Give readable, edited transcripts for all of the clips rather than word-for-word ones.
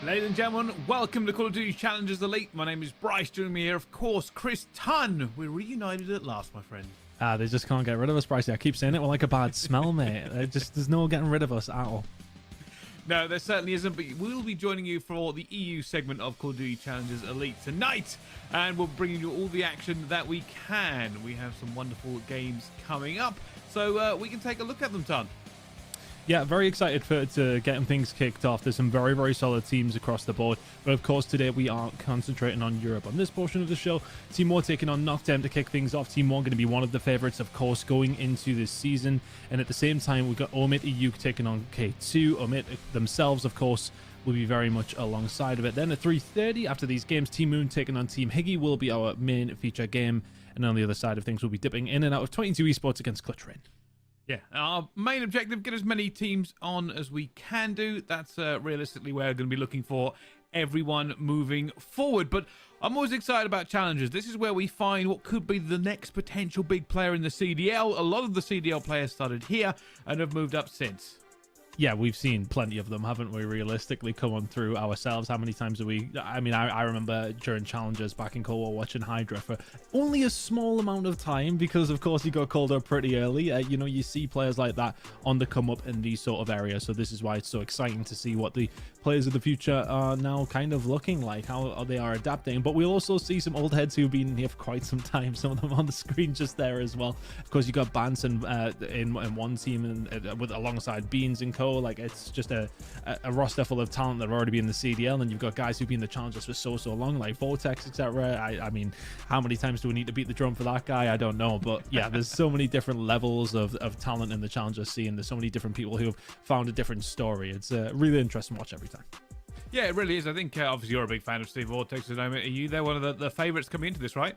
Ladies and gentlemen, welcome to Call of Duty Challengers Elite. My name is Bryce. Joining me here, of course, Chris Tunn. We're reunited at last, my friend. They just can't get rid of us, Bryce. I keep saying it. We're like a bad smell, mate. There's no getting rid of us at all. No, there certainly isn't, but we'll be joining you for the EU segment of Call of Duty Challengers Elite tonight, and we'll bring you all the action that we can. We have some wonderful games coming up, so we can take a look at them, Tunn. Yeah, very excited to getting things kicked off. There's some very, very solid teams across the board. But of course, today we are concentrating on Europe. On this portion of the show, Team War taking on Noctem to kick things off. Team War going to be one of the favorites, of course, going into this season. And at the same time, we've got Omid EU taking on K2. Omid themselves, of course, will be very much alongside of it. Then at 3:30, after these games, Team Moon taking on Team Higgy will be our main feature game. And on the other side of things, we'll be dipping in and out of 22 esports against Clutch Rain. Yeah, our main objective, get as many teams on as we can do. That's realistically where we're going to be looking for everyone moving forward. But I'm always excited about challenges. This is where we find what could be the next potential big player in the CDL. A lot of the CDL players started here and have moved up since. Yeah, we've seen plenty of them, haven't we, realistically, come on through ourselves. How many times have we... I mean, I remember during challenges back in Cold War watching Hydra for only a small amount of time because, of course, he got called up pretty early. You know, you see players like that on the come up in these sort of areas. So this is why it's so exciting to see what the players of the future are now kind of looking like, how they are adapting. But we'll also see some old heads who've been here for quite some time, some of them on the screen just there as well. Of course, you got Banson in one team and with alongside Beans and Co. Like, it's just a roster full of talent that have already been in the CDL, and you've got guys who've been in the Challengers for so long, like Vortex, etc. I mean, how many times do we need to beat the drum for that guy? I don't know, but yeah, there's so many different levels of talent in the Challengers scene. There's so many different people who have found a different story. It's really interesting to watch every time. Yeah, it really is. I think obviously you're a big fan of Steve Vortex at the moment. Are you? They're one of the favorites coming into this, right?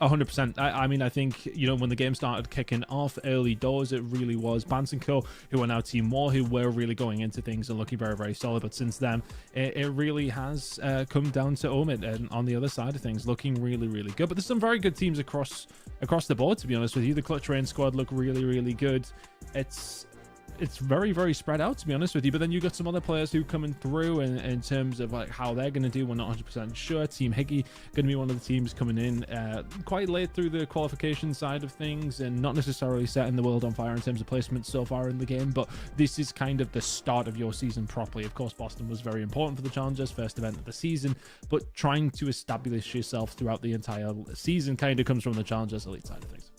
100%. I mean, I think, you know, when the game started kicking off early doors, it really was Bans & Co, who are now Team War, who were really going into things and looking very, very solid. But since then, it really has come down to Omid, and on the other side of things, looking really, really good. But there's some very good teams across the board, to be honest with you. The Clutch Rain squad look really, really good. It's very, very spread out, to be honest with you. But then you got some other players who coming through in terms of like how they're going to do. We're not 100% sure. Team Higgy going to be one of the teams coming in quite late through the qualification side of things, and not necessarily setting the world on fire in terms of placement so far in the game. But this is kind of the start of your season properly. Of course, Boston was very important for the Challengers, first event of the season, but trying to establish yourself throughout the entire season kind of comes from the Challengers Elite side of things.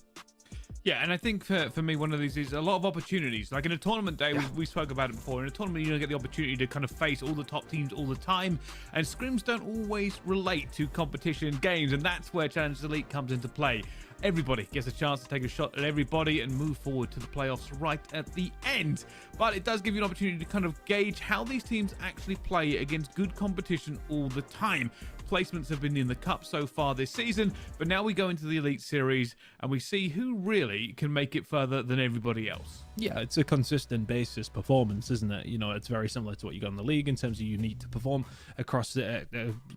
Yeah, and I think for me, one of these is a lot of opportunities. Like in a tournament day, we spoke about it before. In a tournament, you don't get the opportunity to kind of face all the top teams all the time. And scrims don't always relate to competition games. And that's where Challengers Elite comes into play. Everybody gets a chance to take a shot at everybody and move forward to the playoffs right at the end. But it does give you an opportunity to kind of gauge how these teams actually play against good competition all the time. Placements have been in the cup so far this season, but now we go into the Elite Series and we see who really can make it further than everybody else. Yeah, it's a consistent basis performance, isn't it? You know, it's very similar to what you got in the league in terms of you need to perform across a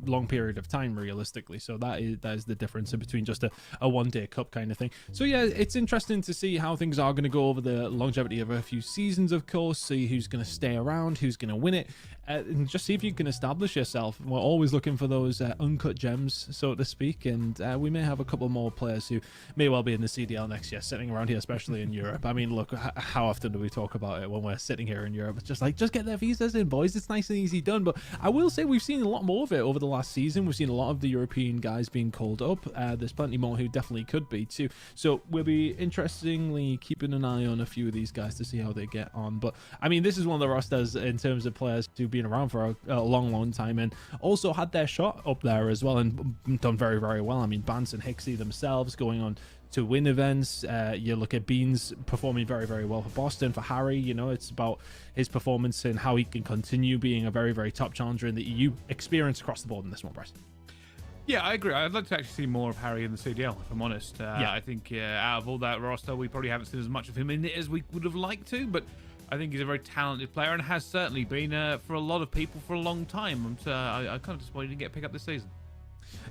long period of time, realistically. So that is the difference in between just a one-day cup kind of thing. So yeah, it's interesting to see how things are going to go over the longevity of a few seasons, of course, see who's going to stay around, who's going to win it, and just see if you can establish yourself. We're always looking for those uncut gems, so to speak, and we may have a couple more players who may well be in the CDL next year, sitting around here, especially in Europe. I mean, look, how often do we talk about it when we're sitting here in Europe? It's just like, just get their visas in, boys. It's nice and easy done. But I will say we've seen a lot more of it over the last season. We've seen a lot of the European guys being called up. There's plenty more who definitely could be too. So we'll be interestingly keeping an eye on a few of these guys to see how they get on. But I mean, this is one of the rosters in terms of players who've been around for a long time and also had their shot up there as well and done very, very well. I mean, Bans and Hixie themselves going on to win events. You look at Beans performing very, very well for Boston. For Harry, you know, it's about his performance and how he can continue being a very, very top challenger in the EU. Experience across the board in this one, Bryce. Yeah, I agree. I'd like to actually see more of Harry in the CDL, if I'm honest. Yeah. I think out of all that roster, we probably haven't seen as much of him in it as we would have liked to, but I think he's a very talented player and has certainly been for a lot of people for a long time. I kind of disappointed he didn't get a pick up this season.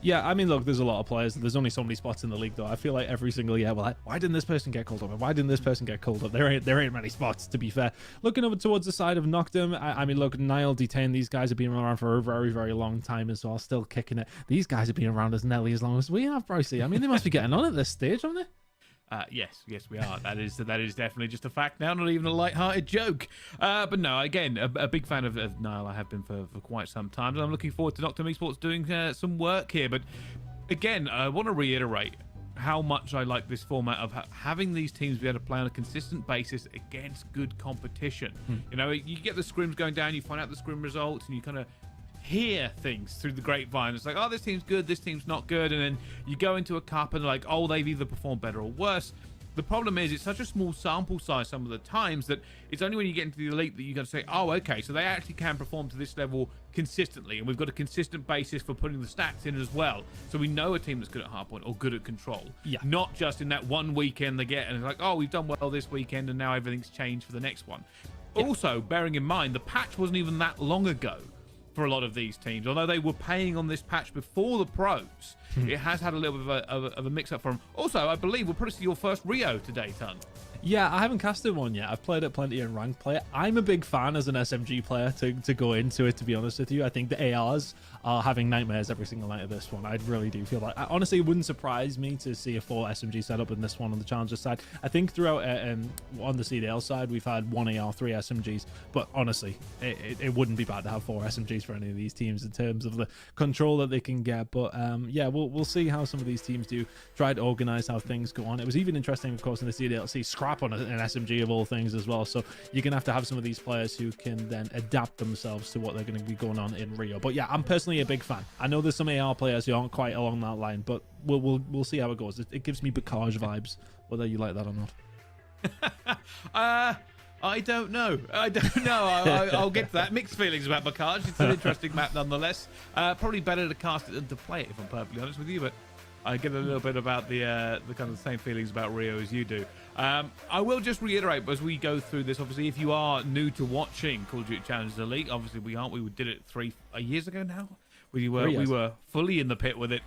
Yeah, I mean, look, there's a lot of players. There's only so many spots in the league, though. I feel like every single year, well, why didn't this person get called up? Why didn't this person get called up? There ain't many spots, to be fair. Looking over towards the side of Noctem, I mean, look, Nile Detain, these guys have been around for a very, very long time as well, still kicking it. These guys have been around as nearly as long as we have, Pricey. I mean, they must be getting on at this stage, haven't they? Yes, we are. That is definitely just a fact now, not even a light-hearted joke. But no, again, a big fan of Nile. I have been for quite some time, and I'm looking forward to Noctem Esports doing some work here. But again, I want to reiterate how much I like this format of having these teams be able to play on a consistent basis against good competition. You know, you get the scrims going down, you find out the scrim results, and you kind of hear things through the grapevine. It's like, oh, this team's good, this team's not good, and then you go into a cup and like, oh, they've either performed better or worse. The problem is it's such a small sample size some of the times that it's only when you get into the elite that you got to say, oh, okay, so they actually can perform to this level consistently, and we've got a consistent basis for putting the stats in as well. So we know a team that's good at hardpoint or good at control. Yeah. Not just in that one weekend they get and it's like, oh, we've done well this weekend and now everything's changed for the next one. Yeah. Also, bearing in mind, the patch wasn't even that long ago for a lot of these teams. Although they were paying on this patch before the pros, it has had a little bit of a mix-up for them. Also, I believe we'll probably see your first Rio today, Ton. Yeah, I haven't casted one yet. I've played it plenty in ranked play. I'm a big fan as an SMG player to go into it, to be honest with you. I think the ARs are having nightmares every single night of this one. I really do feel like, honestly, it wouldn't surprise me to see a full SMG setup in this one on the Challenger side. I think throughout on the CDL side, we've had 1 AR, 3 SMGs, but honestly, it wouldn't be bad to have 4 SMGs for any of these teams in terms of the control that they can get. But yeah, we'll see how some of these teams do try to organize how things go on. It was even interesting, of course, in the CDLC, Scrap on an SMG of all things as well. So you're going to have some of these players who can then adapt themselves to what they're going to be going on in Rio. But yeah, I'm personally a big fan. I know there's some AR players who aren't quite along that line, but we'll see how it goes. It gives me Bacage vibes, whether you like that or not. I don't know. I'll get to that. Mixed feelings about Bacage. It's an interesting map nonetheless. Probably better to cast it than to play it, if I'm perfectly honest with you, but I get a little bit about the kind of the same feelings about Rio as you do. I will just reiterate as we go through this, obviously, if you are new to watching Call of Duty Challengers Elite, obviously we aren't. We did it 3 years ago now. We were fully in the pit with it.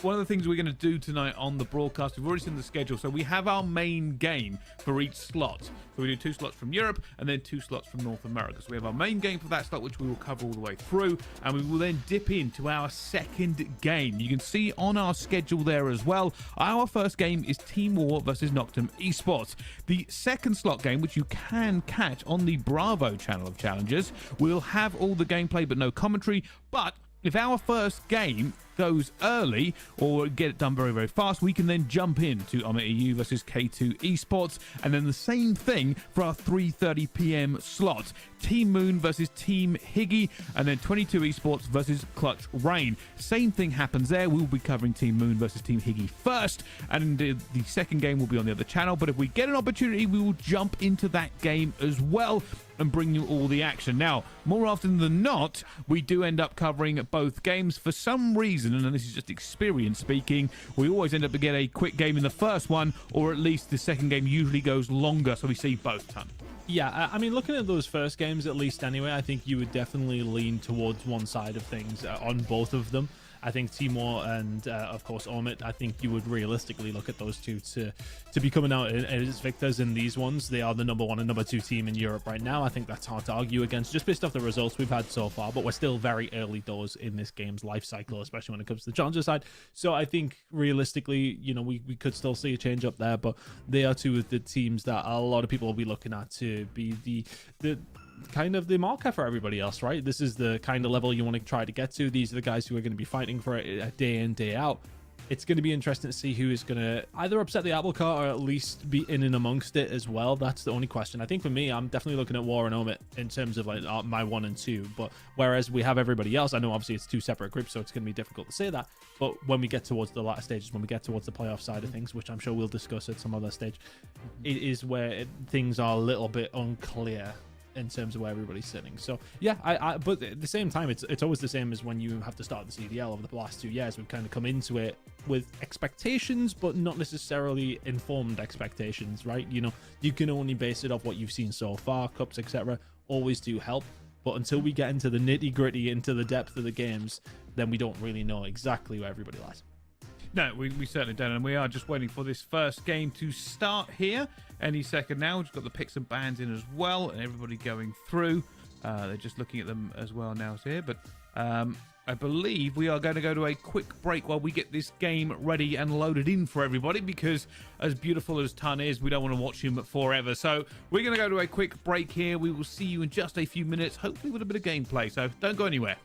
One of the things we're going to do tonight on the broadcast, we've already seen the schedule, so we have our main game for each slot. So we do 2 slots from Europe and then 2 slots from North America. So we have our main game for that slot, which we will cover all the way through, and we will then dip into our second game. You can see on our schedule there as well, our first game is Team War versus Noctem Esports. The second slot game, which you can catch on the Bravo channel of Challengers, will have all the gameplay but no commentary, but if our first game goes early or get it done very, very fast, we can then jump into Omit EU versus K2 Esports, and then the same thing for our 3:30 p.m. slot. Team Moon versus Team Higgy, and then 22 Esports versus Clutch Rain. Same thing happens there. We'll be covering Team Moon versus Team Higgy first, and the second game will be on the other channel, but if we get an opportunity, we will jump into that game as well and bring you all the action. Now, more often than not, we do end up covering both games. For some reason, and this is just experience speaking, we always end up to get a quick game in the first one, or at least the second game usually goes longer, so we see both Ton. Yeah, I mean, looking at those first games, at least anyway, I think you would definitely lean towards one side of things on both of them. I think Timor and, of course, Omit, I think you would realistically look at those two to be coming out as victors in these ones. They are the number 1 and number 2 team in Europe right now. I think that's hard to argue against just based off the results we've had so far, but we're still very early doors in this game's life cycle, especially when it comes to the Challenger side. So I think realistically, you know, we could still see a change up there, but they are 2 of the teams that a lot of people will be looking at to be the kind of the marker for everybody else, right? This is the kind of level you want to try to get to. These are the guys who are going to be fighting for it day in, day out. It's going to be interesting to see who is going to either upset the apple cart or at least be in and amongst it as well. That's the only question. I think for me, I'm definitely looking at War and Omit in terms of like my 1 and 2. But whereas we have everybody else, I know obviously it's 2 separate groups, so it's going to be difficult to say that. But when we get towards the latter stages, when we get towards the playoff side of things, which I'm sure we'll discuss at some other stage, it is where things are a little bit unclear in terms of where everybody's sitting. So yeah, but at the same time, it's always the same as when you have to start the CDL over the last 2 years. We've kind of come into it with expectations, but not necessarily informed expectations, right? You know, you can only base it off what you've seen so far. Cups, etc., always do help, but until we get into the nitty gritty, into the depth of the games, then we don't really know exactly where everybody lies. No, we certainly don't, and we are just waiting for this first game to start here any second now. We've got the picks and bans in as well, and everybody going through. They're just looking at them as well now here, but I believe we are going to go to a quick break while we get this game ready and loaded in for everybody, because as beautiful as Tun is, we don't want to watch him forever. So we're going to go to a quick break here. We will see you in just a few minutes, hopefully with a bit of gameplay, so don't go anywhere.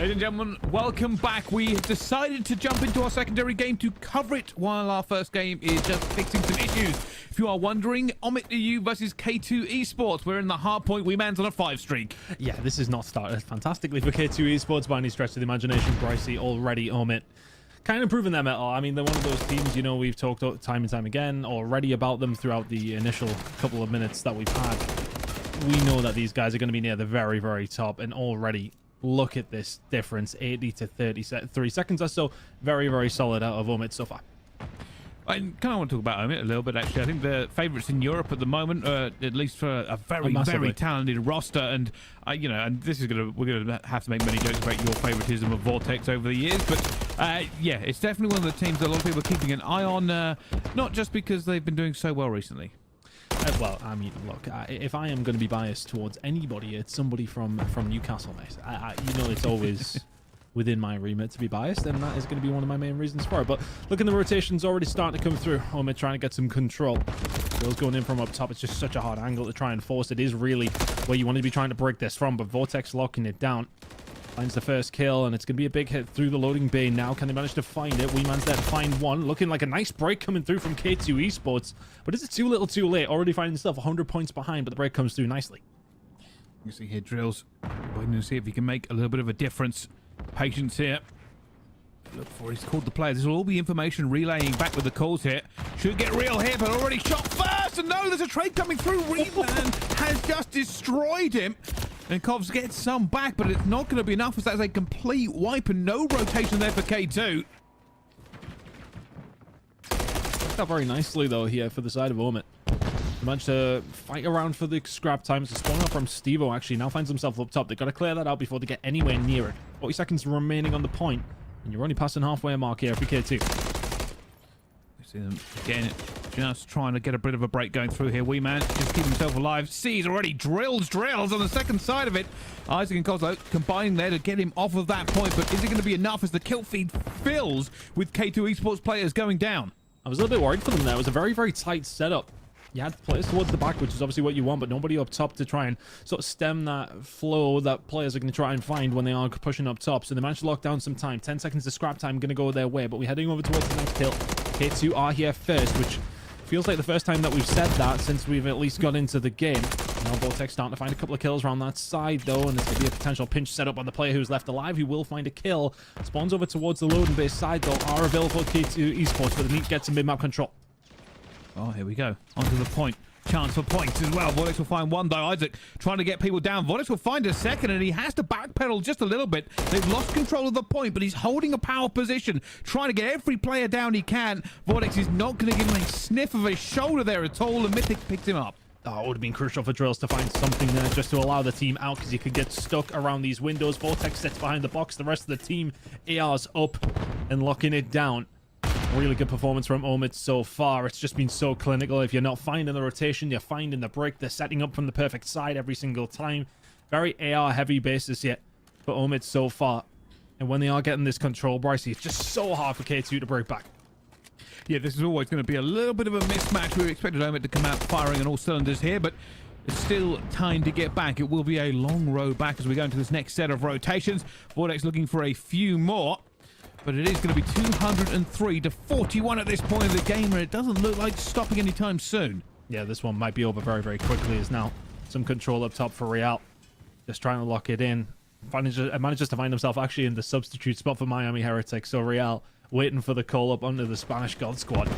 Ladies and gentlemen, welcome back. We have decided to jump into our secondary game to cover it while our first game is just fixing some issues. If you are wondering, Omit EU versus K2 Esports. We're in the hard point. We man's on a 5 streak. Yeah, this has not started fantastically for K2 Esports by any stretch of the imagination. Pricey already, Omit. Kind of proving them at all. I mean, they're one of those teams, you know, we've talked time and time again already about them throughout the initial couple of minutes that we've had. We know that these guys are going to be near the very, very top, and already look at this difference, 80 to 33 seconds or so. Very, very solid out of Omit so far. I kind of want to talk about Omit a little bit, actually. I think the favourites in Europe at the moment, at least for a very, very talented roster. And, you know, and this is we're gonna have to make many jokes about your favoritism of Vortex over the years. But, yeah, it's definitely one of the teams that a lot of people are keeping an eye on, not just because they've been doing so well recently. Well, I mean, look, if I am going to be biased towards anybody, it's somebody from Newcastle, mate. You know, it's always within my remit to be biased, and that is going to be one of my main reasons for it. But look, in the rotations already starting to come through. Omit trying to get some control. Bill's going in from up top. It's just such a hard angle to try and force. It is really where you want to be trying to break this from, but Vortex locking it down. Finds the first kill, and it's going to be a big hit through the loading bay now. Can they manage to find it? Weeman's there to find one. Looking like a nice break coming through from K2 Esports. But is it too little too late? Already finding himself 100 points behind, but the break comes through nicely. You see here, Drills. Waiting to see if he can make a little bit of a difference. Patience here. Look for he's called the players. This will all be information relaying back with the calls here. Should get real here, but already shot first. And no, there's a trade coming through. Reeman has just destroyed him. And Kovs gets some back, but it's not going to be enough as that's a complete wipe and no rotation there for K2. Worked out very nicely, though, here for the side of Omit. He managed to fight around for the scrap time. It's a spawn up from Stevo, actually. Now finds himself up top. They've got to clear that out before they get anywhere near it. 40 seconds remaining on the point, and you're only passing halfway mark here for K2. You see them again. Just trying to get a bit of a break going through here. Weeman just keep himself alive. Sees already drills on the second side of it. Isaac and Kozlo combining there to get him off of that point. But is it going to be enough as the kill feed fills with K2 Esports players going down? I was a little bit worried for them there. It was a very, very tight setup. You had players towards the back, which is obviously what you want, but nobody up top to try and sort of stem that flow that players are going to try and find when they are pushing up top. So they managed to lock down some time. 10 seconds to scrap time going to go their way, but we're heading over towards the next kill. K2 are here first, which feels like the first time that we've said that since we've at least got into the game. Now Vortex starting to find a couple of kills around that side, though, and there's going to be a potential pinch set up on the player who's left alive. He will find a kill. Spawns over towards the loading base side, though, are available for K2 Esports, but they need to get some mid-map control. Oh, here we go. Onto the point. Chance for points as well. Vortex will find one, though. Isaac trying to get people down. Vortex will find a second, and he has to backpedal just a little bit. They've lost control of the point, but he's holding a power position, trying to get every player down he can. Vortex is not going to give him a sniff of his shoulder there at all, and Mythic picks him up. Oh, it would have been crucial for Drills to find something there just to allow the team out, because you could get stuck around these windows. Vortex sits behind the box. The rest of the team AR's up and locking it down. Really good performance from Omit so far. It's just been so clinical. If you're not finding the rotation, you're finding the break. They're setting up from the perfect side every single time. Very AR heavy basis yet for Omit so far. And when they are getting this control, Brycey, it's just so hard for K2 to break back. Yeah, this is always going to be a little bit of a mismatch. We expected Omit to come out firing on all cylinders here, but it's still time to get back. It will be a long road back as we go into this next set of rotations. Vortex looking for a few more. But it is going to be 203 to 41 at this point of the game, and it doesn't look like stopping anytime soon. Yeah, this one might be over very, very quickly. As now some control up top for Real. Just trying to lock it in. Manages to find himself actually in the substitute spot for Miami Heretics. So Real waiting for the call up under the Spanish God Squad.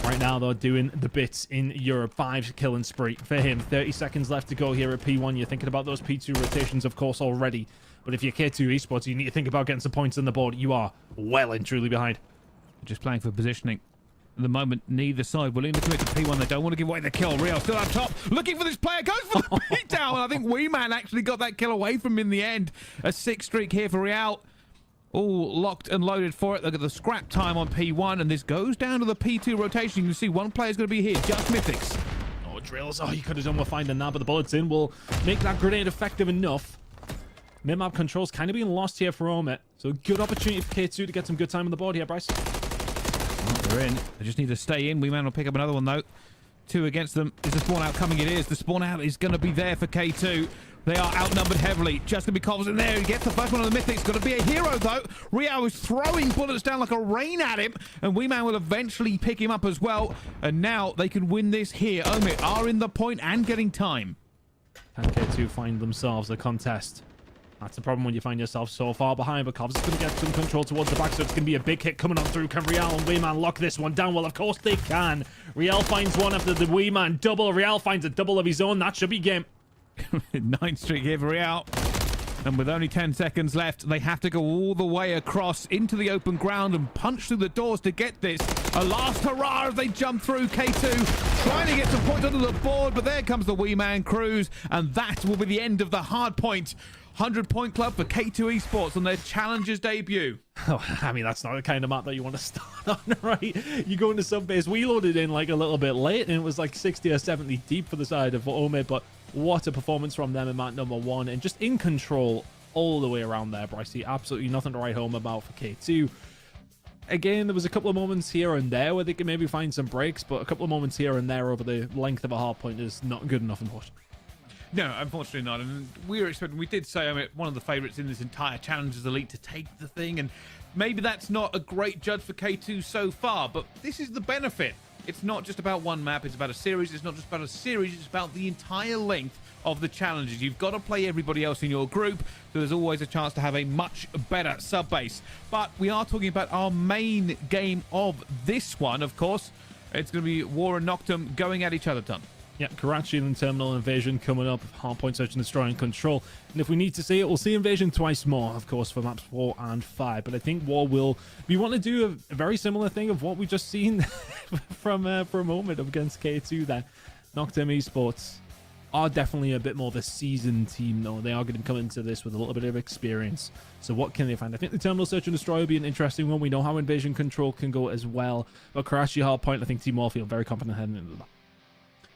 Right now, though, doing the bits in Europe. 5 killing spree for him. 30 seconds left to go here at P1. You're thinking about those P2 rotations, of course, already. But if you're K2 Esports, you need to think about getting some points on the board. You are well and truly behind. Just playing for positioning. At the moment, neither side willing to commit to P1. They don't want to give away the kill. Real still up top, looking for this player. Goes for the beatdown. And I think Weeman actually got that kill away from him in the end. A 6 streak here for Real. All locked and loaded for it. Look at the scrap time on P1. And this goes down to the P2 rotation. You can see one player's going to be here. Just Mythics. Oh, Drills. Oh, you could have done with finding that. But the bullets in will make that grenade effective enough. Mid-map controls kind of being lost here for Omit. So good opportunity for K2 to get some good time on the board here, Bryce. Well, they're in. They just need to stay in. Weeman will pick up another one, though. 2 against them. Is the spawn out coming? It is. The spawn out is going to be there for K2. They are outnumbered heavily. Just gonna be confident there. He gets the first one on the Mythic. It's gonna be a hero though. Riao is throwing bullets down like a rain at him, and Wee Man will eventually pick him up as well. And now they can win this here. Omid are in the point and getting time. Can K2 find themselves a contest? That's the problem when you find yourself so far behind, but Covs is going to get some control towards the back, so it's going to be a big hit coming on through. Can Rial and Wee Man lock this one down? Well, of course they can. Rial finds one after the Wee Man double. Rial finds a double of his own. That should be game. 9th streak here for Rial. And with only 10 seconds left, they have to go all the way across into the open ground and punch through the doors to get this. A last hurrah as they jump through. K2 trying to get some points onto the board, but there comes the Wee Man Cruise, and that will be the end of the hard point. 100-point club for K2 Esports on their Challengers debut. Oh, I mean, that's not the kind of map that you want to start on, right? You go into sub-base. We loaded in like a little bit late, and it was like 60 or 70 deep for the side of Omid, but what a performance from them in map number 1, and just in control all the way around there, Brycey. Absolutely nothing to write home about for K2. Again, there was a couple of moments here and there where they could maybe find some breaks, but a couple of moments here and there over the length of a hard point is not good enough, unfortunately. No, unfortunately not. And we were expecting, we did say, I mean, one of the favorites in this entire Challengers Elite to take the thing, and maybe that's not a great judge for K2 so far, but this is the benefit. It's not just about one map, it's about a series. It's not just about a series, it's about the entire length of the challenges. You've got to play everybody else in your group, so there's always a chance to have a much better sub base. But we are talking about our main game of this one, of course. It's going to be War and Noctum going at each other, Ton. Yeah, Karachi and Terminal Invasion coming up. Hardpoint Search and Destroy and Control. And if we need to see it, we'll see Invasion twice more, of course, for maps 4 and 5. But I think War will... We want to do a very similar thing of what we just seen from for a moment against K2 then. Noctum Esports are definitely a bit more of a seasoned team, though. They are going to come into this with a little bit of experience. So what can they find? I think the Terminal Search and Destroy will be an interesting one. We know how Invasion Control can go as well. But Karachi Hardpoint, I think Team War feel very confident heading into that.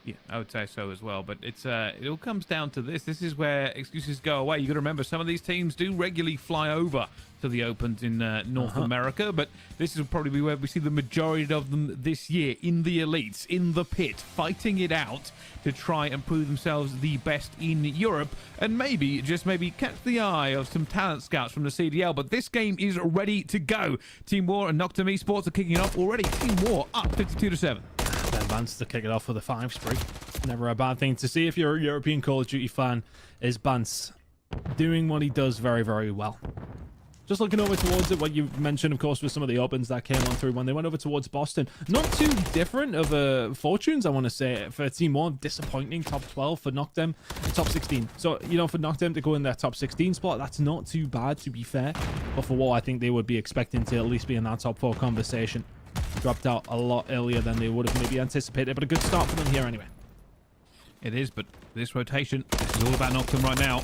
Yeah, I would say so as well. But it's it all comes down to this. This is where excuses go away. You got to remember, some of these teams do regularly fly over to the Opens in North America, but this is probably be where we see the majority of them this year in the elites, in the pit, fighting it out to try and prove themselves the best in Europe, and maybe, just maybe, catch the eye of some talent scouts from the CDL. But this game is ready to go. Team War and Noctum Esports are kicking it off already. Team War up 52-7. Then Bance to kick it off with a 5 spree. Never a bad thing to see if you're a European Call of Duty fan, is Bance doing what he does very, very well. Just looking over towards it, what you mentioned, of course, with some of the opens that came on through when they went over towards Boston. Not too different of fortunes, I want to say, for Team 1. Disappointing top 12 for Noctem, top 16. So, you know, for Noctem to go in their top 16 spot, that's not too bad, to be fair. But for War, I think they would be expecting to at least be in that top 4 conversation. Dropped out a lot earlier than they would have maybe anticipated, but a good start for them here anyway. It is, but this rotation is all about Noctum right now.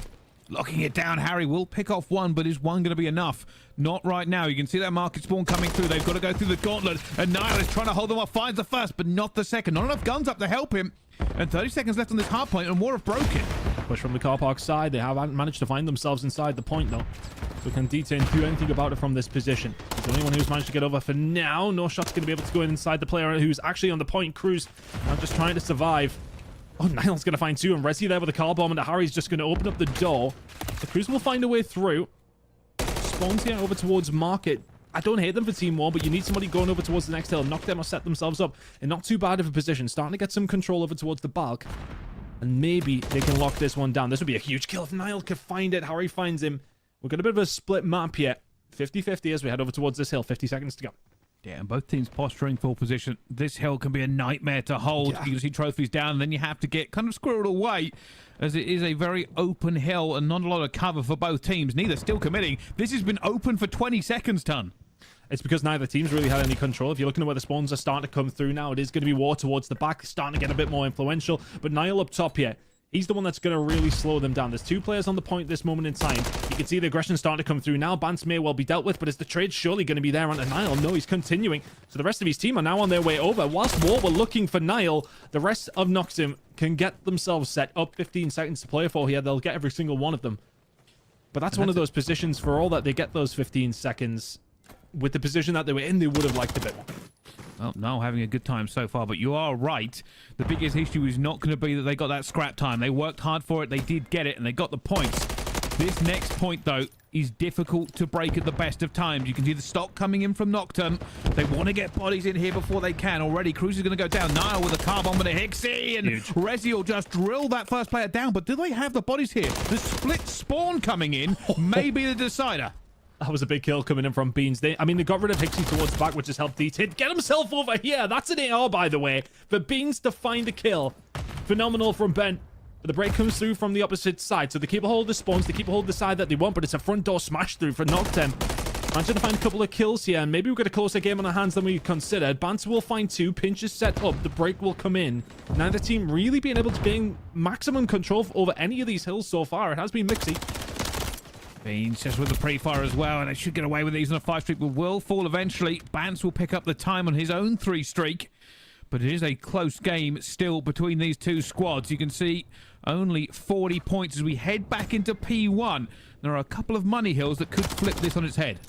Locking it down, Harry will pick off one, but is one going to be enough? Not right now. You can see that market spawn coming through. They've got to go through the gauntlet, and Niall is trying to hold them off. Finds the first, but not the second. Not enough guns up to help him. And 30 seconds left on this hard point, and War have broken. Push from the car park side. They haven't managed to find themselves inside the point, though. So can D10 do anything about it from this position? He's the only one who's managed to get over for now. No shot's going to be able to go in inside the player who's actually on the point. Cruz now just trying to survive. Oh, Niall's going to find 2, and Resi there with a car bomb, and Harry's just going to open up the door. So Cruz will find a way through. Spawns here over towards Market. I don't hate them for Team 1, but you need somebody going over towards the next hill. Knock them or set themselves up in not too bad of a position. Starting to get some control over towards the bulk. And maybe they can lock this one down. This would be a huge kill if Niall could find it. Harry finds him. We've got a bit of a split map here. 50-50 as we head over towards this hill. 50 seconds to go. Yeah, and both teams posturing for position. This hill can be a nightmare to hold. Yeah. You can see trophies down, and then you have to get kind of squirreled away, as it is a very open hill and not a lot of cover for both teams. Neither still committing. This has been open for 20 seconds, Ton. It's because neither team's really had any control. If you're looking at where the spawns are starting to come through now, it is going to be War towards the back, starting to get a bit more influential. But Niall up top here, he's the one that's going to really slow them down. There's 2 players on the point this moment in time. You can see the aggression starting to come through now. Bance may well be dealt with, but is the trade surely going to be there onto Niall? No, he's continuing. So the rest of his team are now on their way over. Whilst War were looking for Niall, the rest of Noctum can get themselves set up. 15 seconds to play for here. They'll get every single one of them. But that's one of those positions, for all that they get those 15 seconds, with the position that they were in, they would have liked a bit more. Well, no, having a good time so far, but you are right. The biggest issue is not going to be that they got that scrap time. They worked hard for it, they did get it, and they got the points. This next point, though, is difficult to break at the best of times. You can see the stock coming in from Noctum. They want to get bodies in here before they can. Already, Cruz is going to go down. Niall with a car bomb with a Hixie, and Resi will just drill that first player down. But do they have the bodies here? The split spawn coming in may be the decider. That was a big kill coming in from Beans. They got rid of Hixie towards the back, which has helped DT get himself over here. That's an AR, by the way, for Beans to find the kill. Phenomenal from Ben. But the break comes through from the opposite side. So they keep a hold of the spawns. They keep a hold of the side that they want, but it's a front door smash through for Noctem. Managing to find a couple of kills here, and maybe we've got a closer game on our hands than we considered. Banter will find 2. Pinch is set up. The break will come in. Neither team really being able to gain maximum control over any of these hills so far. It has been Mixie. Beans just with the pre-fire as well, and they should get away with these on a 5 streak, but will fall eventually. Bance will pick up the time on his own 3 streak, but it is a close game still between these two squads. You can see only 40 points as we head back into P1. There are a couple of money hills that could flip this on its head.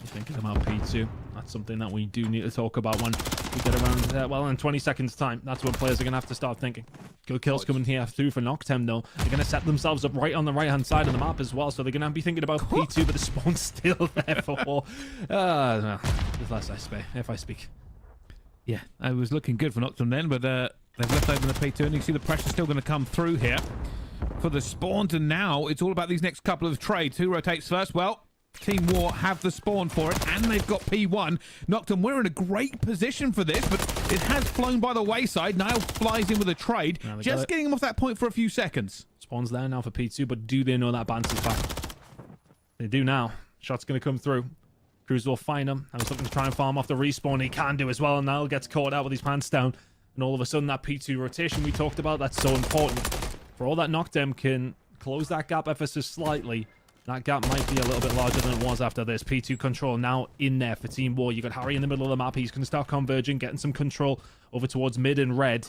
You're thinking about P2. That's something that we do need to talk about when we get around, well, in 20 seconds time. That's when players are going to have to start thinking. Good kills coming here through for Noctem, though. They're going to set themselves up right on the right-hand side of the map as well, so they're going to be thinking about P2, but the spawn's still there for... there's less if I speak. Yeah, it was looking good for Noctem then, but they've left open the P2, and you can see the pressure still going to come through here for the spawns, and now it's all about these next couple of trades. Who rotates first? Well, Team War have the spawn for it, and they've got P1. Noctem, we're in a great position for this, but it has flown by the wayside. Niall flies in with a trade, just getting him off that point for a few seconds. Spawn's there now for P2, but do they know that Bance is back? They do now. Shot's going to come through. Cruz will find him. I was looking to try and farm off the respawn. He can do as well, and Niall gets caught out with his pants down. And all of a sudden, that P2 rotation we talked about, that's so important. For all that Noctem can close that gap ever so slightly, that gap might be a little bit larger than it was after this. P2 control now in there for Team War. You got Harry in the middle of the map. He's going to start converging, getting some control over towards mid and red.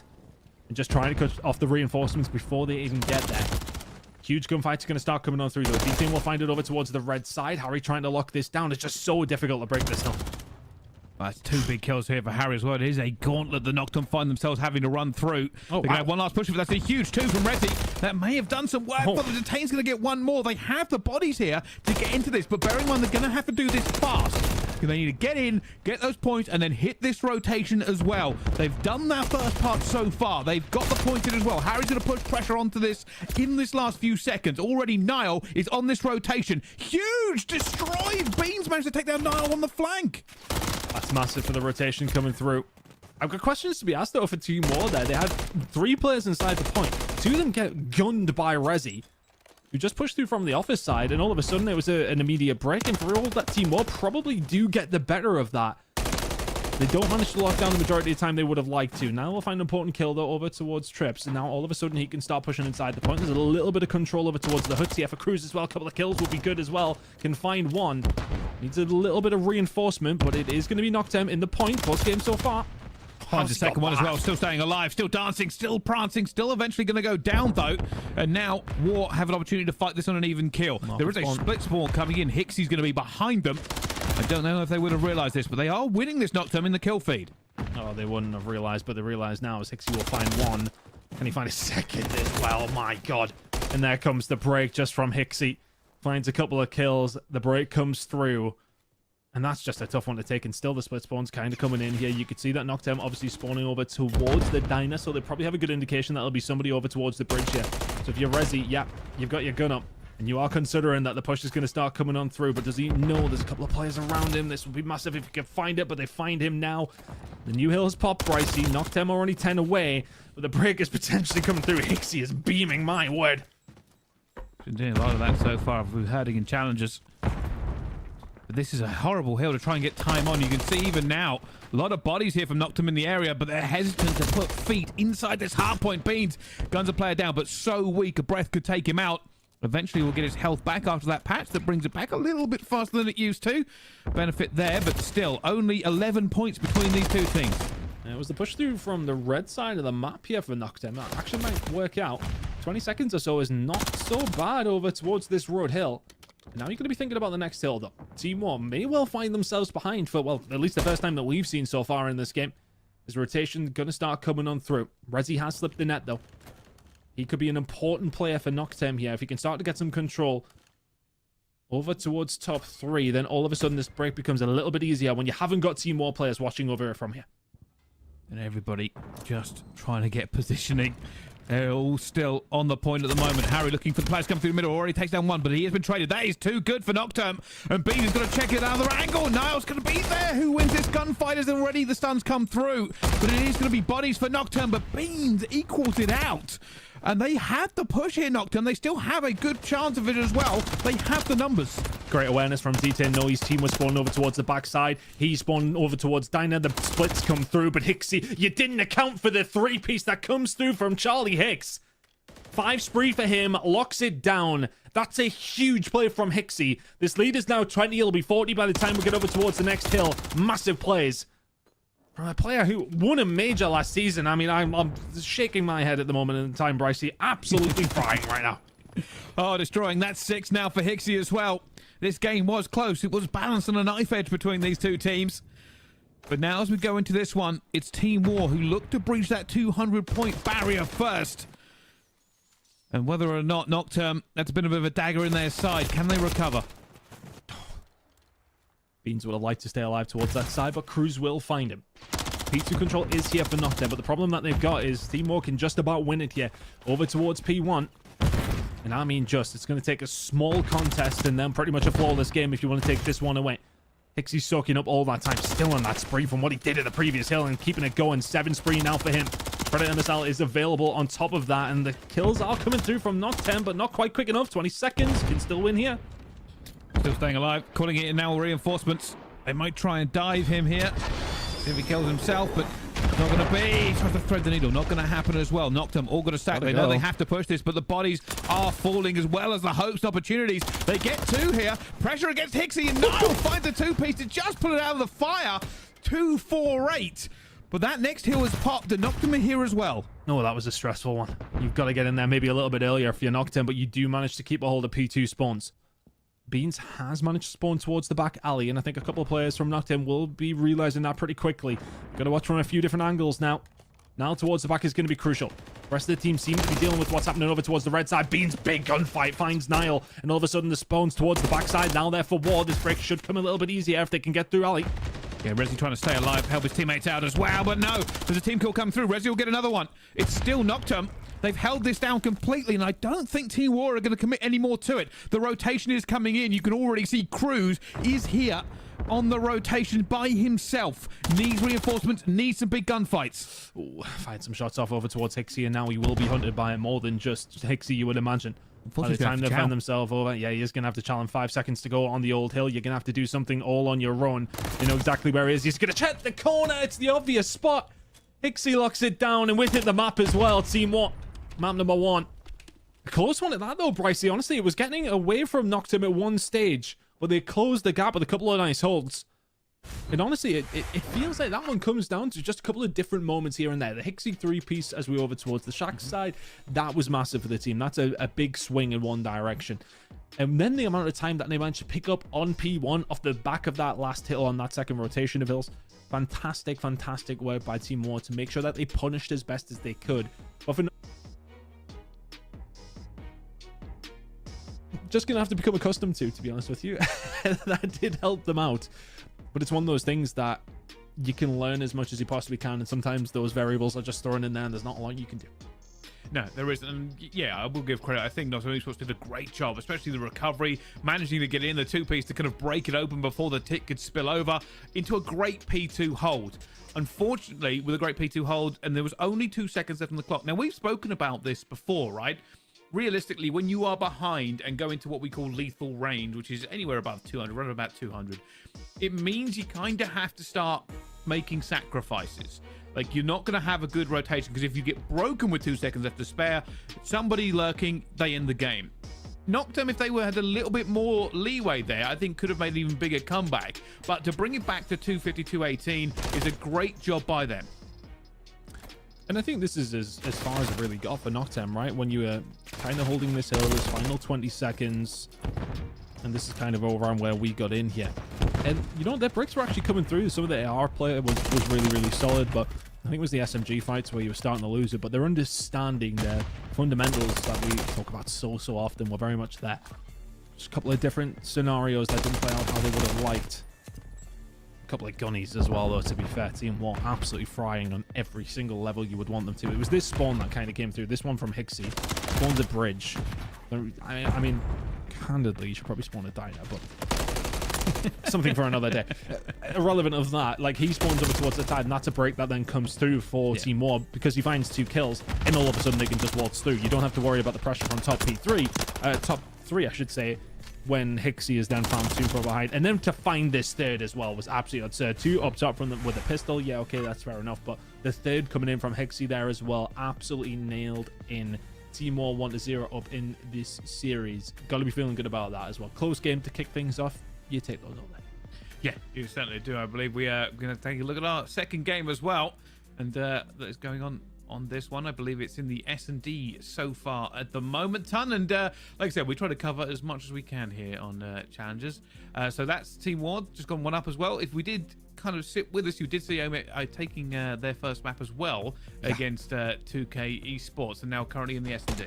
And just trying to cut off the reinforcements before they even get there. Huge gunfight's going to start coming on through, though. D-Team will find it over towards the red side. Harry trying to lock this down. It's just so difficult to break this hill. That's 2 big kills here for Harry as well. It is a gauntlet the Noctem find themselves having to run through. They're going to have one last push, but that's a huge 2 from Resi. That may have done some work, but the Detain's going to get one more. They have the bodies here to get into this, but bear in mind they're going to have to do this fast. They need to get in, get those points, and then hit this rotation as well. They've done that first part so far. They've got the points in as well. Harry's going to push pressure onto this in this last few seconds. Already Niall is on this rotation. Huge! Destroyed! Beans managed to take down Niall on the flank. That's massive for the rotation coming through. I've got questions to be asked, though, for Team War there. They had 3 players inside the point. 2 of them get gunned by Resi, who just pushed through from the office side, and all of a sudden there was an immediate break, and for all that Team War probably do get the better of that. They don't manage to lock down the majority of the time they would have liked to. Now we'll find an important kill, though, over towards Trips, and now all of a sudden he can start pushing inside the point. There's a little bit of control over towards the Hoods here for Cruz as well. A couple of kills will be good as well. Can find one. Needs a little bit of reinforcement, but it is going to be Noctem in the point. Close game so far. Finds the second one as well, still staying alive, still dancing, still prancing, still eventually going to go down, though. And now War have an opportunity to fight this on an even kill. There is a split spawn coming in. Hixie's going to be behind them. I don't know if they would have realized this, but they are winning this Noctem in the kill feed. Oh, they wouldn't have realized, but they realize now as Hixie will find one. Can he find a second as well? My God. And there comes the break just from Hixie. Finds a couple of kills. The break comes through. And that's just a tough one to take. And still the split spawn's kind of coming in here. You could see that Noctem obviously spawning over towards the diner. So they probably have a good indication that there'll be somebody over towards the bridge here. So if you're Resi, yeah, you've got your gun up. And you are considering that the push is going to start coming on through. But does he know there's a couple of players around him? This would be massive if he can find it. But they find him now. The new hill has popped pricey. Noctem are only 10 away. But the break is potentially coming through. Hixie is beaming, my word. Been doing a lot of that so far. We've had in challenges. But this is a horrible hill to try and get time on. You can see even now, a lot of bodies here from Noctem in the area, but they're hesitant to put feet inside this hard point. Beans guns a player down, but so weak a breath could take him out. Eventually we'll get his health back after that patch that brings it back a little bit faster than it used to. Benefit there, but still only 11 points between these two teams. It was the push through from the red side of the map here for Noctem. That actually might work out. 20 seconds or so is not so bad over towards this road hill. Now you're going to be thinking about the next hill, though. Team 1 may well find themselves behind for, well, at least the first time that we've seen so far in this game. His rotation going to start coming on through. Rezi has slipped the net, though. He could be an important player for Noctem here. If he can start to get some control over towards top 3, then all of a sudden this break becomes a little bit easier when you haven't got Team War players watching over it from here. And everybody just trying to get positioning. They're all still on the point at the moment. Harry looking for the players coming through the middle. Already takes down one, but he has been traded. That is too good for Nocturne. And Bean is going to check it out of the angle. Niall's going to be there. Who wins this gunfight as already the stuns come through. But it is going to be bodies for Nocturne. But Beans equals it out. And they had the push here, Nocturne. They still have a good chance of it as well. They have the numbers. Great awareness from D10. No, his team was spawning over towards the backside. He's spawning over towards Diner. The splits come through, but Hixie, you didn't account for the 3-piece that comes through from Charlie Hicks. 5 spree for him, locks it down. That's a huge play from Hixie. This lead is now 20. It'll be 40 by the time we get over towards the next hill. Massive plays from a player who won a major last season. I mean, I'm shaking my head at the moment in time, Brycey. Absolutely frying right now. Oh, destroying. That's 6 now for Hixie as well. This game was close. It was balanced on a knife edge between these two teams. But now as we go into this one, it's Team War who look to breach that 200-point barrier first. And whether or not Nocturne, that's been a bit of a dagger in their side. Can they recover? Beans would have liked to stay alive towards that side, but Cruz will find him. P2 control is here for Nocturne, but the problem that they've got is Team War can just about win it here. Over towards P1. And I mean just, it's going to take a small contest and then pretty much a flawless game if you want to take this one away. Hixie's soaking up all that time, still on that spree from what he did at the previous hill and keeping it going. 7 spree now for him. Predator Missile is available on top of that, and the kills are coming through from Nocturne, but not quite quick enough. 20 seconds, can still win here. Still staying alive, calling it in now reinforcements. They might try and dive him here. See if he kills himself, but not going to be. He tries to thread the needle. Not going to happen as well. Nocturne all got to stack. They know they have to push this, but the bodies are falling as well as the hopes and opportunities. They get 2 here. Pressure against Hixie, and Niall finds a 2-piece to just pull it out of the fire. 2-4-8. But that next hill has popped, and Nocturne are here as well. Oh, that was a stressful one. You've got to get in there maybe a little bit earlier if you're Nocturne, but you do manage to keep a hold of P2 spawns. Beans has managed to spawn towards the back alley, and I think a couple of players from Nocturne will be realizing that pretty quickly. Got to watch from a few different angles now. Now towards the back is going to be crucial. The rest of the team seems to be dealing with what's happening over towards the red side. Beans' big gunfight finds Niall, and all of a sudden the spawns towards the backside. Now there for War. This break should come a little bit easier if they can get through alley. Yeah, Rezi trying to stay alive, help his teammates out as well, but no, there's a team kill come through. Rezi will get another one. It's still Nocturne. They've held this down completely, and I don't think Team War are going to commit any more to it. The rotation is coming in. You can already see Cruz is here on the rotation by himself. Needs reinforcements, needs some big gunfights. Ooh, fired some shots off over towards Hixie, and now he will be hunted by more than just Hixie, you would imagine. By the time they find themselves over, yeah, he is going to have to challenge. 5 seconds to go on the old hill. You're going to have to do something all on your own. You know exactly where he is. He's going to check the corner. It's the obvious spot. Hixie locks it down, and with it, the map as well. Team what? Map number 1. A close one at that, though, Brycey. Honestly, it was getting away from Nocturne at one stage, but they closed the gap with a couple of nice holds. And honestly, it feels like that one comes down to just a couple of different moments here and there. The Hixie 3-piece as we over towards the Shack side, that was massive for the team. That's a big swing in one direction. And then the amount of time that they managed to pick up on P1 off the back of that last hill on that second rotation of hills. Fantastic, fantastic work by Team War to make sure that they punished as best as they could. But for just gonna have to become accustomed to be honest with you. That did help them out, but it's one of those things that you can learn as much as you possibly can, and sometimes those variables are just thrown in there and there's not a lot you can do. No, there isn't. And yeah, I will give credit. I think Nocturne Esports did a great job, especially the recovery, managing to get in the 2-piece to kind of break it open before the tick could spill over into a great P2 hold. Unfortunately, with a great P2 hold, and there was only 2 seconds left on the clock. Now, we've spoken about this before, right? Realistically, when you are behind and go into what we call lethal range, which is anywhere above 200, right about 200, it means you kind of have to start making sacrifices. Like, you're not going to have a good rotation, because if you get broken with 2 seconds left to spare, somebody lurking, they end the game. Nocturne, if they had a little bit more leeway there, I think could have made an even bigger comeback. But to bring it back to 250, 218 is a great job by them. And I think this is as far as it really got for Nocturne, right? When you were kind of holding this hill, this final 20 seconds, And this is kind of around where we got in here. And, you know, their bricks were actually coming through. Some of the AR play was really, really solid, but I think it was the SMG fights where you were starting to lose it. But they're understanding their fundamentals that we talk about so often were very much there. Just a couple of different scenarios that didn't play out how they would have liked. A couple of gunnies as well, though, to be fair. Team War absolutely frying on every single level you would want them to. It was this spawn that kind of came through. This one from Hixie. Spawns a bridge. I mean, candidly, you should probably spawn a diner, but something for another day. Irrelevant of that, like, he spawns over towards the tide, and that's a break that then comes through for Team War because he finds 2 kills, and all of a sudden they can just waltz through. You don't have to worry about the pressure from top three, I should say, when Hixie is then found super behind. And then to find this third as well was absolutely absurd. 2 up top from them with a pistol. Yeah, okay, that's fair enough. But the third coming in from Hixie there as well, absolutely nailed in. Team War 1-0 up in this series. Got to be feeling good about that as well. Close game to kick things off. You take those all day. Yeah, you certainly do. I believe we are going to take a look at our second game as well. And that is going on this one. I believe it's in the S&D so far at the moment, ton. And like I said, we try to cover as much as we can here on Challengers. So that's Team War, just gone 1 up as well. If we did kind of sit with us, you did see Omit taking their first map as well against 2K Esports, and now currently in the S&D.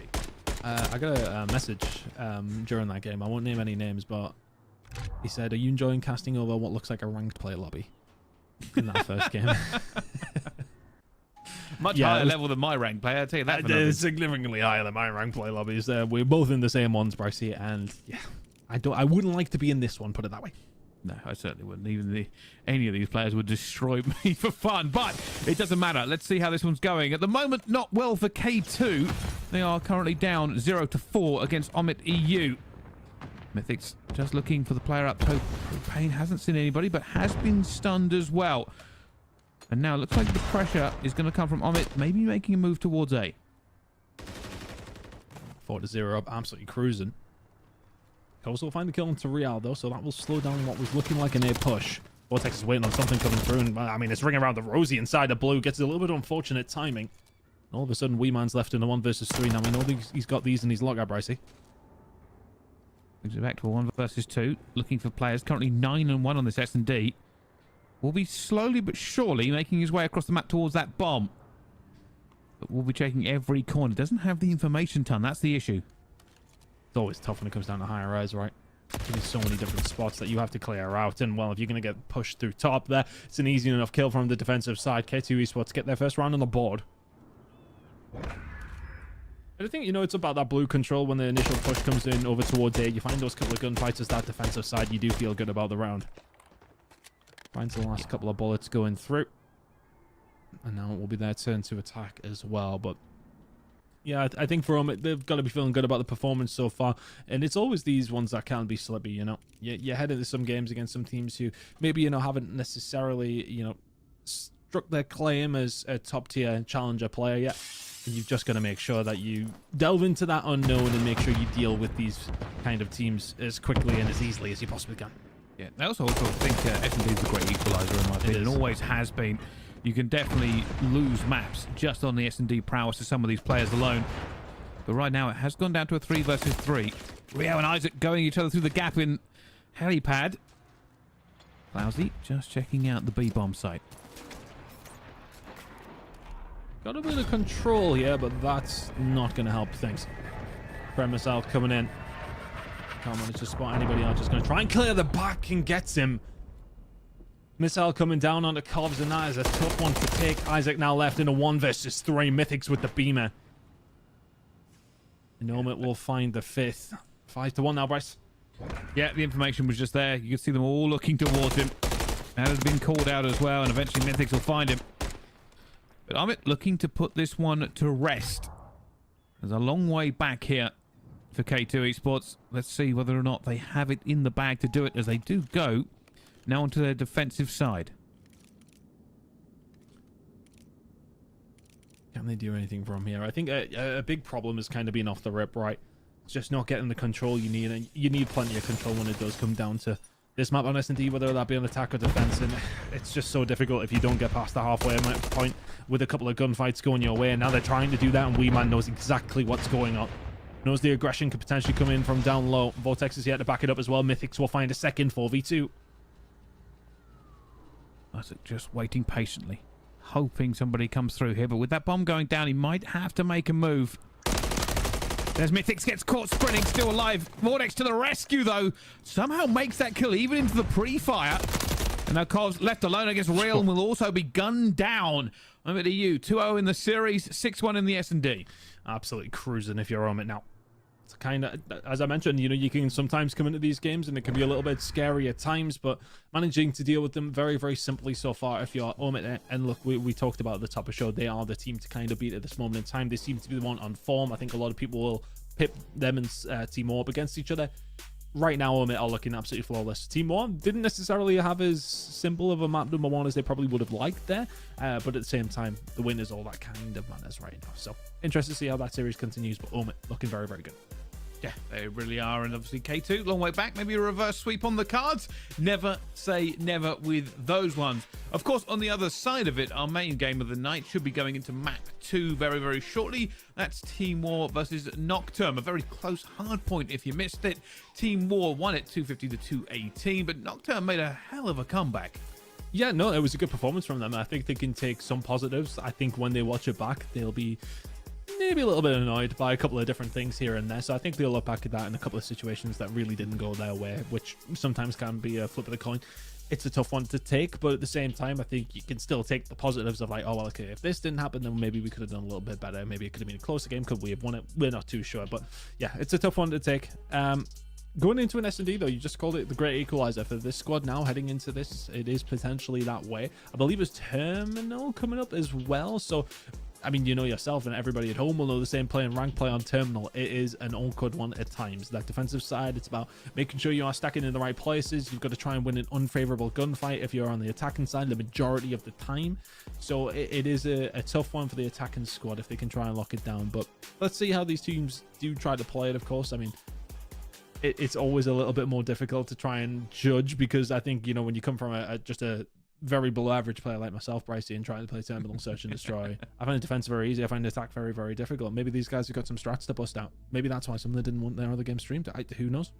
I got a message during that game. I won't name any names, but he said, "Are you enjoying casting over what looks like a ranked play lobby in that first game?" Much higher level than my rank player, I'll tell you that. Significantly higher than my rank play lobbies. We're both in the same ones, Brycey, and yeah, I wouldn't like to be in this one, put it that way. No, I certainly wouldn't. Even any of these players would destroy me for fun, but it doesn't matter. Let's see how this one's going. At the moment, not well for K2. They are currently down 0-4 against Omit EU. Mythics just looking for the player up. Pain hasn't seen anybody, but has been stunned as well. And now it looks like the pressure is going to come from Omit, maybe making a move towards A. 4-0 up, absolutely cruising. Also find the kill into Real though, so that will slow down what was looking like an A push. Vortex is waiting on something coming through, and I mean, it's ringing around the rosy inside the blue. Gets a little bit of unfortunate timing. All of a sudden, Weeman's left in a 1 versus 3. Now we know he's got these in his lockout, Brycey. Brings it back to a 1 versus 2. Looking for players. Currently 9-1 on this S&D. Will be slowly but surely making his way across the map towards that bomb. But we'll be checking every corner. Doesn't have the information ton. That's the issue. It's always tough when it comes down to higher res, right? There's so many different spots that you have to clear out. And, well, if you're going to get pushed through top there, it's an easy enough kill from the defensive side. K2 Esports get their first round on the board. I think, you know, it's about that blue control when the initial push comes in over towards A. You find those couple of gunfights as that defensive side. You do feel good about the round. Finds the last couple of bullets going through. And now it will be their turn to attack as well. But yeah, I think for them, they've got to be feeling good about the performance so far. And it's always these ones that can be slippy, you know. You head into some games against some teams who maybe, you know, haven't necessarily, you know, struck their claim as a top-tier challenger player yet. And you've just got to make sure that you delve into that unknown and make sure you deal with these kind of teams as quickly and as easily as you possibly can. Yeah, I also think S&D is a great equalizer in my opinion. It always has been. You can definitely lose maps just on the S&D prowess to some of these players alone. But right now it has gone down to a 3 versus 3. Rio and Isaac going each other through the gap in helipad. Lousy just checking out the B-bomb site. Got a bit of control here, but that's not going to help things. Premise out coming in. Can't manage to spot anybody else. Just going to try and clear the back and gets him. Missile coming down onto Cobbs, and that is a tough one to take. Isaac now left in a 1 versus 3. Mythics with the beamer. And Omit will find the 5th. 5-1 now, Bryce. Yeah, the information was just there. You can see them all looking towards him. That has been called out as well, and eventually Mythics will find him. But Omit looking to put this one to rest. There's a long way back here for K2 Esports. Let's see whether or not they have it in the bag to do it, as they do go now onto their defensive side. Can they do anything from here? I think a big problem is kind of being off the rip, right? It's just not getting the control you need, and you need plenty of control when it does come down to this map on S&D, whether that be on attack or defense, and it's just so difficult if you don't get past the halfway point with a couple of gunfights going your way. And now they're trying to do that, and Weeman knows exactly what's going on. Knows the aggression could potentially come in from down low. Vortex is here to back it up as well. Mythics will find a second 4v2. Isaac just waiting patiently, hoping somebody comes through here. But with that bomb going down, he might have to make a move. There's Mythics, gets caught sprinting, still alive. Vortex to the rescue, though. Somehow makes that kill even into the pre-fire. And now Kov's left alone against Real and will also be gunned down. Over to you. 2-0 in the series, 6-1 in the S&D. Absolutely cruising if you're on it now. It's kind of, as I mentioned, you know, you can sometimes come into these games and it can be a little bit scary at times, but managing to deal with them very, very simply so far if you're Omit. And look, we talked about at the top of the show, they are the team to kind of beat at this moment in time. They seem to be the one on form. I think a lot of people will pit them and Team Orb against each other. Right now, Omit are looking absolutely flawless. Team 1 didn't necessarily have as simple of a map number 1 as they probably would have liked there, but at the same time, the win is all that kind of matters right now. So, interested to see how that series continues, but Omit looking very, very good. Yeah, they really are. And obviously K2, long way back. Maybe a reverse sweep on the cards. Never say never with those ones. Of course, on the other side of it, our main game of the night should be going into map 2 very, very shortly. That's Team War versus Nocturne. A very close hard point if you missed it. Team War won it 250 to 218, but Nocturne made a hell of a comeback. Yeah, no, it was a good performance from them. I think they can take some positives. I think when they watch it back, they'll be maybe a little bit annoyed by a couple of different things here and there. So I think they'll look back at that in a couple of situations that really didn't go their way, which sometimes can be a flip of the coin. It's a tough one to take, but at the same time, I think you can still take the positives of like, oh, well, okay, if this didn't happen, then maybe we could have done a little bit better. Maybe it could have been a closer game. Could we have won it? We're not too sure, but yeah, it's a tough one to take. Going into an S&D, though, you just called it the Great Equalizer for this squad now. Heading into this, it is potentially that way. I believe it's Terminal coming up as well, so I mean, you know yourself, and everybody at home will know the same play and rank play on Terminal. It is an awkward one at times. That defensive side, it's about making sure you are stacking in the right places. You've got to try and win an unfavorable gunfight if you're on the attacking side the majority of the time. So it is a tough one for the attacking squad if they can try and lock it down. But let's see how these teams do try to play it, of course. I mean, it's always a little bit more difficult to try and judge because I think, you know, when you come from just a very below average player like myself, Bricey, and trying to play Terminal, Search and Destroy, I find the defense very easy. I find the attack very, very difficult. Maybe these guys have got some strats to bust out. Maybe that's why some of them didn't want their other game streamed. Who knows?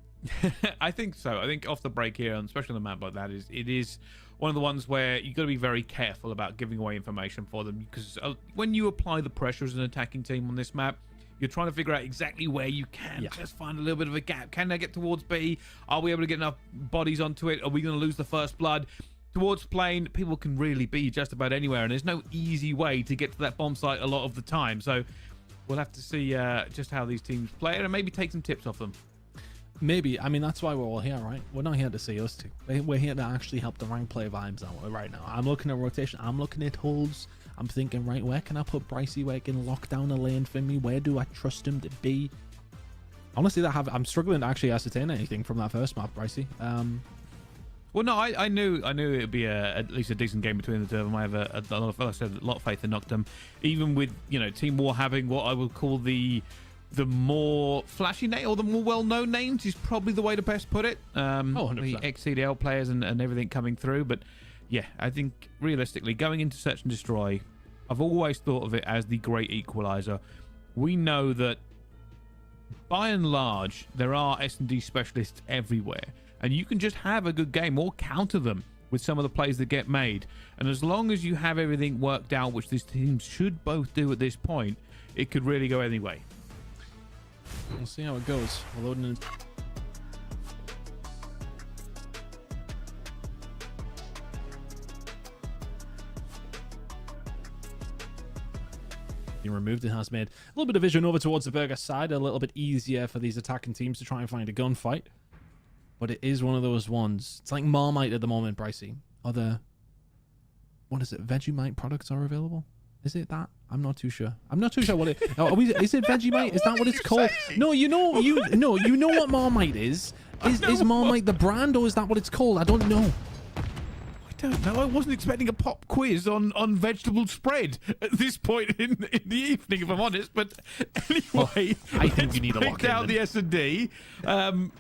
I think so. I think off the break here, and especially on a map like that, it is one of the ones where you've got to be very careful about giving away information for them, because when you apply the pressure as an attacking team on this map, you're trying to figure out exactly where you can just find a little bit of a gap. Can they get towards B? Are we able to get enough bodies onto it? Are we going to lose the first blood? Towards plane, people can really be just about anywhere, and there's no easy way to get to that bomb site a lot of the time. So we'll have to see just how these teams play it and maybe take some tips off them. Maybe. I mean, that's why we're all here, right? We're not here to see us two. We're here to actually help the rank play vibes out right now. I'm looking at rotation. I'm looking at holds. I'm thinking, right, where can I put Bricey where he can lock down a lane for me? Where do I trust him to be? Honestly, I'm struggling to actually ascertain anything from that first map, Bricey. Well, no, I knew it would be at least a decent game between the two of them. I have a lot of faith in Nocturne, even with, you know, Team War having what I would call the more flashy name, or the more well-known names is probably the way to best put it. 100%. The ex-CDL players and everything coming through. But yeah, I think realistically, going into Search and Destroy, I've always thought of it as the Great Equalizer. We know that by and large, there are S&D specialists everywhere, and you can just have a good game or counter them with some of the plays that get made. And as long as you have everything worked out, which these teams should both do at this point, it could really go any way. We'll see how it goes. We're loading in. Removed, it has made a little bit of vision over towards the Burger side, a little bit easier for these attacking teams to try and find a gunfight. But it is one of those ones. It's like Marmite at the moment, Bricey. Other, what is it? Vegemite products are available. Is it that? I'm not too sure. I'm not too sure what it. Is it Vegemite? Is that what it's called? No, you know what Marmite is. Is Marmite the brand, or is that what it's called? I don't know. I don't know. I wasn't expecting a pop quiz on vegetable spread at this point in the evening, if I'm honest. But anyway, well, I think you need to lock in out the S&D. I'm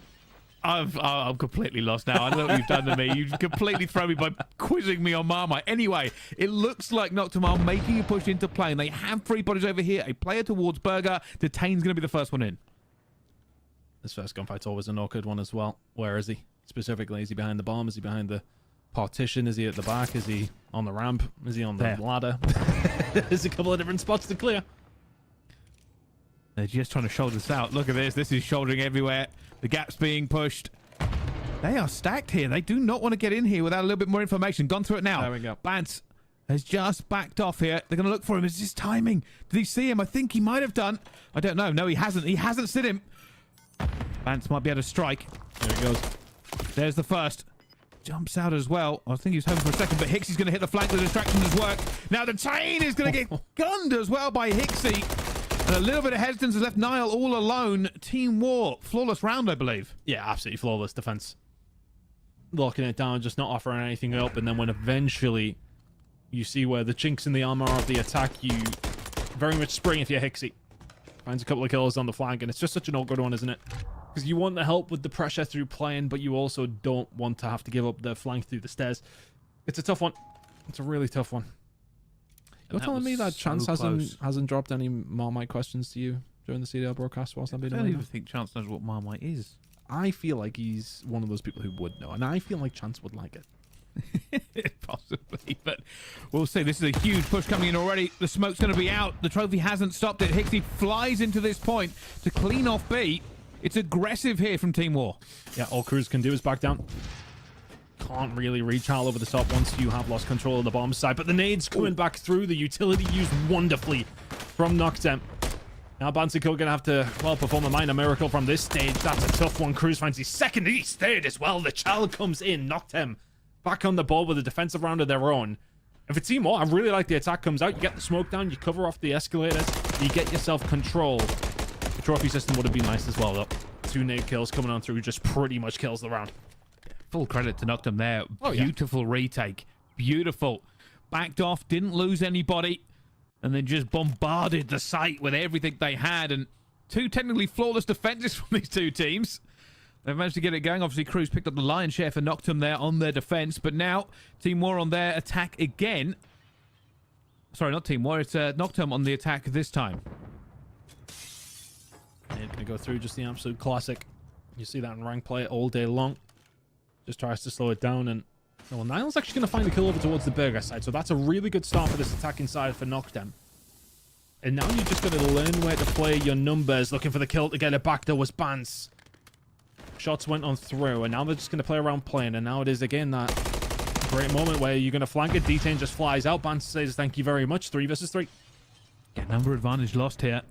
completely lost now. I don't know what you've done to me. You completely throw me by quizzing me on Marmite. Anyway, it looks like Nocturne are making a push into plane. They have 3 bodies over here. A player towards Burger. Detain's going to be the first one in. This first gunfight's always an awkward one as well. Where is he? Specifically, is he behind the bomb? Is he behind the partition? Is he at the back? Is he on the ramp? Is he on the ladder? There's a couple of different spots to clear. They're just trying to shoulder this out. Look at this. This is shouldering everywhere. The gap's being pushed. They are stacked here. They do not want to get in here without a little bit more information. Gone through it now. There we go. Bance has just backed off here. They're going to look for him. Is this timing? Did he see him? I think he might have done. I don't know. No, he hasn't. He hasn't seen him. Bance might be able to strike. There he goes. There's the first. Jumps out as well. I think he was home for a second, but Hixie's going to hit the flank. The distraction has worked. Now the chain is going to get gunned as well by Hixie. And a little bit of hesitance has left Niall all alone. Team War. Flawless round, I believe. Yeah, absolutely flawless defense. Locking it down, just not offering anything up. And then when eventually you see where the chinks in the armor of the attack, you very much spring if you're Hixie. Finds a couple of kills on the flank, and it's just such an awkward one, isn't it? Because you want the help with the pressure through playing, but you also don't want to have to give up the flank through the stairs. It's a tough one. It's a really tough one. You're telling me that Chance hasn't dropped any Marmite questions to you during the CDL broadcast whilst I've been I don't even think Chance knows what Marmite is. I feel like he's one of those people who would know, and I feel like Chance would like it. Possibly, but we'll see. This is a huge push coming in already. The smoke's going to be out. The trophy hasn't stopped it. Hixie flies into this point to clean off B. It's aggressive here from Team War. Yeah, all Cruz can do is back down. Can't really reach out over the top once you have lost control of the bomb side, but the nades coming back through. The utility used wonderfully from Noctem. Now Bansico gonna have to, well, perform a minor miracle from this stage. That's a tough one. Cruz finds his second, he's third as well. The child comes in, Noctem back on the ball with a defensive round of their own. And for Team War, I really like the attack comes out. You get the smoke down, you cover off the escalators, you get yourself control. The trophy system would have been nice as well, though. 2 nade kills coming on through just pretty much kills the round. Full credit to Noctem there. Oh, yeah. Beautiful retake. Beautiful. Backed off, didn't lose anybody, and then just bombarded the site with everything they had. And 2 technically flawless defenses from these 2 teams. They've managed to get it going. Obviously, Cruz picked up the lion's share for Noctem there on their defense, but now Team War on their attack again. Sorry, not Team War. It's Noctem on the attack this time. They're going to go through just the absolute classic. You see that in rank play all day long. Just tries to slow it down, and well, Niall's actually going to find a kill over towards the burger side, so that's a really good start for this attacking side for Noctem. And now you're just going to learn where to play your numbers, looking for the kill to get it back. There was Bance. Shots went on through, and now they're just going to play around playing, and now it is again that great moment where you're going to flank it. D10 just flies out. Bance says thank you very much. 3 versus 3. Yeah, number advantage lost here.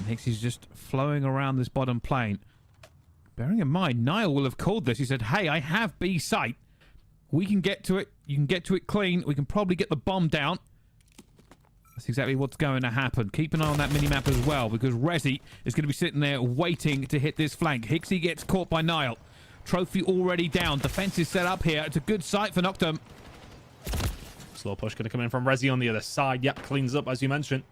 Hixie's just flowing around this bottom plane. Bearing in mind, Niall will have called this. He said, hey, I have B site. We can get to it. You can get to it clean. We can probably get the bomb down. That's exactly what's going to happen. Keep an eye on that minimap as well, because Resi is going to be sitting there waiting to hit this flank. Hixie gets caught by Niall. Trophy already down. Defense is set up here. It's a good site for Noctem. Slow push going to come in from Resi on the other side. Yep, cleans up, as you mentioned.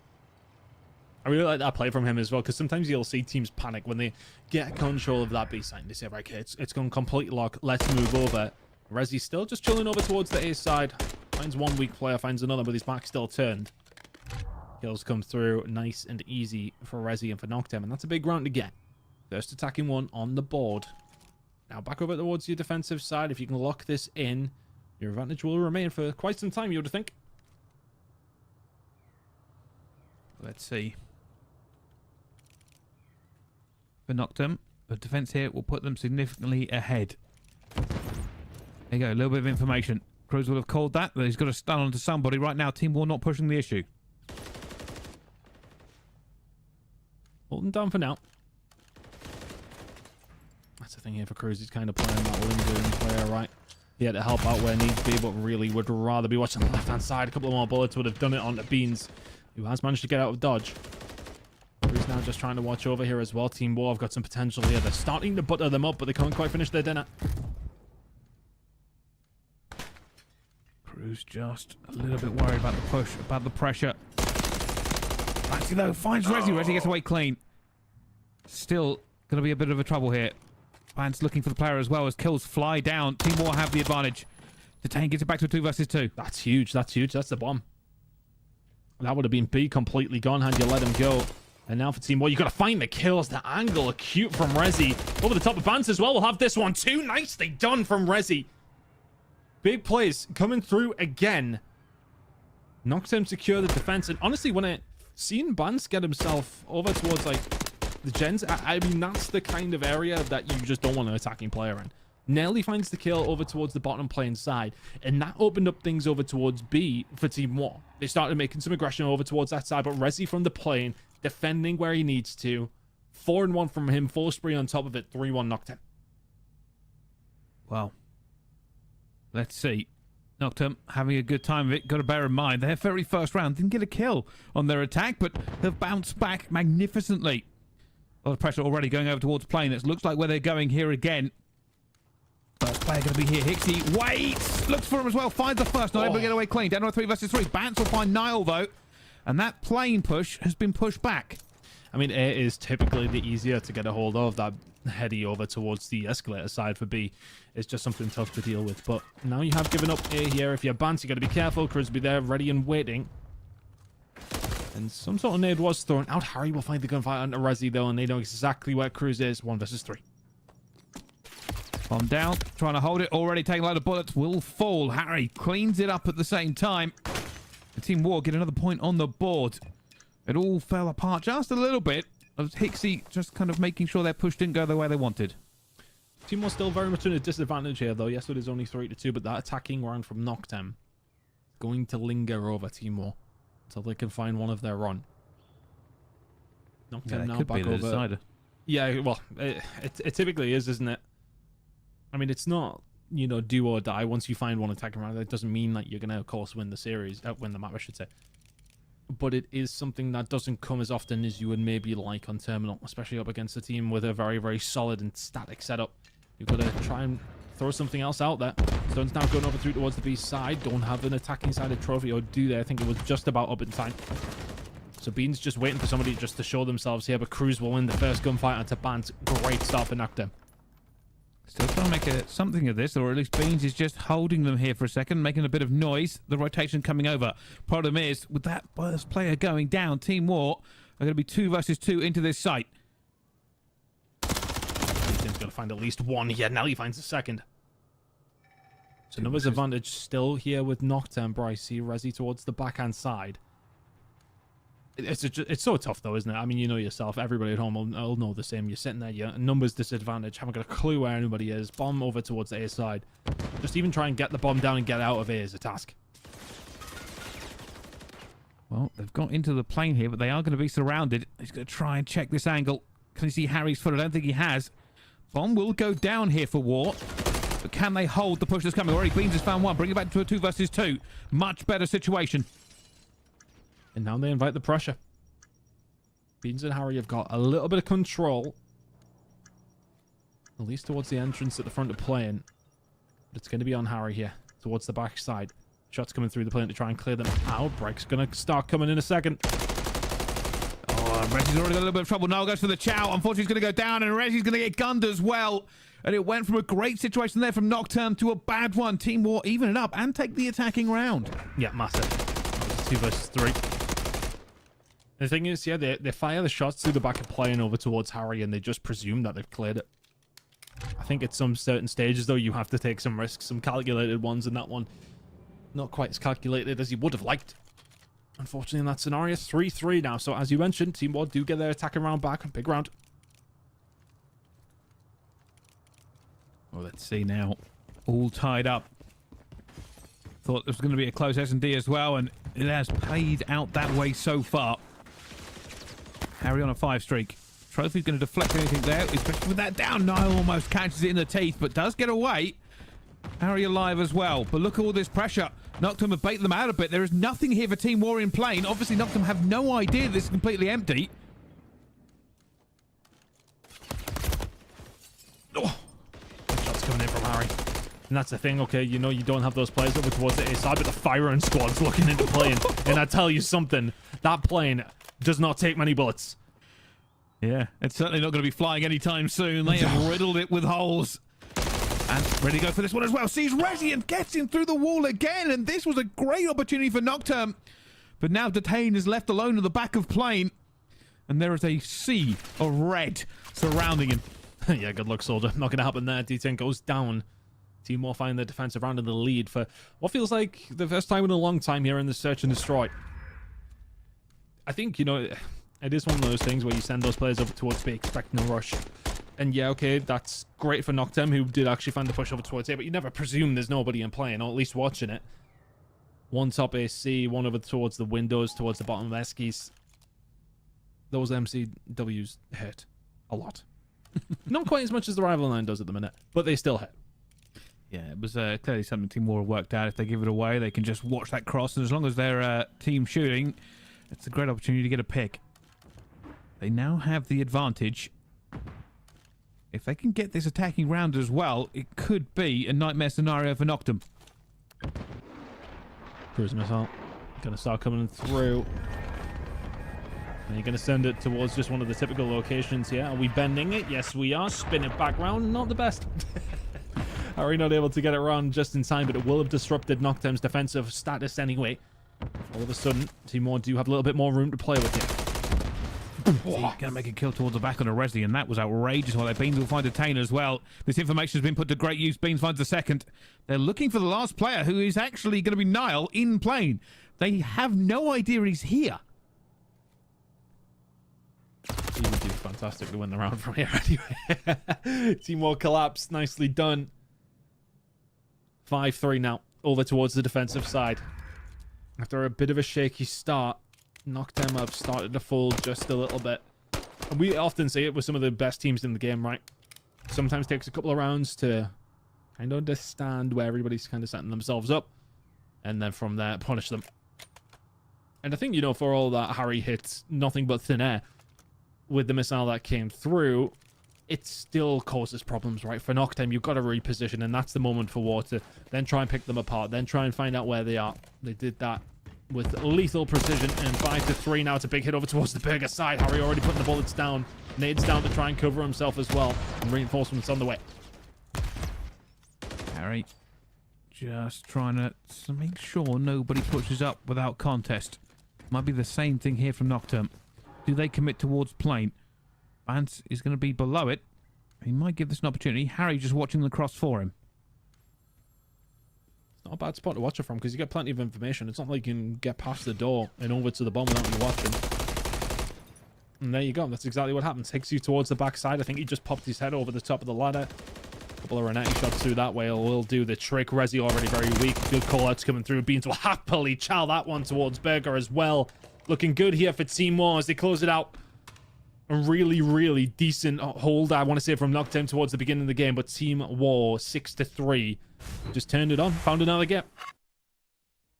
I really like that play from him as well, because sometimes you'll see teams panic when they get control of that B site. They say, right, okay, it's gone complete lock. Let's move over. Resi's still just chilling over towards the A side. Finds one weak player, finds another, but his back still turned. Kills come through nice and easy for Resi and for Noctem, and that's a big round to get. First attacking one on the board. Now back over towards your defensive side. If you can lock this in, your advantage will remain for quite some time, you would think. Let's see. For Noctem, the defense here will put them significantly ahead. There you go, a little bit of information. Cruz will have called that, but he's got to stun onto somebody. Right now, Team War not pushing the issue. Holding down for now. That's the thing here for Cruz. He's kind of playing that lingering player, right? He had to help out where needs be, but really would rather be watching the left-hand side. A couple of more bullets would have done it onto Beans, who has managed to get out of dodge. He's now just trying to watch over here as well. Team War have got some potential here. They're starting to butter them up, but they can't quite finish their dinner. Cruz just a little bit worried about the push, about the pressure. Actually, though, finds Resi. Resi gets away clean. Still going to be a bit of a trouble here. Vance looking for the player as well as kills fly down. Team War have the advantage. Detain gets it back to a 2 versus 2. That's huge. That's huge. That's the bomb. That would have been B completely gone had you let him go. And now for Team War, you got to find the kills. The angle acute from Rezi. Over the top of Bance as well. We'll have this one too. Nicely done from Rezi. Big plays coming through again. Noctem secure the defense. And honestly, when I seen Bance get himself over towards like the gens, I mean, that's the kind of area that you just don't want an attacking player in. Nelly finds the kill over towards the bottom plane side, and that opened up things over towards B for Team War. They started making some aggression over towards that side, but Rezi from the plane, defending where he needs to. 4-1 from him, 4 spree on top of it, 3-1 Noctem. Well, let's see. Noctem having a good time of it. Got to bear in mind, their very first round didn't get a kill on their attack, but have bounced back magnificently. A lot of pressure already going over towards plane. It looks like where they're going here again. First player going to be here. Hixie waits. Looks for him as well. Finds the first. Not able to get away clean. Down to a 3 versus 3. Bance will find Niall, though. And that plane push has been pushed back. I mean, A is typically the easier to get a hold of. That heady over towards the escalator side for B is just something tough to deal with. But now you have given up A here. If you're Bance, you got to be careful. Cruz will be there, ready and waiting. And some sort of nade was thrown out. Harry will find the gunfight onto Rezi, though, and they know exactly where Cruz is. 1 versus 3. Bomb down, trying to hold it. Already taking a lot of bullets. Will fall. Harry cleans it up at the same time. The Team War get another point on the board. It all fell apart just a little bit. Of Hixie just kind of making sure their push didn't go the way they wanted. Team War still very much in a disadvantage here, though. Yes, it is only 3-2, but that attacking round from Noctem going to linger over Team War until they can find one of their run. Noctem now back over. Decider. Yeah, well, it typically is, isn't it? I mean, it's not, you know, do or die. Once you find one attacking round, that doesn't mean that you're going to, of course, win the series, win the map, I should say. But it is something that doesn't come as often as you would maybe like on Terminal, especially up against a team with a very, very solid and static setup. You've got to try and throw something else out there. Stone's now going over through towards the B side. Don't have an attacking sided trophy, or do they? I think it was just about up in time. So Bean's just waiting for somebody just to show themselves here, but Cruz will win the first gunfight onto Bance. Great start for Noctem. Still trying to make something of this, or at least Beans is just holding them here for a second, making a bit of noise. The rotation coming over. Problem is, with that first player going down, Team War are going to be 2 versus 2 into this site. Team's going to find at least one here. Nelly finds the second. So numbers advantage still here with Noctem. Bryce, see Rezi towards the backhand side. It's so tough, though, isn't it? I mean, you know yourself. Everybody at home will know the same. You're sitting there, your numbers disadvantage. Haven't got a clue where anybody is. Bomb over towards the A side. Just even try and get the bomb down and get out of A is a task. Well, they've got into the plane here, but they are going to be surrounded. He's going to try and check this angle. Can you see Harry's foot? I don't think he has. Bomb will go down here for War. But can they hold the push that's coming? Already Beans has found one. Bring it back to a 2 versus 2. Much better situation. And now they invite the pressure. Beans and Harry have got a little bit of control. At least towards the entrance at the front of plane. But it's going to be on Harry here. Towards the back side. Shots coming through the plane to try and clear them out. Break's going to start coming in a second. Oh, Reggie's already got a little bit of trouble. Now goes for the Chow. Unfortunately, he's going to go down. And Reggie's going to get gunned as well. And it went from a great situation there from Nocturne to a bad one. Team War even it up and take the attacking round. Yeah, massive. 2 versus 3. The thing is, yeah, they fire the shots through the back of plane over towards Harry, and they just presume that they've cleared it. I think at some certain stages, though, you have to take some risks, some calculated ones, and that one not quite as calculated as you would have liked. Unfortunately, in that scenario, 3-3 now. So, as you mentioned, Team War do get their attacking round back. Big round. Well, let's see now. All tied up. Thought there was going to be a close S&D as well, and it has played out that way so far. Harry on a 5 streak. Trophy's going to deflect anything there, especially with that down. Niall almost catches it in the teeth, but does get away. Harry alive as well, but look at all this pressure. Noctum have bait them out a bit. There is nothing here for Team War in plane. Obviously, Noctum have no idea this is completely empty. Oh. Shots coming in from Harry. And that's the thing, okay, you know you don't have those players over towards the A side, but the firing squad's looking into plane. And I tell you something, that plane does not take many bullets. Yeah, it's certainly not going to be flying anytime soon. They have riddled it with holes. And ready to go for this one as well. Sees Rezi and gets him through the wall again. And this was a great opportunity for Nocturne. But now Detain is left alone at the back of plane. and there is a sea of red surrounding him. Yeah, good luck, soldier. Not going to happen there. D10 goes down. Team War find the defensive round in the lead for what feels like the first time in a long time here in the Search and Destroy. I think, you know, it is one of those things where you send those players over towards B expecting a rush. And yeah, okay, that's great for Noctem, who did actually find the push over towards A, but you never presume there's nobody in play, or at least watching it. One top AC, one over towards the windows, towards the bottom of Eskies. Those MCWs hurt a lot. Not quite as much as the rival line does at the minute, but they still hit. Yeah, it was clearly something Team War worked out. If they give it away, they can just watch that cross, and as long as they're team shooting, it's a great opportunity to get a pick. They now have the advantage. If they can get this attacking round as well, it could be a nightmare scenario for Noctem. Cruise missile. Gonna start coming through. And you're going to send it towards just one of the typical locations here. Are we bending it? Yes, we are. Spin it back round. Not the best. Harry not able to get it around just in time, but it will have disrupted Noctem's defensive status anyway. All of a sudden, Team War do have a little bit more room to play with here. Going to make a kill towards the back on a Resi, and that was outrageous. Well, Beans will find a Tane as well. This information has been put to great use. Beans finds the second. They're looking for the last player, who is actually going to be Nile in plane. They have no idea he's here. He would do fantastic to win the round from here anyway. Team War collapse. Nicely done. 5-3 now. Over towards the defensive side. After a bit of a shaky start, Noctem have started to fold just a little bit. And we often say it with some of the best teams in the game, right? Sometimes takes a couple of rounds to kind of understand where everybody's kind of setting themselves up. And then from there, punish them. And I think, you know, for all that, Harry hit nothing but thin air with the missile that came through. It still causes problems, right? For Noctem, you've got to reposition, and that's the moment for War to then try and pick them apart, then try and find out where they are. They did that with lethal precision, and 5-3 now. It's a big hit over towards the Burger side. Harry already putting the bullets down. Nades down to try and cover himself as well, and reinforcements on the way. Harry just trying to make sure nobody pushes up without contest. Might be the same thing here from Noctem. Do they commit towards plane? Vance is going to be below it. He might give this an opportunity. Harry just watching the cross for him. It's not a bad spot to watch it from, because you get plenty of information. It's not like you can get past the door and over to the bomb without you watching. And there you go. That's exactly what happens. Takes you towards the backside. I think he just popped his head over the top of the ladder. A couple of Renetti shots through that way will do the trick. Resi already very weak. Good call-outs coming through. Beans will happily chow that one towards Burger as well. Looking good here for Team War as they close it out. A really, really decent hold, I want to say, from Noctem towards the beginning of the game, but Team War 6-3 just turned it on, found another gap.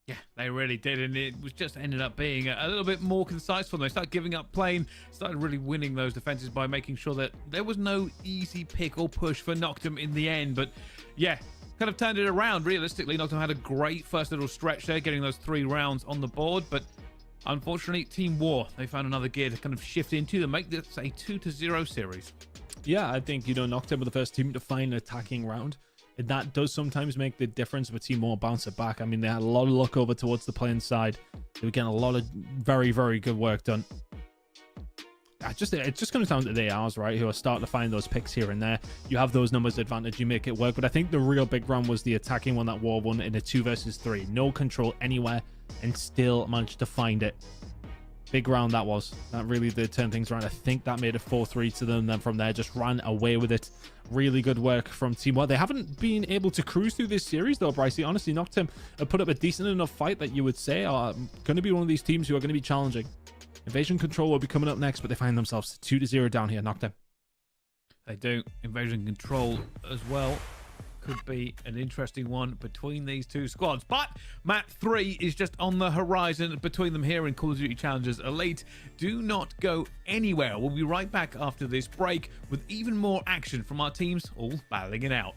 Yeah, they really did, and it was just ended up being a little bit more concise for them. They started giving up plane, started really winning those defenses by making sure that there was no easy pick or push for Noctem in the end. But yeah, kind of turned it around. Realistically, Noctem had a great first little stretch there, getting those 3 rounds on the board, but unfortunately, Team War, they found another gear to kind of shift into to make this a 2-0 series. Yeah, I think, you know, Noctem were the first team to find an attacking round. And that does sometimes make the difference with Team War bounce it back. I mean, they had a lot of luck over towards the plane side. They were getting a lot of very, very good work done. It's just comes down to the ARs, right, who are starting to find those picks here and there. You have those numbers advantage, you make it work. But I think the real big run was the attacking one that War won in a 2 versus 3. No control anywhere, and still managed to find it. Big round that was. That really did turn things around. I think that made it 4-3 to them. Then from there, just ran away with it. Really good work from Team War. They haven't been able to cruise through this series, though, Brycey. Honestly, Noctem have put up a decent enough fight that you would say are going to be one of these teams who are going to be challenging. Invasion Control will be coming up next, but they find themselves 2-0 down here. Noctem. They do. Invasion Control as well. Could be an interesting one between these two squads. But map 3 is just on the horizon between them here in Call of Duty Challengers Elite. Do not go anywhere. We'll be right back after this break with even more action from our teams all battling it out.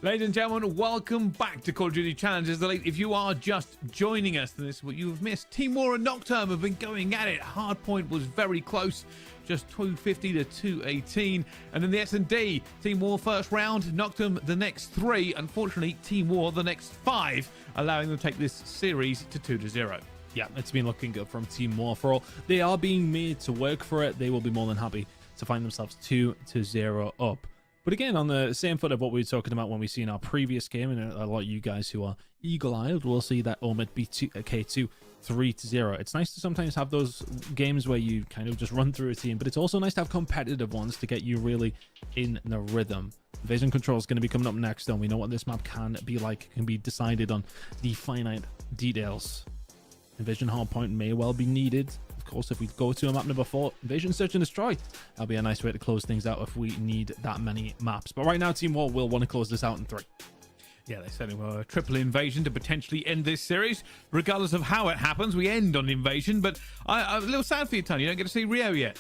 Ladies and gentlemen, welcome back to Call of Duty Challenges Elite. If you are just joining us, then this is what you've missed. Team War and Nocturne have been going at it. Hardpoint was very close, just 250 to 218. And then the S&D, Team War first round, Nocturne the next 3. Unfortunately, Team War the next 5, allowing them to take this series to 2-0. Yeah, it's been looking good from Team War for all. They are being made to work for it. They will be more than happy to find themselves 2-0 up. But again, on the same foot of what we were talking about when we see in our previous game, and a lot of you guys who are eagle-eyed will see that Omid beat K2 3-0. It's nice to sometimes have those games where you kind of just run through a team, but it's also nice to have competitive ones to get you really in the rhythm. Vision control is going to be coming up next, though. We know what this map can be like. It can be decided on the finite details. Invasion hardpoint may well be needed. Of course, if we go to a map number 4, Invasion Search and Destroy, that'll be a nice way to close things out if we need that many maps. But right now, Team War will want to close this out in 3. Yeah, they certainly were a triple invasion to potentially end this series. Regardless of how it happens, we end on invasion. But I'm a little sad for you, Tony. You don't get to see Rio yet.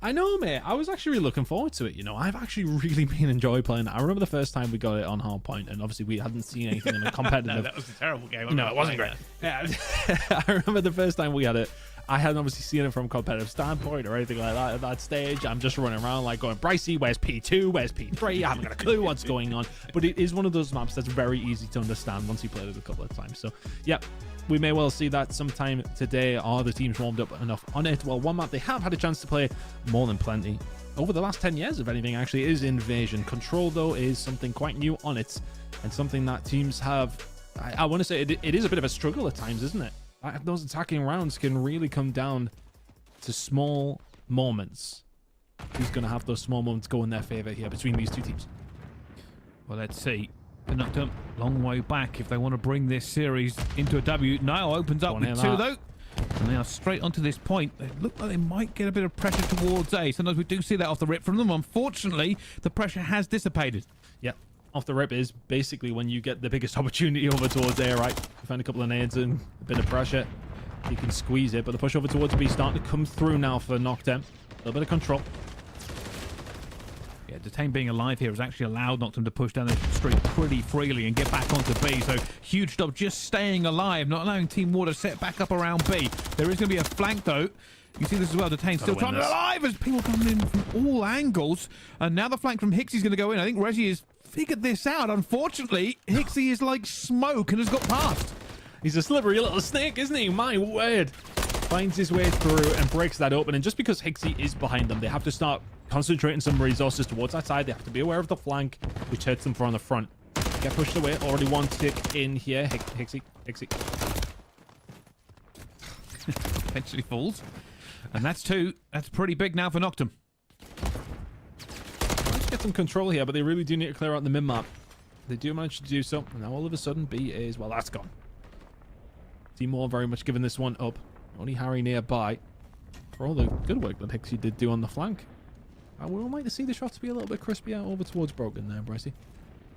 I know, mate. I was actually really looking forward to it. You know, I've actually really been enjoying playing it. I remember the first time we got it on Hardpoint, and obviously we hadn't seen anything in a competitive. No, that was a terrible game. No, it wasn't great. Yeah, I remember the first time we had it. I hadn't obviously seen it from a competitive standpoint or anything like that at that stage. I'm just running around like going, Bricey, where's P2? Where's P3? I haven't got a clue what's going on. But it is one of those maps that's very easy to understand once you played it a couple of times. So, yeah, we may well see that sometime today. Are the teams warmed up enough on it? Well, one map they have had a chance to play more than plenty over the last 10 years, if anything, actually, is Invasion. Control, though, is something quite new on it and something that teams have, I want to say it is a bit of a struggle at times, isn't it? Those attacking rounds can really come down to small moments. Who's going to have those small moments go in their favor here between these two teams? Well, let's see. They're not a long way back if they want to bring this series into a W. Niall opens up with 2, though. And they are straight onto this point. They look like they might get a bit of pressure towards A. Sometimes we do see that off the rip from them. Unfortunately, the pressure has dissipated. Yeah. Off the rip is basically when you get the biggest opportunity over towards A, right? You find a couple of nades and a bit of pressure. You can squeeze it, but the push over towards B starting to come through now for Noctem. A little bit of control. Yeah, Detain being alive here has actually allowed Noctem to push down the street pretty freely and get back onto B. So huge job just staying alive, not allowing Team War to set back up around B. There is going to be a flank, though. You see this as well. Detain still trying to alive as people coming in from all angles. And now the flank from Hixie's going to go in. I think Reggie has figured this out. Unfortunately, Hixie is like smoke and has got past. He's a slippery little snake, isn't he? My word. Finds his way through and breaks that open. And just because Hixie is behind them, they have to start concentrating some resources towards that side. They have to be aware of the flank, which hurts them from the front. Get pushed away. Already one tick in here. Hixie. Eventually falls. And that's 2. That's pretty big now for Noctem. Let's get some control here, but they really do need to clear out the mid-map. They do manage to do so. And now all of a sudden, B is, well, that's gone. Team War very much giving this one up. Only Harry nearby. For all the good work that Hixie did do on the flank. We will like to see the shots be a little bit crispier over towards Broken there, Bricey.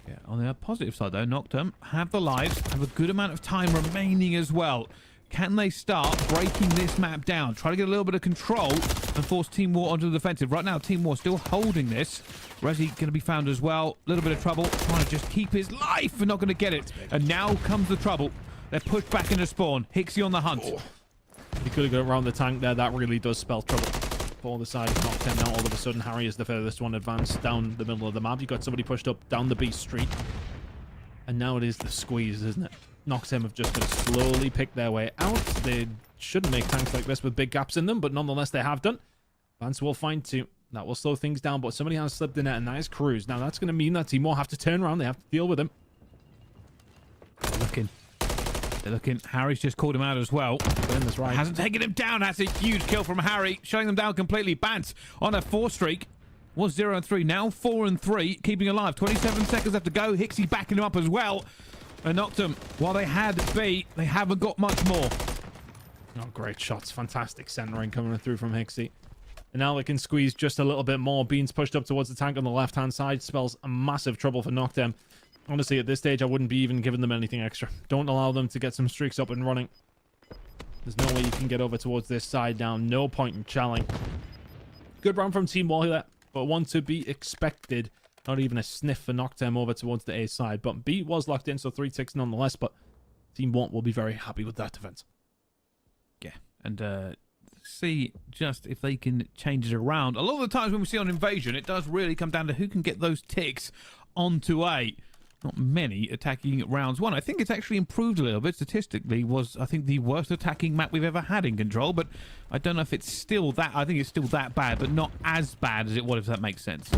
Yeah, on the positive side, though, Noctem have the lives, have a good amount of time remaining as well. Can they start breaking this map down? Try to get a little bit of control and force Team War onto the defensive. Right now, Team War still holding this. Resi going to be found as well. A little bit of trouble. Trying to just keep his life and not going to get it. And now comes the trouble. They're pushed back into spawn. Hixie on the hunt. Oh. He could have got around the tank there. That really does spell trouble for the side of Noctem. Now all of a sudden, Harry is the furthest one advanced down the middle of the map. You got somebody pushed up down the B street. And now it is the squeeze, isn't it? Noctem have just got to slowly pick their way out. They shouldn't make tanks like this with big gaps in them, but nonetheless, they have done. Vance will find 2. That will slow things down, but somebody has slipped in it, and that is Cruz. Now, that's going to mean that Team War have to turn around. They have to deal with him. They're looking. Harry's just called him out as well. That's right. Hasn't taken him down. That's a huge kill from Harry, shutting them down completely. Bance on a 4 streak. Was 0-3, now 4-3, keeping alive. 27 seconds left to go. Hixie backing him up as well. And Noctem, while they had B, they haven't got much more. Oh, great shots. Fantastic centering coming through from Hixie. And now they can squeeze just a little bit more. Beans pushed up towards the tank on the left-hand side. Spells a massive trouble for Noctem. Honestly, at this stage, I wouldn't be even giving them anything extra. Don't allow them to get some streaks up and running. There's no way you can get over towards this side now. No point in challing. Good round from Team War here, but one to be expected Not even a sniff for Noctem over towards the A side. But B was locked in, so 3 ticks nonetheless. But Team 1 will be very happy with that defense. Yeah, and see just if they can change it around. A lot of the times when we see on Invasion, it does really come down to who can get those ticks onto A. Not many attacking rounds 1. I think it's actually improved a little bit. Statistically, was, I think, the worst attacking map we've ever had in Control, but I don't know if it's still that. I think it's still that bad, but not as bad as it was, if that makes sense.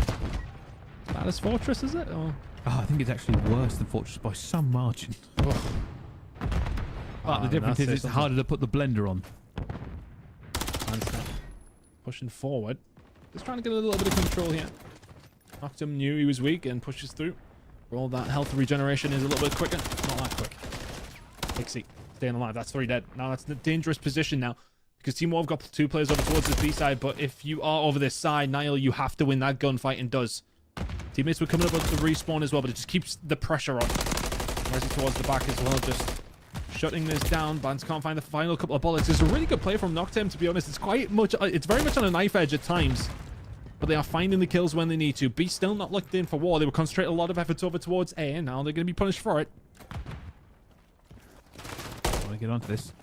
Bad as Fortress, is it? Or... Oh, I think it's actually worse than Fortress by some margin. Oh. But the difference is it's harder to put the blender on. Pushing forward. Just trying to get a little bit of control here. Noctem knew he was weak and pushes through. For all that health regeneration is a little bit quicker. Not that quick. Pixie staying alive. That's 3 dead. Now that's a dangerous position now. Because Team War have got 2 players over towards the B side. But if you are over this side, Niall, you have to win that gunfight, and does. Teammates were coming up with the respawn as well, but it just keeps the pressure on. Rising towards the back as well, just shutting this down. Bance can't find the final couple of bullets. It's a really good play from Noctem, to be honest. It's very much on a knife edge at times. But they are finding the kills when they need to. B still not locked in for War. They were concentrating a lot of efforts over towards A, and now they're going to be punished for it. I want to get onto this.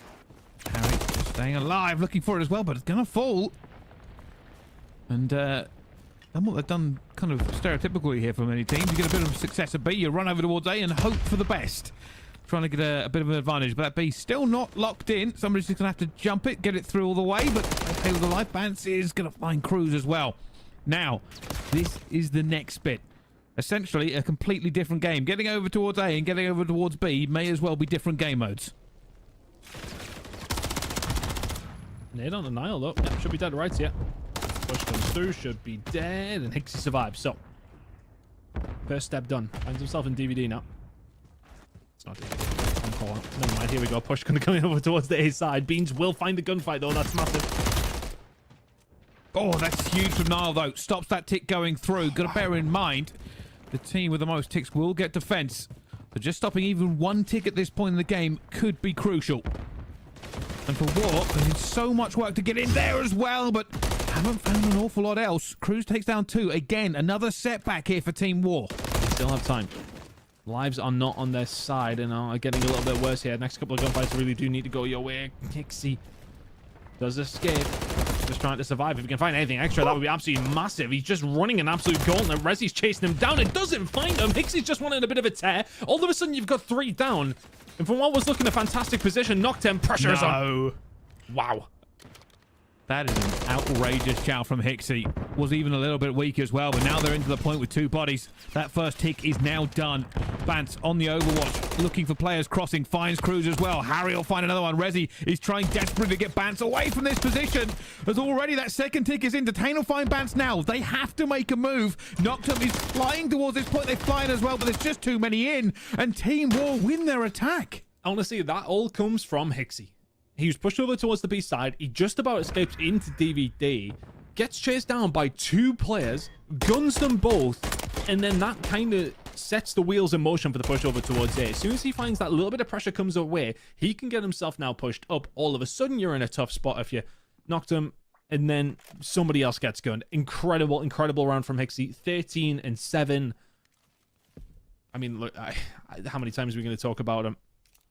Harry just staying alive, looking for it as well, but it's going to fall. And done what they've done kind of stereotypically here for many teams. You get a bit of success at B, you run over towards A and hope for the best. Trying to get a bit of an advantage, but that B still not locked in. Somebody's just going to have to jump it, get it through all the way, but okay with the life. Bance is going to find Cruz as well. Now, this is the next bit. Essentially, a completely different game. Getting over towards A and getting over towards B may as well be different game modes. Nade on the Nile, though. Yeah, should be dead right here. Push comes through, should be dead, and Hixie survives. So, first step done. Finds himself in DVD now. It's not DVD. Never mind, here we go. Push going to come over towards the A side. Beans will find the gunfight, though. That's massive. Oh, that's huge from Niall, though. Stops that tick going through. Got to bear in mind, the team with the most ticks will get defense. So just stopping even 1 tick at this point in the game could be crucial. And for War, there's so much work to get in there as well, but haven't found an awful lot else. Cruz takes down 2. Again, another setback here for Team War. They still have time. Lives are not on their side and are getting a little bit worse here. Next couple of gunfights really do need to go your way. Hixie does escape. Just trying to survive. If he can find anything extra, that would be absolutely massive. He's just running an absolute gauntlet. Rezzy's chasing him down and doesn't find him. Hixie's just wanting a bit of a tear. All of a sudden, you've got 3 down. And from what was looking a fantastic position, Noctem pressures on. Wow. That is an outrageous chow from Hixie. Was even a little bit weak as well, but now they're into the point with 2 bodies. That first tick is now done. Bance on the overwatch, looking for players crossing, finds Cruz as well. Harry will find another one. Rezzy is trying desperately to get Bance away from this position. As already that second tick is in. Detain will find Bance now. They have to make a move. Noctem is flying towards this point. They're flying as well, but there's just too many in. And Team War win their attack. Honestly, that all comes from Hixie. He was pushed over towards the B side. He just about escapes into DVD. Gets chased down by 2 players. Guns them both. And then that kind of sets the wheels in motion for the push over towards A. As soon as he finds that little bit of pressure comes away, he can get himself now pushed up. All of a sudden, you're in a tough spot if you knocked him. And then somebody else gets gunned. Incredible, incredible round from Hixie. 13 and 7. I mean, look, how many times are we going to talk about him?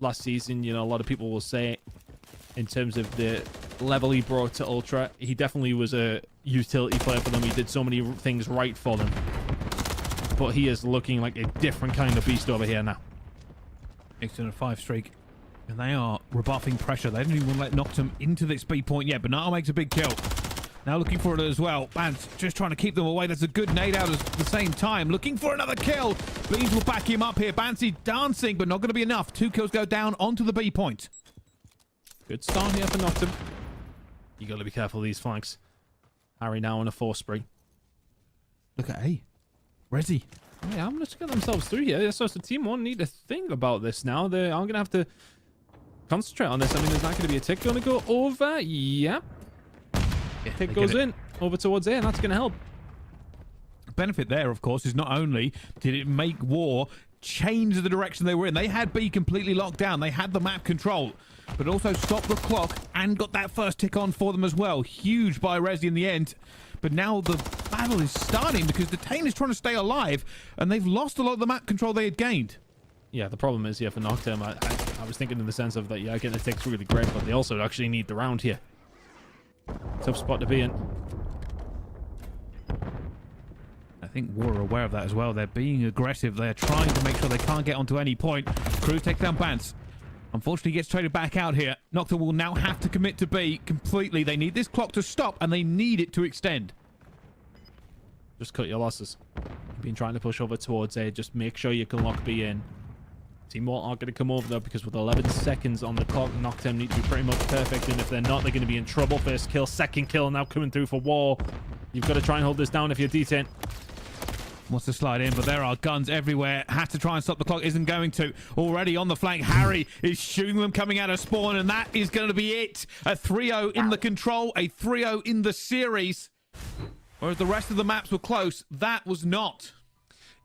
Last season, you know, a lot of people will say in terms of the level he brought to Ultra, he definitely was a utility player for them. He did so many things right for them. But he is looking like a different kind of beast over here now. It's in a 5 streak. And they are rebuffing pressure. They don't even want to let Noctem into this B point yet. Bernardo makes a big kill. Now looking for it as well. Bance just trying to keep them away. That's a good nade out at the same time. Looking for another kill. Beans will back him up here. Bancy dancing, but not going to be enough. 2 kills go down onto the B point. Good start here for Noctem. You got to be careful of these flanks. Harry now on a 4 spree. Look at A. Rezzy. Oh, yeah, I'm just getting themselves through here. So the Team 1 need to think about this now. They are going to have to concentrate on this. I mean, there's not going to be a tick going to go over. Yep. Yeah, tick goes in over towards A, and that's going to help. Benefit there, of course, is not only did it make War change the direction they were in. They had B completely locked down. They had the map control, but also stopped the clock and got that first tick on for them as well. Huge by Resi in the end. But now the battle is starting because Detain is trying to stay alive, and they've lost a lot of the map control they had gained. Yeah, the problem is, yeah, for Nocturne, I was thinking in the sense of that, yeah, getting the tick's really great, but they also actually need the round here. Tough spot to be in. I think War are aware of that as well. They're being aggressive. They're trying to make sure they can't get onto any point. Crew takes down Bance. Unfortunately, gets traded back out here. Nocturne will now have to commit to B completely. They need this clock to stop, and they need it to extend. Just cut your losses. You've been trying to push over towards A. Just make sure you can lock B in. Team War aren't going to come over though, because with 11 seconds on the clock, Nocturne need to be pretty much perfect, and if they're not, they're going to be in trouble. First kill, second kill now coming through for War. You've got to try and hold this down if you're D10. Wants to slide in, but there are guns everywhere. Had to try and stop the clock, isn't going to. Already on the flank, Harry is shooting them coming out of spawn, and that is going to be it. A 3-0 in the control, a 3-0 in the series. Whereas the rest of the maps were close, that was not.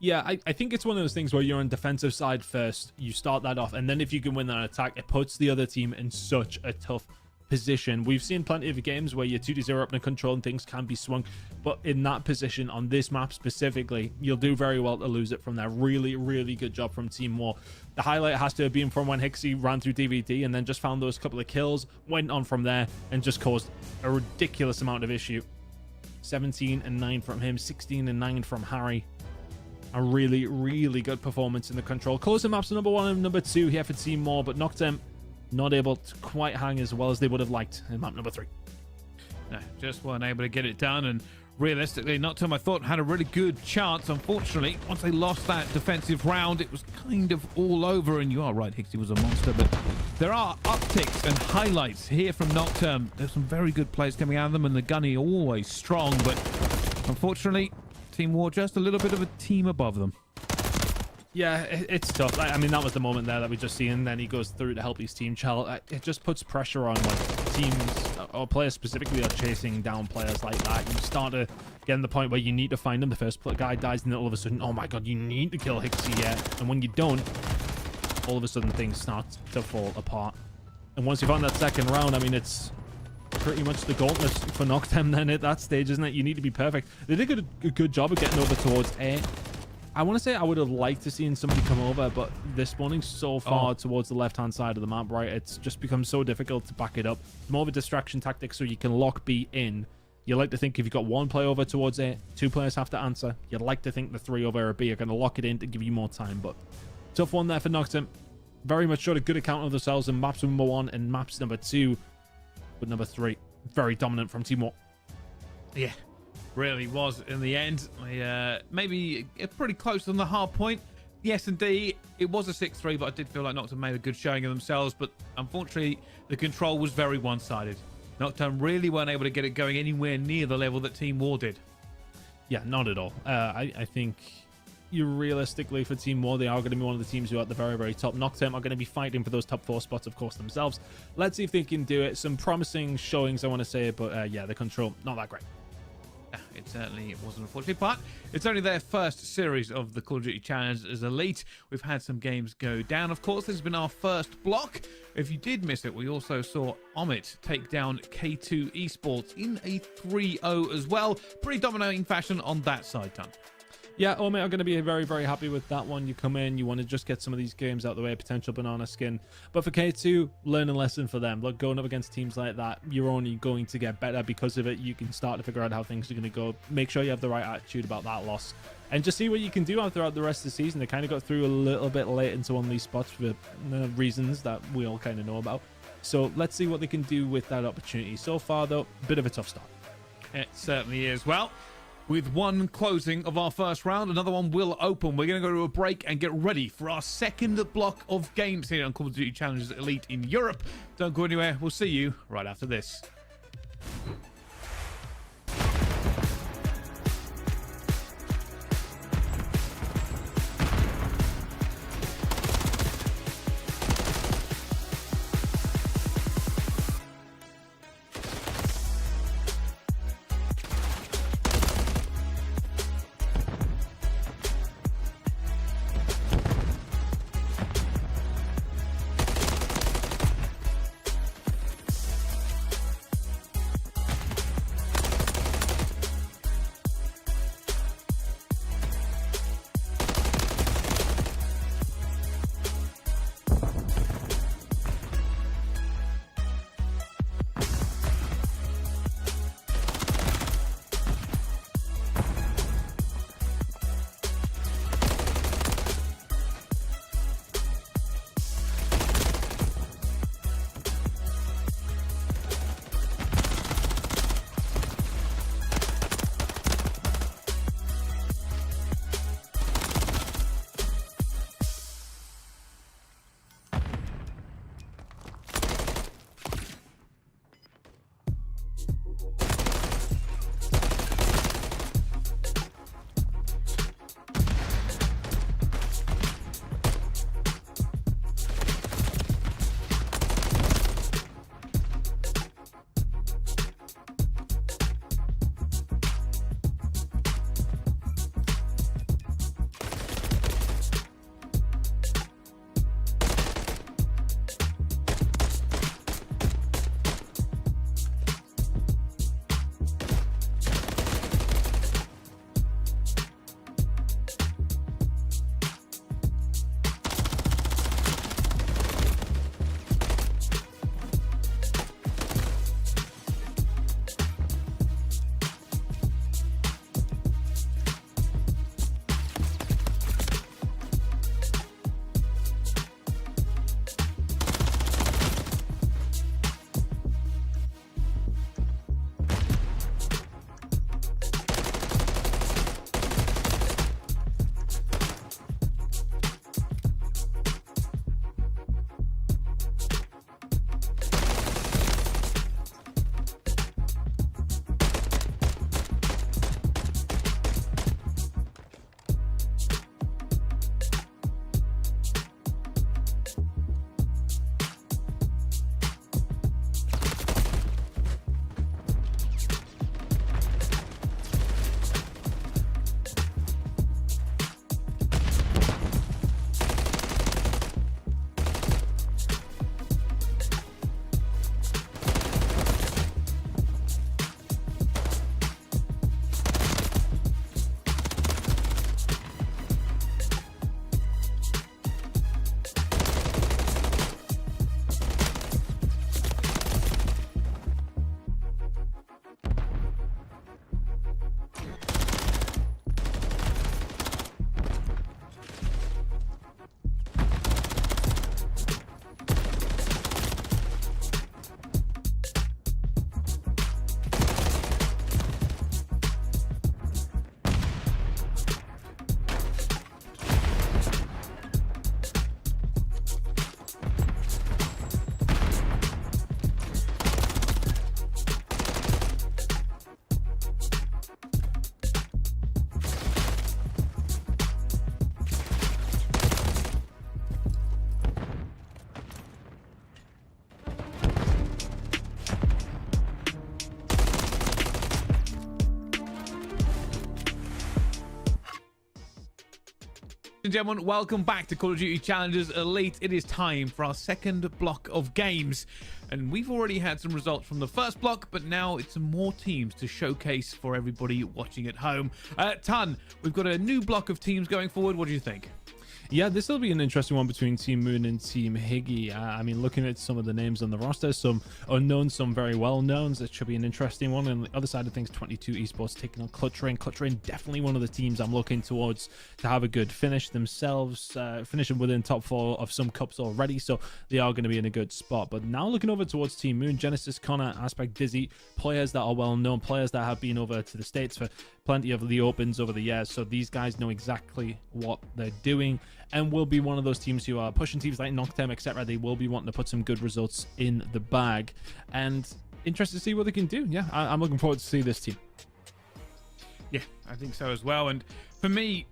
Yeah, I think it's one of those things where you're on defensive side first. You start that off, and then if you can win that attack, it puts the other team in such a tough position. We've seen plenty of games where you're 2-0 up in control and things can be swung, but in that position on this map specifically, you'll do very well to lose it from there. Really, really good job from Team War. The highlight has to have been from when Hixie ran through DVD and then just found those couple of kills, went on from there, and just caused a ridiculous amount of issue. 17 and 9 from him, 16 and 9 from Harry. A really, really good performance in the control. Closing maps number 1 and number 2 here for Team War, but Nocturne not able to quite hang as well as they would have liked in map number 3. No, just weren't able to get it done, and realistically, Nocturne, I thought, had a really good chance. Unfortunately, once they lost that defensive round, it was kind of all over, and you are right, Hixie was a monster, but there are upticks and highlights here from Nocturne. There's some very good plays coming out of them, and the gunny always strong, but unfortunately, Team War just a little bit of a team above them. Yeah, it's tough. I mean, that was the moment there that we just seen, and then he goes through to help his team. It just puts pressure on when teams or players specifically are chasing down players like that. You start to get in the point where you need to find them. The first guy dies, and then all of a sudden, oh my god, you need to kill Hixie, yeah. And when you don't, all of a sudden things start to fall apart. And once you find that second round, I mean, it's pretty much the gauntlet for Nocturne then at that stage, isn't it? You need to be perfect. They did a good job of getting over towards A. I want to say I would have liked to seen somebody come over, but they're spawning so far towards the left-hand side of the map, right? It's just become so difficult to back it up. It's more of a distraction tactic so you can lock B in. You like to think if you've got one play over towards A, 2 players have to answer. You'd like to think the 3 over B are going to lock it in to give you more time, but tough one there for Nocturne. Very much showed a good account of themselves in maps number 1 and maps number 2. But number 3, very dominant from Team War. Yeah, really was in the end. Maybe pretty close on the hard point. Yes, indeed, it was a 6-3, but I did feel like Nocturne made a good showing of themselves. But unfortunately, the control was very one-sided. Nocturne really weren't able to get it going anywhere near the level that Team War did. Yeah, not at all. I think you realistically for Team War, they are going to be one of the teams who are at the very, very top. Nocturne are going to be fighting for those top 4 spots, of course, themselves. Let's see if they can do it. Some promising showings, I want to say, but yeah, the control, not that great. It certainly wasn't, unfortunately, but it's only their first series of the Call of Duty Challenge as Elite. We've had some games go down. Of course, this has been our first block. If you did miss it, we also saw Omid take down K2 Esports in a 3-0 as well. Pretty dominating fashion on that side, Tom. Yeah, Omid are going to be very, very happy with that one. You come in, you want to just get some of these games out of the way, potential banana skin. But for K2, learn a lesson for them. Look, going up against teams like that, you're only going to get better because of it. You can start to figure out how things are going to go. Make sure you have the right attitude about that loss. And just see what you can do throughout the rest of the season. They kind of got through a little bit late into one of these spots for reasons that we all kind of know about. So let's see what they can do with that opportunity. So far, though, bit of a tough start. It certainly is. Well, with one closing of our first round, another one will open. We're going to go to a break and get ready for our second block of games here on Call of Duty Challenges Elite in Europe. Don't go anywhere. We'll see you right after this. and gentlemen, welcome back to Call of Duty Challengers Elite. It is time for our second block of games. And we've already had some results from the first block, but now it's some more teams to showcase for everybody watching at home. Ton, we've got a new block of teams going forward. What do you think? Yeah, this will be an interesting one between Team Moon and Team Higgy. I mean, looking at some of the names on the roster, some unknowns, some very well-knowns. It should be an interesting one. And the other side of things, 22 Esports taking on Clutch Rain. Clutch Rain, definitely one of the teams I'm looking towards to have a good finish themselves, finishing within top 4 of some cups already, so they are going to be in a good spot. But now looking over towards Team Moon, Genesis, Connor, Aspect, Dizzy, players that are well-known, players that have been over to the States for plenty of the opens over the years, so these guys know exactly what they're doing and will be one of those teams who are pushing teams like Noctem, etc. They will be wanting to put some good results in the bag, and interested to see what they can do. Yeah, I'm looking forward to see this team. Yeah, I think so as well. And for me,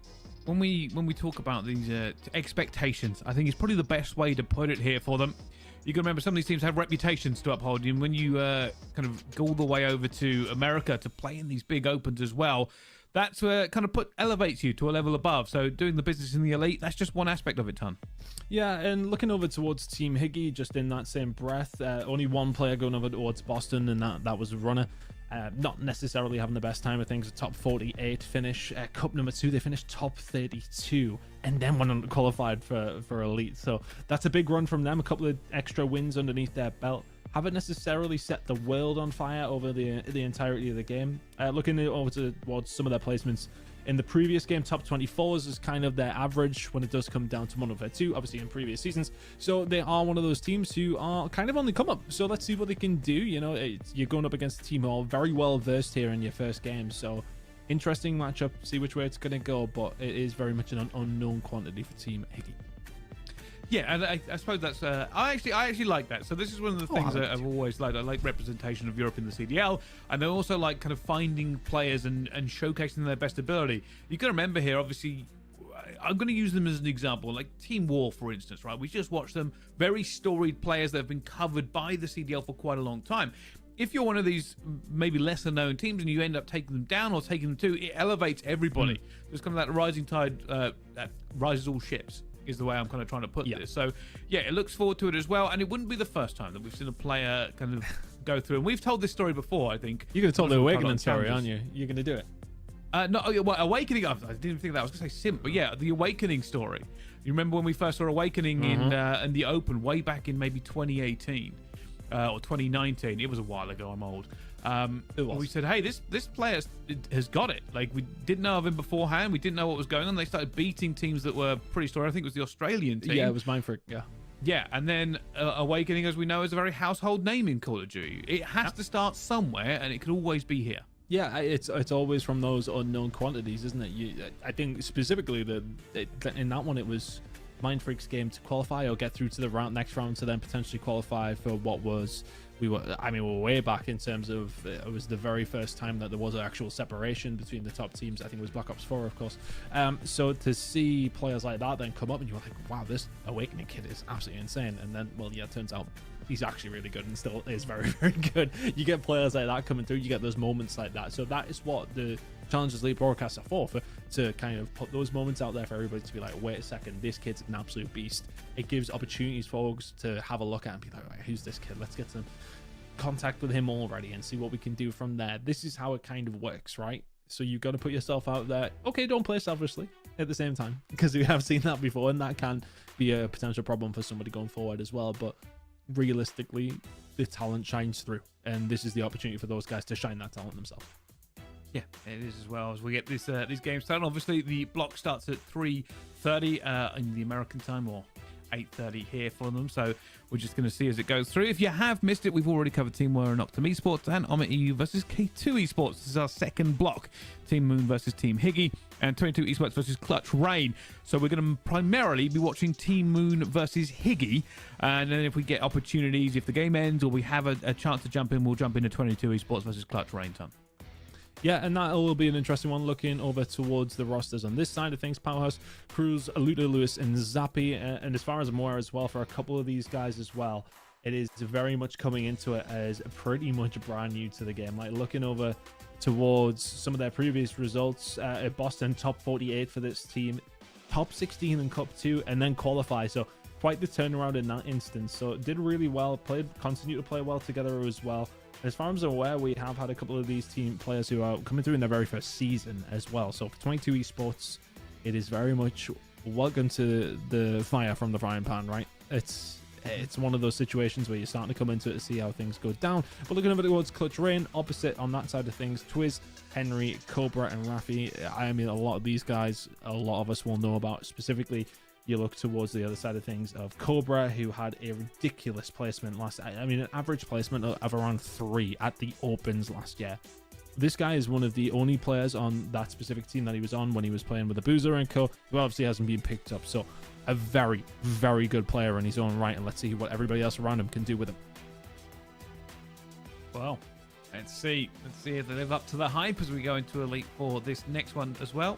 when we talk about these expectations, I think it's probably the best way to put it here for them. You can remember some of these teams have reputations to uphold, and when you kind of go all the way over to America to play in these big opens as well, that's kind of elevates you to a level above. So doing the business in the elite, that's just one aspect of it, Ton. Yeah, and looking over towards Team Higgy, just in that same breath, only one player going over towards Boston, and that was a runner. Not necessarily having the best time of things. A top 48 finish. Cup number 2, they finished top 32 and then went on qualified for elite. So that's a big run from them. A couple of extra wins underneath their belt. Haven't necessarily set the world on fire over the entirety of the game. Looking over towards some of their placements in the previous game, top 24s is kind of their average when it does come down to Modern Warfare 2, obviously in previous seasons. So they are one of those teams who are kind of on the come up. So let's see what they can do. You know, you're going up against a team who are very well versed here in your first game. So interesting matchup, see which way it's going to go, but it is very much an unknown quantity for Team Higgy. Yeah, and I suppose that's I actually like that. So this is one of the things that I've always liked. I like representation of Europe in the CDL, and I also like kind of finding players and showcasing their best ability. You got to remember here, obviously, I'm going to use them as an example, like Team War, for instance, right? We just watched them, very storied players that have been covered by the CDL for quite a long time. If you're one of these maybe lesser known teams and you end up taking them down or taking them to, it elevates everybody. There's kind of that rising tide that rises all ships, is the way I'm kind of trying to put this. So yeah, it looks forward to it as well, and it wouldn't be the first time that we've seen a player kind of go through, and we've told this story before, I think. You're going to tell the Awakening story, aren't you? You're going to do it. No, well, Awakening, I didn't think that, I was going to say Simp, but yeah, the Awakening story. You remember when we first saw Awakening in the Open way back in maybe 2018 or 2019? It was a while ago, I'm old. We said, hey, this player has got it. Like, we didn't know of him beforehand. We didn't know what was going on. They started beating teams that were pretty storied. I think it was the Australian team. Yeah, it was Mindfreak. Yeah. Yeah, and then Awakening, as we know, is a very household name in Call of Duty. It has to start somewhere, and it could always be here. Yeah, it's always from those unknown quantities, isn't it? I think specifically in that one, it was Mindfreak's game to qualify or get through to the next round to then potentially qualify for what was. We were way back in terms of it was the very first time that there was an actual separation between the top teams. I think it was Black Ops 4, of course. So to see players like that then come up and you're like, wow, this Awakening kid is absolutely insane. And then, well, yeah, it turns out he's actually really good and still is very, very good. You get players like that coming through, you get those moments like that. So that is what the Challengers Elite broadcasts are for to kind of put those moments out there for everybody to be like, wait a second, this kid's an absolute beast. It gives opportunities for folks to have a look at and be like, right, who's this kid? Let's get some contact with him already and see what we can do from there. This is how it kind of works, right? So you've got to put yourself out there. Okay, don't play selfishly at the same time, because we have seen that before, and that can be a potential problem for somebody going forward as well. But realistically, the talent shines through, and this is the opportunity for those guys to shine that talent themselves. Yeah, it is as well. As we get these games started, obviously the block starts at 3:30 in the American time, or 8:30 here for them, so we're just going to see as it goes through. If you have missed it, we've already covered Team War and Noctem Esports and Omit EU versus K2 Esports. This is our second block. Team Moon versus Team Higgy and 22 Esports versus Clutch Rain. So we're going to primarily be watching Team Moon versus Higgy, and then if we get opportunities, if the game ends or we have a chance to jump in, we'll jump into 22 Esports versus Clutch Rain. Ton. Yeah, and that will be an interesting one. Looking over towards the rosters on this side of things, Powerhouse, Cruz, Luda, Lewis, and Zappy. And as far as I'm aware as well, for a couple of these guys as well, it is very much coming into it as pretty much brand new to the game. Like looking over towards some of their previous results, at Boston, top 48 for this team. top 16 in Cup 2 and then qualify. So quite the turnaround in that instance. So did really well, continue to play well together as well. As far as I'm aware, we have had a couple of these team players who are coming through in their very first season as well. So for 22 Esports, it is very much welcome to the fire from the frying pan, right? It's one of those situations where you're starting to come into it to see how things go down. But looking over towards Clutch Rain, opposite on that side of things, Twiz, Henry, Cobra, and Rafi. I mean, a lot of these guys, a lot of us will know about. Specifically, you look towards the other side of things of Cobra, who had a ridiculous placement an average placement of around 3 at the Opens last year. This guy is one of the only players on that specific team that he was on when he was playing with the Boozer and Co, who obviously hasn't been picked up. So a very, very good player in his own right, and let's see what everybody else around him can do with him. Well, let's see if they live up to the hype as we go into Elite Four this next one as well.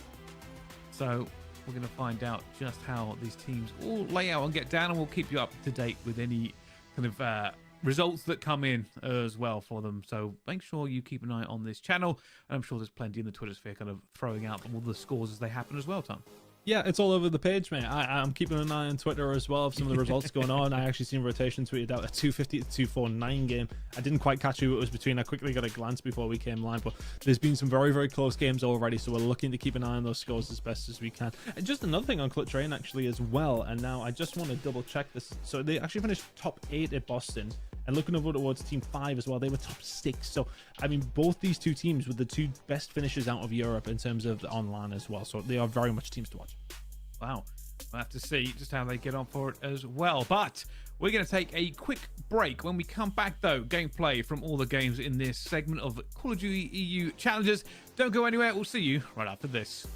So we're going to find out just how these teams all lay out and get down, and we'll keep you up to date with any kind of results that come in as well for them. So make sure you keep an eye on this channel, and I'm sure there's plenty in the Twitter sphere kind of throwing out all the scores as they happen as well, Tom. Yeah, it's all over the page, mate. I'm keeping an eye on Twitter as well of some of the results going on. I actually seen Rotation tweeted out a 250 to 249 game. I didn't quite catch who it was between. I quickly got a glance before we came live, but there's been some very, very close games already, so we're looking to keep an eye on those scores as best as we can. And just another thing on Clutch Rain actually as well, and now I just want to double check this. So they actually finished top 8 at Boston. And looking over towards Team 5 as well, they were top 6. So, I mean, both these two teams were the 2 best finishes out of Europe in terms of the online as well. So they are very much teams to watch. Wow. We'll have to see just how they get on for it as well. But we're going to take a quick break. When we come back, though, gameplay from all the games in this segment of Call of Duty EU Challenges. Don't go anywhere. We'll see you right after this.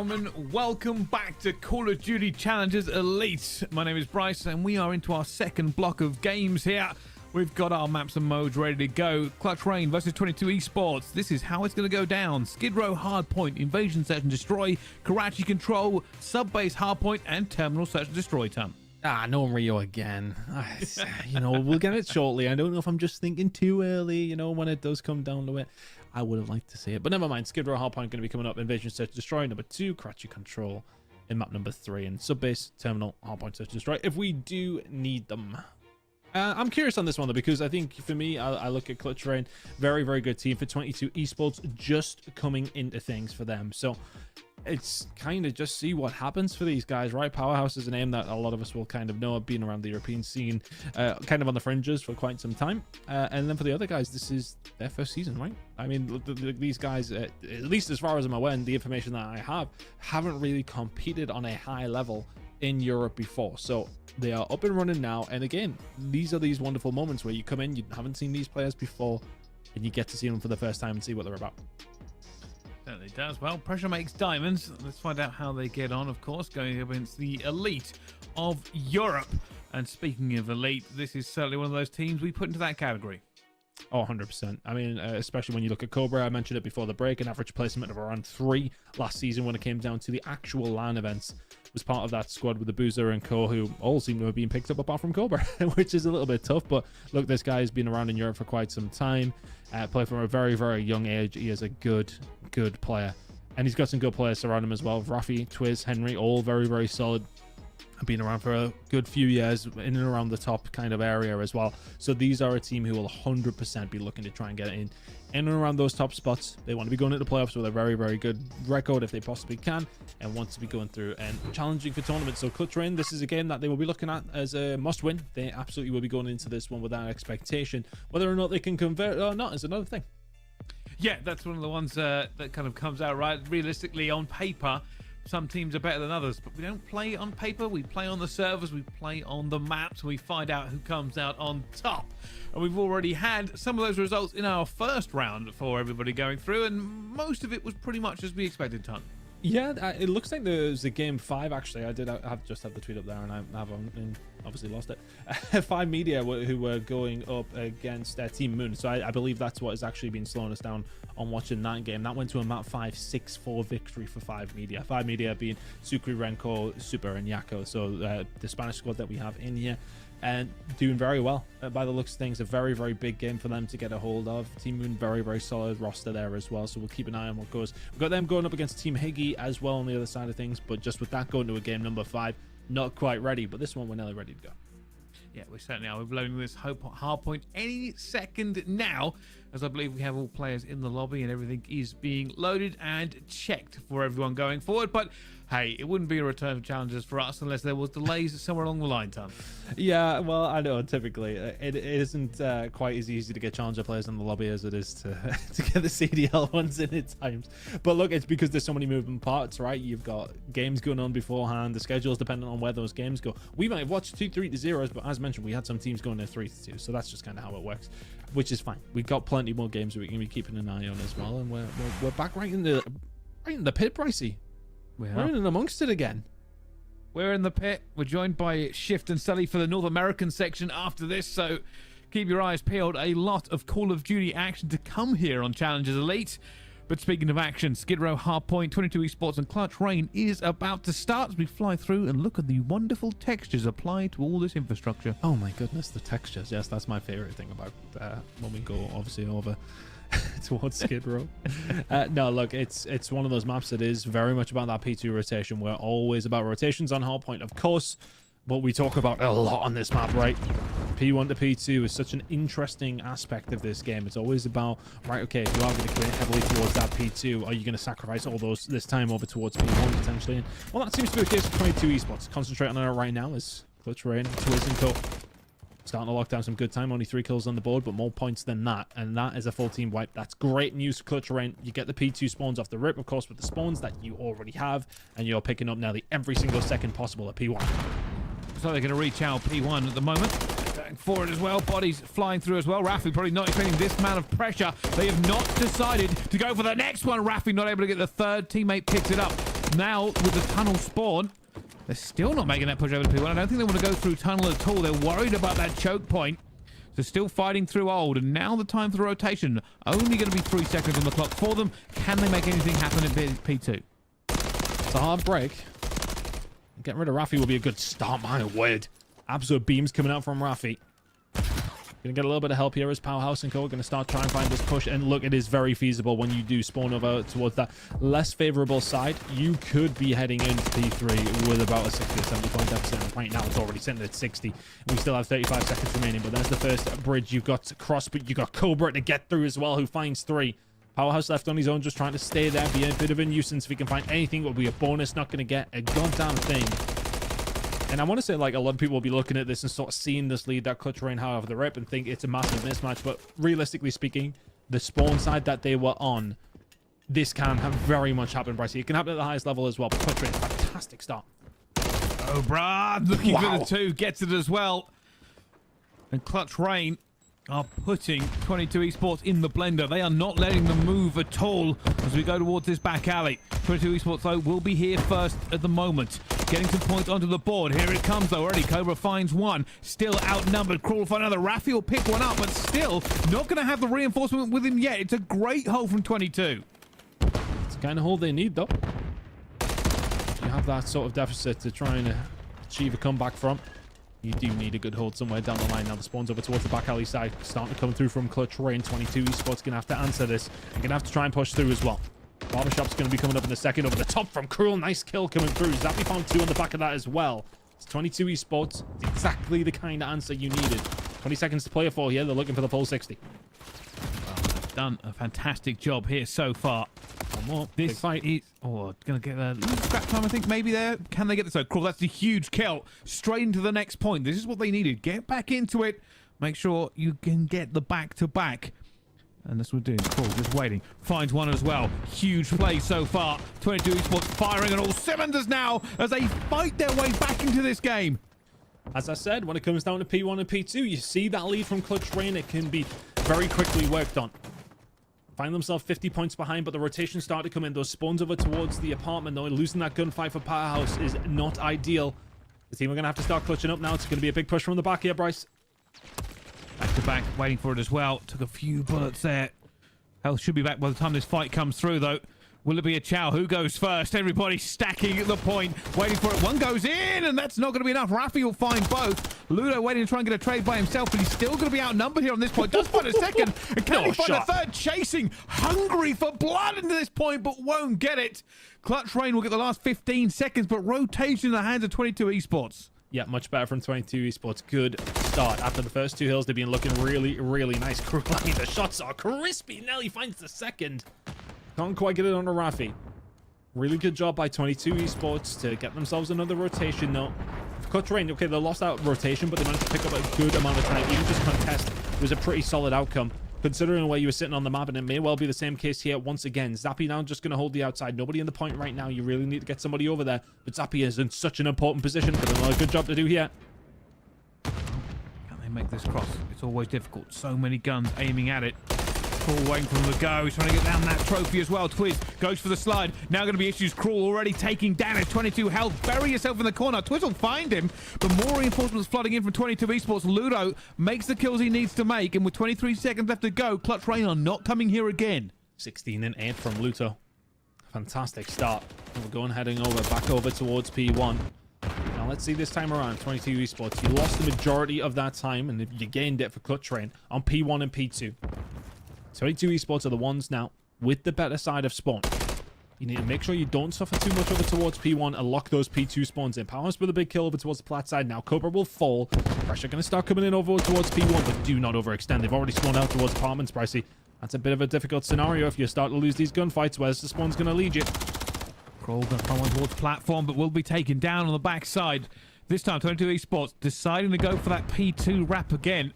Gentlemen, welcome back to Call of Duty Challengers Elite. My name is Bryce, and we are into our second block of games here. We've got our maps and modes ready to go. Clutch Rain versus 22 Esports. This is how it's going to go down. Skid Row Hardpoint, Invasion Search and Destroy, Karachi Control, Sub-Base Hardpoint, and Terminal Search and Destroy, Tom. No Rio again. We'll get it shortly. I don't know if I'm just thinking too early, when it does come down to it. I would have liked to see it, but never mind. Skid Row Hardpoint going to be coming up. Invasion Search Destroy number 2, Karachi Control in map number 3, and Sub-Base Terminal Hardpoint Search Destroy if we do need them. I'm curious on this one though, because I think for me, I look at Clutch Rain, very, very good team for 22 Esports, just coming into things for them. So it's kind of just see what happens for these guys, right? Powerhouse is a name that a lot of us will kind of know, being around the European scene, kind of on the fringes for quite some time. And then for the other guys, this is their first season, right? I mean, these guys, at least as far as I'm aware and the information that I have, haven't really competed on a high level in Europe before. So they are up and running now. And again, these are these wonderful moments where you come in, you haven't seen these players before, and you get to see them for the first time and see what they're about. Certainly does. Well, pressure makes diamonds. Let's find out how they get on, of course, going against the elite of Europe. And speaking of elite, this is certainly one of those teams we put into that category. Oh, 100%. I mean, especially when you look at Cobra, I mentioned it before the break, an average placement of around 3 last season when it came down to the actual LAN events. Was part of that squad with the Boozer and co, who all seem to have been picked up apart from Cobra, which is a little bit tough. But look, this guy has been around in Europe for quite some time. Played from a very, very young age. He is a good player. And he's got some good players around him as well. Rafi, Twiz, Henry, all very, very solid. Been around for a good few years in and around the top kind of area as well. So these are a team who will 100% be looking to try and get in and around those top spots. They want to be going into the playoffs with a very, very good record if they possibly can, and want to be going through and challenging for tournaments. So Clutch Rain, this is a game that they will be looking at as a must win. They absolutely will be going into this one with that expectation. Whether or not they can convert or not is another thing. Yeah, that's one of the ones that kind of comes out right. Realistically, on paper, some teams are better than others, but we don't play on paper. We play on the servers, we play on the maps, and we find out who comes out on top. And we've already had some of those results in our first round for everybody going through, and most of it was pretty much as we expected, Ton. Yeah, it looks like there's a game 5 actually. I've just had the tweet up there, and I haven't obviously lost it. 5 Media who were going up against Team Moon, so I believe that's what has actually been slowing us down on watching that game. That went to a map 5 6-4 victory for 5 Media. 5 Media being Sucre, Renko, Super, and Yako. So the Spanish squad that we have in here. And doing very well by the looks of things. A very, very big game for them to get a hold of. Team Moon, very, very solid roster there as well. So we'll keep an eye on what goes. We've got them going up against Team Higgy as well on the other side of things. But just with that going to a game number 5, not quite ready. But this one, we're nearly ready to go. Yeah, we certainly are. We're loading this hardpoint any second now, as I believe we have all players in the lobby and everything is being loaded and checked for everyone going forward. But hey, it wouldn't be a return of challenges for us unless there was delays somewhere along the line, Tom. Yeah, well, I know typically it isn't quite as easy to get challenger players in the lobby as it is to get the CDL ones in at times. But look, it's because there's so many moving parts, right? You've got games going on beforehand. The schedule's dependent on where those games go. We might have watched 2 3-0s, but as mentioned, we had some teams going to 3-2, so that's just kind of how it works, which is fine. We've got plenty more games that we can be keeping an eye on as well, and we're back right in the pit, Pricey. We're in and amongst it again. We're in the pit. We're joined by Shift and Sully for the North American section after this, so keep your eyes peeled. A lot of Call of Duty action to come here on Challengers Elite. But speaking of action, Skid Row, Hardpoint, 22 Esports and Clutch Rain is about to start as we fly through and look at the wonderful textures applied to all this infrastructure. Oh my goodness, the textures. Yes, that's my favorite thing about when we go obviously over towards Skid Row. No, look, it's one of those maps that is very much about that P2 rotation. We're always about rotations on Hardpoint, of course, but we talk about a lot on this map, right? P1 to P2 is such an interesting aspect of this game. It's always about, right, okay, if you are going to commit heavily towards that P2, are you going to sacrifice all this time over towards P1 potentially? And, well, that seems to be the case for 22 Esports. Concentrate on it right now as Clutch Rain, Twiz and Co. Starting to lock down some good time. Only 3 kills on the board, but more points than that. And that is a full team wipe. That's great news for Clutch Rain. You get the P2 spawns off the rip, of course, with the spawns that you already have. And you're picking up nearly every single second possible at P1. So they're going to reach out P1 at the moment. Going forward as well. Bodies flying through as well. Rafi probably not expecting this amount of pressure. They have not decided to go for the next one. Rafi not able to get the third. Teammate picks it up. now with the tunnel spawn. They're still not making that push over to P1. I don't think they want to go through tunnel at all. They're worried about that choke point. So still fighting through old. And now the time for the rotation. Only going to be 3 seconds on the clock for them. Can they make anything happen in P2? It's a hard break. Getting rid of Raffi will be a good start, my word. Absolute beams coming out from Raffi. Gonna get a little bit of help here as Powerhouse and Co are gonna start trying to find this push. And look, it is very feasible when you do spawn over towards that less favorable side. You could be heading into P3 with about a 60 or 70 point deficit. Right now, it's already sitting at 60. We still have 35 seconds remaining, but there's the first bridge. You've got Cross, but you got Cobra to get through as well, who finds 3. Powerhouse left on his own, just trying to stay there, be a bit of a nuisance. If he can find anything, it will be a bonus. Not gonna get a goddamn thing. And I want to say, like, a lot of people will be looking at this and sort of seeing this lead that Clutch Rain have the rip and think it's a massive mismatch. But realistically speaking, the spawn side that they were on, this can have very much happened, Bryce. It can happen at the highest level as well. But Clutch Rain, fantastic start. Oh, Brad, looking for the 2, gets it as well. And Clutch Rain are putting 22 Esports in the blender. They are not letting them move at all as we go towards this back alley. 22 Esports, though, will be here first at the moment. Getting some points onto the board. Here it comes, though. Already Cobra finds 1. Still outnumbered. Cruel for another. Raffi will pick one up, but still not going to have the reinforcement with him yet. It's a great hold from 22. It's the kind of hold they need, though. You have that sort of deficit to try and achieve a comeback from. You do need a good hold somewhere down the line. Now the spawn's over towards the back alley side. Starting to come through from Clutch Rain. 22 Esports going to have to answer this. They're going to have to try and push through as well. Barbershop's going to be coming up in a second. Over the top from Cruel. Nice kill coming through. Zappy found 2 on the back of that as well. It's 22 Esports. It's exactly the kind of answer you needed. 20 seconds to play for here. They're looking for the full 60. They've done a fantastic job here so far. One more. This fight is... Oh, going to get a little scrap time, I think, maybe there. Can they get this? Oh, Cruel, that's a huge kill. Straight into the next point. This is what they needed. Get back into it. Make sure you can get the back-to-back. And that's what we're doing. Cruel just waiting. Finds 1 as well. Huge play so far. 22 Esports firing on all cylinders now as they fight their way back into this game. As I said, when it comes down to P1 and P2, you see that lead from Clutch Rain. It can be very quickly worked on. Find themselves 50 points behind, but the rotation start to come in. Those spawns over towards the apartment, though. Losing that gunfight for Powerhouse is not ideal. The team are going to have to start clutching up now. It's going to be a big push from the back here, Bryce. Back to back, waiting for it as well. Took a few bullets there. Health should be back by the time this fight comes through, though. Will it be a Chow? Who goes first? Everybody stacking at the point, waiting for it. 1 goes in, and that's not going to be enough. Raffi will find both. Ludo waiting to try and get a trade by himself, but he's still going to be outnumbered here on this point. Does find a second, and can he find a third? Chasing, hungry for blood into this point, but won't get it. Clutch Rain will get the last 15 seconds, but rotation in the hands of 22 Esports. Yeah, much better from 22 Esports. Good start. After the first 2 hills, they've been looking really, really nice. The shots are crispy. Nelly finds the second. Can't quite get it on to Raffi. Really good job by 22 Esports to get themselves another rotation, though. Clutch Rain, okay, they lost that rotation, but they managed to pick up a good amount of time. Even just contest was a pretty solid outcome, considering where you were sitting on the map, and it may well be the same case here once again. Zappy now just going to hold the outside. Nobody in the point right now. You really need to get somebody over there, but Zappy is in such an important position. Got another good job to do here. Can they make this cross? It's always difficult. So many guns aiming at it. Cruel waiting for him to go. He's trying to get down that trophy as well. Twiz goes for the slide. Now going to be issues. Cruel already taking damage. 22 health. Bury yourself in the corner. Twiz will find him, but more reinforcements flooding in from 22 Esports. Ludo makes the kills he needs to make, and with 23 seconds left to go, Clutch Rain are not coming here again. 16 and 8 from Luto. Fantastic start. We're going heading back over towards P1. Now let's see this time around. 22 Esports. You lost the majority of that time, and you gained it for Clutch Rain on P1 and P2. 22 Esports are the ones now with the better side of spawn. You need to make sure you don't suffer too much over towards P1 and lock those P2 spawns in. Powerhouse with a big kill over towards the plat side. Now Cobra will fall. Pressure going to start coming in over towards P1, but do not overextend. They've already spawned out towards apartments, Pricey. That's a bit of a difficult scenario if you start to lose these gunfights. Where's the spawn's going to lead you? Crawl going to come on towards platform, but will be taken down on the backside. This time, 22 Esports deciding to go for that P2 wrap again.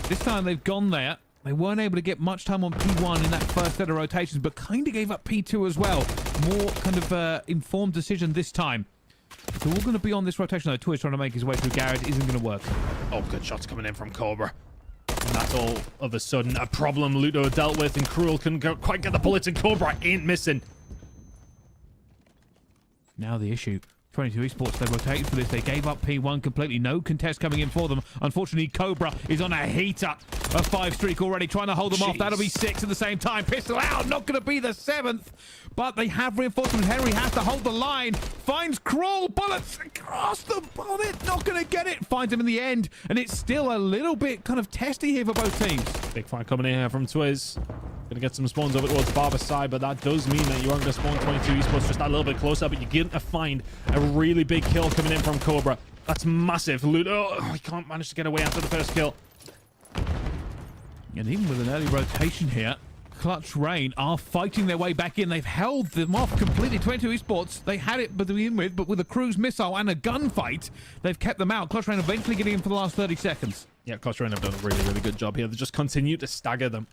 This time they've gone there. They weren't able to get much time on P1 in that first set of rotations, but kind of gave up P2 as well. More kind of informed decision this time. It's all going to be on this rotation, though. Twiz trying to make his way through Garrett isn't going to work. Oh, good shots coming in from Cobra. And that's all of a sudden a problem Ludo dealt with, and Cruel couldn't quite get the bullets, and Cobra ain't missing. Now the issue. 22 Esports, they rotated for this. They gave up P1 completely. No contest coming in for them. Unfortunately, Cobra is on a heater. A 5 streak already, trying to hold them off. That'll be 6 at the same time. Pistol out, not going to be the 7th. But they have reinforcements. Henry has to hold the line. Finds Crawl. Bullets across the bonnet. Not going to get it. Finds him in the end. And it's still a little bit kind of testy here for both teams. Big fight coming in here from Twiz. Gonna get some spawns over towards Barber's side, but that does mean that you aren't gonna spawn 22 Esports just that little bit closer, but you're gonna find a really big kill coming in from Cobra. That's massive. Oh, he can't manage to get away after the first kill. And even with an early rotation here, Clutch Rain are fighting their way back in. They've held them off completely. 22 Esports, they had it to begin with, but with a cruise missile and a gunfight, they've kept them out. Clutch Rain eventually getting in for the last 30 seconds. Yeah, Clutch Rain have done a really, really good job here. They just continue to stagger them.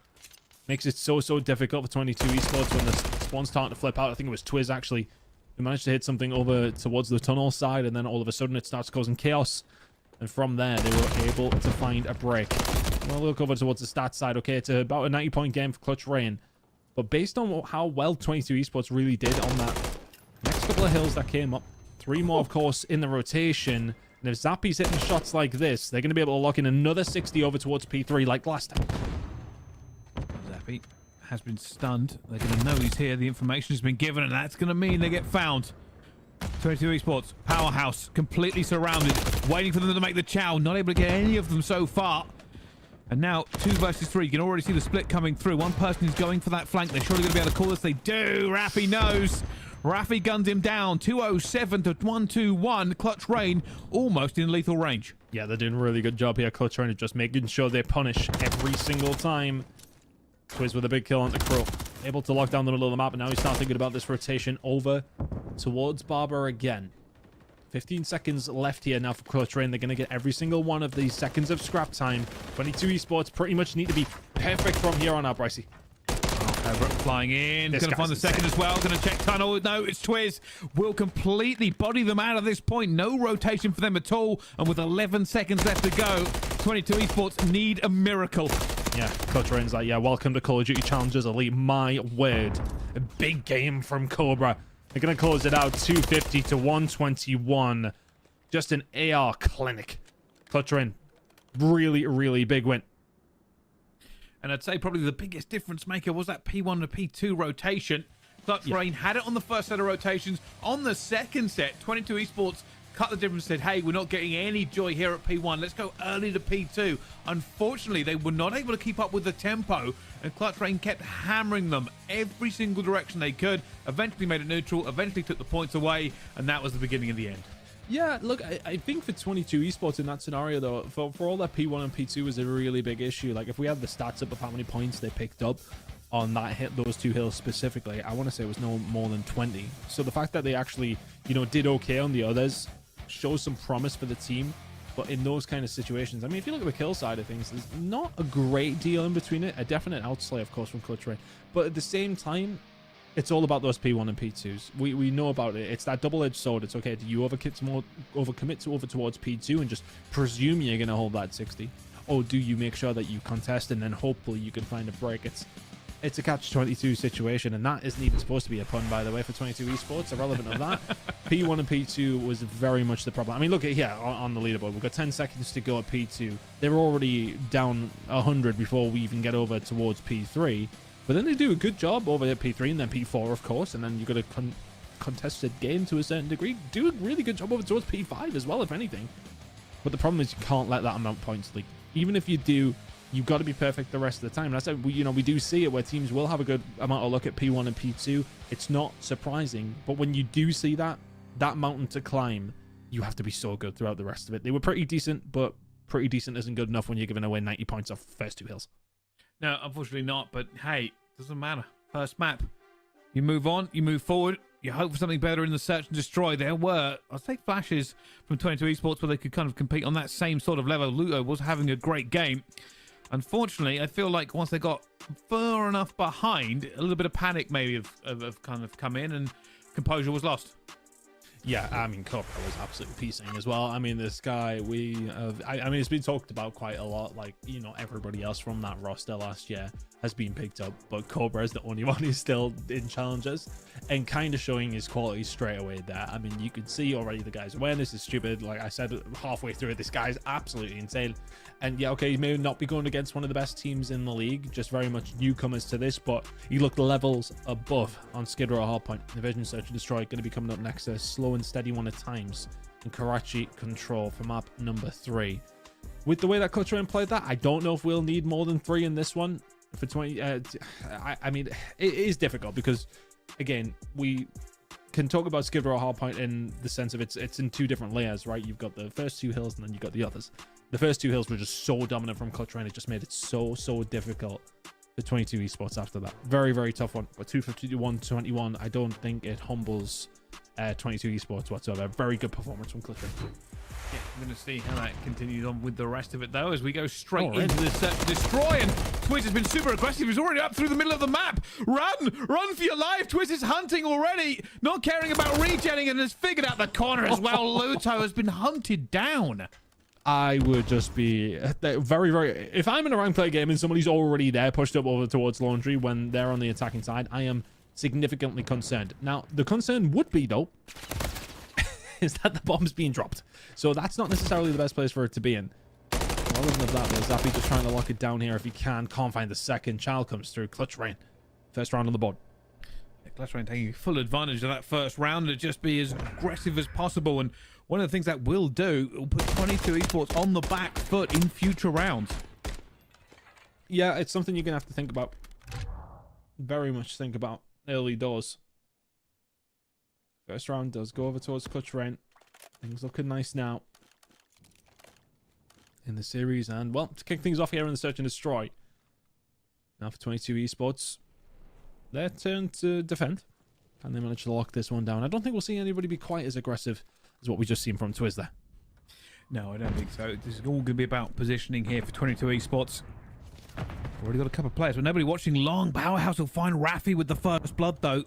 Makes it so difficult for 22 Esports when the spawn's starting to flip out. I think it was Twiz, actually, who managed to hit something over towards the tunnel side, and then all of a sudden it starts causing chaos. And from there, they were able to find a break. We'll look over towards the stats side. Okay, it's about a 90-point game for Clutch Rain. But based on how well 22 Esports really did on that next couple of hills that came up, 3 more, of course, in the rotation. And if Zappy's hitting shots like this, they're going to be able to lock in another 60 over towards P3 like last time. Zappy has been stunned. They're going to know he's here. The information has been given, and that's going to mean they get found. 22 Esports, powerhouse, completely surrounded, waiting for them to make the chow. Not able to get any of them so far. And now 2 versus 3. You can already see the split coming through. One person is going for that flank. They're surely going to be able to call this. They do. Raffy knows. Raffy guns him down. 207 to 121. Clutch Rain almost in lethal range. Yeah, they're doing a really good job here. Clutch Rain, just making sure they punish every single time. Twiz with a big kill onto Crow. Able to lock down the middle of the map, and now he's starting thinking about this rotation over towards Barber again. 15 seconds left here now for Clutch Rain. They're going to get every single one of these seconds of scrap time. 22 Esports pretty much need to be perfect from here on out, Brycey. Flying in. Going to find the second as well. Going to check tunnel. No, it's Twiz. Will completely body them out at this point. No rotation for them at all. And with 11 seconds left to go, 22 Esports need a miracle. Yeah, Clutch Rain's like, yeah, welcome to Call of Duty Challengers Elite. My word. A big game from Cobra. They're going to close it out 250 to 121. Just an AR clinic. Clutch Rain, really, really big win. And I'd say probably the biggest difference maker was that P1 to P2 rotation. Clutch Rain had it on the first set of rotations. On the second set, 22 Esports cut the difference, said, hey, we're not getting any joy here at P1. Let's go early to P2. Unfortunately, they were not able to keep up with the tempo, and Clutch Rain kept hammering them every single direction they could. Eventually made it neutral, eventually took the points away, and that was the beginning of the end. Yeah, look, I think for 22 Esports in that scenario, though, for all that P1 and P2 was a really big issue. Like, if we had the stats up of how many points they picked up on that hit, those 2 hills specifically, I want to say it was no more than 20. So the fact that they actually, you know, did okay on the others shows some promise for the team. But in those kind of situations, I mean, if you look at the kill side of things, there's not a great deal in between it. A definite outslay, of course, from Clutch Rain. But at the same time, it's all about those P1 and P2s. We know about it. It's that double-edged sword. It's okay. Do you overcommit over towards P2 and just presume you're going to hold that 60? Or do you make sure that you contest and then hopefully you can find a break? It's a catch-22 situation, and that isn't even supposed to be a pun, by the way, for 22 Esports. Irrelevant of that. P1 and P2 was very much the problem. I mean, look at here on the leaderboard. We've got 10 seconds to go at P2. They're already down 100 before we even get over towards P3. But then they do a good job over at P3 and then P4, of course. And then you've got a contested game to a certain degree. Do a really good job over towards P5 as well, if anything. But the problem is you can't let that amount of points leak. Even if you do, you've got to be perfect the rest of the time. And that's how we do see it where teams will have a good amount of look at P1 and P2. It's not surprising. But when you do see that mountain to climb, you have to be so good throughout the rest of it. They were pretty decent, but pretty decent isn't good enough when you're giving away 90 points off the first 2 hills. No, unfortunately not, but hey, doesn't matter. First map. You move on, you move forward, you hope for something better in the search and destroy. There were, I'd say, flashes from 22 Esports where they could kind of compete on that same sort of level. Luto was having a great game. Unfortunately, I feel like once they got far enough behind, a little bit of panic maybe have kind of come in and composure was lost. Yeah, I mean, Cobra was absolutely piecing as well. I mean, this guy, I mean, it's been talked about quite a lot. Like, you know, everybody else from that roster last year has been picked up, but Cobra is the only one who's still in challenges and kind of showing his quality straight away there. I mean, you could see already the guy's awareness is stupid. Like I said, halfway through it, this guy's absolutely insane. And yeah, okay, he may not be going against one of the best teams in the league, just very much newcomers to this, but he looked levels above on Skid Row Hardpoint. Evasion Search and Destroy going to be coming up next. A slow and steady one at times in Karachi Control for map number 3. With the way that Clutch Rain played that, I don't know if we'll need more than 3 in this one for 20. I mean, it is difficult because, again, we can talk about Skid Row Hardpoint in the sense of it's in 2 different layers, right? You've got the first 2 hills and then you've got the others. The first 2 hills were just so dominant from Clutch Rain. It just made it so difficult for 22 Esports after that. Very, very tough one. But 251-21, I don't think it humbles 22 Esports whatsoever. Very good performance from Clutch Rain. Yeah, I'm going to see how that continues on with the rest of it, though, as we go straight into the Search and Destroy. And Twiz has been super aggressive. He's already up through the middle of the map. Run for your life. Twiz is hunting already, not caring about regenning, and has figured out the corner as well. Luto has been hunted down. I would just be very, if I'm in a ranked play game and somebody's already there pushed up over towards Laundry when they're on the attacking side, I am significantly concerned. Now, the concern would be, though, is that the bomb's being dropped. So that's not necessarily the best place for it to be in. Other than that, though, Zappy just trying to lock it down here if he can. Can't find the second. Child comes through. Clutch Rain. First round on the board. Clutch Rain taking full advantage of that first round and just be as aggressive as possible. And one of the things that will do, it will put 22 Esports on the back foot in future rounds. Yeah, it's something you're going to have to think about. Very much think about early doors. First round does go over towards Clutch Rain. Things looking nice now in the series. And, well, to kick things off here in the Search and Destroy. Now for 22 Esports, their turn to defend. Can they manage to lock this one down? I don't think we'll see anybody be quite as aggressive as what we just seen from Twiz there. No, I don't think so. This is all going to be about positioning here for 22 Esports. Already got a couple of players, but nobody watching long. Powerhouse will find Raffi with the first blood, though.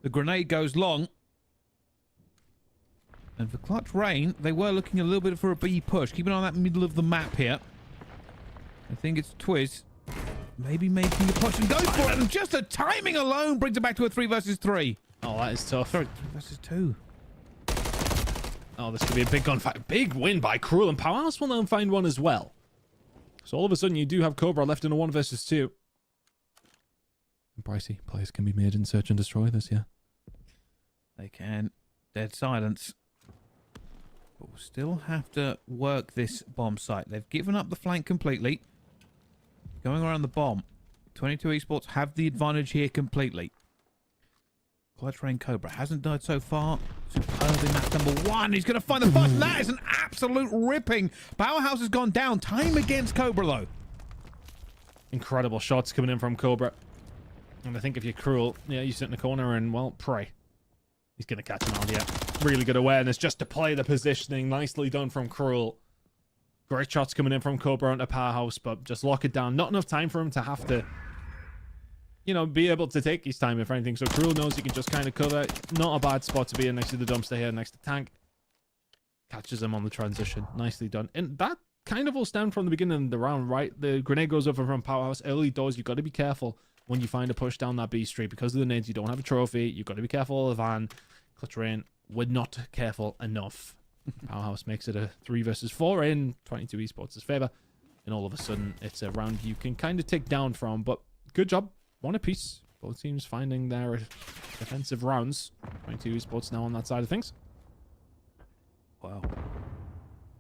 The grenade goes long. And for Clutch Rain, they were looking a little bit for a B push. Keep an eye on that middle of the map here. I think it's Twiz. Maybe making a push and goes for it. And just the timing alone brings it back to a 3 versus 3. Oh, that is tough. Sorry, 3 versus 2. Oh, this could be a big gunfight. Big win by Cruel, and Powerhouse will now find one as well. So all of a sudden, you do have Cobra left in a 1 versus 2. And pricey players can be made in Search and Destroy this year. They can. Dead silence. But we'll still have to work this bomb site. They've given up the flank completely. Going around the bomb. 22 Esports have the advantage here completely. Clutch Rain Cobra hasn't died so far. Superb in that number 1. He's going to find the first, and that is an absolute ripping. Powerhouse has gone down. Time against Cobra, though. Incredible shots coming in from Cobra. And I think if you're Cruel, yeah, you sit in the corner and, well, pray. He's going to catch him out here. Really good awareness just to play the positioning. Nicely done from Cruel. Great shots coming in from Cobra onto Powerhouse, but just lock it down. Not enough time for him to have to, you know, be able to take his time, if anything. So Cruel knows he can just kind of cover. Not a bad spot to be in next to the dumpster here, next to Tank. Catches him on the transition. Nicely done. And that kind of will stem from the beginning of the round, right? The grenade goes over from Powerhouse. Early doors, you've got to be careful when you find a push down that B street. Because of the nades, you don't have a trophy. You've got to be careful of the van. Clutch Rain, we're not careful enough. Powerhouse makes it a 3 versus 4 in 22 Esports' favor. And all of a sudden, it's a round you can kind of take down from. But good job. 1 apiece. Both teams finding their defensive rounds. 22 Esports now on that side of things. Wow.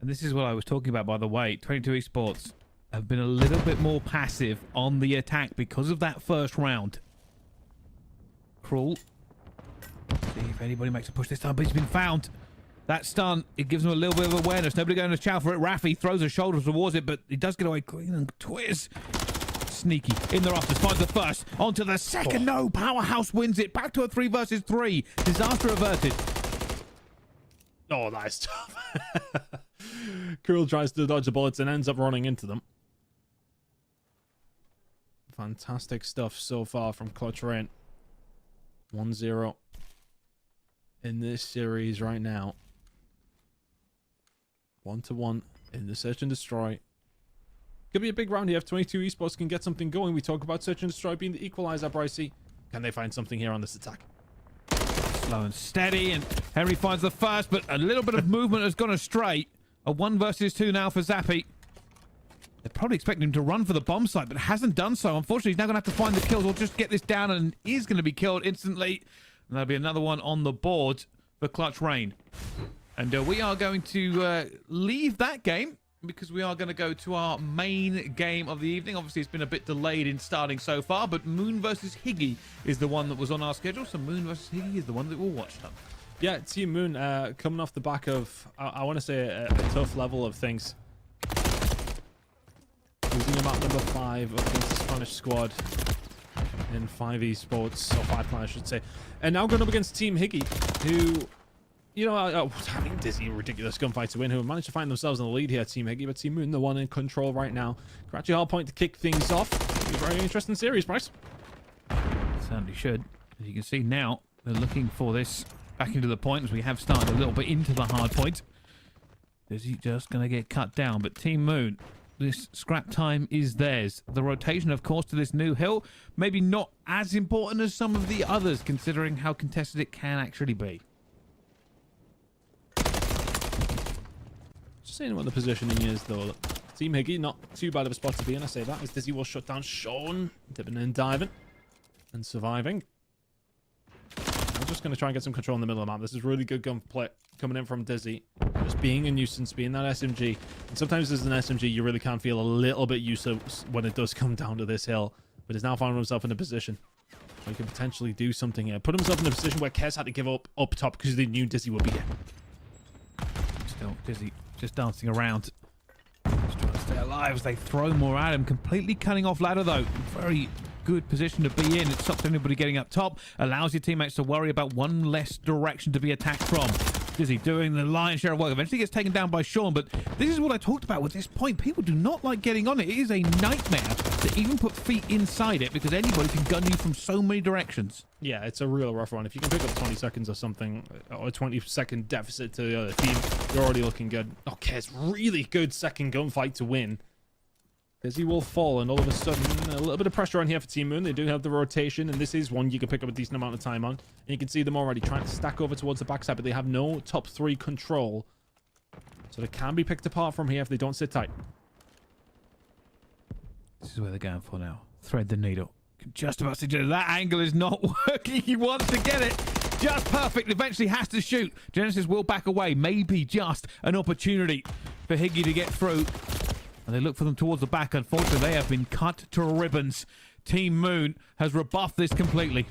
And this is what I was talking about, by the way. 22 Esports have been a little bit more passive on the attack because of that first round. Cruel. See if anybody makes a push this time, but he's been found. That stun, it gives him a little bit of awareness. Nobody going to chow for it. Raffi throws his shoulders towards it, but he does get away clean. And Twiz, sneaky in the rafters, finds the first. Onto the second. No, Powerhouse wins it. Back to a 3 versus 3. Disaster averted. Oh, that is tough. Cruel tries to dodge the bullets and ends up running into them. Fantastic stuff so far from Clutch Rain. 1-0. in this series right now. 1-1 in the Search and Destroy. Could be a big round here if 22 Esports can get something going. We talk about Search and Destroy being the equalizer, Bricey. Can they find something here on this attack? Slow and steady, and Henry finds the first, but a little bit of movement has gone astray. A 1 versus 2 now for Zappy. They're probably expecting him to run for the bomb site, but hasn't done so. Unfortunately, he's now going to have to find the kills or just get this down, and is going to be killed instantly. And there'll be another one on the board for Clutch Rain. And we are going to leave that game because we are going to go to our main game of the evening. Obviously, it's been a bit delayed in starting so far, but Moon versus Higgy is the one that was on our schedule. So Moon versus Higgy is the one that we'll watch them. Yeah, Team Moon coming off the back of, I want to say, a tough level of things. Losing him at number 5 against the Spanish squad in 5 Esports, or 5 I should say. And now going up against Team Higgy, who, you know, having dizzy, ridiculous gunfight to win, who have managed to find themselves in the lead here, Team Higgy, but Team Moon, the one in control right now. Scratchy hard point to kick things off. It'll be a very interesting series, Bryce. Certainly should. As you can see now, they're looking for this back into the point, as we have started a little bit into the hard point. Is he just going to get cut down? But Team Moon, this scrap time is theirs. The rotation, of course, to this new hill, maybe not as important as some of the others, considering how contested it can actually be. Just seeing what the positioning is, though. Team Higgy, not too bad of a spot to be in. I say that as Dizzy will shut down Sean, dipping and diving and surviving. I'm just going to try and get some control in the middle of the map. This is really good gunplay coming in from Dizzy. Just being a nuisance, being that SMG. And sometimes as an SMG, you really can feel a little bit useless when it does come down to this hill. But he's now found himself in a position where he can potentially do something here. Put himself in a position where Kez had to give up top because they knew Dizzy would be here. Still Dizzy just dancing around. Just trying to stay alive as they throw more at him. Completely cutting off ladder, though. Very good position to be in. It stops anybody getting up top, allows your teammates to worry about one less direction to be attacked from. Dizzy doing the lion's share of work. Eventually gets taken down by Sean, but this is what I talked about with this point. People do not like getting on it. It is a nightmare to even put feet inside it because anybody can gun you from so many directions. Yeah, it's a real rough one. If you can pick up 20 seconds or something, or a 20-second deficit to the other team, you're already looking good. Okay, it's really good second gunfight to win. Dizzy will fall, and all of a sudden, a little bit of pressure on here for Team Moon. They do have the rotation, and this is one you can pick up a decent amount of time on. And you can see them already trying to stack over towards the backside, but they have no top 3 control. So they can be picked apart from here if they don't sit tight. This is where they're going for now. Thread the needle. Just about to do that. Angle is not working. He wants to get it. Just perfect. Eventually has to shoot. Genesis will back away. Maybe just an opportunity for Higgy to get through. And they look for them towards the back. Unfortunately, they have been cut to ribbons. Team Moon has rebuffed this completely.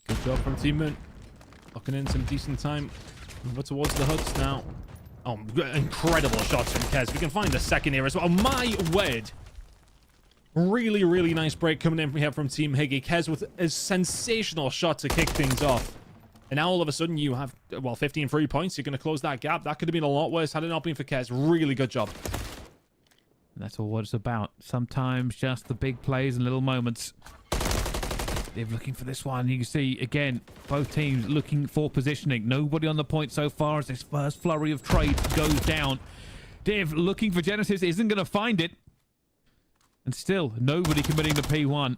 Good job from Team Moon. Locking in some decent time. Over towards the huts now. Oh, incredible shots from Kez. We can find the second here as well. My word. Really, really nice break coming in here from Team Higgy. Kez with a sensational shot to kick things off. And now all of a sudden you have, well, 15 free points. You're going to close that gap. That could have been a lot worse had it not been for Kez. Really good job. That's all what it's about. Sometimes just the big plays and little moments. They're looking for this one. You can see, again, both teams looking for positioning. Nobody on the point so far as this first flurry of trade goes down. Div looking for Genesis, isn't going to find it. And still, nobody committing to P1.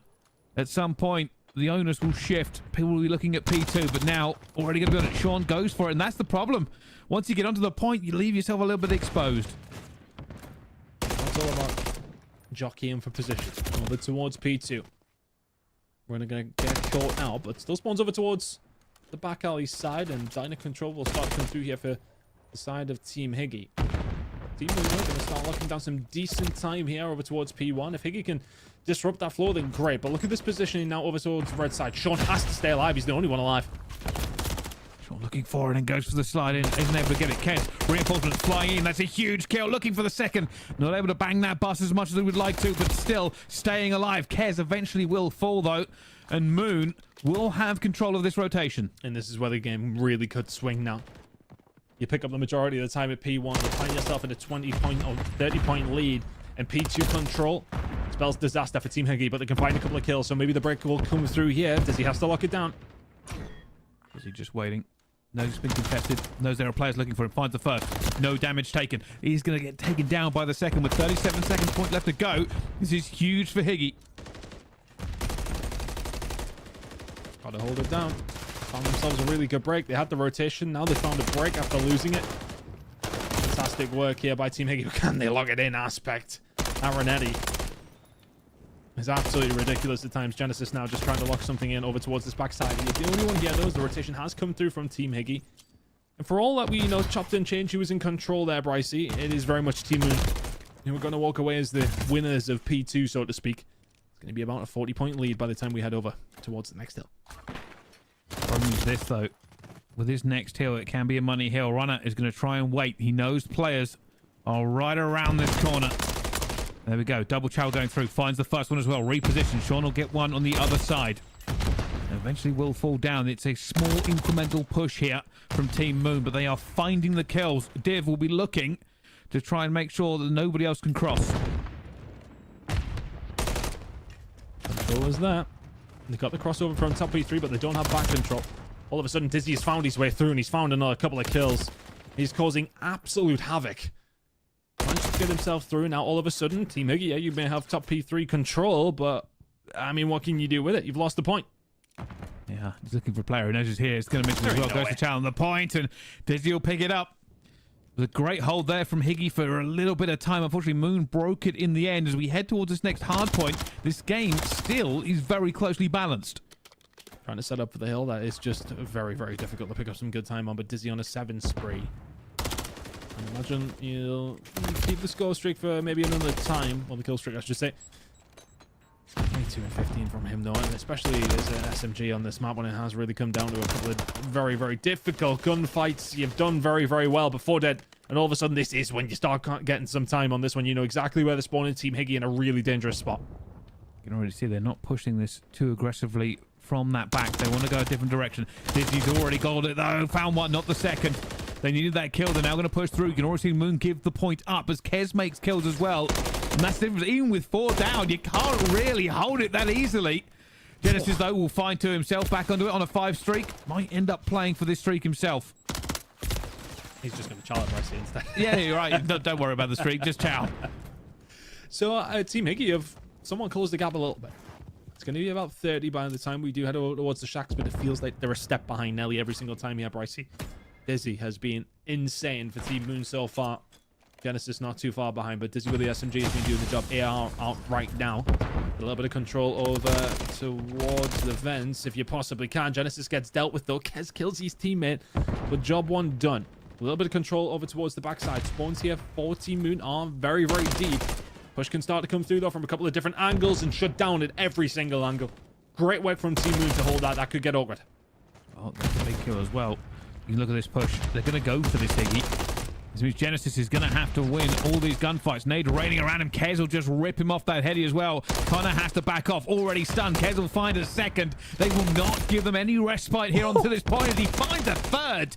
At some point, the onus will shift. People will be looking at P2, but now already going to be on it. Sean goes for it, and that's the problem. Once you get onto the point, you leave yourself a little bit exposed. That's all about jockeying for position. Over towards P2. We're going to get caught out, but still spawns over towards the back alley side, and Dyna Control will start to come through here for the side of Team Higgy. Team Higgy going to start locking down some decent time here over towards P1. If Higgy can disrupt that floor, then great. But look at this positioning now over towards the red side. Sean has to stay alive. He's the only one alive. Sean looking for it and goes for the slide in. Isn't able to get it. Kez, reinforcements flying in. That's a huge kill. Looking for the second. Not able to bang that bus as much as they would like to, but still staying alive. Kez eventually will fall, though. And Moon will have control of this rotation. And this is where the game really could swing now. You pick up the majority of the time at P1. You find yourself in a 20-point or 30-point lead. And P2 control spells disaster for Team Higgy, but they can find a couple of kills. So maybe the break will come through here. Does he have to lock it down? Aussie just waiting. Knows it's been contested. Knows there are players looking for him. Finds the first. No damage taken. He's going to get taken down by the second with 37 seconds point left to go. This is huge for Higgy. Got to hold it down. Found themselves a really good break. They had the rotation. Now they found a break after losing it. Fantastic work here by Team Higgy. Can they lock it in? Aspect. Aronetti is absolutely ridiculous at times. Genesis now just trying to lock something in over towards this backside. He's the only one here, though. The rotation has come through from Team Higgy. And for all that we, chopped and changed, who was in control there, Brycey, it is very much Team Moon who are going to walk away as the winners of P2, so to speak. It's going to be about a 40-point lead by the time we head over towards the next hill. Problem is this, though. With his next hill, it can be a money hill. Runner is going to try and wait. He knows players are right around this corner. There we go. Double chow going through. Finds the first one as well. Reposition. Sean will get one on the other side. Eventually will fall down. It's a small incremental push here from Team Moon, but they are finding the kills. Div will be looking to try and make sure that nobody else can cross. Control is there. They got the crossover from top P3, but they don't have back control. All of a sudden, Dizzy has found his way through, and he's found another couple of kills. He's causing absolute havoc. Managed to get himself through. Now, all of a sudden, Team Higgy, yeah, you may have top P3 control, but, I mean, what can you do with it? You've lost the point. Yeah, he's looking for a player who knows he's here. He's going to miss him as well. Goes to challenge the point, and Dizzy will pick it up. It was a great hold there from Higgy for a little bit of time. Unfortunately, Moon broke it in the end. As we head towards this next hard point, this game still is very closely balanced. Trying to set up for the hill. That is just very, very difficult to pick up some good time on, but Dizzy on a 7 spree. I imagine you'll keep the score streak for maybe another time. Well, the kill streak, I should say. 22 and 15 from him, though, and especially as an SMG on this map when it has really come down to a couple of very, very difficult gunfights. You've done very, very well before Dead, and all of a sudden this is when you start getting some time on this one. You know exactly where they're spawning. Team Higgy in a really dangerous spot. You can already see they're not pushing this too aggressively from that back. They want to go a different direction. Dizzy's already got it, though. Found one, not the second. They needed that kill. They're now going to push through. You can already see Moon give the point up as Kez makes kills as well. And that's the difference. Even with 4 down, you can't really hold it that easily. Genesis, though, will find to himself back onto it on a 5 streak. Might end up playing for this streak himself. He's just going to chow at Brycey instead. Yeah, you're right. Don't worry about the streak. Just chow. So, Team Higgy have somewhat closed the gap a little bit. It's going to be about 30 by the time we do head over towards the shacks, but it feels like they're a step behind Nelly every single time here, Brycey. Dizzy has been insane for Team Moon so far. Genesis not too far behind, but Dizzy with the SMG has been doing the job AR out right now. A little bit of control over towards the vents, if you possibly can. Genesis gets dealt with, though. Kez kills his teammate, but job 1 done. A little bit of control over towards the backside. Spawns here for Team Moon are very, very deep. Push can start to come through, though, from a couple of different angles and shut down at every single angle. Great work from Team Moon to hold that. That could get awkward. Oh, that's a big kill as well. You can look at this push. They're going to go for this Higgy. This means Genesis is going to have to win all these gunfights. Nade raining around him. Kez will just rip him off that heady as well. Connor has to back off. Already stunned. Kez will find a second. They will not give them any respite here onto this point as he finds a third.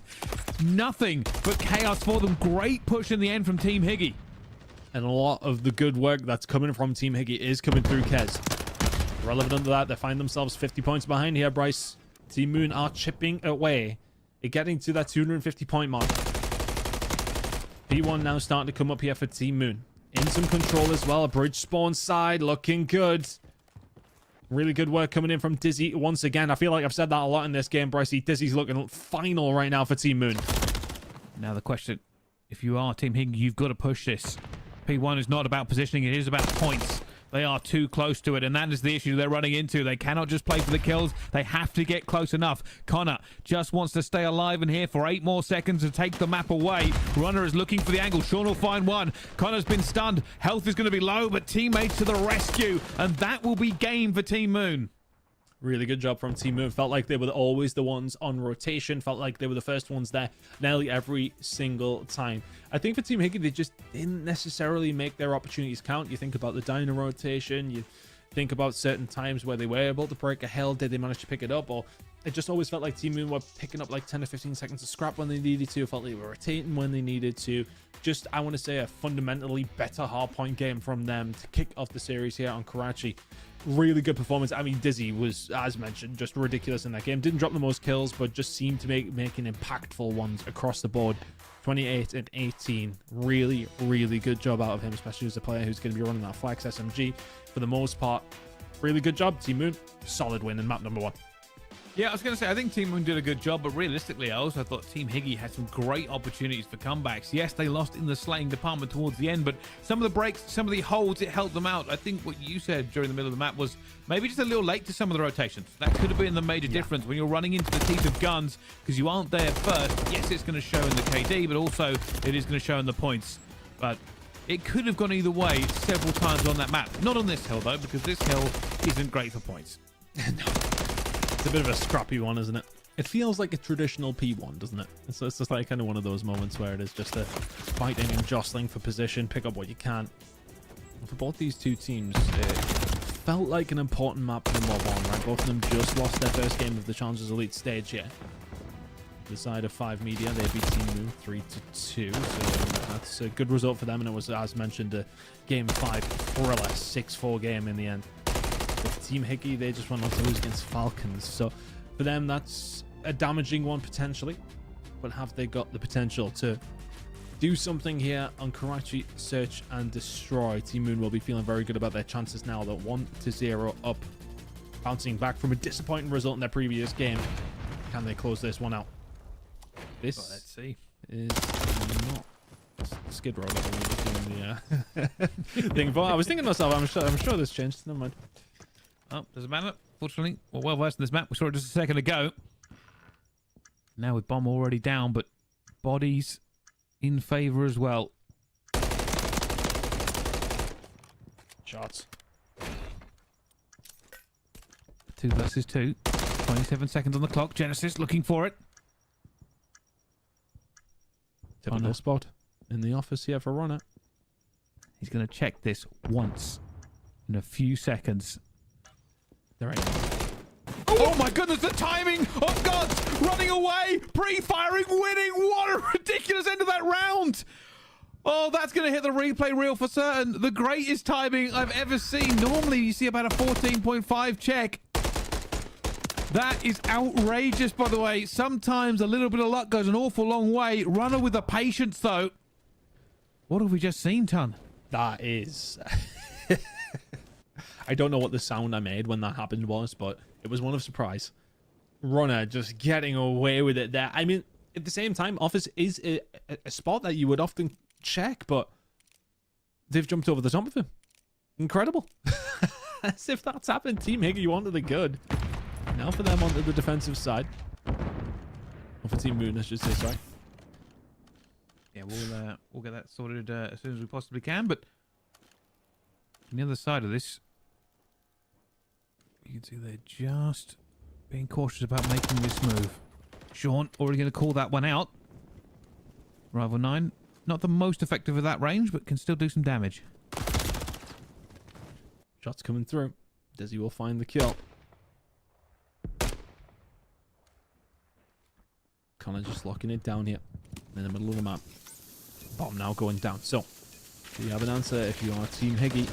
Nothing but chaos for them. Great push in the end from Team Higgy. And a lot of the good work that's coming from Team Higgy is coming through Kez. Relevant under that, they find themselves 50 points behind here, Bryce. Team Moon are chipping away at getting to that 250 point mark. P1 now starting to come up here for Team Moon. In some control as well. A bridge spawn side looking good. Really good work coming in from Dizzy once again. I feel like I've said that a lot in this game, Brycey. Dizzy's looking final right now for Team Moon. Now the question, if you are Team Higgy, you've got to push this. P1 is not about positioning, it is about points. They are too close to it, and that is the issue they're running into. They cannot just play for the kills. They have to get close enough. Connor just wants to stay alive in here for 8 more seconds to take the map away. Runner is looking for the angle. Sean will find one. Connor's been stunned. Health is going to be low, but teammates to the rescue, and that will be game for Team Moon. Really good job from Team Moon. Felt like they were always the ones on rotation. Felt like they were the first ones there nearly every single time. I think for Team Higgy, they just didn't necessarily make their opportunities count. You think about the diner rotation. You think about certain times where they were able to break a hill. Did they manage to pick it up? Or it just always felt like Team Moon were picking up like 10 or 15 seconds of scrap when they needed to. Felt like they were rotating when they needed to. Just, I want to say, a fundamentally better hardpoint game from them to kick off the series here on Karachi. really good performance. I mean, Dizzy was, as mentioned, just ridiculous in that game. Didn't drop the most kills, but just seemed to making impactful ones across the board. 28 and 18. Really, really good job out of him, especially as a player who's going to be running that Flex SMG for the most part. Really good job, Team Moon. Solid win in map number 1. Yeah, I was going to say, I think Team Moon did a good job, but realistically, I also thought Team Higgy had some great opportunities for comebacks. Yes, they lost in the slaying department towards the end, but some of the breaks, some of the holds, it helped them out. I think what you said during the middle of the map was maybe just a little late to some of the rotations. That could have been the major difference when you're running into the teeth of guns because you aren't there first. Yes, it's going to show in the KD, but also it is going to show in the points. But it could have gone either way several times on that map. Not on this hill, though, because this hill isn't great for points. No. It's a bit of a scrappy one, isn't it? It feels like a traditional P1, doesn't it? It's just like kind of one of those moments where it is just a fighting and jostling for position, pick up what you can. For both these two teams, it felt like an important map number 1, right? Both of them just lost their first game of the Challengers Elite stage here. The side of 5 Media, they beat Team Moon 3-2, so that's a good result for them, and it was, as mentioned, a Game 5 thriller, 6-4 game in the end. With Team Higgy, they just went on to lose against Falcons. So for them, that's a damaging one potentially. But have they got the potential to do something here on Karachi Search and Destroy? Team Moon will be feeling very good about their chances now. They're 1-0 up, bouncing back from a disappointing result in their previous game. Can they close this one out? This let's see. Is not Skid Row that was doing the thing. But I was thinking to myself, I'm sure this changed. Never mind. Oh, doesn't matter. Fortunately, we're well versed in this map. We saw it just a second ago. Now with bomb already down, but bodies in favor as well. Shots. 2 versus 2. 27 seconds on the clock. Genesis looking for it. Typical spot in the office here for Runner. He's going to check this once in a few seconds. There ain't. Oh my goodness, the timing of Gods running away, pre-firing, winning. What a ridiculous end of that round. Oh, that's going to hit the replay reel for certain. The greatest timing I've ever seen. Normally, you see about a 14.5 check. That is outrageous, by the way. Sometimes a little bit of luck goes an awful long way. Runner with the patience, though. What have we just seen, Ton? That is... I don't know what the sound I made when that happened was, but it was one of surprise. Runner just getting away with it there. I mean, at the same time, Office is a spot that you would often check, but they've jumped over the top of him. Incredible. As if that's happened. Team Higgy onto the good. Now for them onto the defensive side. Or for Team Moon, I should say, sorry. Yeah, we'll get that sorted as soon as we possibly can, but on the other side of this, you can see they're just being cautious about making this move. Sean already going to call that one out. Rival 9, not the most effective at that range, but can still do some damage. Shots coming through. Dizzy will find the kill. Connor just locking it down here in the middle of the map. Bomb now going down. So, do you have an answer if you are Team Higgy?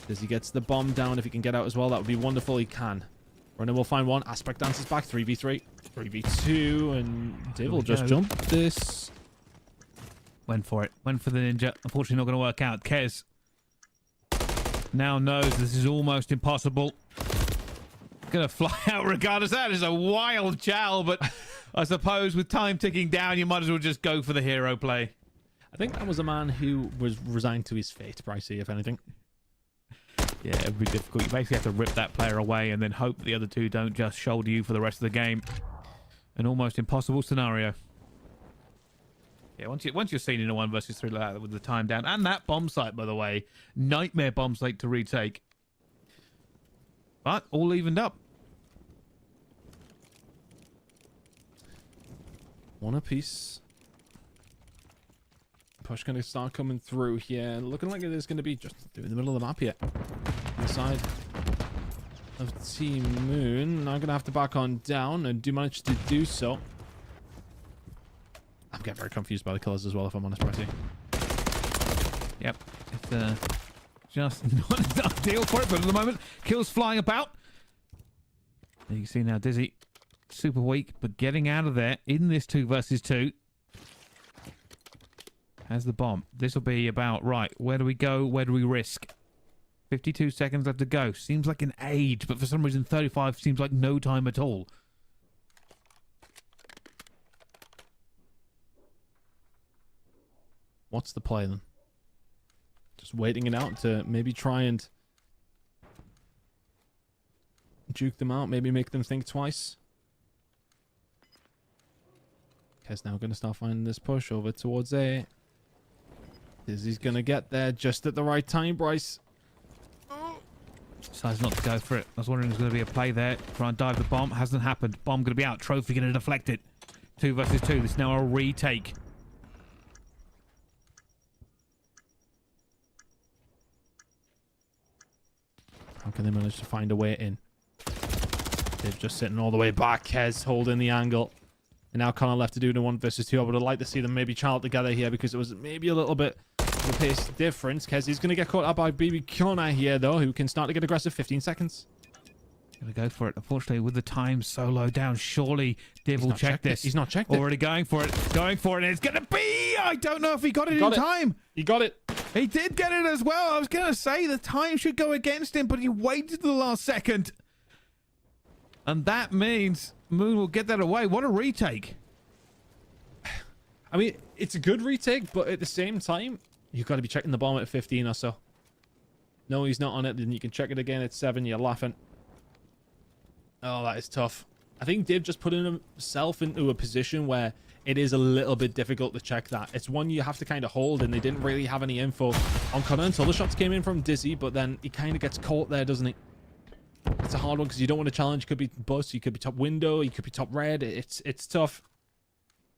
Dizzy gets the bomb down. If he can get out as well, that would be wonderful. He can. Runner will find one. Aspect answers back. 3v3. 3v2. And Dave will just jump this. Went for it. Went for the ninja. Unfortunately, not going to work out. Kez now knows this is almost impossible. Going to fly out regardless. That is a wild chow, but I suppose with time ticking down, you might as well just go for the hero play. I think that was a man who was resigned to his fate, Pricey, if anything. Yeah, it would be difficult. You basically have to rip that player away and then hope the other two don't just shoulder you for the rest of the game. An almost impossible scenario. Yeah, once you're seen in a 1 versus 3 like that with the time down, and that bomb site, by the way, nightmare bomb site to retake. But all evened up. One apiece. Push going to start coming through here. Looking like it is going to be just through the middle of the map here. On the side of Team Moon. Now going to have to back on down and do manage to do so. I'm getting very confused by the colors as well, if I'm honest, Pricey. Yep. It's just not ideal for it, but at the moment, kills flying about. You can see now Dizzy, super weak, but getting out of there in this 2 versus 2. Has the bomb. This will be about, right, where do we go? Where do we risk? 52 seconds left to go. Seems like an age, but for some reason 35 seems like no time at all. What's the play then? Just waiting it out to maybe try and juke them out, maybe make them think twice. Kez now going to start finding this push over towards A. Dizzy's going to get there just at the right time, Bryce. Decides not to go for it. I was wondering if there's going to be a play there. Try and dive the bomb. Hasn't happened. Bomb going to be out. Trophy going to deflect it. 2 versus 2. This is now a retake. How can they manage to find a way in? They're just sitting all the way back. Kez holding the angle. And now Connor left to do the 1 versus 2. I would have liked to see them maybe challenge together here because it was maybe a little bit of a pace difference. Kez is going to get caught up by BB Connor here, though, who can start to get aggressive. 15 seconds. Gonna go for it. Unfortunately, with the time so low down, surely Div will check this. He's not checked it. Already going for it. Going for it. And it's gonna be. I don't know if he got it in time. He got it. He did get it as well. I was gonna say the time should go against him, but he waited to the last second. And that means Moon will get that away. What a retake. I mean, it's a good retake, but at the same time, you've got to be checking the bomb at 15 or so. No, he's not on it. Then you can check it again at 7. You're laughing. Oh, that is tough. I think Div just put himself into a position where it is a little bit difficult to check that. It's one you have to kind of hold, and they didn't really have any info on Connor until the shots came in from Dizzy, but then he kind of gets caught there, doesn't he? It's a hard one because you don't want to challenge. You could be bus, you could be top window, you could be top red. It's tough.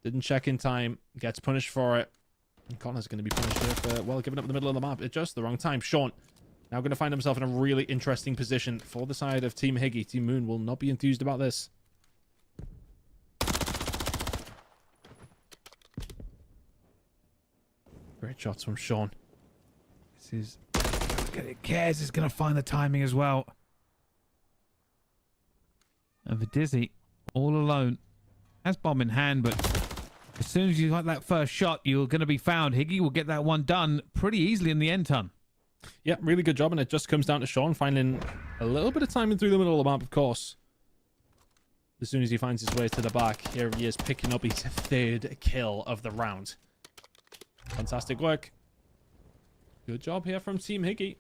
Didn't check in time. Gets punished for it. And Connor's going to be punished here for, well, giving up the middle of the map at just the wrong time. Sean now going to find himself in a really interesting position for the side of Team Higgy. Team Moon will not be enthused about this. Great shots from Sean. This is... Kez is going to find the timing as well. And for Dizzy, all alone, has bomb in hand, but as soon as you got that first shot, you're going to be found. Higgy will get that one done pretty easily in the end ton. Yeah, really good job, and it just comes down to Sean finding a little bit of timing through the middle of the map, of course. As soon as he finds his way to the back, here he is picking up his 3rd kill of the round. Fantastic work. Good job here from Team Higgy.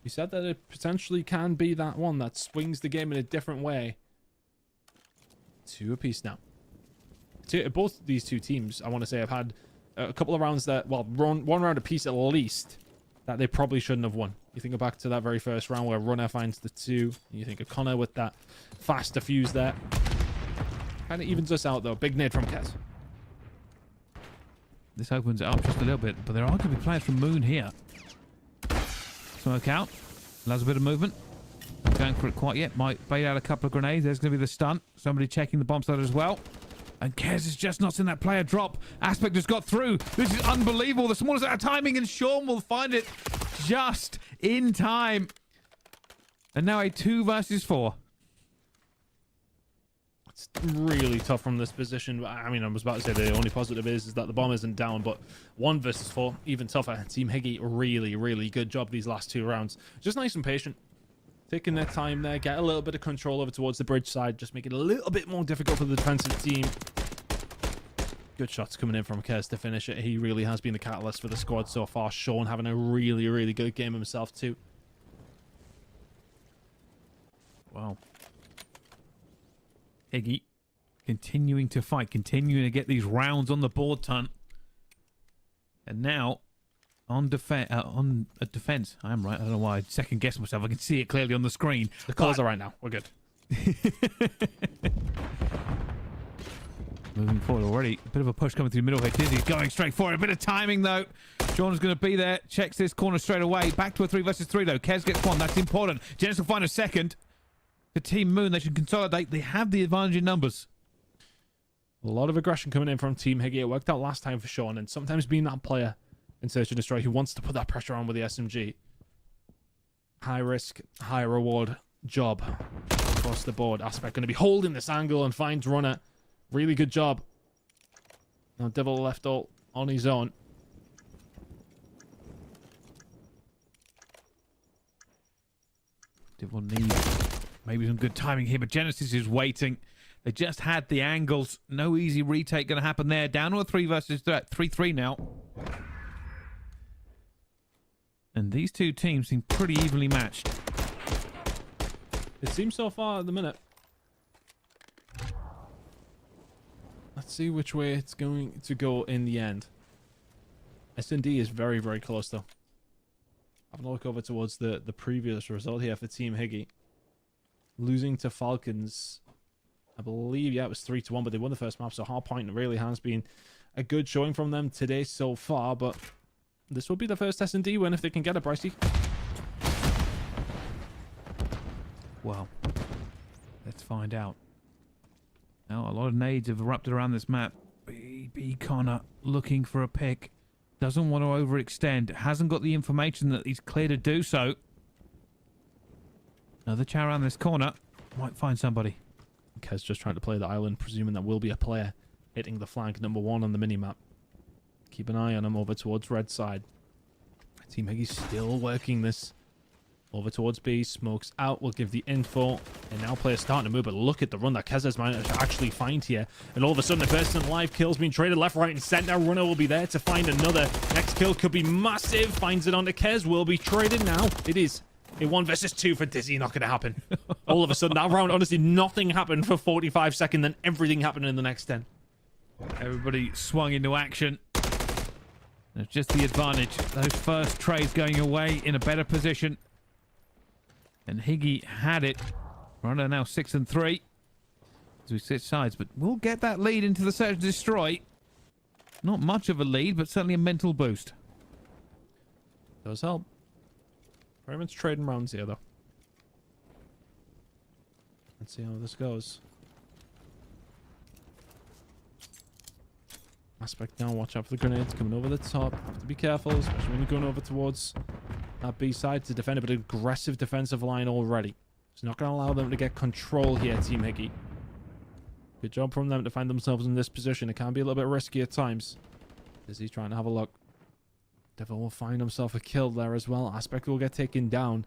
He said that it potentially can be that one that swings the game in a different way. 2 apiece now. Both these 2 teams, I want to say, have had a couple of rounds that, well, one round apiece at least, that they probably shouldn't have won. You think back to that very first round where Runner finds the 2. You think of Connor with that fast defuse there. Kind of evens us out, though. Big nade from Kez. This opens it up just a little bit, but there are going to be players from Moon here. Smoke out. Allows a bit of movement. Not going for it quite yet. Might bait out a couple of grenades. There's going to be the stunt. Somebody checking the bomb site as well. And Kez has just not seen that player drop. Aspect has got through. This is unbelievable. The smallest out of timing, and Sean will find it just in time. And now a 2 versus 4. It's really tough from this position. I mean, I was about to say the only positive is that the bomb isn't down, but 1 versus 4, even tougher. Team Higgy, really, really good job these last 2 rounds. Just nice and patient. Taking their time there, get a little bit of control over towards the bridge side, just make it a little bit more difficult for the defensive team. Good shots coming in from Kez to finish it. He really has been the catalyst for the squad so far. Sean having a really, really good game himself too. Wow. Higgy continuing to fight, continuing to get these rounds on the board, ton. And now on defense, I am right. I don't know why I second guess myself. I can see it clearly on the screen. The colours are right now. We're good. Moving forward already. A bit of a push coming through the middle here. Dizzy's going straight for it. A bit of timing though. Sean is going to be there. Checks this corner straight away. Back to a 3 versus 3 though. Kez gets 1. That's important. Genesis will find a second. For Team Moon, they should consolidate. They have the advantage in numbers. A lot of aggression coming in from Team Higgy. It worked out last time for Sean, and sometimes being that player in Search and Destroy who wants to put that pressure on with the SMG. high risk, high reward job across the board. Aspect going to be holding this angle and finds Runner. Really good job. Now Devil left all on his own. Devil needs maybe some good timing here, but Genesis is waiting. They just had the angles. No easy retake going to happen there. Down to a 3 versus 3 now. And these two teams seem pretty evenly matched. It seems so far at the minute. Let's see which way it's going to go in the end. S&D is very, very close though. Having a look over towards the previous result here for Team Higgy. Losing to Falcons, I believe, yeah, it was 3-1, but they won the first map, so Hardpoint really has been a good showing from them today so far, but this will be the first S&D win if they can get it, Brycey. Well, let's find out. Now, a lot of nades have erupted around this map. B Connor looking for a pick. Doesn't want to overextend. Hasn't got the information that he's clear to do so. Another chow around this corner. Might find somebody. Kez just trying to play the island, presuming that will be a player hitting the flank number 1 on the minimap. Keep an eye on him over towards red side. Team Higgy's still working this. Over towards B, smokes out, will give the info, and now players starting to move, but look at the run that Kez has managed to actually find here, and all of a sudden a person live kill's being traded left, right, and center. Runner will be there to find another. Next kill could be massive, finds it onto Kez, will be traded now. It is a 1 versus 2 for Dizzy, not going to happen. All of a sudden, that round, honestly, nothing happened for 45 seconds, then everything happened in the next 10. Everybody swung into action. There's just the advantage. Those first trades going away in a better position. And Higgy had it. Runner now 6 and 3. As we switch sides, but we'll get that lead into the search and destroy. Not much of a lead, but certainly a mental boost. Does help. Very much trading rounds here, though. Let's see how this goes. Aspect now, watch out for the grenades coming over the top. Have to be careful, especially when you're going over towards that B side to defend a bit of aggressive defensive line already. It's not going to allow them to get control here, Team Higgy. Good job from them to find themselves in this position. It can be a little bit risky at times. As he's trying to have a look. Devil will find himself a kill there as well. Aspect will get taken down.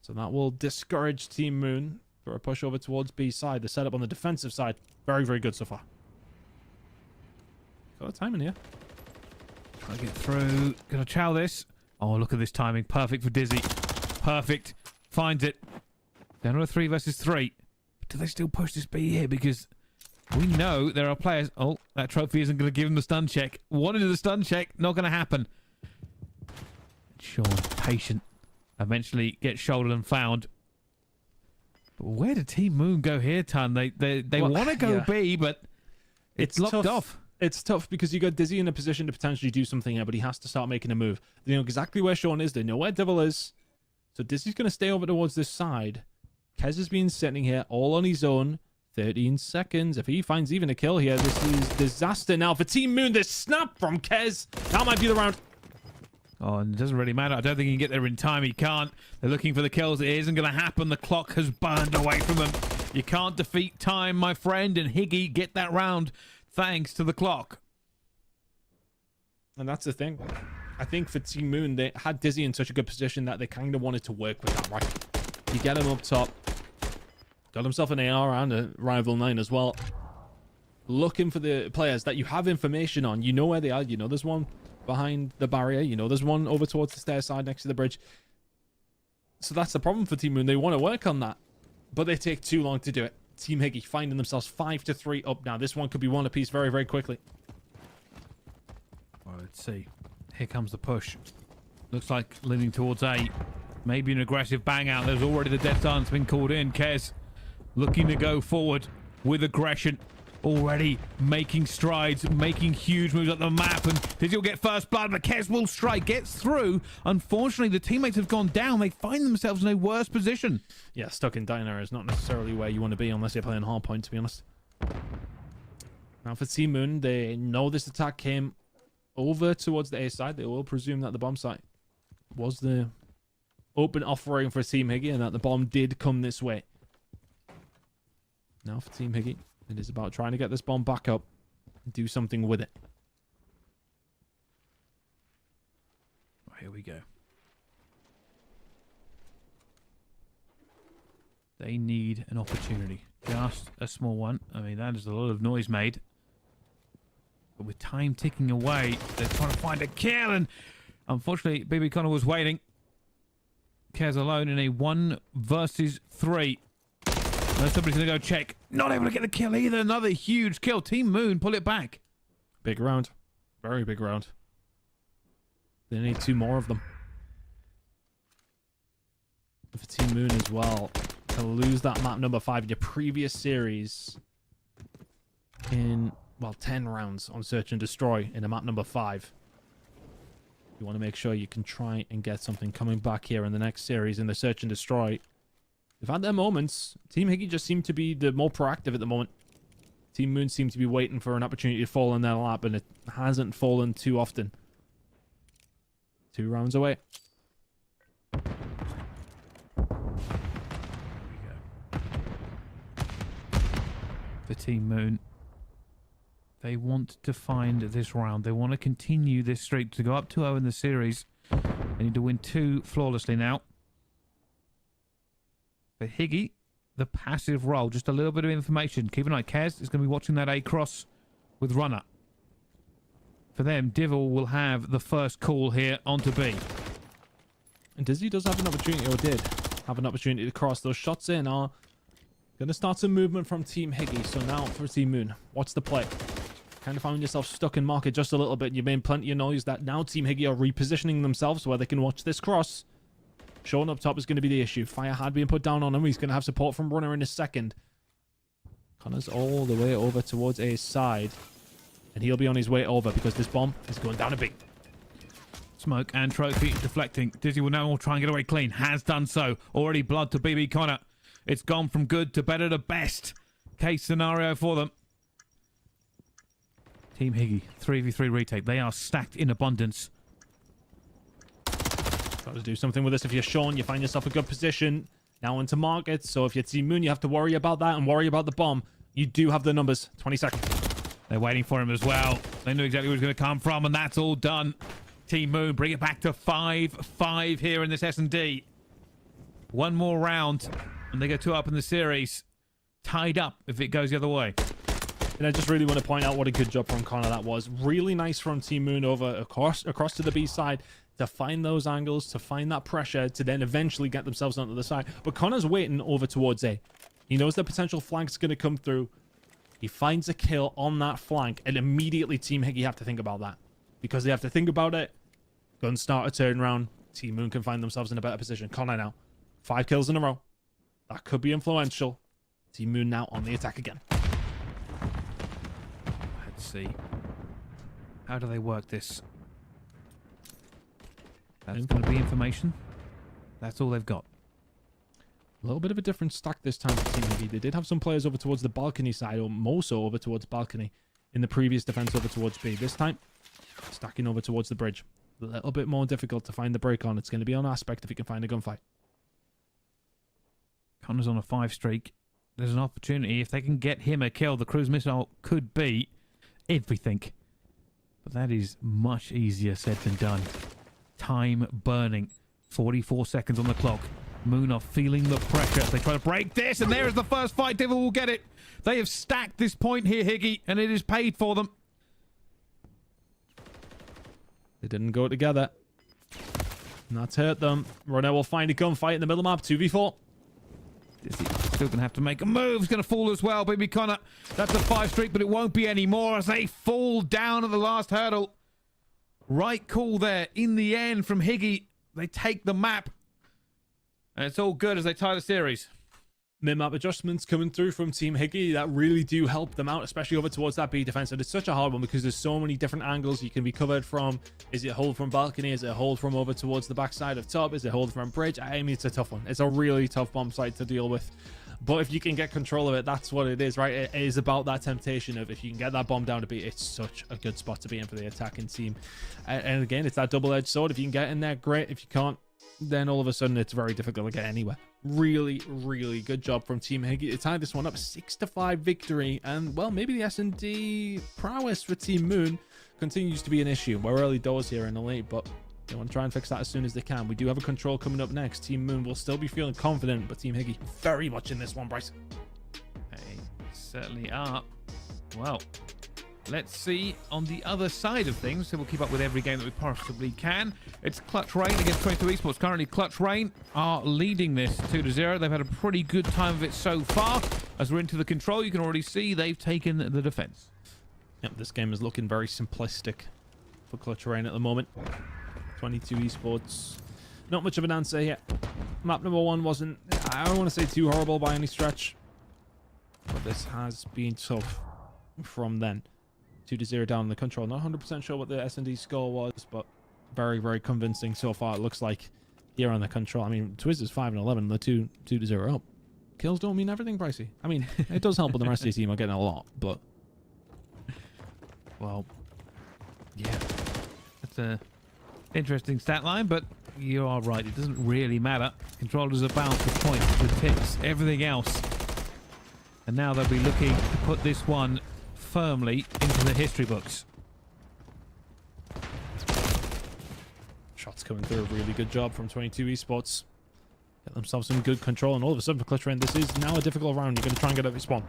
So that will discourage Team Moon for a push over towards B side. The setup on the defensive side, very, very good so far. Got a timing here. Try to get through. Gonna chow this. Oh, look at this timing. Perfect for Dizzy. Perfect. Finds it. Down to a 3 versus 3. But do they still push this B here? Because we know there are players... Oh, that trophy isn't going to give him the stun check. Wanted the stun check. Not going to happen. Sean, patient. Eventually gets shouldered and found. But where did Team Moon go here, Ton? They want to go B, but it's locked tough. off. It's tough because you got Dizzy in a position to potentially do something here, but he has to start making a move. They know exactly where Sean is. They know where Devil is. So Dizzy's going to stay over towards this side. Kez has been sitting here all on his own. 13 seconds. If he finds even a kill here, this is disaster now for Team Moon. This snap from Kez. That might be the round. Oh, and it doesn't really matter. I don't think he can get there in time. He can't. They're looking for the kills. It isn't going to happen. The clock has burned away from them. You can't defeat time, my friend. And Higgy get that round thanks to the clock. And that's the thing. I think for Team Moon, they had Dizzy in such a good position that they kind of wanted to work with that, right? You get him up top. Got himself an AR and a Rival 9 as well. Looking for the players that you have information on. You know where they are. You know there's one behind the barrier. You know there's one over towards the stair side next to the bridge. So that's the problem for Team Moon. They want to work on that, but they take too long to do it. Team Higgy finding themselves 5-3 up now. This one could be one apiece very, very quickly. Well, let's see. Here comes the push. Looks like leaning towards A. Maybe an aggressive bang out. There's already the death dance been called in. Kez looking to go forward with aggression. Already making strides, making huge moves up the map. And Dizzy will get first blood, but Kez will strike, gets through. Unfortunately, the teammates have gone down. They find themselves in a worse position. Yeah, stuck in diner is not necessarily where you want to be unless you're playing hardpoint, to be honest. Now for Team Moon, they know this attack came over towards the A side. They will presume that the bomb site was the open offering for Team Higgy and that the bomb did come this way. Now for Team Higgy, it is about trying to get this bomb back up and do something with it. Here we go. They need an opportunity. Just a small one. I mean, that is a lot of noise made. But with time ticking away, they're trying to find a kill. And unfortunately, BB Connor was waiting. Kez alone in a 1 versus 3. Now somebody's going to go check. Not able to get the kill either. Another huge kill. Team Moon pull it back. Big round. Very big round. They need 2 more of them. For Team Moon as well, to lose that map number 5 in your previous series in, well, 10 rounds on Search and Destroy in a map number 5. You want to make sure you can try and get something coming back here in the next series in the Search and Destroy. They've had their moments. Team Higgy just seem to be the more proactive at the moment. Team Moon seem to be waiting for an opportunity to fall in their lap, and it hasn't fallen too often. 2 rounds away. For Team Moon, they want to find this round. They want to continue this streak to go up 2-0 in the series. They need to win 2 flawlessly now. For Higgy, the passive role, just a little bit of information. Keep an eye, Kez is going to be watching that A-cross with Runner. For them, Divil will have the first call here onto B. And Dizzy does have an opportunity, or did have an opportunity to cross. Those shots in are going to start some movement from Team Higgy. So now for Team Moon, what's the play? Kind of found yourself stuck in market just a little bit. You made plenty of noise that now Team Higgy are repositioning themselves where they can watch this cross. Showing up top is going to be the issue. Fire hard being put down on him. He's going to have support from Runner in a second. Connor's all the way over towards A's side. And he'll be on his way over because this bomb is going down a B. Smoke and Trophy deflecting. Dizzy will now try and get away clean. Has done so. Already blood to BB Connor. It's gone from good to better to best. Case scenario for them. Team Higgy, 3v3 retake. They are stacked in abundance. Got to do something with this. If you're Sean, you find yourself a good position. Now into market. So if you're Team Moon, you have to worry about that and worry about the bomb. You do have the numbers. 20 seconds. They're waiting for him as well. They knew exactly where he was going to come from, and that's all done. Team Moon bring it back to 5-5 here in this S&D. 1 more round, and they go 2 up in the series. Tied up if it goes the other way. And I just really want to point out what a good job from Connor that was. Really nice from Team Moon over across to the B side to find those angles, to find that pressure, to then eventually get themselves onto the side. But Connor's waiting over towards A. He knows the potential flank's going to come through. He finds a kill on that flank, and immediately Team Higgy have to think about that. Because they have to think about it. Gun start a turnaround. Team Moon can find themselves in a better position. Connor now. 5 kills in a row. That could be influential. Team Moon now on the attack again. Let's see. How do they work this? That's going to be information. That's all they've got. A little bit of a different stack this time for Team Higgy. They did have some players over towards the balcony side, or more so over towards balcony, in the previous defense over towards B. This time, stacking over towards the bridge. A little bit more difficult to find the break on. It's going to be on Aspect if he can find a gunfight. Connor's on a 5 streak. There's an opportunity. If they can get him a kill, the cruise missile could be everything. But that is much easier said than done. Time burning. 44 seconds on the clock. Moon are feeling the pressure. They try to break this, and there is the first fight. Divil will get it. They have stacked this point here, Higgy, and it is paid for them. They didn't go together. And that's hurt them. Runner will find a gunfight in the middle map. 2v4. Dizzy still going to have to make a move. He's going to fall as well, BB Connor. That's a 5 streak, but it won't be anymore as they fall down at the last hurdle. Right call there. In the end from Higgy, they take the map. And it's all good as they tie the series. Mid-map adjustments coming through from Team Higgy that really do help them out, especially over towards that B defense. And it's such a hard one because there's so many different angles you can be covered from. Is it hold from balcony? Is it hold from over towards the backside of top? Is it hold from bridge? I mean, it's a tough one. It's a really tough bomb site to deal with. But if you can get control of it, that's what it is, right? It is about that temptation of if you can get that bomb down to B, it's such a good spot to be in for the attacking team. And again, it's that double-edged sword. If you can get in there, great. If you can't, then all of a sudden it's very difficult to get anywhere. Really, really good job from Team Higgy to tie this one up. 6-5 victory. And, well, maybe the S&D prowess for Team Moon continues to be an issue. We're early doors here in the late, but they want to try and fix that as soon as they can. We do have a control coming up next. Team Moon will still be feeling confident, but Team Higgy very much in this one, Bryce. They certainly are. Well, let's see on the other side of things. So we'll keep up with every game that we possibly can. It's Clutch Rain against 22 Esports. Currently, Clutch Rain are leading this 2-0. They've had a pretty good time of it so far. As we're into the control, you can already see they've taken the defense. Yep, this game is looking very simplistic for Clutch Rain at the moment. 22 Esports. Not much of an answer here. Map number 1 wasn't, I don't want to say too horrible by any stretch, but this has been tough from then. 2-0 down in the control. Not 100% sure what the S&D score was, but very, very convincing so far. It looks like here on the control. I mean, Twiz is 5-11. The 2-0 up. Kills don't mean everything, Pricey. I mean, it does help when the rest of the team are getting a lot, but well, yeah, that's a interesting stat line, but you are right. It doesn't really matter. Controllers are bound for points, for tips, everything else. And now they'll be looking to put this one firmly into the history books. Shots coming through. A really good job from 22 Esports. Get themselves some good control, and all of a sudden for Clutch Rain, this is now a difficult round. You're going to try and get up your spawn.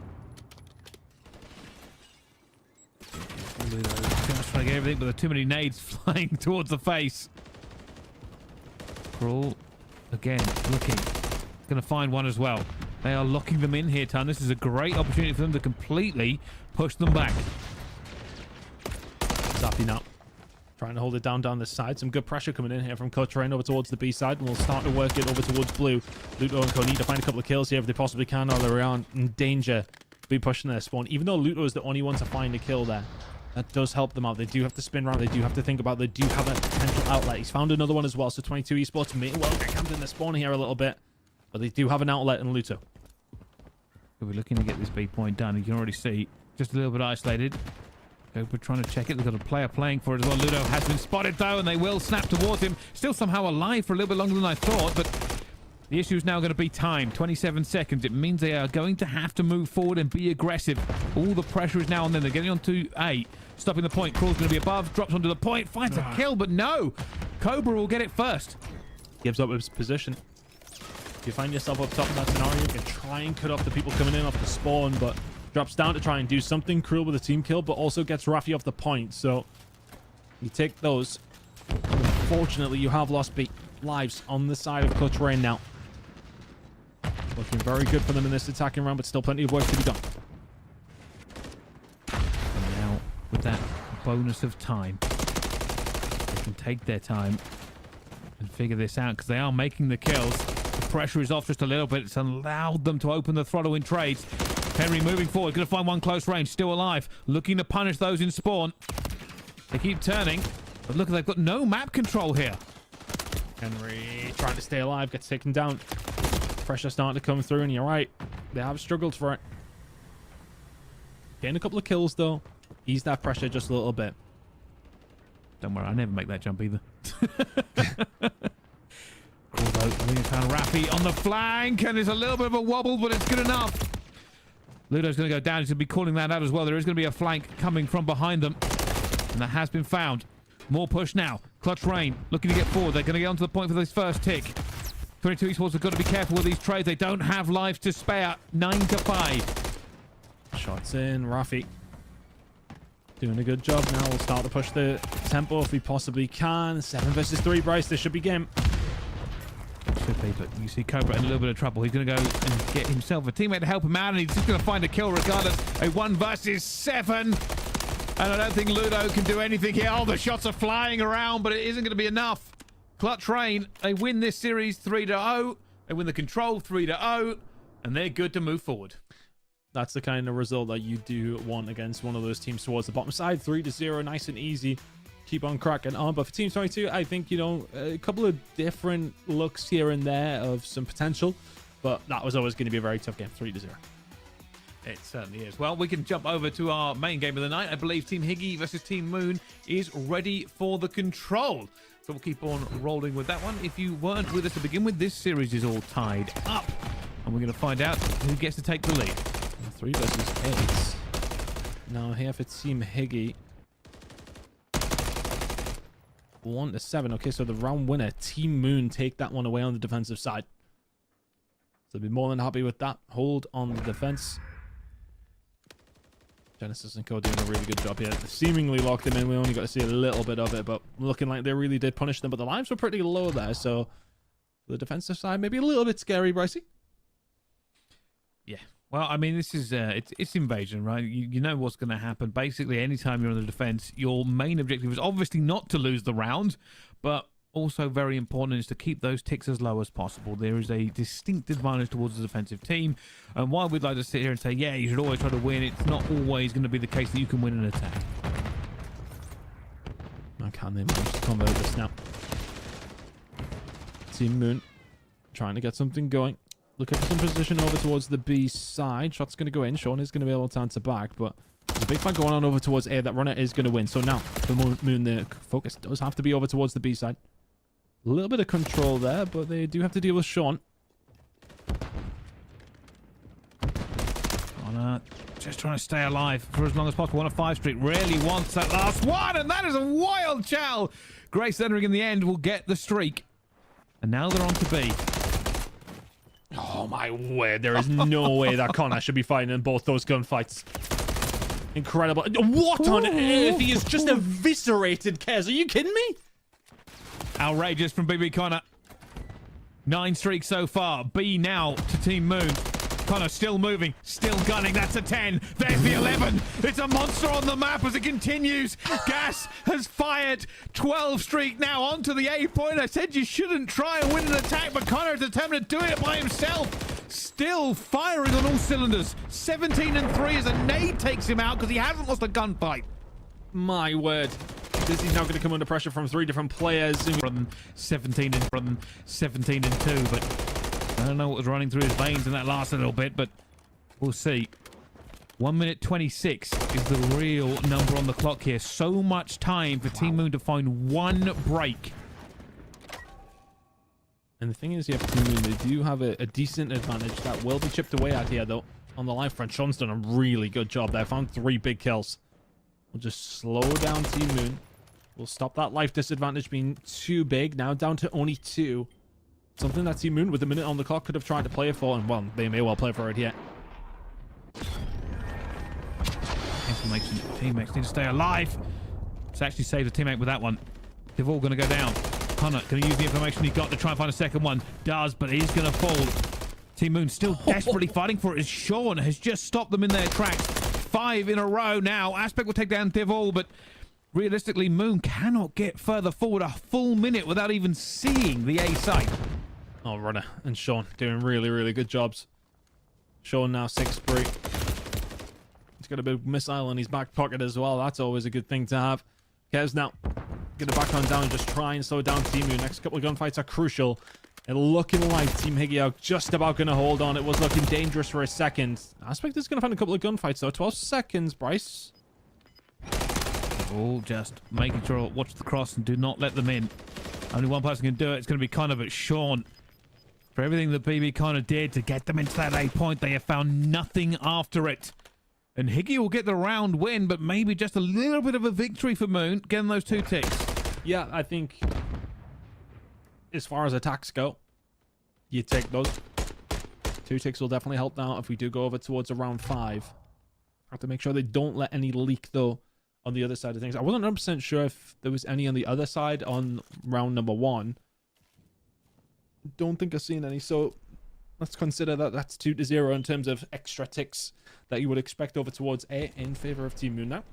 Just trying to get everything, but there are too many nades flying towards the face. Crawl again, looking. Going to find one as well. They are locking them in here, Ton. This is a great opportunity for them to completely push them back. Zapping up. Trying to hold it down this side. Some good pressure coming in here from Clutch Rain over towards the B side. And we'll start to work it over towards blue. Luto and Co need to find a couple of kills here if they possibly can, or they're in danger to be pushing their spawn. Even though Luto is the only one to find a kill there, that does help them out. They do have to spin around. They do have to think about, they do have a potential outlet. He's found another one as well. So 22 Esports may well get camped in the spawn here a little bit. But they do have an outlet in Luto. We're looking to get this B point done. You can already see just a little bit isolated. Cobra trying to check it. They've got a player playing for it as well. Ludo has been spotted though, and they will snap towards him. Still somehow alive for a little bit longer than I thought, but the issue is now going to be time. 27 seconds. It means they are going to have to move forward and be aggressive. All the pressure is now on them. They're getting onto A. Stopping the point. Crawl's going to be above. Drops onto the point. Finds a kill, but no. Cobra will get it first. Gives up his position. If you find yourself up top in that scenario, you can try and cut off the people coming in off the spawn, but drops down to try and do something cruel with a team kill, but also gets Rafi off the point. So you take those. Unfortunately, you have lost lives on the side of Clutch Rain now. Looking very good for them in this attacking round, but still plenty of work to be done. And now, with that bonus of time, they can take their time and figure this out, because they are making the kills. The pressure is off just a little bit. It's allowed them to open the throttle in trades. Henry moving forward, going to find one close range, still alive, looking to punish those in spawn. They keep turning, but look, they've got no map control here. Henry trying to stay alive, gets taken down. Pressure starting to come through, and you're right, they have struggled for it. Getting a couple of kills though, ease that pressure just a little bit. Don't worry, I never make that jump either. Although we found Rafi on the flank, and there's a little bit of a wobble, but it's good enough. Ludo's going to go down. He's going to be calling that out as well. There is going to be a flank coming from behind them, and that has been found. More push now. Clutch Rain looking to get forward. They're going to get onto the point for this first tick. 22 Esports have got to be careful with these trades. They don't have lives to spare. 9-5. Shots in. Rafi doing a good job now. We'll start to push the tempo if we possibly can. 7 versus 3, Bryce. This should be game. Should be, but you see Cobra in a little bit of trouble. He's going to go and get himself a teammate to help him out, and he's just going to find a kill regardless. A 1 versus 7. And I don't think Ludo can do anything here. Oh, the shots are flying around, but it isn't going to be enough. Clutch Rain, they win this series 3-0. They win the control 3-0, and they're good to move forward. That's the kind of result that you do want against one of those teams towards the bottom side. 3-0, nice and easy. Keep on cracking on. But for Team 22, I think, you know, a couple of different looks here and there of some potential. But that was always going to be a very tough game. 3-0. It certainly is. Well, we can jump over to our main game of the night. I believe Team Higgy versus Team Moon is ready for the control. So we'll keep on rolling with that one. If you weren't with us to begin with, this series is all tied up. And we're going to find out who gets to take the lead. 3 versus 8. Now here for Team Higgy. 1-7. Okay, so the round winner, Team Moon, take that one away on the defensive side. So they'll be more than happy with that. Hold on the defense. Genesis and Co doing a really good job here. They seemingly locked them in. We only got to see a little bit of it, but looking like they really did punish them. But the lives were pretty low there, so the defensive side maybe a little bit scary, Brycey. Yeah. Well, I mean, this is it's invasion, right? You know what's going to happen. Basically, anytime you're on the defense, your main objective is obviously not to lose the round, but also very important is to keep those ticks as low as possible. There is a distinct advantage towards the defensive team, and while we'd like to sit here and say, yeah, you should always try to win, it's not always going to be the case that you can win an attack. Now can they manage to convert this now? Team Moon trying to get something going. Looking for some position over towards the B side. Shot's going to go in. Sean is going to be able to answer back, but there's a big fight going on over towards A. That runner is going to win. So now, for Moon, the focus does have to be over towards the B side. A little bit of control there, but they do have to deal with Sean. Just trying to stay alive for as long as possible. On a 5 streak. Really wants that last one, and that is a wild chow. Grace entering in the end will get the streak. And now they're on to B. Oh my word, there is no way that Connor should be fighting in both those gunfights. Incredible. What on earth? He has just eviscerated Kez. Are you kidding me? Outrageous from BB Connor. 9 streaks so far. B now to Team Moon. Connor still moving, still gunning. That's a 10. There's the 11. It's a monster on the map as it continues. Gas has fired. 12 streak now onto the A point. I said you shouldn't try and win an attack, but Connor is determined to do it by himself. Still firing on all cylinders. 17 and 3 as a nade takes him out because he hasn't lost a gunfight. My word. Dizzy's now going to come under pressure from 3 different players. 17 and 2, but I don't know what was running through his veins in that last little bit, but we'll see. 1 minute 26 is the real number on the clock here. So much time for Team Moon to find one break. And the thing is, you have Team Moon, they do have a decent advantage that will be chipped away at here, though. On the live front, Sean's done a really good job there. Found 3 big kills. We'll just slow down Team Moon. We'll stop that life disadvantage being too big. Now down to only 2. Something that Team Moon, with a minute on the clock, could have tried to play it for, and well, they may well play for it here. Information teammates need to stay alive. It's actually saved a teammate with that one. They're all going to go down. Connor going to use the information he got to try and find a second one. Does, but he's going to fall. Team Moon still desperately fighting for it as Sean has just stopped them in their tracks. 5 in a row now. Aspect will take down Divol, but realistically, Moon cannot get further forward a full minute without even seeing the A site. Oh, Runner and Sean doing really, really good jobs. Sean now 6 free. He's got a big missile in his back pocket as well. That's always a good thing to have. Kez now going to back on down and just try and slow down Team Moon. Next couple of gunfights are crucial. And looking like Team Higgy are just about going to hold on. It was looking dangerous for a second. Aspect is going to find a couple of gunfights though. 12 seconds, Bryce. All just making sure, watch the cross and do not let them in. Only one person can do it. It's going to be Connor, but Sean, for everything that BB Connor did to get them into that A point, they have found nothing after it. And Higgy will get the round win, but maybe just a little bit of a victory for Moon, getting those 2 ticks. Yeah, I think as far as attacks go, you take those. 2 ticks will definitely help now if we do go over towards a round 5. Have to make sure they don't let any leak though on the other side of things. I wasn't 100% sure if there was any on the other side on round number 1. Don't think I've seen any, so let's consider that that's 2-0 in terms of extra ticks that you would expect over towards A in favor of Team Moon now.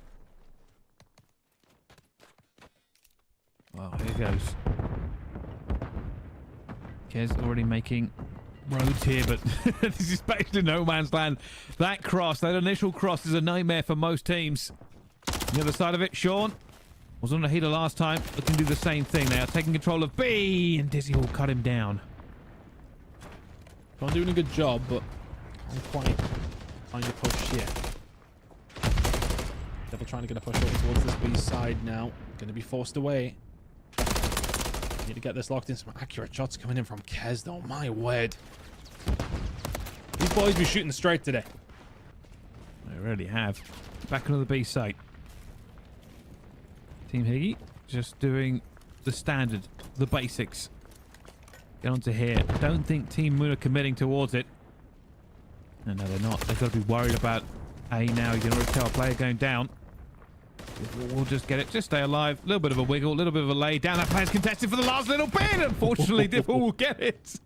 Well, here goes. Kez already making roads here, but this is back to no man's land. That cross, that initial cross, is a nightmare for most teams. On the other side of it, Sean was on a heater last time, but can do the same thing now, taking control of B, and Dizzy will cut him down. Sean doing a good job, but can't quite find a push here. Devil trying to get a push over towards this B side now. Going to be forced away. Need to get this locked in. Some accurate shots coming in from Kez, though. My word. These boys be shooting straight today. They really have. Back onto the B site. Team Higgy just doing the standard, the basics. Get onto here. Don't think Team Moon are committing towards it. No, they're not. They've got to be worried about A now. You can already tell a player going down. We'll just get it. Just stay alive. A little bit of a wiggle, a little bit of a lay down. That player's contested for the last little bit. Unfortunately, Diffle will get it.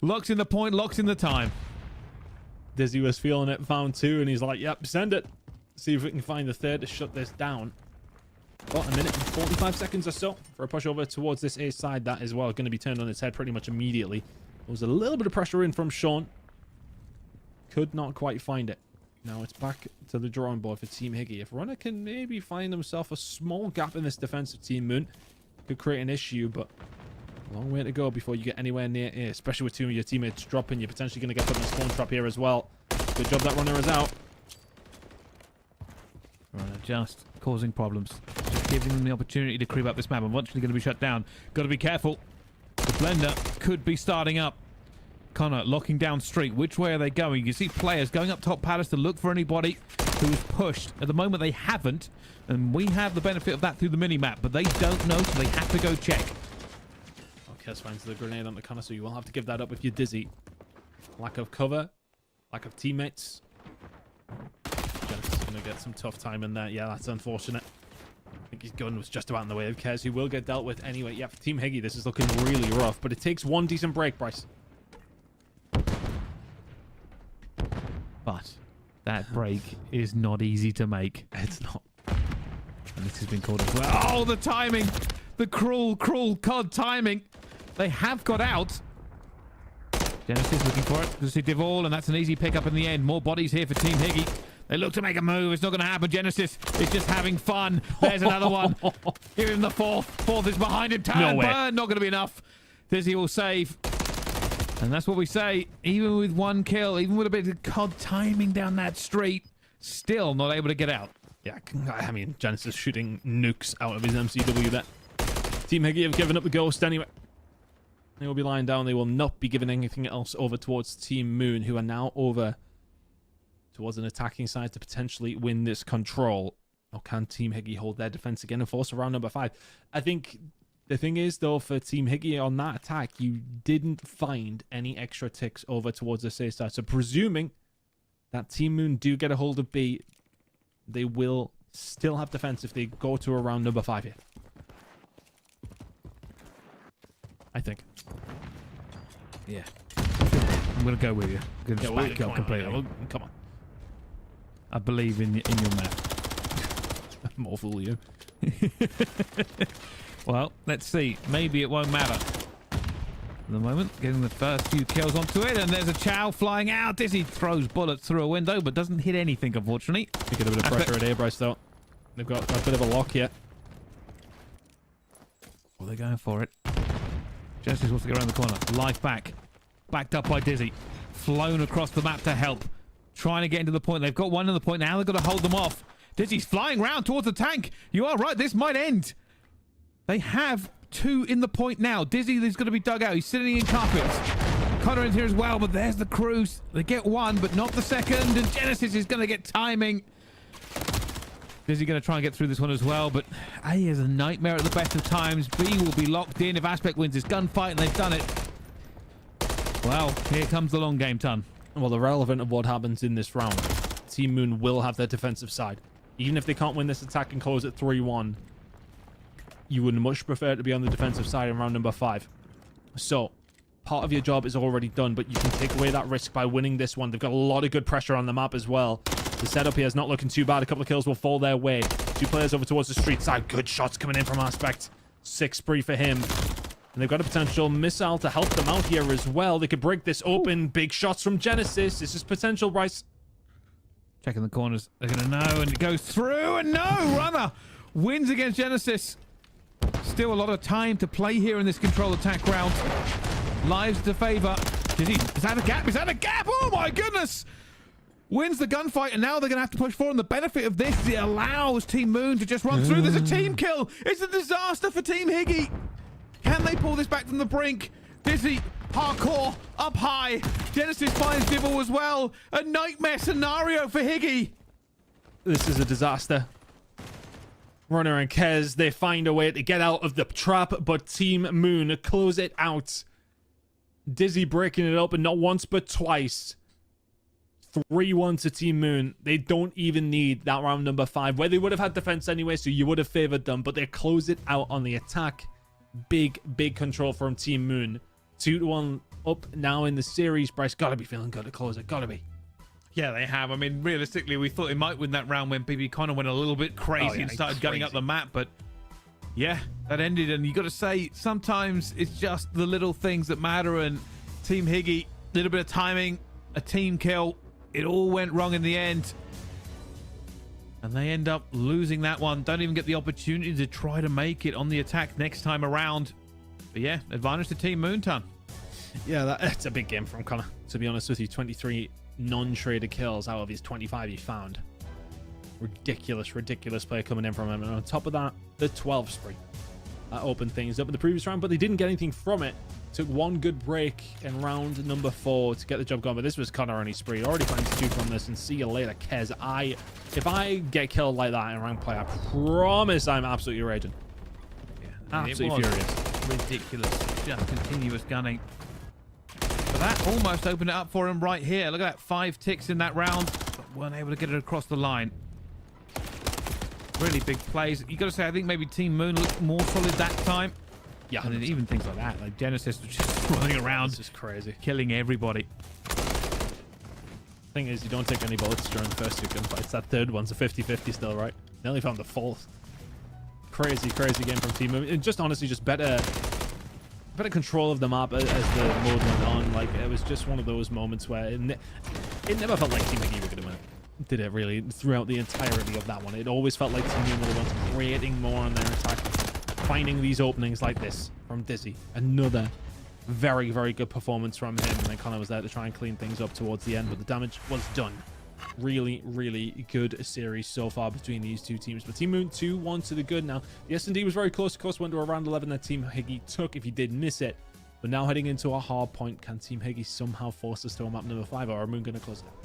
Locks in the point, locks in the time. Dizzy was feeling it, found 2, and he's like, yep, send it. See if we can find the 3rd to shut this down. About a minute and 45 seconds or so for a push over towards this A side. That as well going to be turned on its head pretty much immediately. There was a little bit of pressure in from Sean. Could not quite find it. Now it's back to the drawing board for Team Higgy. If Runner can maybe find himself a small gap in this defensive Team Moon, could create an issue, but a long way to go before you get anywhere near A, especially with 2 of your teammates dropping. You're potentially going to get put in a spawn trap here as well. Good job that Runner is out. Runner just causing problems. Just giving them the opportunity to creep up this map. Eventually going to be shut down. Got to be careful. The blender could be starting up. Connor locking down street. Which way are they going? You see players going up top Palace to look for anybody who's pushed. At the moment they haven't, and we have the benefit of that through the mini-map, but they don't know, so they have to go check. Okay, finds the grenade on the Connor, so you will have to give that up if you're Dizzy. Lack of cover, lack of teammates. Genesis is going to get some tough time in there. Yeah, that's unfortunate. I think his gun was just about in the way of Kez, who will get dealt with anyway. Yeah, for Team Higgy, this is looking really rough, but it takes one decent break, Bryce. But that break is not easy to make. It's not. And this has been called as well. Oh, the timing! The cruel, cruel COD timing. They have got out. Genesis looking for it. To see Divall, and that's an easy pickup in the end. More bodies here for Team Higgy. They look to make a move. It's not going to happen. Genesis is just having fun. There's another one. Give him the 4th. 4th is behind him. Turn, burn. Not going to be enough. Dizzy will save. And that's what we say. Even with 1 kill, even with a bit of COD timing down that street, still not able to get out. Yeah, I mean, Genesis shooting nukes out of his MCW there. Team Higgy have given up the ghost anyway. They will be lying down. They will not be giving anything else over towards Team Moon, who are now over towards an attacking side to potentially win this control. Or can Team Higgy hold their defense again and force around number 5? I think the thing is, though, for Team Higgy on that attack, you didn't find any extra ticks over towards the safe side. So presuming that Team Moon do get a hold of B, they will still have defense if they go to around number 5 here. I think. Yeah. I'm going to go with you. I'm going to back you up completely. Well, come on. I believe in your map. More fool you. Well, let's see. Maybe it won't matter. At the moment, getting the first few kills onto it, and there's a Chow flying out. Dizzy throws bullets through a window, but doesn't hit anything, unfortunately. You get a bit of pressure at A, Bryce, though. They've got a bit of a lock here. Well, they're going for it. Genesis wants to get around the corner. Life back. Backed up by Dizzy. Flown across the map to help. Trying to get into the point. They've got one in the point now. They've got to hold them off. Dizzy's flying round towards the tank. You are right. This might end. They have 2 in the point now. Dizzy is going to be dug out. He's sitting in carpets. Connor is here as well, but there's the Cruise. They get 1, but not the 2nd. And Genesis is going to get timing. Dizzy going to try and get through this one as well, but A is a nightmare at the best of times. B will be locked in if Aspect wins this gunfight, and they've done it. Well, here comes the long game, Ton. Well, the relevant of what happens in this round, Team Moon will have their defensive side. Even if they can't win this attack and close it 3-1, you would much prefer to be on the defensive side in round number 5. So, part of your job is already done, but you can take away that risk by winning this one. They've got a lot of good pressure on the map as well. The setup here is not looking too bad. A couple of kills will fall their way. 2 players over towards the street side. Good shots coming in from Aspect. 6 spree for him. And they've got a potential missile to help them out here as well. They could break this open. Big shots from Genesis. This is potential, Bryce. Checking the corners. They're going to know, and it goes through, and no! Runner wins against Genesis. Still a lot of time to play here in this control attack round. Lives to favor. Is that a gap? Is that a gap? Oh my goodness! Wins the gunfight, and now they're going to have to push forward. And the benefit of this is it allows Team Moon to just run through. There's a team kill. It's a disaster for Team Higgy. Can they pull this back from the brink? Dizzy, hardcore, up high. Genesis finds Dibble as well. A nightmare scenario for Higgy. This is a disaster. Runner and Kez, they find a way to get out of the trap, but Team Moon close it out. Dizzy breaking it up, and not once but twice. 3-1 to Team Moon. They don't even need that round number 5, where they would have had defense anyway, so you would have favored them, but they close it out on the attack. Big control from Team Moon. 2-1 up now in the series. Bryce, gotta be feeling good to close it. Gotta be. Yeah, they have. I mean, realistically, we thought they might win that round when BB Connor went a little bit crazy and started gunning up the map, but yeah, that ended. And you got to say, sometimes it's just the little things that matter. And Team Higgy, a little bit of timing, a team kill. It all went wrong in the end. And they end up losing that one. Don't even get the opportunity to try to make it on the attack next time around. But yeah, advantage to Team Moonton. Yeah, that's a big game from Connor, to be honest with you. 23 non-traded kills out of his 25 he found. Ridiculous play coming in from him. And on top of that, the 12 spree. That opened things up in the previous round, but they didn't get anything from it. Took one good break in round number 4 to get the job going, but this was Connor on his spree. Already finds 2 from this, and see you later, Kez. If I get killed like that in rank play, I promise I'm absolutely raging. Yeah, absolutely furious. Ridiculous. Just continuous gunning. But that almost opened it up for him right here. Look at that, 5 ticks in that round, but weren't able to get it across the line. Really big plays. You got to say, I think maybe Team Moon looked more solid that time. Yeah, and even things like that, like Genesis was just running around. This is crazy. Killing everybody. Thing is, you don't take any bullets during the first 2 gunfights. That third one's a 50-50 still, right? They only found the 4th. Crazy game from Team Moon. And just honestly, just better control of the map as the mode went on. Like, it was just one of those moments where it never felt like Team Higgy were going to win. Did it really throughout the entirety of that one? It always felt like Team Moon were the ones creating more on their attack, finding these openings like this from Dizzy. Another very good performance from him, and then Connor was there to try and clean things up towards the end, but the damage was done. Really good series so far between these 2 teams. But Team Moon 2-1 to the good now. The S&D was very close. Of course, went to a round 11 that Team Higgy took if he did miss it. But now heading into a hard point, can Team Higgy somehow force us to a map number 5, or are Moon going to close it out?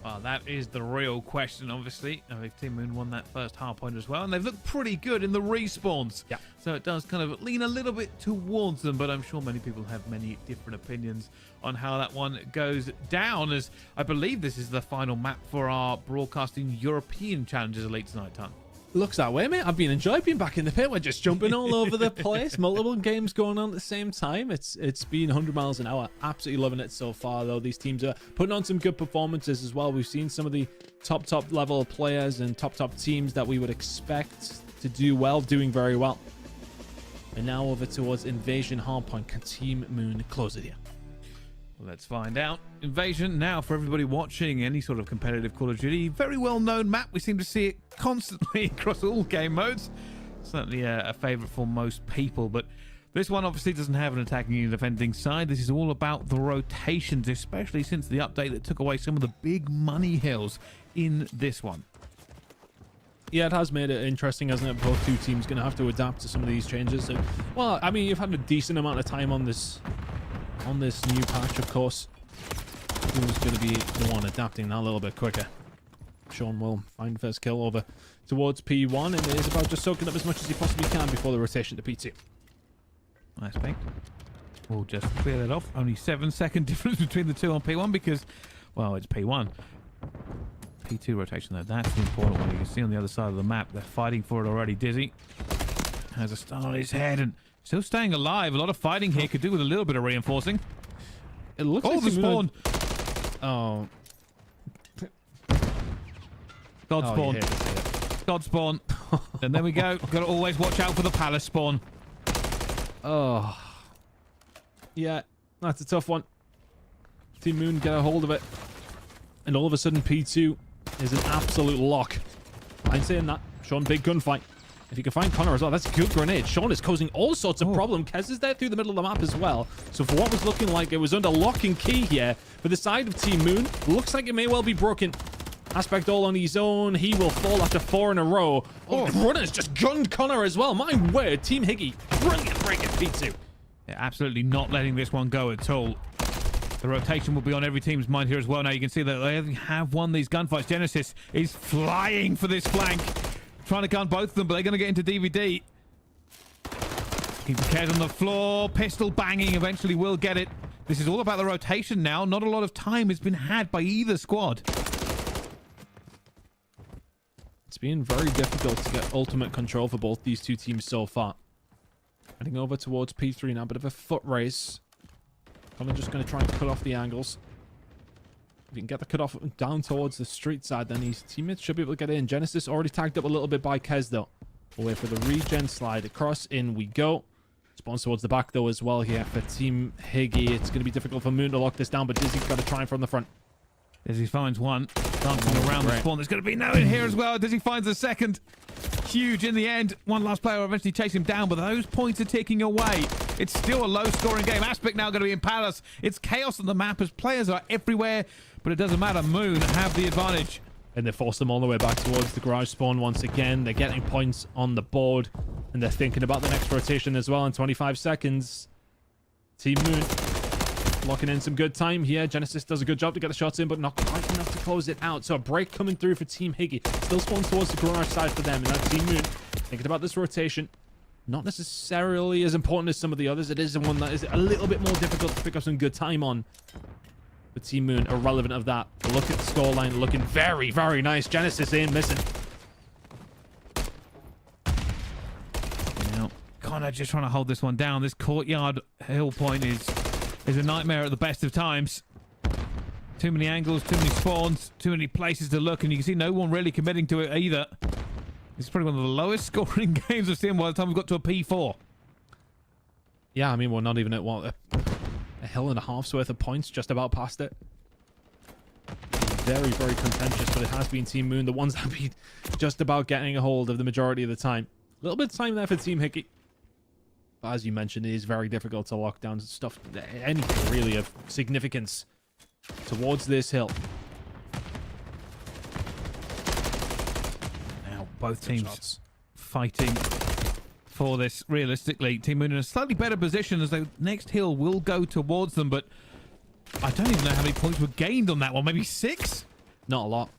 Well, that is the real question, obviously. I think Team Moon won that first hard point as well, and they've looked pretty good in the respawns. Yeah. So it does kind of lean a little bit towards them, but I'm sure many people have many different opinions on how that one goes down, as I believe this is the final map for our Broadcasting European Challenges Elite tonight, Ton. Looks that way, mate. I've been enjoying being back in the pit. We're just jumping all over the place. Multiple games going on at the same time. It's been 100 miles an hour. Absolutely loving it so far, though. These teams are putting on some good performances as well. We've seen some of the top level players and top teams that we would expect to do well, doing very well. And now over towards Invasion Hardpoint. Can Team Moon close it here? Let's find out. Invasion, now for everybody watching any sort of competitive Call of Duty, very well known map. We seem to see it constantly across all game modes. Certainly a favorite for most people, but this one obviously doesn't have an attacking and defending side. This is all about the rotations, especially since the update that took away some of the big money hills in this one. Yeah, it has made it interesting, hasn't it? Both 2 teams going to have to adapt to some of these changes. So, well, I mean, you've had a decent amount of time on this new patch, of course. Who's going to be the one adapting that a little bit quicker? Sean will find first kill over towards P1, and it is about just soaking up as much as he possibly can before the rotation to P2. Nice pick. We'll just clear that off. Only 7-second difference between the 2 on P1 because, well, it's P1. P2 rotation, though, that's the important one. You can see on the other side of the map, they're fighting for it already. Dizzy has a stun on his head and still staying alive. A lot of fighting here could do with a little bit of reinforcing. It looks like the spawn. Oh. God spawn. God spawn. And there we go. Got to always watch out for the palace spawn. Oh. Yeah, that's a tough one. Team Moon get a hold of it. And all of a sudden, P2 is an absolute lock. I'm saying that. Sean, big gunfight. If you can find Connor as well, that's a good grenade. Sean is causing all sorts of problems. Kez is there through the middle of the map as well. So for what was looking like it was under lock and key here for the side of Team Moon, looks like it may well be broken. Aspect all on his own. He will fall after 4 in a row. Oh, Grunner's just gunned Connor as well. My word, Team Higgy. Brilliant break at P2. Yeah, absolutely not letting this one go at all. The rotation will be on every team's mind here as well. Now you can see that they have won these gunfights. Genesis is flying for this flank. Trying to gun both of them, but they're going to get into DVD. Keep the Kez on the floor. Pistol banging. Eventually will get it. This is all about the rotation now. Not a lot of time has been had by either squad. It's been very difficult to get ultimate control for both these two teams so far. Heading over towards P3 now. Bit of a foot race. Colin just going to try and cut off the angles. If he can get the cut off down towards the street side, then his teammates should be able to get in. Genesis already tagged up a little bit by Kez, though. We'll wait for the regen slide across. In we go. Spawns towards the back, though, as well here for Team Higgy. It's going to be difficult for Moon to lock this down, but Dizzy's got to try from the front. Dizzy finds one. Dancing around the spawn. There's going to be no in here as well. Dizzy finds the second. Huge in the end. One last player will eventually chase him down, but those points are ticking away. It's still a low-scoring game. Aspect now going to be in Palace. It's chaos on the map as players are everywhere, but it doesn't matter. Moon have the advantage. And they force them all the way back towards the garage spawn once again. They're getting points on the board, and they're thinking about the next rotation as well in 25 seconds. Team Moon locking in some good time here. Genesis does a good job to get the shots in, but not quite enough to close it out. So a break coming through for Team Higgy. Still spawns towards the garage side for them. And now Team Moon thinking about this rotation. Not necessarily as important as some of the others. It is the one that is a little bit more difficult to pick up some good time on. But Team Moon, irrelevant of that. Look at the scoreline, looking very, very nice. Genesis in, missing. Now, Connor just trying to hold this one down. This courtyard hill point is a nightmare at the best of times. Too many angles, too many spawns, too many places to look, and you can see no one really committing to it either. This is probably one of the lowest scoring games I've seen by the time we've got to a P4. Yeah, I mean, we're not even at, what, a hill and a half's worth of points, just about past it. Very, very contentious, but it has been Team Moon, the ones that have been just about getting a hold of the majority of the time. A little bit of time there for Team Hickey. But as you mentioned, it is very difficult to lock down stuff, anything really of significance towards this hill. Now, both teams fighting for this realistically. Team Moon in a slightly better position as the next hill will go towards them, but I don't even know how many points were gained on that one. Maybe 6? Not a lot.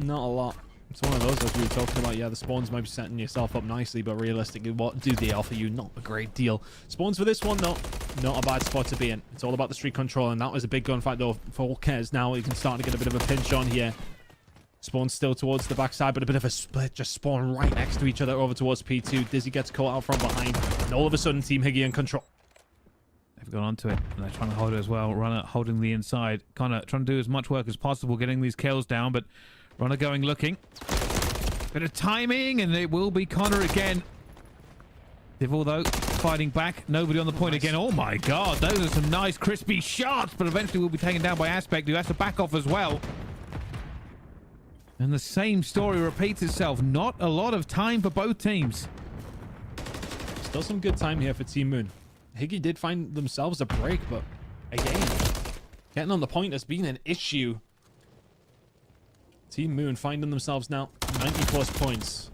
Not a lot. It's one of those, as we were talking about. Yeah, the spawns might be setting yourself up nicely, but realistically, what do they offer you? Not a great deal. Spawns for this one, though, not a bad spot to be in. It's all about the street control, and that was a big gunfight, though, for Kez. Now he can start to get a bit of a pinch on here. Spawn still towards the backside, but a bit of a split. Just spawn right next to each other over towards P2. Dizzy gets caught out from behind, and all of a sudden, Team Higgy in control. They've gone onto it, and they're trying to hold it as well. Runner holding the inside. Connor trying to do as much work as possible, getting these kills down, but Runner going looking. Bit of timing, and it will be Connor again. Divil, though, fighting back. Nobody on the point again. Oh, my God. Those are some nice, crispy shots, but eventually will be taken down by Aspect, who has to back off as well. And the same story repeats itself. Not a lot of time for both teams. Still some good time here for Team Moon. Higgy did find themselves a break, but again, getting on the point has been an issue. Team Moon finding themselves now 90+ points.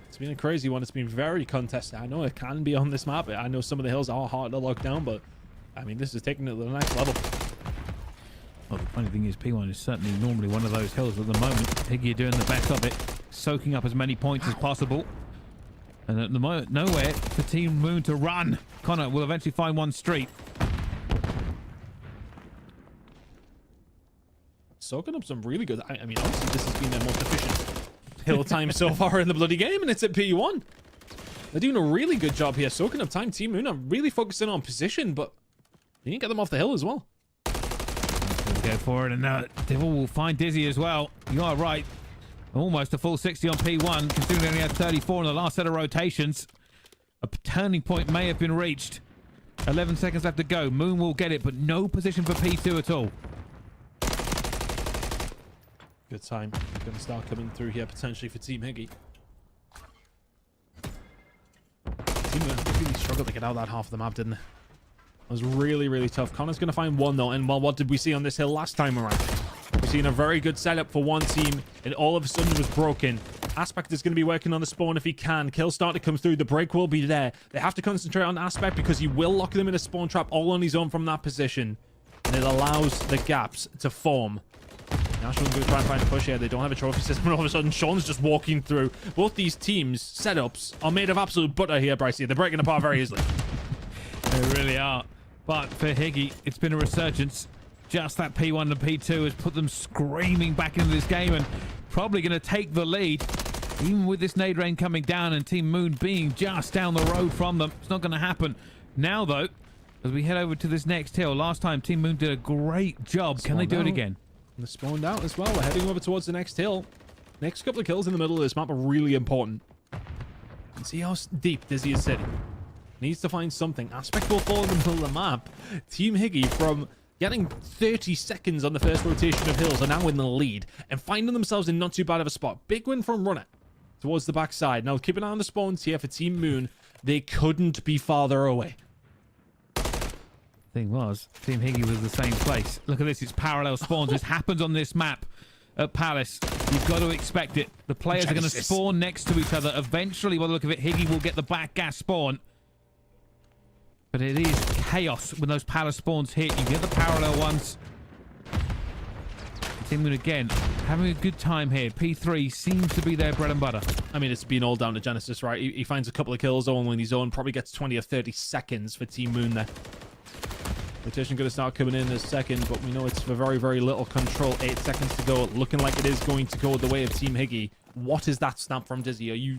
It's been a crazy one. It's been very contested. I know it can be on this map. I know some of the hills are hard to lock down, but I mean, this is taking it to the next level. Well, the funny thing is, P1 is certainly normally one of those hills at the moment. Higgy are doing the best of it, soaking up as many points as possible. And at the moment, nowhere for Team Moon to run. Connor will eventually find one street. Soaking up some really good... I mean, honestly, this has been their most efficient hill time so far in the bloody game, and it's at P1. They're doing a really good job here. Soaking up time. Team Moon are really focusing on position, but you can get them off the hill as well. Go for it, and Divil will find Dizzy as well. You are right. Almost a full 60 on P1, considering they only had 34 in the last set of rotations. A turning point may have been reached. 11 seconds left to go. Moon will get it, but no position for P2 at all. Good time. Going to start coming through here, potentially, for Team Higgy. Team Higgy really struggled to get out that half of the map, didn't they? It was really, really tough. Connor's going to find one, though. And, well, what did we see on this hill last time around? We've seen a very good setup for one team, and all of a sudden it was broken. Aspect is going to be working on the spawn if he can. Kill starter comes through. The break will be there. They have to concentrate on Aspect because he will lock them in a spawn trap all on his own from that position. And it allows the gaps to form. Now Sean's going to try and find a push here. They don't have a trophy system, and all of a sudden Sean's just walking through. Both these teams' setups are made of absolute butter here, Brycey. They're breaking apart very easily. They really are. But for Higgy, it's been a resurgence. Just that P1 and P2 has put them screaming back into this game and probably going to take the lead. Even with this nade rain coming down and Team Moon being just down the road from them, it's not going to happen. Now, though, as we head over to this next hill, last time Team Moon did a great job. Can they do it again? And they're spawned out as well. We're heading over towards the next hill. Next couple of kills in the middle of this map are really important. And see how deep Dizzy is sitting. Needs to find something. Aspect will fall in the middle of the map. Team Higgy, from getting 30 seconds on the first rotation of hills, are now in the lead and finding themselves in not too bad of a spot. Big win from Runner towards the backside. Now keep an eye on the spawns here for Team Moon. They couldn't be farther away. Thing was, Team Higgy was the same place. Look at this, it's parallel spawns. This happens on this map at Palace. You've got to expect it. The players are going to spawn next to each other. Eventually, by the look of it, Higgy will get the back gas spawn. But it is chaos when those Palace spawns hit. You get the parallel ones. Team Moon again, having a good time here. P3 seems to be their bread and butter. I mean, it's been all down to Genesis, right? He finds a couple of kills only on his own. Probably gets 20 or 30 seconds for Team Moon there. Rotation going to start coming in a second, but we know it's for very, very little control. 8 seconds to go. Looking like it is going to go the way of Team Higgy. What is that snap from Dizzy? Are you...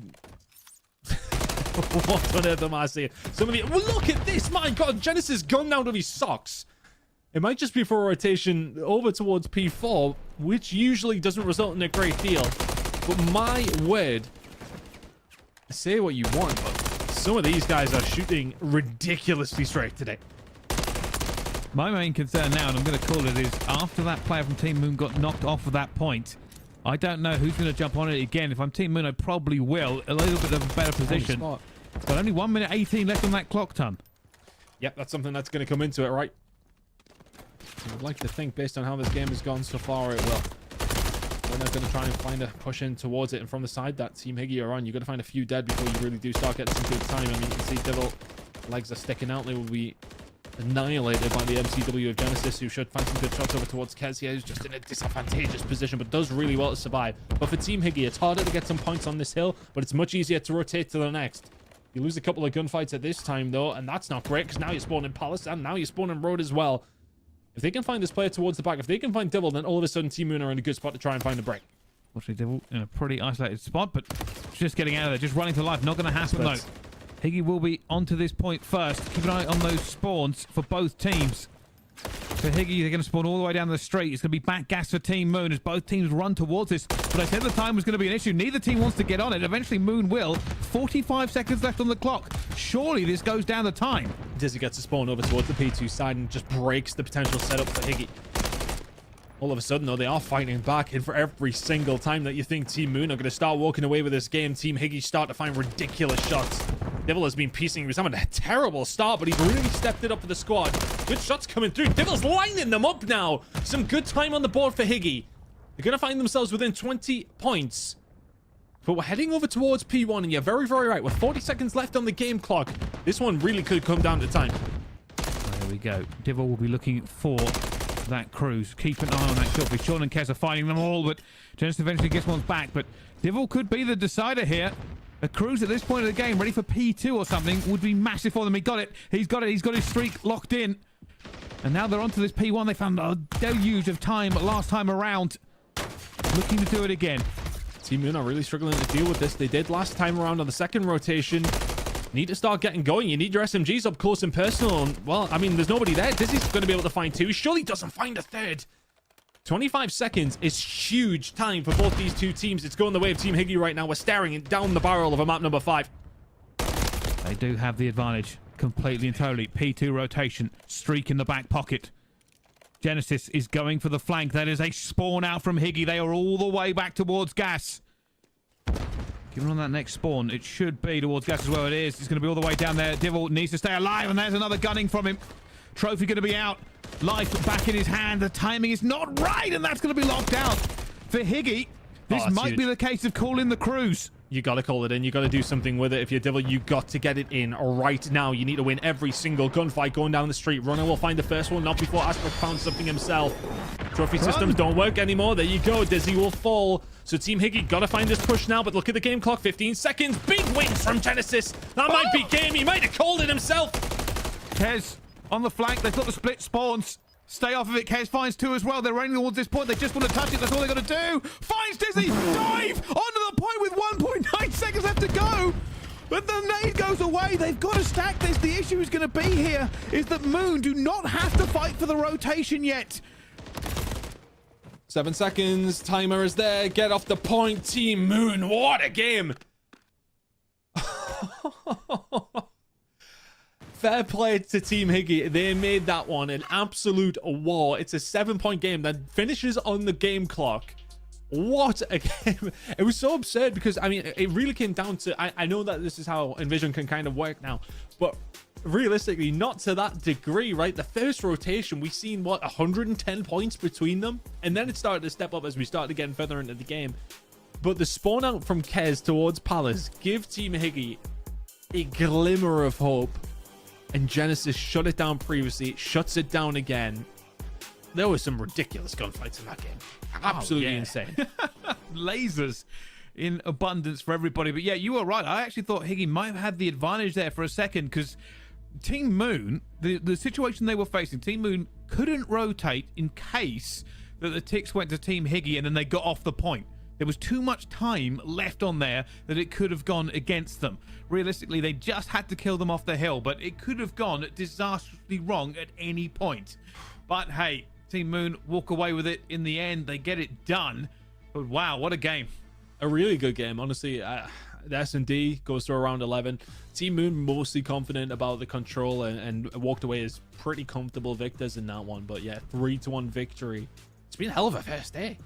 What on earth am I saying? Some of you... Well, look at this! My God, Genesis gone down to his socks. It might just be for a rotation over towards P4, which usually doesn't result in a great deal. But my word... Say what you want, but some of these guys are shooting ridiculously straight today. My main concern now, and I'm going to call it, is after that player from Team Moon got knocked off of that point, I don't know who's going to jump on it again. If I'm Team Moon, I probably will. A little bit of a better position. But only 1 minute 18 left on that clock, Ton. Yep, that's something that's going to come into it, right? I would like to think, based on how this game has gone so far, it will. Then they're going to try and find a push in towards it. And from the side that Team Higgy are on, you've got to find a few dead before you really do start getting some good time. I mean, you can see Devil legs are sticking out. They will be annihilated by the MCW of Genesis, who should find some good shots over towards Kezia, who's just in a disadvantageous position, but does really well to survive. But for Team Higgy, it's harder to get some points on this hill, but it's much easier to rotate to the next. You lose a couple of gunfights at this time, though, and that's not great, because now you're spawning Palace, and now you're spawning Road as well. If they can find this player towards the back, if they can find Devil, then all of a sudden Team Moon are in a good spot to try and find a break. Fortunately, Devil in a pretty isolated spot, but just getting out of there, just running to life. Not going to happen, though. Higgy will be onto this point first. Keep an eye on those spawns for both teams. For Higgy, they're going to spawn all the way down the street. It's going to be back gas for Team Moon as both teams run towards this. But I said the time was going to be an issue. Neither team wants to get on it. Eventually, Moon will. 45 seconds left on the clock. Surely this goes down the time. Dizzy gets to spawn over towards the P2 side and just breaks the potential setup for Higgy. All of a sudden, though, they are fighting back, and for every single time that you think Team Moon are going to start walking away with this game, Team Higgy start to find ridiculous shots. Devil has been piecing. He was having a terrible start, but he's really stepped it up for the squad. Good shots coming through. Devil's lining them up now. Some good time on the board for Higgy. They're going to find themselves within 20 points. But we're heading over towards P1, and you're very, very right. With 40 seconds left on the game clock, this one really could come down to time. There we go. Devil will be looking for that cruise. Keep an eye on that kill. Sean and Kez are finding them all, but Genesis eventually gets one's back. But Devil could be the decider here. A cruise at this point of the game, ready for P2 or something, would be massive for them. He got it. He's got it. He's got his streak locked in. And now they're onto this P1. They found a deluge of time last time around. Looking to do it again. Team Moon are really struggling to deal with this. They did last time around on the second rotation. Need to start getting going. You need your SMGs up close and personal. And, well, I mean, there's nobody there. Dizzy's going to be able to find two. Surely doesn't find a third. 25 seconds is huge time for both these two teams. It's going the way of Team Higgy right now. We're staring down the barrel of a map number 5. They do have the advantage completely and totally. P2 rotation. Streak in the back pocket. Genesis is going for the flank. That is a spawn out from Higgy. They are all the way back towards gas. Keeping on that next spawn. It should be towards gas as well. It is. It's going to be all the way down there. Devil needs to stay alive, and there's another gunning from him. Trophy going to be out. life back in his hand. The timing is not right, and that's going to be locked out for Higgy. This might be the case of calling the cruise. You got to call it in. You got to do something with it. If you're Devil, you got to get it in right now. You need to win every single gunfight going down the street. Runner will find the first one, not before Aspect found something himself. Trophy systems don't work anymore. There you go. Dizzy will fall. So Team Higgy got to find this push now, but look at the game clock. 15 seconds. Big wins from Genesis. That might be game. He might have called it himself. Kez on the flank. They've got the split spawns. Stay off of it. Kez finds 2 as well. They're running towards this point. They just want to touch it. That's all they got to do. Finds Dizzy. Dive onto the point with 1.9 seconds left to go. But the nade goes away. They've got to stack this. The issue is going to be here is that Moon do not have to fight for the rotation yet. 7 seconds. Timer is there. Get off the point. Team Moon. What a game. Fair play to Team Higgy. They made that one an absolute war. It's a 7-point game that finishes on the game clock. What a game. It was so absurd because, I mean, it really came down to... I know that this is how Envision can kind of work now, but realistically, not to that degree, right? The first rotation, we seen, what, 110 points between them? And then it started to step up as we started getting further into the game. But the spawn out from Kez towards Palace give Team Higgy a glimmer of hope. And Genesis shut it down previously, shuts it down again. There were some ridiculous gunfights in that game. Absolutely insane. Lasers in abundance for everybody. But yeah, you were right. I actually thought Higgy might have had the advantage there for a second because Team Moon, the situation they were facing, Team Moon couldn't rotate in case that the ticks went to Team Higgy and then they got off the point. There was too much time left on there that it could have gone against them. Realistically, they just had to kill them off the hill, but it could have gone disastrously wrong at any point. But hey, Team Moon walk away with it in the end. They get it done. But wow, what a game. A really good game, honestly. The S&D goes to around 11. Team Moon mostly confident about the control and walked away as pretty comfortable victors in that one. But yeah, 3-1 victory. It's been a hell of a first day.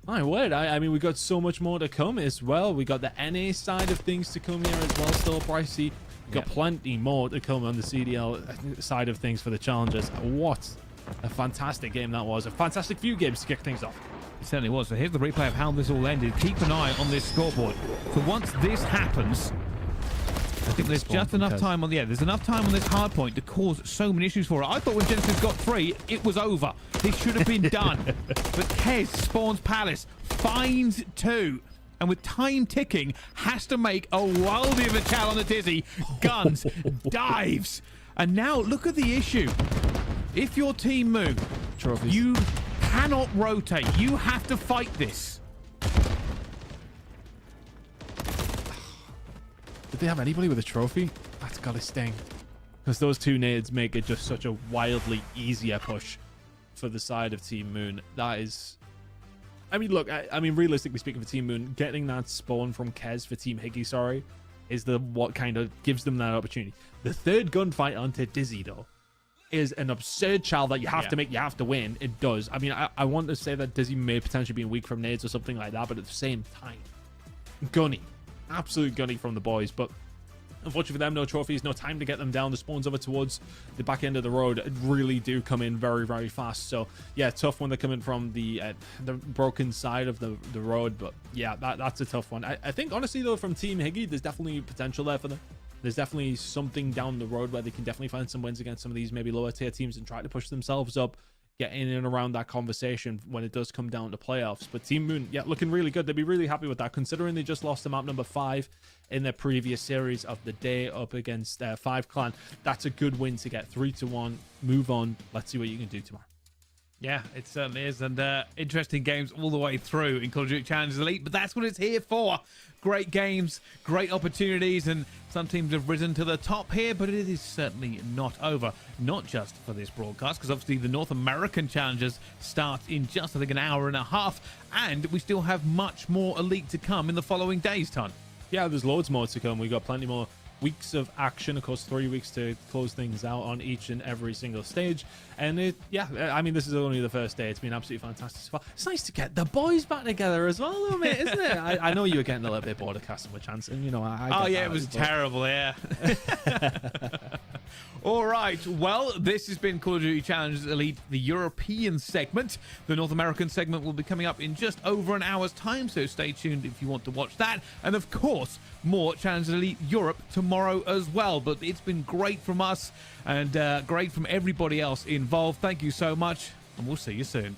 My word, I mean, we got so much more to come as well. We got the NA side of things to come here as well, still pricey. We got plenty more to come on the CDL side of things for the challengers. What a fantastic game that was. A fantastic few games to kick things off. It certainly was. So here's the replay of how this all ended. Keep an eye on this scoreboard. So once this happens, I think there's just enough time on there's enough time on this hard point to cause so many issues for it. I thought when Genesis got 3, it was over. This should have been done. But Kez spawns Palace, finds 2, and with time ticking, has to make a worldie of a chow on the Dizzy. Guns, dives. And now look at the issue. If you're Team Moon, Trophies. You cannot rotate. You have to fight this. Did they have anybody with a trophy? That's gotta sting. Because those 2 nades make it just such a wildly easier push for the side of Team Moon. That is... I mean, look, I mean, realistically speaking for Team Moon, getting that spawn from Kez for Team Higgy, sorry, is what kind of gives them that opportunity. The third gunfight onto Dizzy, though, is an absurd child that you have to make, you have to win. It does. I mean, I want to say that Dizzy may potentially be weak from nades or something like that, but at the same time, gunny. Absolute gunny from the boys, but unfortunately for them, no trophies, no time to get them down. The spawns over towards the back end of the road really do come in very, very fast. So yeah, tough when they're coming from the broken side of the road. But yeah, that's a tough one. I think honestly though, from Team Higgy, there's definitely potential there for them. There's definitely something down the road where they can definitely find some wins against some of these maybe lower tier teams and try to push themselves up, get in and around that conversation when it does come down to playoffs. But Team Moon, yeah, looking really good. They'd be really happy with that, considering they just lost to map number 5 in their previous series of the day up against 5 Clan. That's a good win to get. 3-1, move on. Let's see what you can do tomorrow. Yeah, it certainly is. And interesting games all the way through in Call of Duty Challengers Elite, but that's what it's here for. Great games, great opportunities, and some teams have risen to the top here, but it is certainly not over. Not just for this broadcast, because obviously the North American Challengers start in just, I think, an hour and a half, and we still have much more Elite to come in the following days, Ton. Yeah, there's loads more to come. We've got plenty more weeks of action, of course, 3 weeks to close things out on each and every single stage. And yeah, I mean, this is only the first day. It's been absolutely fantastic so far. It's nice to get the boys back together as well, though, mate, isn't it? I know you were getting a little bit bored of casting with Chance, and you know, it was terrible, yeah. All right, well, this has been Call of Duty Challengers Elite, the European segment. The North American segment will be coming up in just over an hour's time, so stay tuned if you want to watch that. And of course, more Challengers Elite Europe tomorrow as well. But it's been great from us and great from everybody else involved. Thank you so much, and we'll see you soon.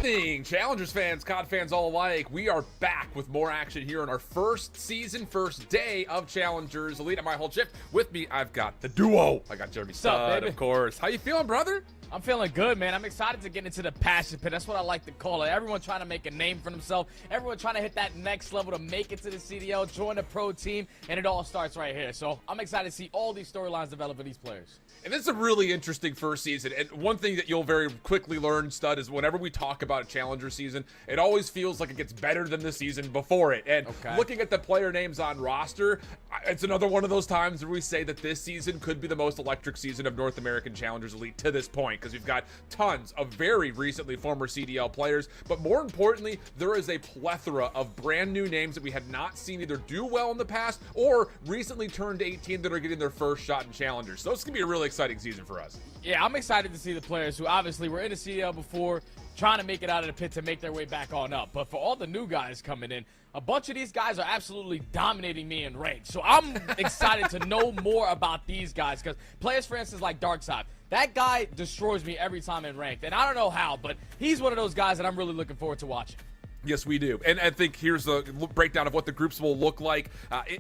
evening, Challengers fans, COD fans all alike. We are back with more action here on our first season, first day of Challengers Elite. I'm my whole shift. With me, I've got the duo. I got Jeremy Stud, of course. How you feeling, brother? I'm feeling good, man. I'm excited to get into the passion pit. That's what I like to call it. Everyone trying to make a name for themselves. Everyone trying to hit that next level to make it to the CDL, join a pro team, and it all starts right here. So I'm excited to see all these storylines develop for these players. And this is a really interesting first season. And one thing that you'll very quickly learn, Stud, is whenever we talk about a Challenger season, it always feels like it gets better than the season before it. And looking at the player names on roster, it's another one of those times where we say that this season could be the most electric season of North American Challengers Elite to this point, because we've got tons of very recently former CDL players. But more importantly, there is a plethora of brand new names that we had not seen either do well in the past or recently turned 18 that are getting their first shot in Challengers. So it's going to be a really exciting season for us. Yeah, I'm excited to see the players who obviously were in the CDL before, trying to make it out of the pit to make their way back on up. But for all the new guys coming in, a bunch of these guys are absolutely dominating me in rank. So I'm excited to know more about these guys, because players, for instance, like Darkside, that guy destroys me every time in ranked. And I don't know how, but he's one of those guys that I'm really looking forward to watching. Yes, we do. And I think here's a breakdown of what the groups will look like.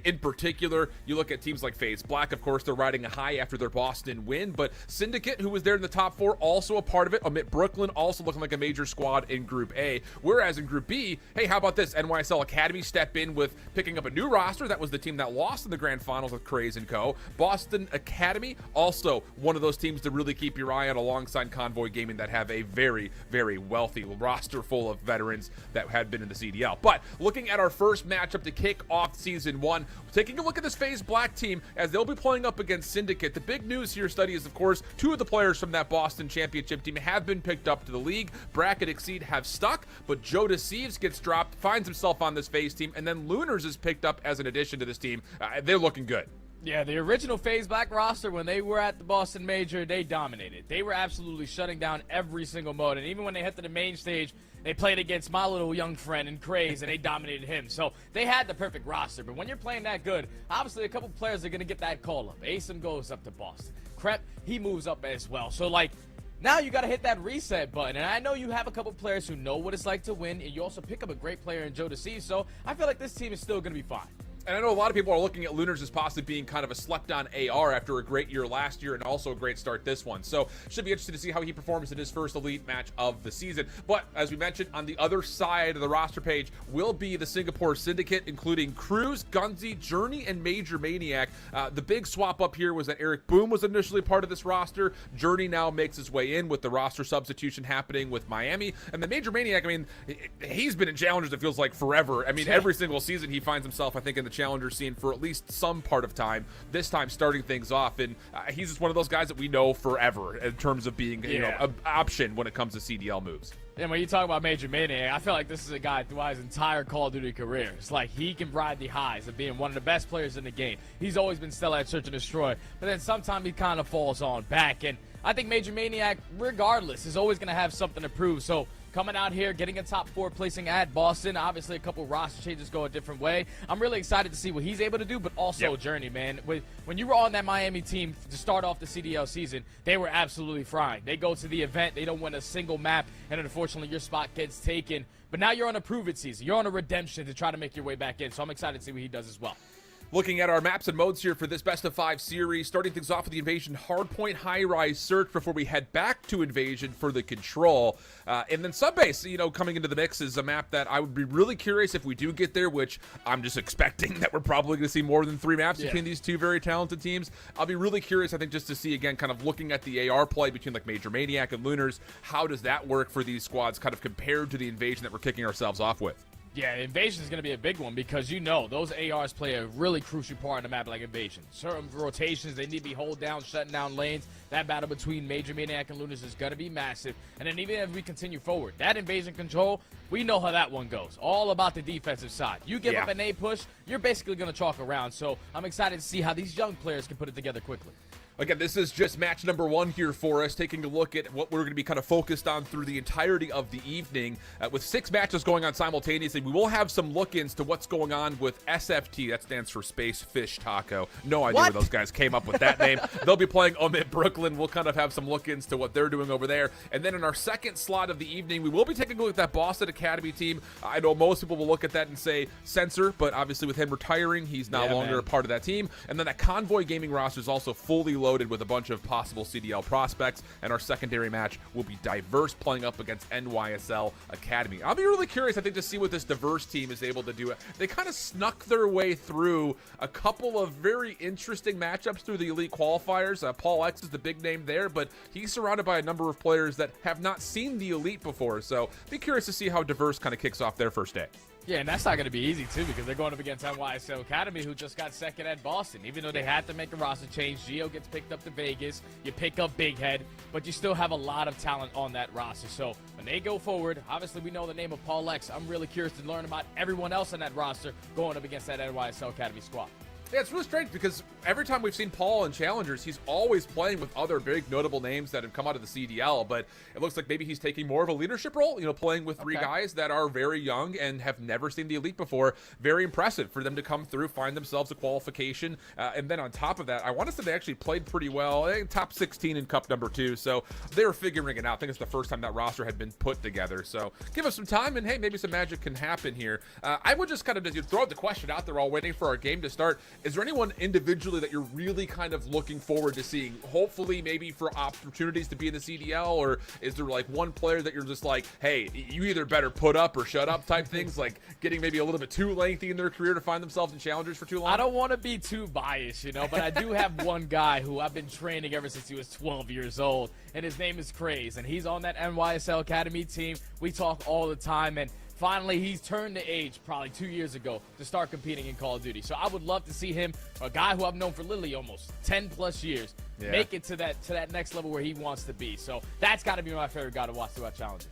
In particular, you look at teams like FaZe Black. Of course, they're riding a high after their Boston win. But Syndicate, who was there in the top 4, also a part of it. Omit Brooklyn, also looking like a major squad in Group A. Whereas in Group B, hey, how about this? NYSL Academy step in with picking up a new roster. That was the team that lost in the grand finals with Craze and Co. Boston Academy, also one of those teams to really keep your eye on alongside Convoy Gaming that have a very, very wealthy roster full of veterans that had been in the CDL. But looking at our first matchup to kick off Season 1, taking a look at this FaZe Black team as they'll be playing up against Syndicate. The big news here, Study, is of course 2 of the players from that Boston championship team have been picked up to the league. Bracket Exceed have stuck, but Joe Deceives gets dropped, finds himself on this FaZe team, and then Lunars is picked up as an addition to this team. They're looking good. Yeah, the original FaZe Black roster, when they were at the Boston Major, they dominated. They were absolutely shutting down every single mode. And even when they hit to the main stage, they played against my little young friend in Craze, and they dominated him. So they had the perfect roster. But when you're playing that good, obviously a couple players are going to get that call up. Asim goes up to Boston. Crep, he moves up as well. So, like, now you got to hit that reset button. And I know you have a couple players who know what it's like to win, and you also pick up a great player in Joe Deceives. So I feel like this team is still going to be fine. And I know a lot of people are looking at Lunars as possibly being kind of a slept-on AR after a great year last year and also a great start this one. So should be interested to see how he performs in his first Elite match of the season. But as we mentioned, on the other side of the roster page will be the Singapore Syndicate, including Cruz, Gunzi, Journey, and Major Maniac. The big swap up here was that Eric Boom was initially part of this roster. Journey now makes his way in with the roster substitution happening with Miami. And the Major Maniac, I mean, he's been in Challengers, it feels like, forever. I mean, every single season he finds himself, I think, in the Challenger scene for at least some part of time, this time starting things off, and he's just one of those guys that we know forever in terms of being an option when it comes to CDL moves. And when you talk about Major Maniac, I feel like this is a guy throughout his entire Call of Duty career. It's like he can ride the highs of being one of the best players in the game. He's always been stellar at Search and Destroy, but then sometimes he kind of falls on back, and I think Major Maniac, regardless, is always going to have something to prove. So coming out here, getting a top 4 placing at Boston. Obviously, a couple roster changes go a different way. I'm really excited to see what he's able to do, but also Journey, man. When you were on that Miami team to start off the CDL season, they were absolutely frying. They go to the event, they don't win a single map, and unfortunately, your spot gets taken. But now you're on a prove-it season. You're on a redemption to try to make your way back in, so I'm excited to see what he does as well. Looking at our maps and modes here for this best of 5 series, starting things off with the Invasion Hardpoint High-Rise Search before we head back to Invasion for the Control. And then Subbase, coming into the mix is a map that I would be really curious if we do get there, which I'm just expecting that we're probably going to see more than 3 maps between these 2 very talented teams. I'll be really curious, I think, just to see, again, kind of looking at the AR play between like Major Maniac and Lunars. How does that work for these squads kind of compared to the Invasion that we're kicking ourselves off with? Yeah, Invasion is going to be a big one because those ARs play a really crucial part in a map like Invasion. Certain rotations, they need to be hold down, shutting down lanes. That battle between Major Maniac and Lunars is going to be massive. And then even as we continue forward, that Invasion Control, we know how that one goes. All about the defensive side. You give up an A push, you're basically going to chalk around. So I'm excited to see how these young players can put it together quickly. Again, this is just match number 1 here for us, taking a look at what we're going to be kind of focused on through the entirety of the evening. With 6 matches going on simultaneously, we will have some look-ins to what's going on with SFT. That stands for Space Fish Taco. No idea where those guys came up with that name. They'll be playing Omit Brooklyn. We'll kind of have some look-ins to what they're doing over there. And then in our second slot of the evening, we will be taking a look at that Boston Academy team. I know most people will look at that and say Censor, but obviously with him retiring, he's no longer a part of that team. And then that Convoy Gaming roster is also fully loaded with a bunch of possible CDL prospects, and our secondary match will be Diverse playing up against NYSL Academy. I'll be really curious, I think, to see what this Diverse team is able to do. They kind of snuck their way through a couple of very interesting matchups through the Elite qualifiers. Paul X is the big name there, but he's surrounded by a number of players that have not seen the Elite before, so be curious to see how Diverse kind of kicks off their first day. Yeah, and that's not going to be easy, too, because they're going up against NYSL Academy, who just got second at Boston. Even though they had to make a roster change, Gio gets picked up to Vegas, you pick up Big Head, but you still have a lot of talent on that roster. So when they go forward, obviously we know the name of Paul X. I'm really curious to learn about everyone else on that roster going up against that NYSL Academy squad. Yeah, it's really strange because every time we've seen Paul in Challengers, he's always playing with other big notable names that have come out of the CDL, but it looks like maybe he's taking more of a leadership role, playing with 3 guys that are very young and have never seen the Elite before. Very impressive for them to come through, find themselves a qualification, and then on top of that, I want to say they actually played pretty well, top 16 in Cup number 2, so they're figuring it out. I think it's the first time that roster had been put together, so give us some time, and hey, maybe some magic can happen here. I would just kind of throw the question out there while waiting for our game to start. Is there anyone individually that you're really kind of looking forward to seeing, hopefully maybe for opportunities to be in the CDL, or is there like one player that you're just like, hey, you either better put up or shut up type things, like getting maybe a little bit too lengthy in their career to find themselves in Challengers for too long? I don't want to be too biased, but I do have one guy who I've been training ever since he was 12 years old, and his name is Craze, and he's on that NYSL Academy team. We talk all the time, and finally, he's turned the age probably 2 years ago to start competing in Call of Duty. So I would love to see him, a guy who I've known for literally almost 10 plus years, make it to that next level where he wants to be. So that's got to be my favorite guy to watch throughout Challengers.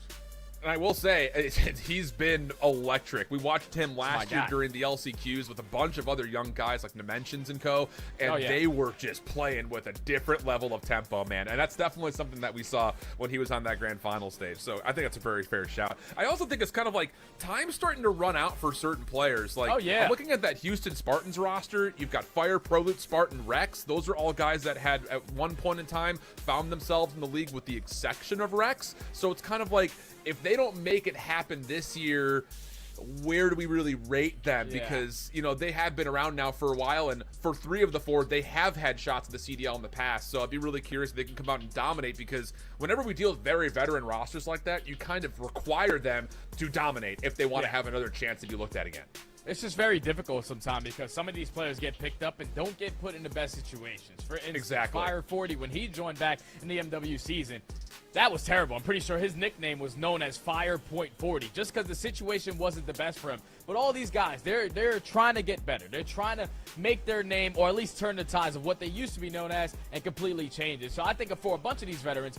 And I will say, he's been electric. We watched him last year during the LCQs with a bunch of other young guys like Dimensions and co. And they were just playing with a different level of tempo, man. And that's definitely something that we saw when he was on that grand final stage. So I think that's a very fair shout. I also think it's kind of like time's starting to run out for certain players. Like, I'm looking at that Houston Spartans roster. You've got Fire, Prolute, Spartan, Rex. Those are all guys that had at one point in time found themselves in the league with the exception of Rex. So it's kind of like, if they don't make it happen this year, where do we really rate them? Because, they have been around now for a while, and for 3 of the 4, they have had shots at the CDL in the past. So I'd be really curious if they can come out and dominate, because whenever we deal with very veteran rosters like that, you kind of require them to dominate if they want to have another chance to be looked at again. It's just very difficult sometimes because some of these players get picked up and don't get put in the best situations. For instance, Fire 40, when he joined back in the MW season, that was terrible. I'm pretty sure his nickname was known as Fire.40 just because the situation wasn't the best for him. But all these guys, they're trying to get better. They're trying to make their name, or at least turn the tides of what they used to be known as, and completely change it. So I think for a bunch of these veterans,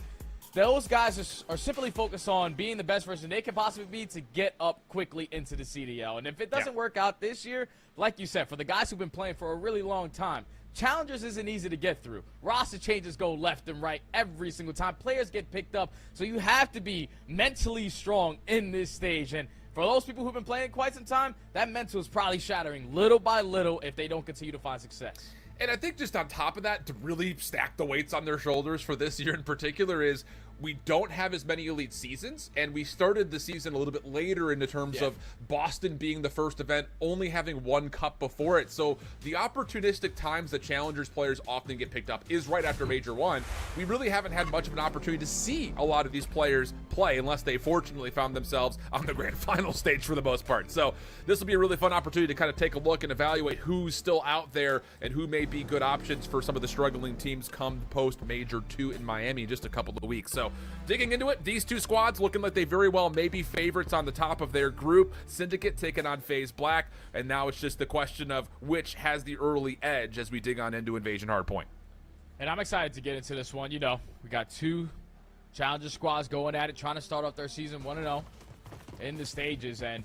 those guys are simply focused on being the best version they can possibly be to get up quickly into the CDL. And if it doesn't work out this year, like you said, for the guys who've been playing for a really long time, Challengers isn't easy to get through. Roster changes go left and right every single time. Players get picked up, so you have to be mentally strong in this stage. And for those people who've been playing quite some time, that mental is probably shattering little by little if they don't continue to find success. And I think just on top of that, to really stack the weights on their shoulders for this year in particular is we don't have as many elite seasons, and we started the season a little bit later in the terms of Boston being the first event, only having one cup before it. So the opportunistic times that Challengers players often get picked up is right after Major 1. We really haven't had much of an opportunity to see a lot of these players play unless they fortunately found themselves on the grand final stage for the most part. So this will be a really fun opportunity to kind of take a look and evaluate who's still out there and who may be good options for some of the struggling teams come post Major 2 in Miami in just a couple of weeks. So digging into it, these two squads looking like they very well may be favorites on the top of their group. Syndicate taking on FaZe Black, and now it's just the question of which has the early edge as we dig on into Invasion Hardpoint. And I'm excited to get into this one. You know, we got two Challenger squads going at it, trying to start off their season 1-0 in the stages. And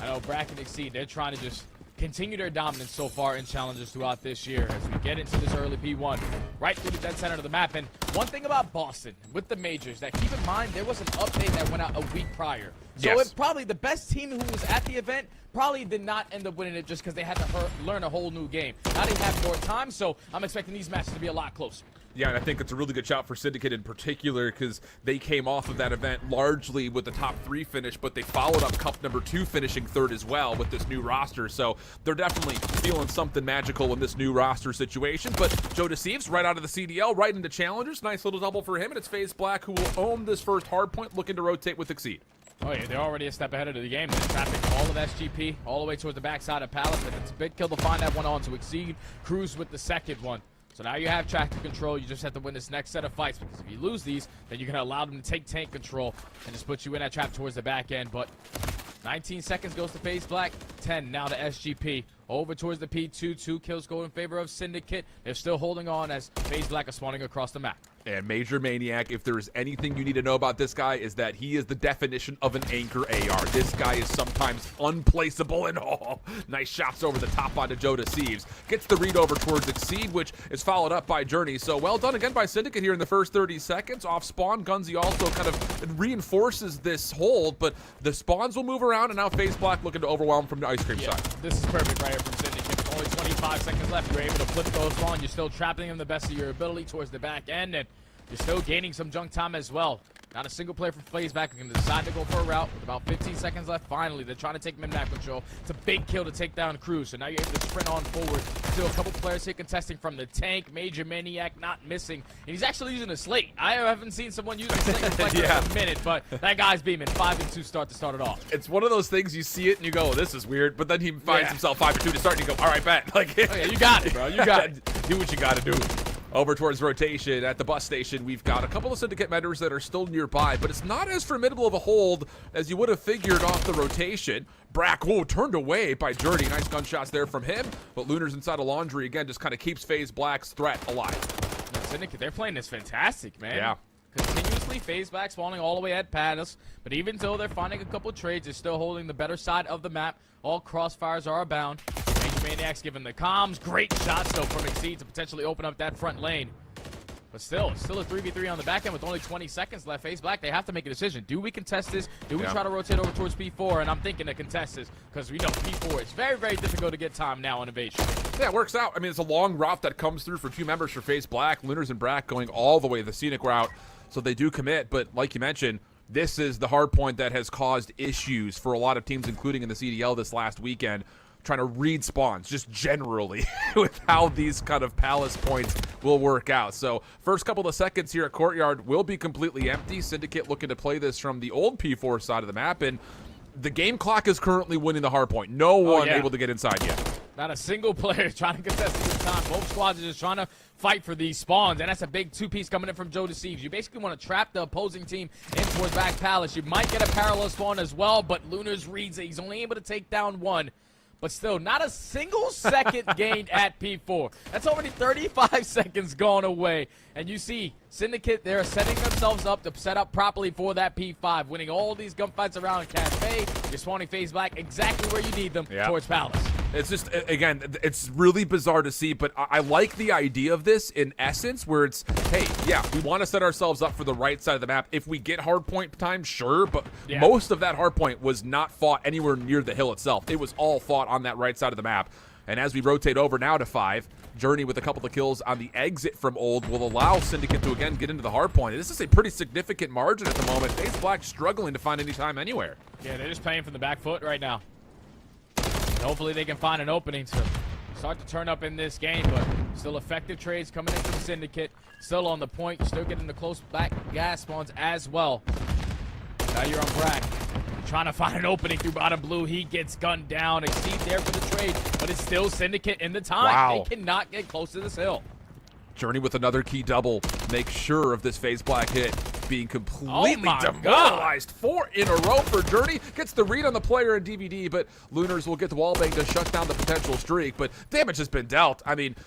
I know Bracket Exceed, they're trying to just continue their dominance so far in challenges throughout this year as we get into this early P1 right through the dead center of the map. And one thing about Boston with the majors, that keep in mind there was an update that went out a week prior. So Yes. it probably the best team who was at the event probably did not end up winning it just because they had to learn a whole new game. Now they have more time, so I'm expecting these matches to be a lot closer. Yeah, and I think it's a really good shout for Syndicate in particular because they came off of that event largely with the top 3 finish, but they followed up Cup number 2 finishing 3rd as well with this new roster. So they're definitely feeling something magical in this new roster situation. But Joe Deceives right out of the CDL, right into Challengers. Nice little double for him, and it's FaZe Black who will own this first hard point, looking to rotate with Exceed. Oh yeah, they're already a step ahead of the game. They're trapping all of SGP all the way towards the backside of Palace, and it's a big kill to find that one on to Exceed. Cruz with the second one. So now you have tractor control. You just have to win this next set of fights, because if you lose these, then you're going to allow them to take tank control and just put you in that trap towards the back end. But 19 seconds goes to FaZe Black, 10 now to SGP. Over towards the P2, 2 kills go in favor of Syndicate. They're still holding on as FaZe Black are spawning across the map. And Major Maniac, if there's anything you need to know about this guy, is that he is the definition of an anchor AR. This guy is sometimes unplaceable, and nice shots over the top onto Joe Deceives. Gets the read over towards Exceed, which is followed up by Journey. So well done again by Syndicate here in the first 30 seconds. Off spawn, Gunzy also kind of reinforces this hold, but the spawns will move around, and now FaZe Black looking to overwhelm from the ice cream side. This is perfect right here from Syndicate. With only 25 seconds left, you're able to flip those on. You're still trapping them the best of your ability towards the back end, and you're still gaining some junk time as well. Not a single player from FaZe Black who can decide to go for a route with about 15 seconds left. Finally, they're trying to take min-map control. It's a big kill to take down Cruz, so now you're able to sprint on forward. Still a couple players here contesting from the tank. Major Maniac not missing, and he's actually using a slate. I haven't seen someone use a slate reflector Yeah. in a minute, but that guy's beaming. 5 and 2 start it off. It's one of those things you see it and you go, oh, this is weird, but then he finds himself 5 or 2 to start and you go, all right, bet. Like, Oh yeah, you got it, bro. You got it. do what you got to do. Over towards rotation at the bus station, we've got a couple of Syndicate members that are still nearby, but it's not as formidable of a hold as you would have figured off the rotation. Brack, turned away by Journey. Nice gunshots there from him, but Lunar's inside of Laundry again just kind of keeps FaZe Black's threat alive. Syndicate, they're playing this fantastic, man. Yeah. Continuously FaZe Black spawning all the way at Palace, but even though they're finding a couple trades, they're still holding the better side of the map. All crossfires are abound. Major Maniac's giving the comms. Great shots, though, from Exceed to potentially open up that front lane. But still a 3v3 on the back end with only 20 seconds left. FaZe Black, they have to make a decision. Do we contest this? Do we try to rotate over towards P4? And I'm thinking to contest this, because we know P4 is very, very difficult to get time now on Evasion. Yeah, it works out. I mean, it's a long route that comes through for 2 members for FaZe Black. Lunars and Brack going all the way the scenic route, so they do commit. But like you mentioned, this is the hard point that has caused issues for a lot of teams, including in the CDL this last weekend, trying to read spawns just generally with how these kind of Palace points will work out. So first couple of seconds here at Courtyard will be completely empty. Syndicate looking to play this from the old P4 side of the map, and the game clock is currently winning the hard point. No one able to get inside yet. Not a single player trying to contest at this time. Both squads are just trying to fight for these spawns, and that's a big 2-piece coming in from Joe Deceives. You basically want to trap the opposing team in towards back Palace. You might get a parallel spawn as well, but Lunars reads it. He's only able to take down 1. But still, not a single second gained at P4. That's already 35 seconds gone away. And you see, Syndicate, they're setting themselves up to set up properly for that P5, winning all these gunfights around Cafe. You're spawning FaZe Black exactly where you need them towards Palace. It's just, again, it's really bizarre to see, but I like the idea of this in essence, where it's, hey, yeah, we want to set ourselves up for the right side of the map. If we get hard point time, sure, but most of that hard point was not fought anywhere near the hill itself. It was all fought on that right side of the map. And as we rotate over now to 5, Journey with a couple of kills on the exit from Old will allow Syndicate to again get into the hard point. This is a pretty significant margin at the moment. FaZe Black struggling to find any time anywhere. Yeah, they're just playing from the back foot right now. Hopefully they can find an opening to start to turn up in this game, but still effective trades coming in from Syndicate. Still on the point. You're still getting the close back gas spawns as well. Now you're on Brack. Trying to find an opening through bottom blue. He gets gunned down. Exceed there for the trade, but it's still Syndicate in the time. Wow. They cannot get close to this hill. Journey with another key double. Make sure of this FaZe Black hit being completely demoralized. God. 4 in a row for Journey. Gets the read on the player in DVD, but Lunars will get the wallbang to shut down the potential streak. But damage has been dealt. I mean,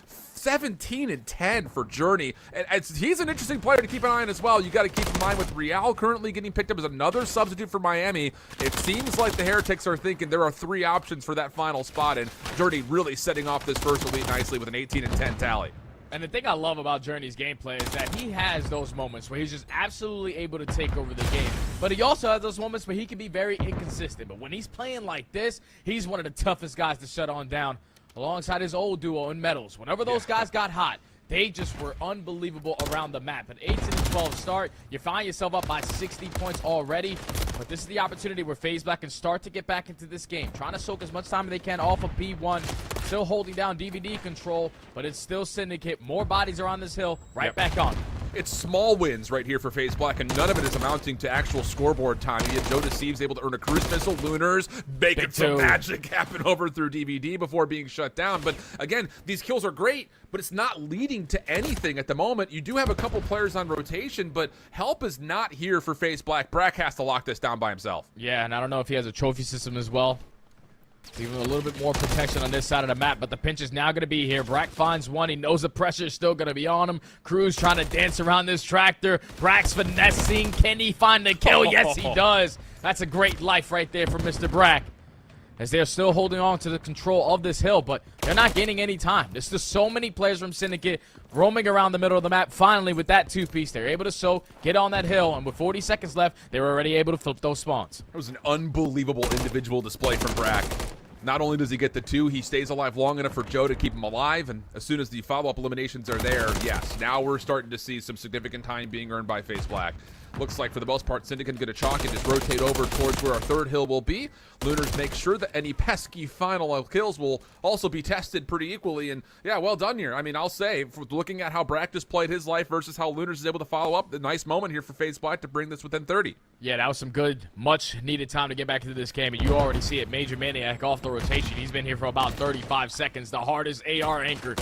17 and 10 for Journey. And he's an interesting player to keep an eye on as well. You got to keep in mind with Real currently getting picked up as another substitute for Miami. It seems like the Heretics are thinking there are 3 options for that final spot, and Journey really setting off this first elite nicely with an 18 and 10 tally. And the thing I love about Journey's gameplay is that he has those moments where he's just absolutely able to take over the game. But he also has those moments where he can be very inconsistent. But when he's playing like this, he's one of the toughest guys to shut on down alongside his old duo in Metals. Whenever those guys got hot, they just were unbelievable around the map. An 18-12 start, you find yourself up by 60 points already. But this is the opportunity where FaZe Black can start to get back into this game, trying to soak as much time as they can off of P1, still holding down DVD control, but it's still Syndicate. More bodies are on this hill, back on. It's small wins right here for FaZe Black, and none of it is amounting to actual scoreboard time. You have Joe Deceives able to earn a cruise missile, Lunars making some magic happen over through DVD before being shut down. But again, these kills are great, but it's not leading to anything at the moment. You do have a couple players on rotation, but help is not here for FaZe Black. Brack has to lock this down by himself. Yeah, and I don't know if he has a trophy system as well. Even a little bit more protection on this side of the map, but the pinch is now going to be here. Brack finds one. He knows the pressure is still going to be on him. Cruz trying to dance around this tractor. Brack's finessing. Can he find the kill? Yes, he does. That's a great life right there from Mr. Brack, as they're still holding on to the control of this hill, but they're not gaining any time. There's just so many players from Syndicate roaming around the middle of the map. Finally, with that 2-piece, they're able to soak, get on that hill, and with 40 seconds left, they were already able to flip those spawns. It was an unbelievable individual display from Brack. Not only does he get the 2, he stays alive long enough for Joe to keep him alive, and as soon as the follow-up eliminations are there, yes, now we're starting to see some significant time being earned by FaZe Black. Looks like for the most part, Syndicate going to chalk and just rotate over towards where our third hill will be. Lunars make sure that any pesky final kills will also be tested pretty equally. And yeah, well done here. I mean, I'll say, looking at how Brack just played his life versus how Lunars is able to follow up, a nice moment here for FaZe Black to bring this within 30. Yeah, that was some good, much needed time to get back into this game. And you already see it. Major Maniac off the rotation. He's been here for about 35 seconds. The hardest AR anchor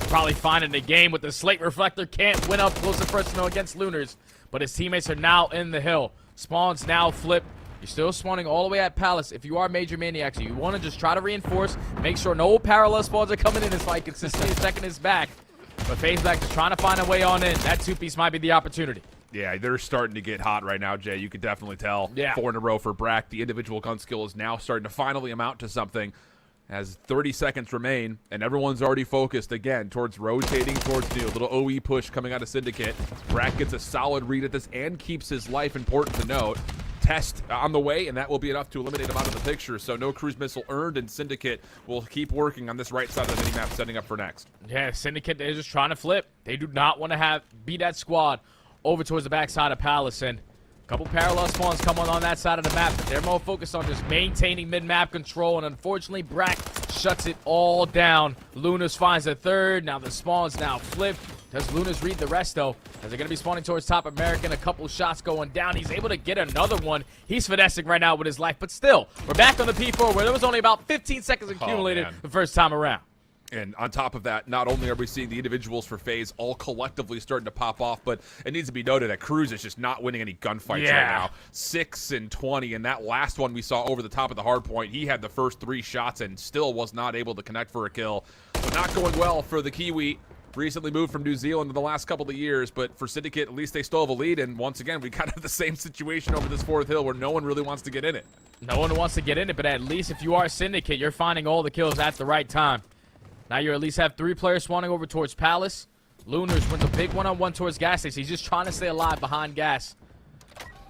probably finding the game with the Slate Reflector. Can't win up close and personal against Lunars. But his teammates are now in the hill. Spawns now flip. You're still spawning all the way at Palace. If you are Major Maniacs, you want to just try to reinforce, make sure no parallel spawns are coming in. It's like consistently checking his back. But FaZe Black is trying to find a way on in. That 2-piece might be the opportunity. Yeah, they're starting to get hot right now, Jay. You can definitely tell. Yeah. 4 in a row for Brack. The individual gun skill is now starting to finally amount to something. As 30 seconds remain, and everyone's already focused again towards rotating towards the little OE push coming out of Syndicate. Brack gets a solid read at this and keeps his life, important to note. Test on the way, and that will be enough to eliminate him out of the picture. So no cruise missile earned, and Syndicate will keep working on this right side of the minimap, setting up for next. Yeah, Syndicate, they're just trying to flip. They do not want to be that squad over towards the backside of Palace, and a couple parallel spawns come on that side of the map, but they're more focused on just maintaining mid-map control, and unfortunately, Brack shuts it all down. Lunars finds a third. Now the spawns now flip. Does Lunars read the rest, though? As they're going to be spawning towards top American. A couple shots going down. He's able to get another one. He's finessing right now with his life, but still, we're back on the P4 where there was only about 15 seconds accumulated the first time around. And on top of that, not only are we seeing the individuals for FaZe all collectively starting to pop off, but it needs to be noted that Cruz is just not winning any gunfights right now. 6 and 20, and that last one we saw over the top of the hard point, he had the first 3 shots and still was not able to connect for a kill. So not going well for the Kiwi. Recently moved from New Zealand in the last couple of years, but for Syndicate, at least they still have a lead, and once again, we kind of have the same situation over this 4th hill where no one really wants to get in it. No one wants to get in it, but at least if you are Syndicate, you're finding all the kills at the right time. Now you at least have 3 players spawning over towards Palace. Lunars wins a big one-on-one towards Gas Station. He's just trying to stay alive behind Gas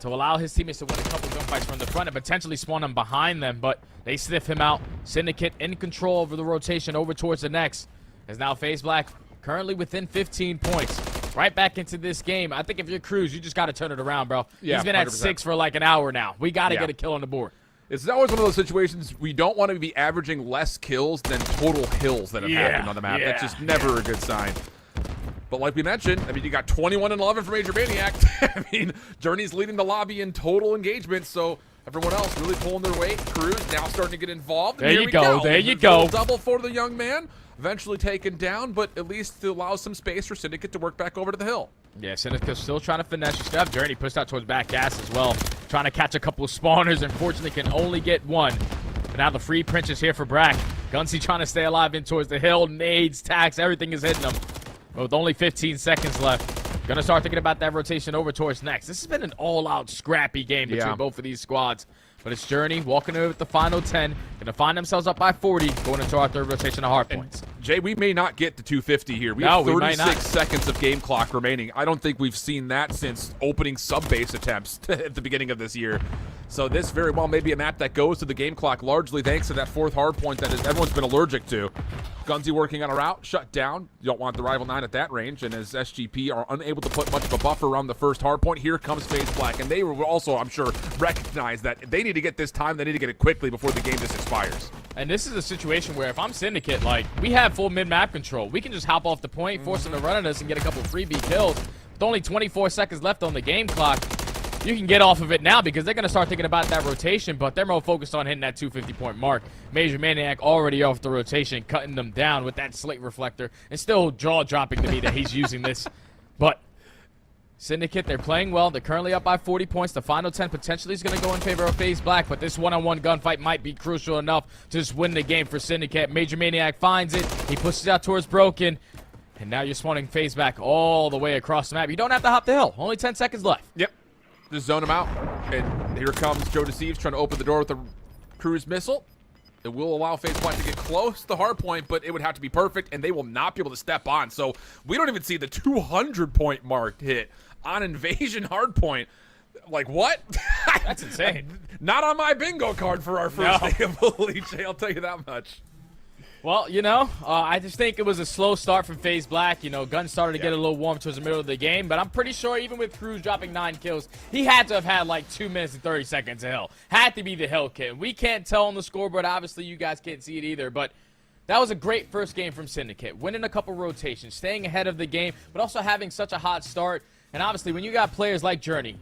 to allow his teammates to win a couple gunfights from the front and potentially spawn him behind them, but they sniff him out. Syndicate in control over the rotation over towards the next. As now FaZe Black currently within 15 points. Right back into this game. I think if you're Cruz, you just got to turn it around, bro. Yeah, he's been at 100%. 6 for like an hour now. We got to get a kill on the board. It's always one of those situations we don't want to be averaging less kills than total hills that have happened on the map. That's just never a good sign. But like we mentioned, I mean, you got 21 and 11 for Major Maniac. I mean, Journey's leading the lobby in total engagement, so everyone else really pulling their weight. Cruz now starting to get involved. There you go. There you go. Double for the young man. Eventually taken down, but at least to allow some space for Syndicate to work back over to the hill. Yeah, Syndicate's still trying to finesse. You still have Journey pushed out towards back gas as well. Trying to catch a couple of spawners. Unfortunately, can only get one. But now the free Prince is here for Brack. Gunsy trying to stay alive in towards the hill. Nades, tacks, everything is hitting him. But with only 15 seconds left, gonna start thinking about that rotation over towards next. This has been an all-out scrappy game between both of these squads. But it's Journey walking over with the final 10. Gonna find themselves up by 40, going into our third rotation of hard points. Jay, we may not get to 250 here. We have 36 seconds of game clock remaining. I don't think we've seen that since opening sub-base attempts at the beginning of this year. So this very well may be a map that goes to the game clock largely thanks to that fourth hard point that everyone's been allergic to. Gunsy working on a route, shut down. You don't want the Rival 9 at that range, and as SGP are unable to put much of a buffer around the first hard point, here comes FaZe Black, and they will also, I'm sure, recognize that they need to get this time, they need to get it quickly before the game just expires. And this is a situation where if I'm Syndicate, like, we have full mid-map control. We can just hop off the point, force them to run at us, and get a couple freebie kills. With only 24 seconds left on the game clock, you can get off of it now because they're going to start thinking about that rotation, but they're more focused on hitting that 250-point mark. Major Maniac already off the rotation, cutting them down with that slate reflector, and still jaw-dropping to me that he's using this. But Syndicate, they're playing well. They're currently up by 40 points. The final 10 potentially is going to go in favor of FaZe Black, but this one-on-one gunfight might be crucial enough to just win the game for Syndicate. Major Maniac finds it. He pushes out towards Broken. And now you're spawning FaZe Black all the way across the map. You don't have to hop the hill. Only 10 seconds left. Yep. Just zone him out. And here comes Joe Deceives trying to open the door with a cruise missile. It will allow FaZe Black to get close to the hard point, but it would have to be perfect, and they will not be able to step on. So we don't even see the 200-point mark hit on Invasion hard point. Like, what? That's insane. Not on my bingo card for our first day of Elite, I'll tell you that much. Well, you know, I just think it was a slow start from FaZe Black. You know, Gun started to get a little warm towards the middle of the game, but I'm pretty sure even with Cruz dropping 9 kills, he had to have had like 2 minutes and 30 seconds of hell. Had to be the hell kid. We can't tell on the scoreboard. Obviously, you guys can't see it either, but that was a great first game from Syndicate. Winning a couple rotations, staying ahead of the game, but also having such a hot start. And obviously, when you got players like Journey,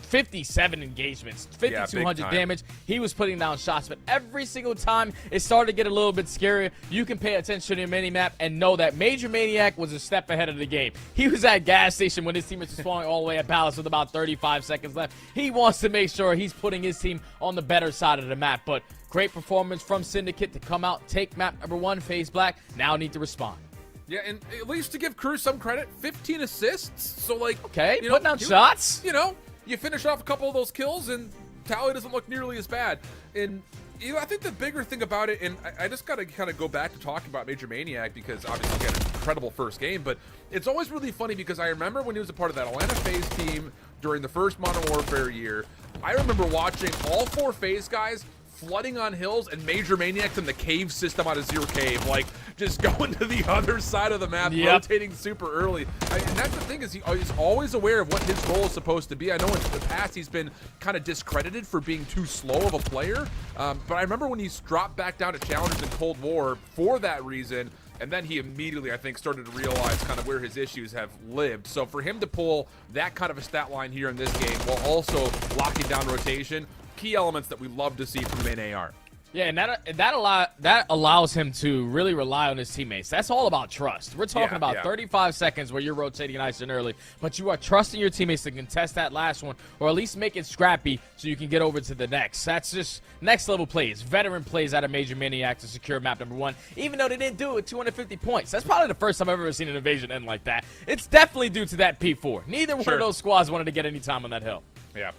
57 engagements, 5,200 damage. He was putting down shots, but every single time it started to get a little bit scarier. You can pay attention to your mini-map and know that Major Maniac was a step ahead of the game. He was at gas station when his team was spawning all the way at Palace with about 35 seconds left. He wants to make sure he's putting his team on the better side of the map, but great performance from Syndicate to come out, take map number 1, FaZe Black, now need to respond. Yeah, and at least to give Cruz some credit, 15 assists. So, like, okay, putting out shots. You know, you finish off a couple of those kills, and tally doesn't look nearly as bad. And, you know, I think the bigger thing about it, and I just got to kind of go back to talking about Major Maniac because obviously he had an incredible first game, but it's always really funny because I remember when he was a part of that Atlanta FaZe team during the first Modern Warfare year, I remember watching all 4 FaZe guys flooding on hills and Major Maniacs in the cave system out of Zero Cave, like just going to the other side of the map, rotating super early. And that's the thing, is he's always aware of what his role is supposed to be. I know in the past he's been kind of discredited for being too slow of a player, but I remember when he's dropped back down to Challengers in Cold War for that reason, and then he immediately, I think, started to realize kind of where his issues have lived. So for him to pull that kind of a stat line here in this game while also locking down rotation, key elements that we love to see from the main AR. Yeah, and that allows him to really rely on his teammates. That's all about trust. We're talking about 35 seconds where you're rotating nice and early, but you are trusting your teammates to contest that last one, or at least make it scrappy so you can get over to the next. That's just next level plays, veteran plays out of Major Maniac to secure map number 1, even though they didn't do it with 250 points. That's probably the first time I've ever seen an Invasion end like that. It's definitely due to that P4. Neither one of those squads wanted to get any time on that hill. Yeah.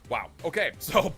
Wow. Okay, so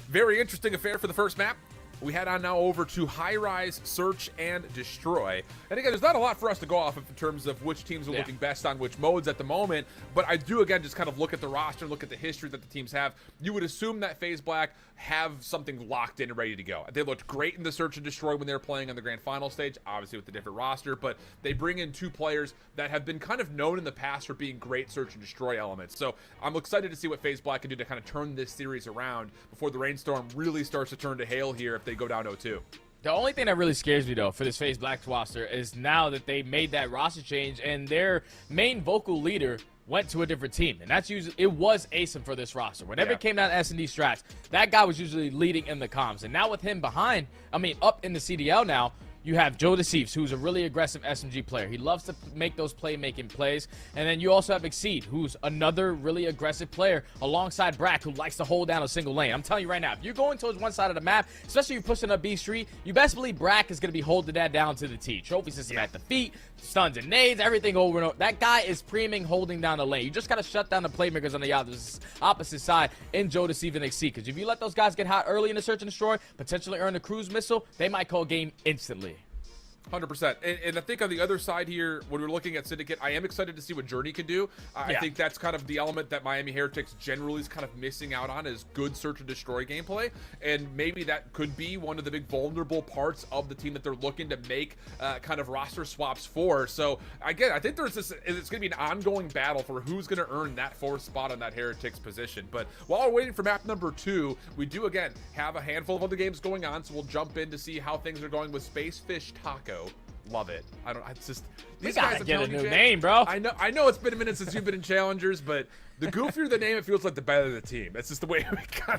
very interesting affair for the first map. We head on now over to High Rise, Search, and Destroy. And again, there's not a lot for us to go off of in terms of which teams are looking best on which modes at the moment. But I do, again, just kind of look at the roster, look at the history that the teams have. You would assume that FaZe Black have something locked in and ready to go. They looked great in the Search and Destroy when they were playing on the Grand Final stage, obviously with the different roster. But they bring in 2 players that have been kind of known in the past for being great Search and Destroy elements. So I'm excited to see what FaZe Black can do to kind of turn this series around before the Rainstorm really starts to turn to hail here if they go down 0-2. The only thing that really scares me, though, for this FaZe Black roster is now that they made that roster change and their main vocal leader went to a different team. And that's usually, it was Asim for this roster. Whenever it came down to S&D strats, that guy was usually leading in the comms. And now with him behind, I mean, up in the CDL now, you have Joe Deceivs, who's a really aggressive SMG player. He loves to make those playmaking plays. And then you also have Exceed, who's another really aggressive player alongside Brack, who likes to hold down a single lane. I'm telling you right now, if you're going towards one side of the map, especially if you're pushing up B Street, you best believe Brack is going to be holding that down to the T. Trophy system at the feet, stuns and nades, everything over and over. That guy is preeming holding down the lane. You just got to shut down the playmakers on the opposite side in Joe Deceive and Exceed. Because if you let those guys get hot early in the search and destroy, potentially earn the cruise missile, they might call game instantly. 100%. And I think on the other side here, when we're looking at Syndicate, I am excited to see what Journey can do. I think that's kind of the element that Miami Heretics generally is kind of missing out on, is good search and destroy gameplay. And maybe that could be one of the big vulnerable parts of the team that they're looking to make kind of roster swaps for. So again, I think it's going to be an ongoing battle for who's going to earn that 4th spot on that Heretics position. But while we're waiting for map number 2, we do again have a handful of other games going on. So we'll jump in to see how things are going with Spacefish Taco. Love it. It's just these guys. Gotta get a new name, bro. I know it's been a minute since you've been in Challengers, but the goofier the name, it feels like the better the team. That's just the way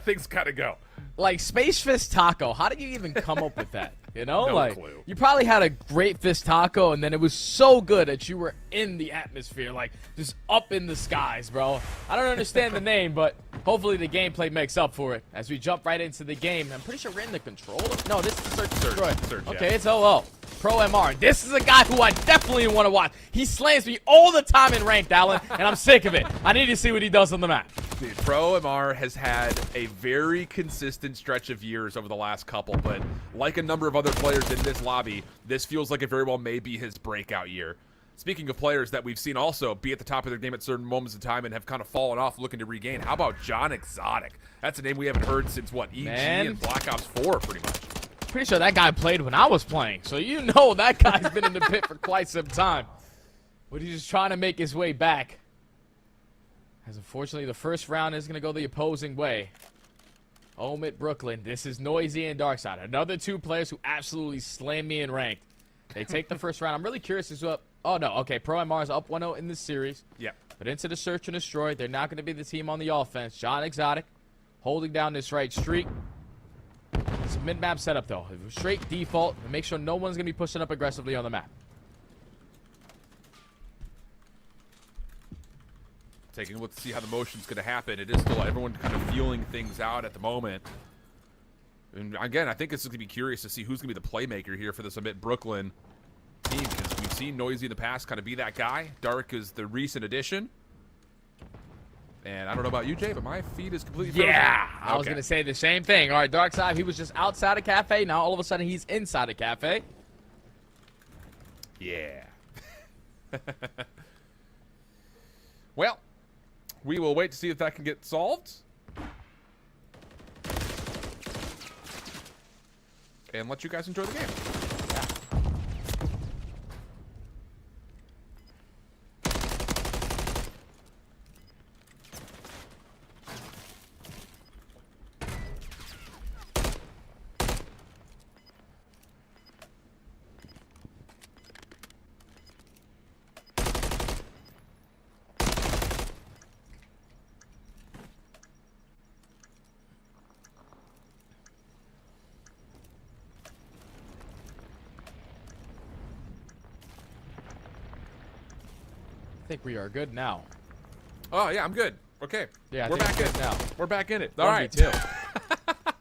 things gotta go. Like Space Fist Taco, how did you even come up with that? You know, No like clue. you probably had a great fist taco, and then it was so good that you were in the atmosphere, like just up in the skies, bro. I don't understand the name, but hopefully the gameplay makes up for it as we jump right into the game. I'm pretty sure we're in the controller. No, this is the search and destroy. Search, okay, yeah. it's OO. Pro MR. This is a guy who I definitely want to watch. He slams me all the time in ranked, Alan, and I'm sick of it. I need to see what he does on the map. Dude, Pro MR has had a very consistent stretch of years over the last couple, but like a number of other players in this lobby, this feels like it very well may be his breakout year. Speaking of players that we've seen also be at the top of their game at certain moments in time and have kind of fallen off looking to regain, how about John Exotic? That's a name we haven't heard since, what, EG and Black Ops 4 pretty much. Pretty sure that guy played when I was playing, so you know that guy's been in the pit for quite some time. But he's just trying to make his way back. As unfortunately, the first round is going to go the opposing way. Omit Brooklyn. This is Noisy and Darkside. Another 2 players who absolutely slammed me in ranked. They take the first round. I'm really curious as well. Oh, no. Okay, Pro MR is up 1-0 in this series. Yeah. But into the search and destroy. They're not going to be the team on the offense. John Exotic holding down this right streak. It's a mid-map setup, though. Straight default. And make sure no one's going to be pushing up aggressively on the map. Taking a look to see how the motion's going to happen. It is still everyone kind of feeling things out at the moment. And again, I think it's going to be curious to see who's going to be the playmaker here for this Omit Brooklyn team, because we've seen Noisy in the past kind of be that guy. Dark is the recent addition. And I don't know about you, Jay, but my feed is completely frozen. Yeah, I was going to say the same thing. All right, Darkside, he was just outside a cafe. Now all of a sudden he's inside a cafe. Yeah. Well, we will wait to see if that can get solved. And let you guys enjoy the game. I think we are good now. Oh, yeah, I'm good. Okay. Yeah, we're back in it now. We're back in it. All right. 1v2.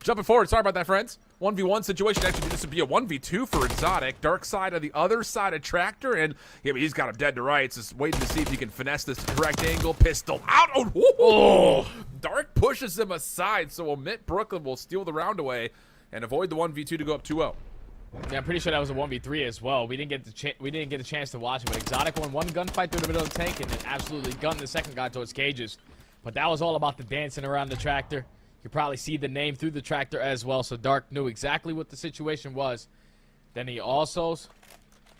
Jumping forward. Sorry about that, friends. 1v1 situation. Actually, this would be a 1v2 for Exotic. Dark side on the other side of Tractor, and yeah, but he's got him dead to rights. Just waiting to see if he can finesse this correct angle. Pistol out. Oh, Dark pushes him aside, so Omit Brooklyn will steal the round away and avoid the 1v2 to go up 2-0. Yeah, I'm pretty sure that was a 1v3 as well. We didn't get a chance to watch it, but Exotic won one gunfight through the middle of the tank and then absolutely gunned the second guy towards cages. But that was all about the dancing around the Tractor. You could probably see the name through the Tractor as well, so Dark knew exactly what the situation was. Then he also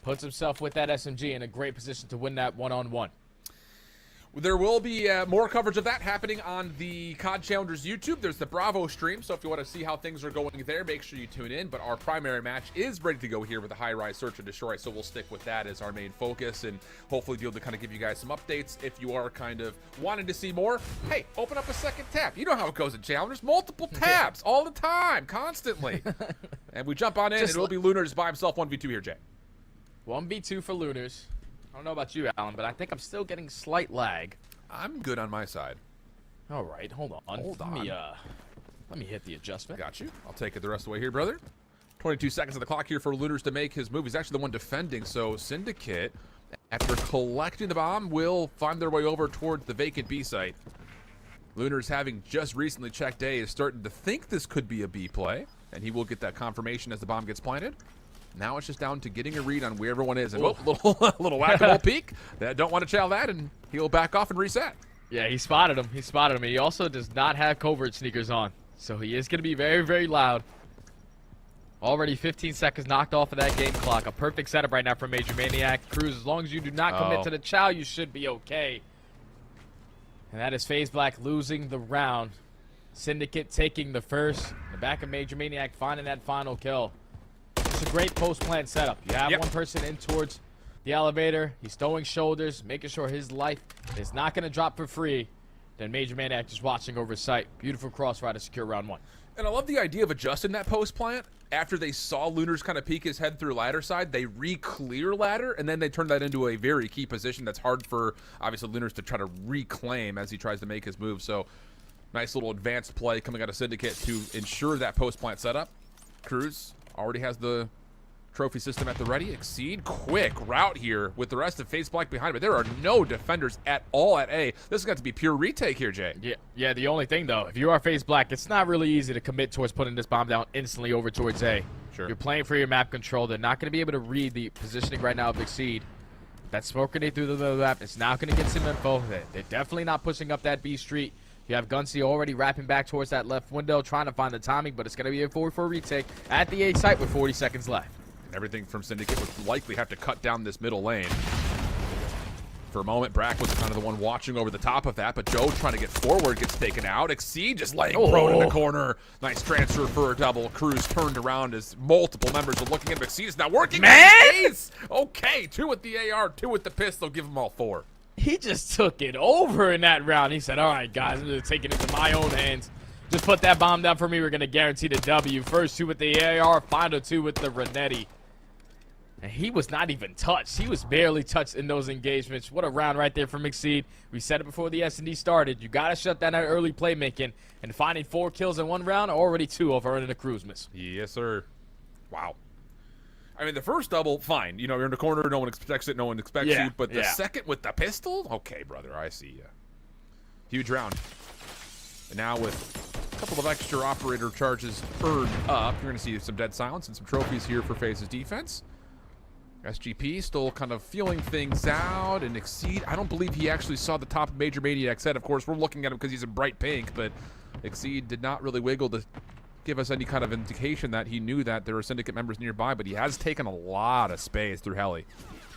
puts himself with that SMG in a great position to win that one-on-one. There will be more coverage of that happening on the COD Challengers YouTube. There's the Bravo stream, so if you want to see how things are going there, make sure you tune in. But our primary match is ready to go here with the high-rise search and destroy, so we'll stick with that as our main focus and hopefully be able to kind of give you guys some updates. If you are kind of wanting to see more, hey, open up a second tab. You know how it goes in Challengers. Multiple tabs all the time, constantly. And we jump on in, and it'll be Lunars by himself 1v2 here, Jay. 1v2 for Lunars. I don't know about you, Alan, but I think I'm still getting slight lag. I'm good on my side. All right, hold on. Let me hit the adjustment. Got you. I'll take it the rest of the way here, brother. 22 seconds of the clock here for Lunars to make his move. He's actually the one defending, so Syndicate, after collecting the bomb, will find their way over towards the vacant B site. Lunars, having just recently checked A, is starting to think this could be a B play, and he will get that confirmation as the bomb gets planted. Now it's just down to getting a read on where everyone is. And little whack-a-mole peek. Don't want to chow that, and he'll back off and reset. Yeah, he spotted him. He also does not have covert sneakers on, so he is going to be very, very loud. Already 15 seconds knocked off of that game clock. A perfect setup right now for Major Maniac. Cruz, as long as you do not commit to the chow, you should be okay. And that is FaZe Black losing the round. Syndicate taking the first. In the back of Major Maniac finding that final kill. It's a great post-plant setup. You have one person in towards the elevator. He's stowing shoulders, making sure his life is not going to drop for free. Then Major Maniac just watching over his sight. Beautiful crossfire to secure round one. And I love the idea of adjusting that post-plant. After they saw Lunars kind of peek his head through ladder side, they re-clear ladder, and then they turn that into a very key position that's hard for, obviously, Lunars to try to reclaim as he tries to make his move. So, nice little advanced play coming out of Syndicate to ensure that post-plant setup. Cruz already has the trophy system at the ready. Exceed, quick route here with the rest of FaZe Black behind him. But there are no defenders at all at A. This has got to be pure retake here, Jay. Yeah. The only thing, though, if you are FaZe Black, it's not really easy to commit towards putting this bomb down instantly over towards A. Sure. You're playing for your map control. They're not going to be able to read the positioning right now of Exceed. That smoke grenade through the middle of the map, it's not going to get some info. They're definitely not pushing up that B street. You have Gunsy already wrapping back towards that left window, trying to find the timing, but it's going to be a 4-4 retake at the A site with 40 seconds left. Everything from Syndicate would likely have to cut down this middle lane. For a moment, Brack was kind of the one watching over the top of that, but Joe trying to get forward gets taken out. Exceed just laying prone in the corner. Nice transfer for a double. Cruz turned around as multiple members are looking at him. Exceed is not working. Man! Okay, 2 with the AR, 2 with the pistol. Give them all 4. He just took it over in that round. He said, all right, guys, I'm going to take it into my own hands. Just put that bomb down for me. We're going to guarantee the W. First 2 with the AR, final 2 with the Renetti. And he was not even touched. He was barely touched in those engagements. What a round right there from Exceed. We said it before the S&D started. You got to shut down that early playmaking. And finding 4 kills in 1 round, already 2 over into the Cruz miss. Yes, sir. Wow. I mean, the first double, fine. You know, you're in the corner. No one expects it. No one expects you. But the second with the pistol? Okay, brother. I see you. Huge round. And now with a couple of extra operator charges earned up, you're going to see some dead silence and some trophies here for FaZe's defense. SGP still kind of feeling things out, and Exceed, I don't believe he actually saw the top of Major Maniac's head. Of course, we're looking at him because he's in bright pink, but Exceed did not really wiggle to give us any kind of indication that he knew that there were Syndicate members nearby, but he has taken a lot of space through Heli.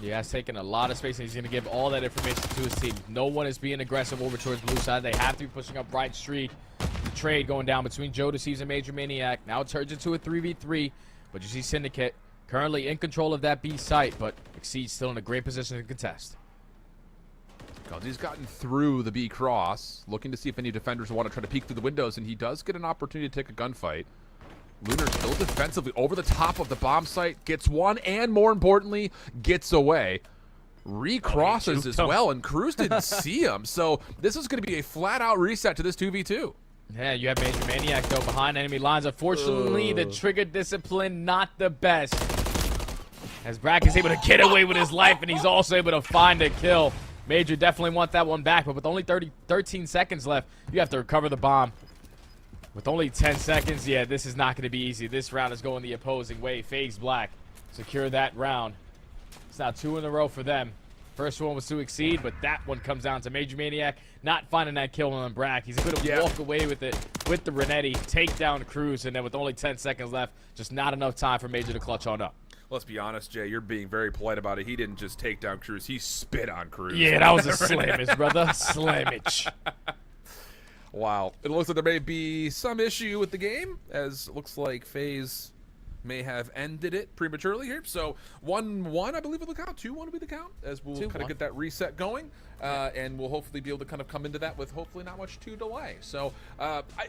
He has taken a lot of space, and he's going to give all that information to his team. No one is being aggressive over towards blue side. They have to be pushing up right street. The trade going down between Joe Deceives and Major Maniac. Now it turns into a 3v3, but you see Syndicate currently in control of that B site, but Exceed still in a great position to contest. He's gotten through the B cross, looking to see if any defenders want to try to peek through the windows, and he does get an opportunity to take a gunfight. Lunar still defensively over the top of the bomb site, gets one, and more importantly, gets away. Recrosses as well, and Cruz didn't see him, so this is going to be a flat-out reset to this 2v2. Yeah, you have Major Maniac, though, behind enemy lines. Unfortunately, the trigger discipline, not the best. As Brack is able to get away with his life, and he's also able to find a kill. Major definitely want that one back, but with only 13 seconds left, you have to recover the bomb. With only 10 seconds, yeah, this is not going to be easy. This round is going the opposing way. FaZe Black secure that round. It's now 2 in a row for them. First one was to Exceed, but that one comes down to Major Maniac not finding that kill on Brack. He's able to walk away with it with the Renetti, take down Cruz, and then with only 10 seconds left, just not enough time for Major to clutch on up. Let's be honest, Jay, you're being very polite about it. He didn't just take down Cruz. He spit on Cruz. Yeah, that was a slammage, brother. Slammage. Wow. It looks like there may be some issue with the game, as it looks like FaZe may have ended it prematurely here. So 1-1, I believe, will the count. 2-1 will be the count, as we'll kind of get that reset going. And we'll hopefully be able to kind of come into that with hopefully not much too delay. So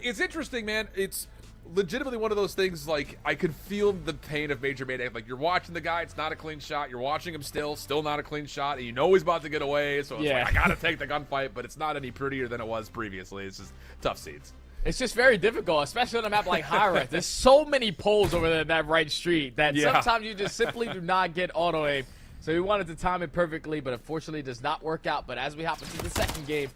it's interesting, man. It's legitimately one of those things, like, I could feel the pain of Major Mayday. Like, you're watching the guy, it's not a clean shot. You're watching him still not a clean shot. And you know he's about to get away. So it's like, I got to take the gunfight, but it's not any prettier than it was previously. It's just tough seeds. It's just very difficult, especially on a map like Hyrule. There's so many poles over there in that right street that sometimes you just simply do not get auto aim. So we wanted to time it perfectly, but unfortunately it does not work out. But as we hop into the second game,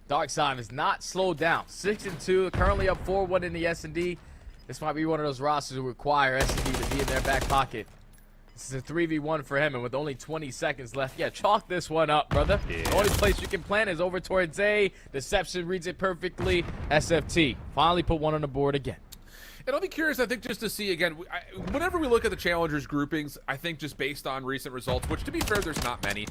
Darkside has not slowed down. 6-2, currently up 4-1 in the S&D. This might be one of those rosters who require S&D to be in their back pocket. This is a 3v1 for him, and with only 20 seconds left, chalk this one up, brother. Yeah. The only place you can plan is over towards A. Deception reads it perfectly. SFT finally put one on the board again. And I'll be curious, I think, just to see, again, whenever we look at the Challengers groupings, I think just based on recent results, which, to be fair, there's not many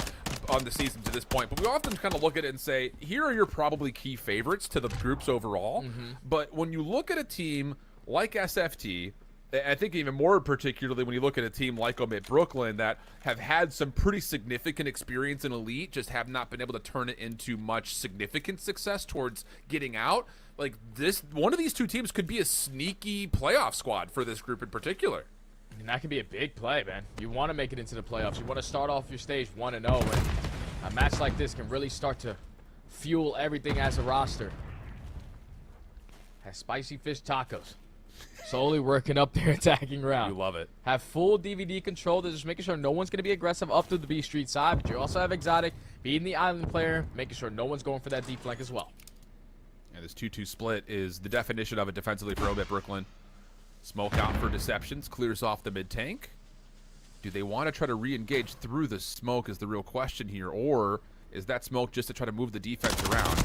on the season to this point, but we often kind of look at it and say, here are your probably key favorites to the groups overall. But when you look at a team like SFT, I think even more particularly when you look at a team like Omid Brooklyn that have had some pretty significant experience in Elite, just have not been able to turn it into much significant success towards getting out. Like, this, one of these two teams could be a sneaky playoff squad for this group in particular. And that could be a big play, man. You want to make it into the playoffs. You want to start off your stage 1-0, and a match like this can really start to fuel everything as a roster. Has spicy fish tacos. Slowly working up their attacking round. You love it. Have full DVD control. They're just making sure no one's going to be aggressive up to the B Street side. But you also have Exotic being the island player, making sure no one's going for that deep flank as well. And this 2-2 split is the definition of it defensively for Omid Brooklyn. Smoke out for Deceptions, clears off the mid-tank. Do they want to try to re-engage through the smoke is the real question here, or is that smoke just to try to move the defense around?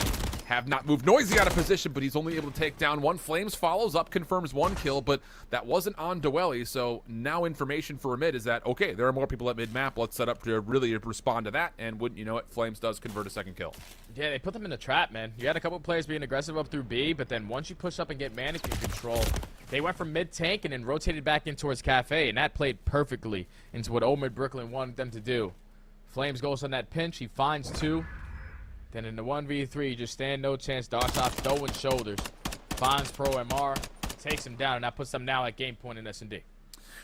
Have not moved Noisy out of position, but he's only able to take down one. Flames follows up, confirms one kill, but that wasn't on Dwelly, so now information for mid is that, okay, there are more people at mid-map. Let's set up to really respond to that, and wouldn't you know it, Flames does convert a second kill. Yeah, they put them in the trap, man. You had a couple players being aggressive up through B, but then once you push up and get mannequin control, they went from mid-tank and then rotated back in towards Cafe, and that played perfectly into what Omid Brooklyn wanted them to do. Flames goes on that pinch. He finds 2. Then in the 1v3, you just stand no chance. Darkside throwing shoulders. Finds Pro MR. Takes him down, and that puts them now at game point in S&D.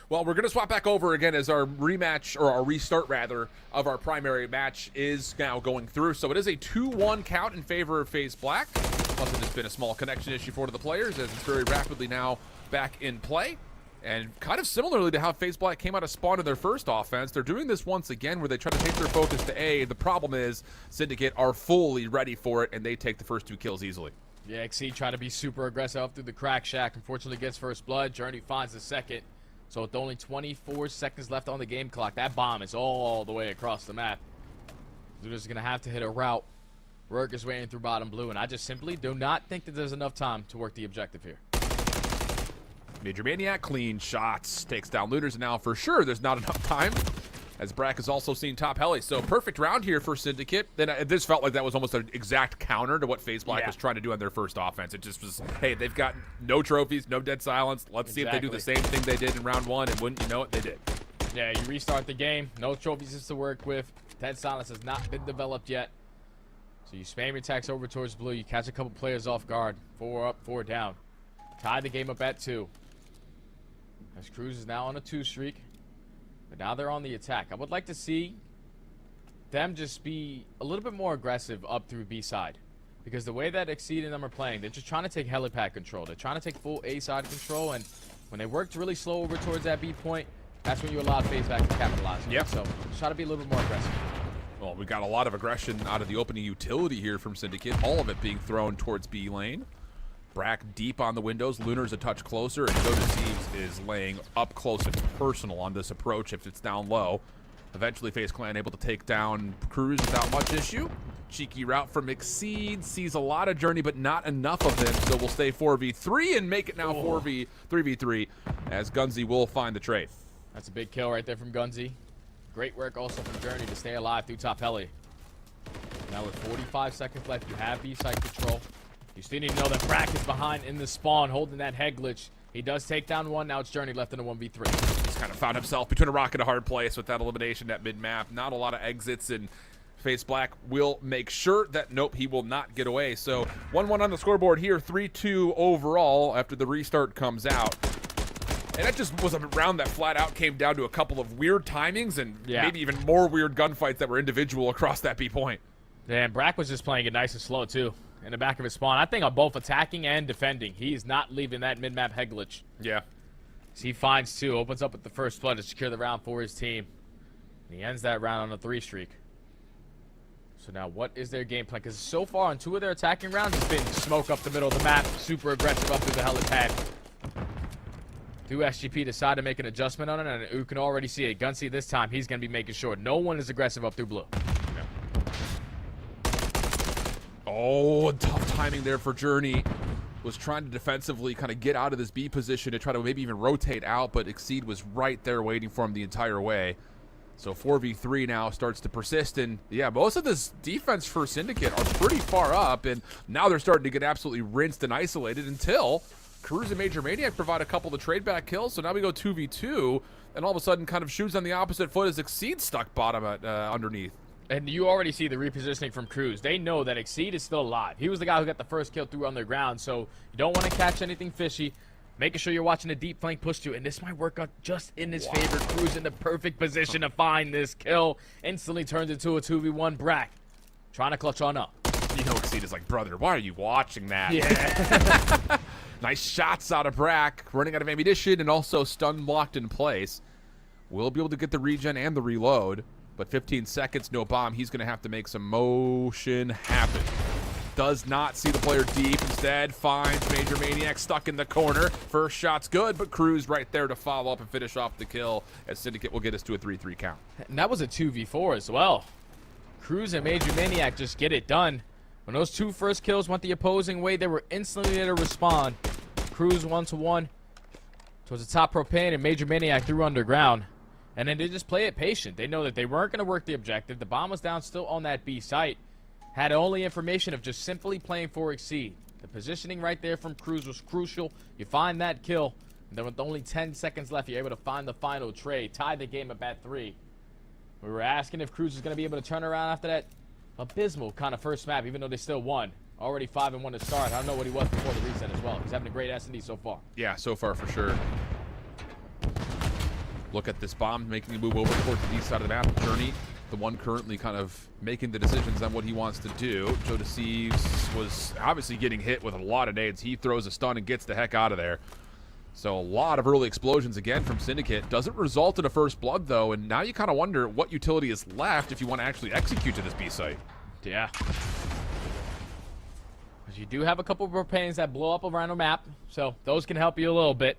Well, we're going to swap back over again as our rematch, or our restart, rather, of our primary match is now going through. So it is a 2-1 count in favor of FaZe Black. Plus, it has been a small connection issue for the players as it's very rapidly now back in play. And kind of similarly to how FaZe Black came out of spawn in their first offense, they're doing this once again where they try to take their focus to A. The problem is Syndicate are fully ready for it, and they take the first 2 kills easily. Yeah, XC trying to be super aggressive up through the crack shack. Unfortunately gets first blood. Journey finds the second. So with only 24 seconds left on the game clock, that bomb is all the way across the map. They're just going to have to hit a route. Rourke is waiting through bottom blue, and I just simply do not think that there's enough time to work the objective here. Major Maniac, clean shots, takes down Looters, and now for sure there's not enough time, as Brack has also seen top heli. So perfect round here for Syndicate. Then this felt like that was almost an exact counter to what FaZe Black was trying to do on their first offense. It just was, hey, they've got no trophies, no dead silence. Let's see if they do the same thing they did in round 1, and wouldn't you know it, they did. Yeah, you restart the game, no trophies to work with. Dead silence has not been developed yet. So you spam your attacks over towards blue. You catch a couple players off guard. 4 up, 4 down. Tie the game up at 2. As Cruz is now on a 2 streak. But now they're on the attack. I would like to see them just be a little bit more aggressive up through B side. Because the way that Exceed and them are playing, they're just trying to take helipad control. They're trying to take full A side control. And when they worked really slow over towards that B point, that's when you allow FaZe Black to capitalize. Yep. So just try to be a little bit more aggressive. Well, we got a lot of aggression out of the opening utility here from Syndicate. All of it being thrown towards B lane. Brack deep on the windows. Lunar's a touch closer, and Go Deceives is laying up close and personal on this approach if it's down low. Eventually, FaZe Clan able to take down Cruz without much issue. Cheeky route from Exceed. Sees a lot of Journey, but not enough of them, so we'll stay 4v3 and make it now 3v3 as Gunzy will find the trade. That's a big kill right there from Gunzi. Great work also from Journey to stay alive through top heli. Now with 45 seconds left, you have B-side control. You still need to know that Brack is behind in the spawn, holding that head glitch. He does take down one. Now it's Journey left in a 1v3. He's kind of found himself between a rock and a hard place with that elimination at mid-map. Not a lot of exits, and FaZe Black will make sure that, nope, he will not get away. So 1-1 on the scoreboard here, 3-2 overall after the restart comes out. And that just was a round that flat out came down to a couple of weird timings and maybe even more weird gunfights that were individual across that B point. Yeah, and Brack was just playing it nice and slow, too, in the back of his spawn. I think on both attacking and defending. He's not leaving that mid-map head glitch. Yeah. So he finds 2, opens up with the first blood to secure the round for his team. And he ends that round on a 3 streak. So now what is their game plan? Because so far on 2 of their attacking rounds, it's been smoke up the middle of the map, super aggressive up through the helipad. Do SGP decide to make an adjustment on it, and you can already see it. Gunzi this time, he's going to be making sure no one is aggressive up through blue. Oh, tough timing there for Journey. Was trying to defensively kind of get out of this B position to try to maybe even rotate out, but Exceed was right there waiting for him the entire way. So 4v3 now starts to persist, and yeah, most of this defense for Syndicate are pretty far up, and now they're starting to get absolutely rinsed and isolated until Cruz and Major Maniac provide a couple of trade back kills. So now we go 2v2, and all of a sudden kind of shoots on the opposite foot as Exceed stuck bottom at, underneath. And you already see the repositioning from Cruz. They know that Exceed is still alive. He was the guy who got the first kill through underground, so you don't want to catch anything fishy. Making sure you're watching a deep flank push to, and this might work out just in his favor. Cruz in the perfect position to find this kill. Instantly turns into a 2v1. Brack trying to clutch on up. You know Exceed is like, brother, why are you watching that? Yeah. Nice shots out of Brack, running out of ammunition and also stun locked in place. Will be able to get the regen and the reload, but 15 seconds, no bomb. He's going to have to make some motion happen. Does not see the player deep. Instead, finds Major Maniac stuck in the corner. First shot's good, but Cruz right there to follow up and finish off the kill as Syndicate will get us to a 3-3 count. And that was a 2v4 as well. Cruz and Major Maniac just get it done. When those 2 first kills went the opposing way, they were instantly there to respond. Cruz 1-1 towards the top propane, and Major Maniac through underground. And then they just play it patient. They know that they weren't going to work the objective. The bomb was down still on that B site. Had only information of just simply playing for Exceed. The positioning right there from Cruz was crucial. You find that kill, and then with only 10 seconds left, you're able to find the final trade. Tie the game up at 3. We were asking if Cruz was going to be able to turn around after that abysmal kind of first map, even though they still won. Already 5-1 to start. I don't know what he was before the reset as well. He's having a great S&D so far. Yeah, so far for sure. Look at this bomb making a move over towards the east side of the map. Journey, the one currently kind of making the decisions on what he wants to do. Joe Deceives was obviously getting hit with a lot of nades. He throws a stun and gets the heck out of there. So a lot of early explosions again from Syndicate. Doesn't result in a first blood though, and now you kind of wonder what utility is left if you want to actually execute to this B site. Yeah. Because you do have a couple of propanes that blow up around the map, so those can help you a little bit.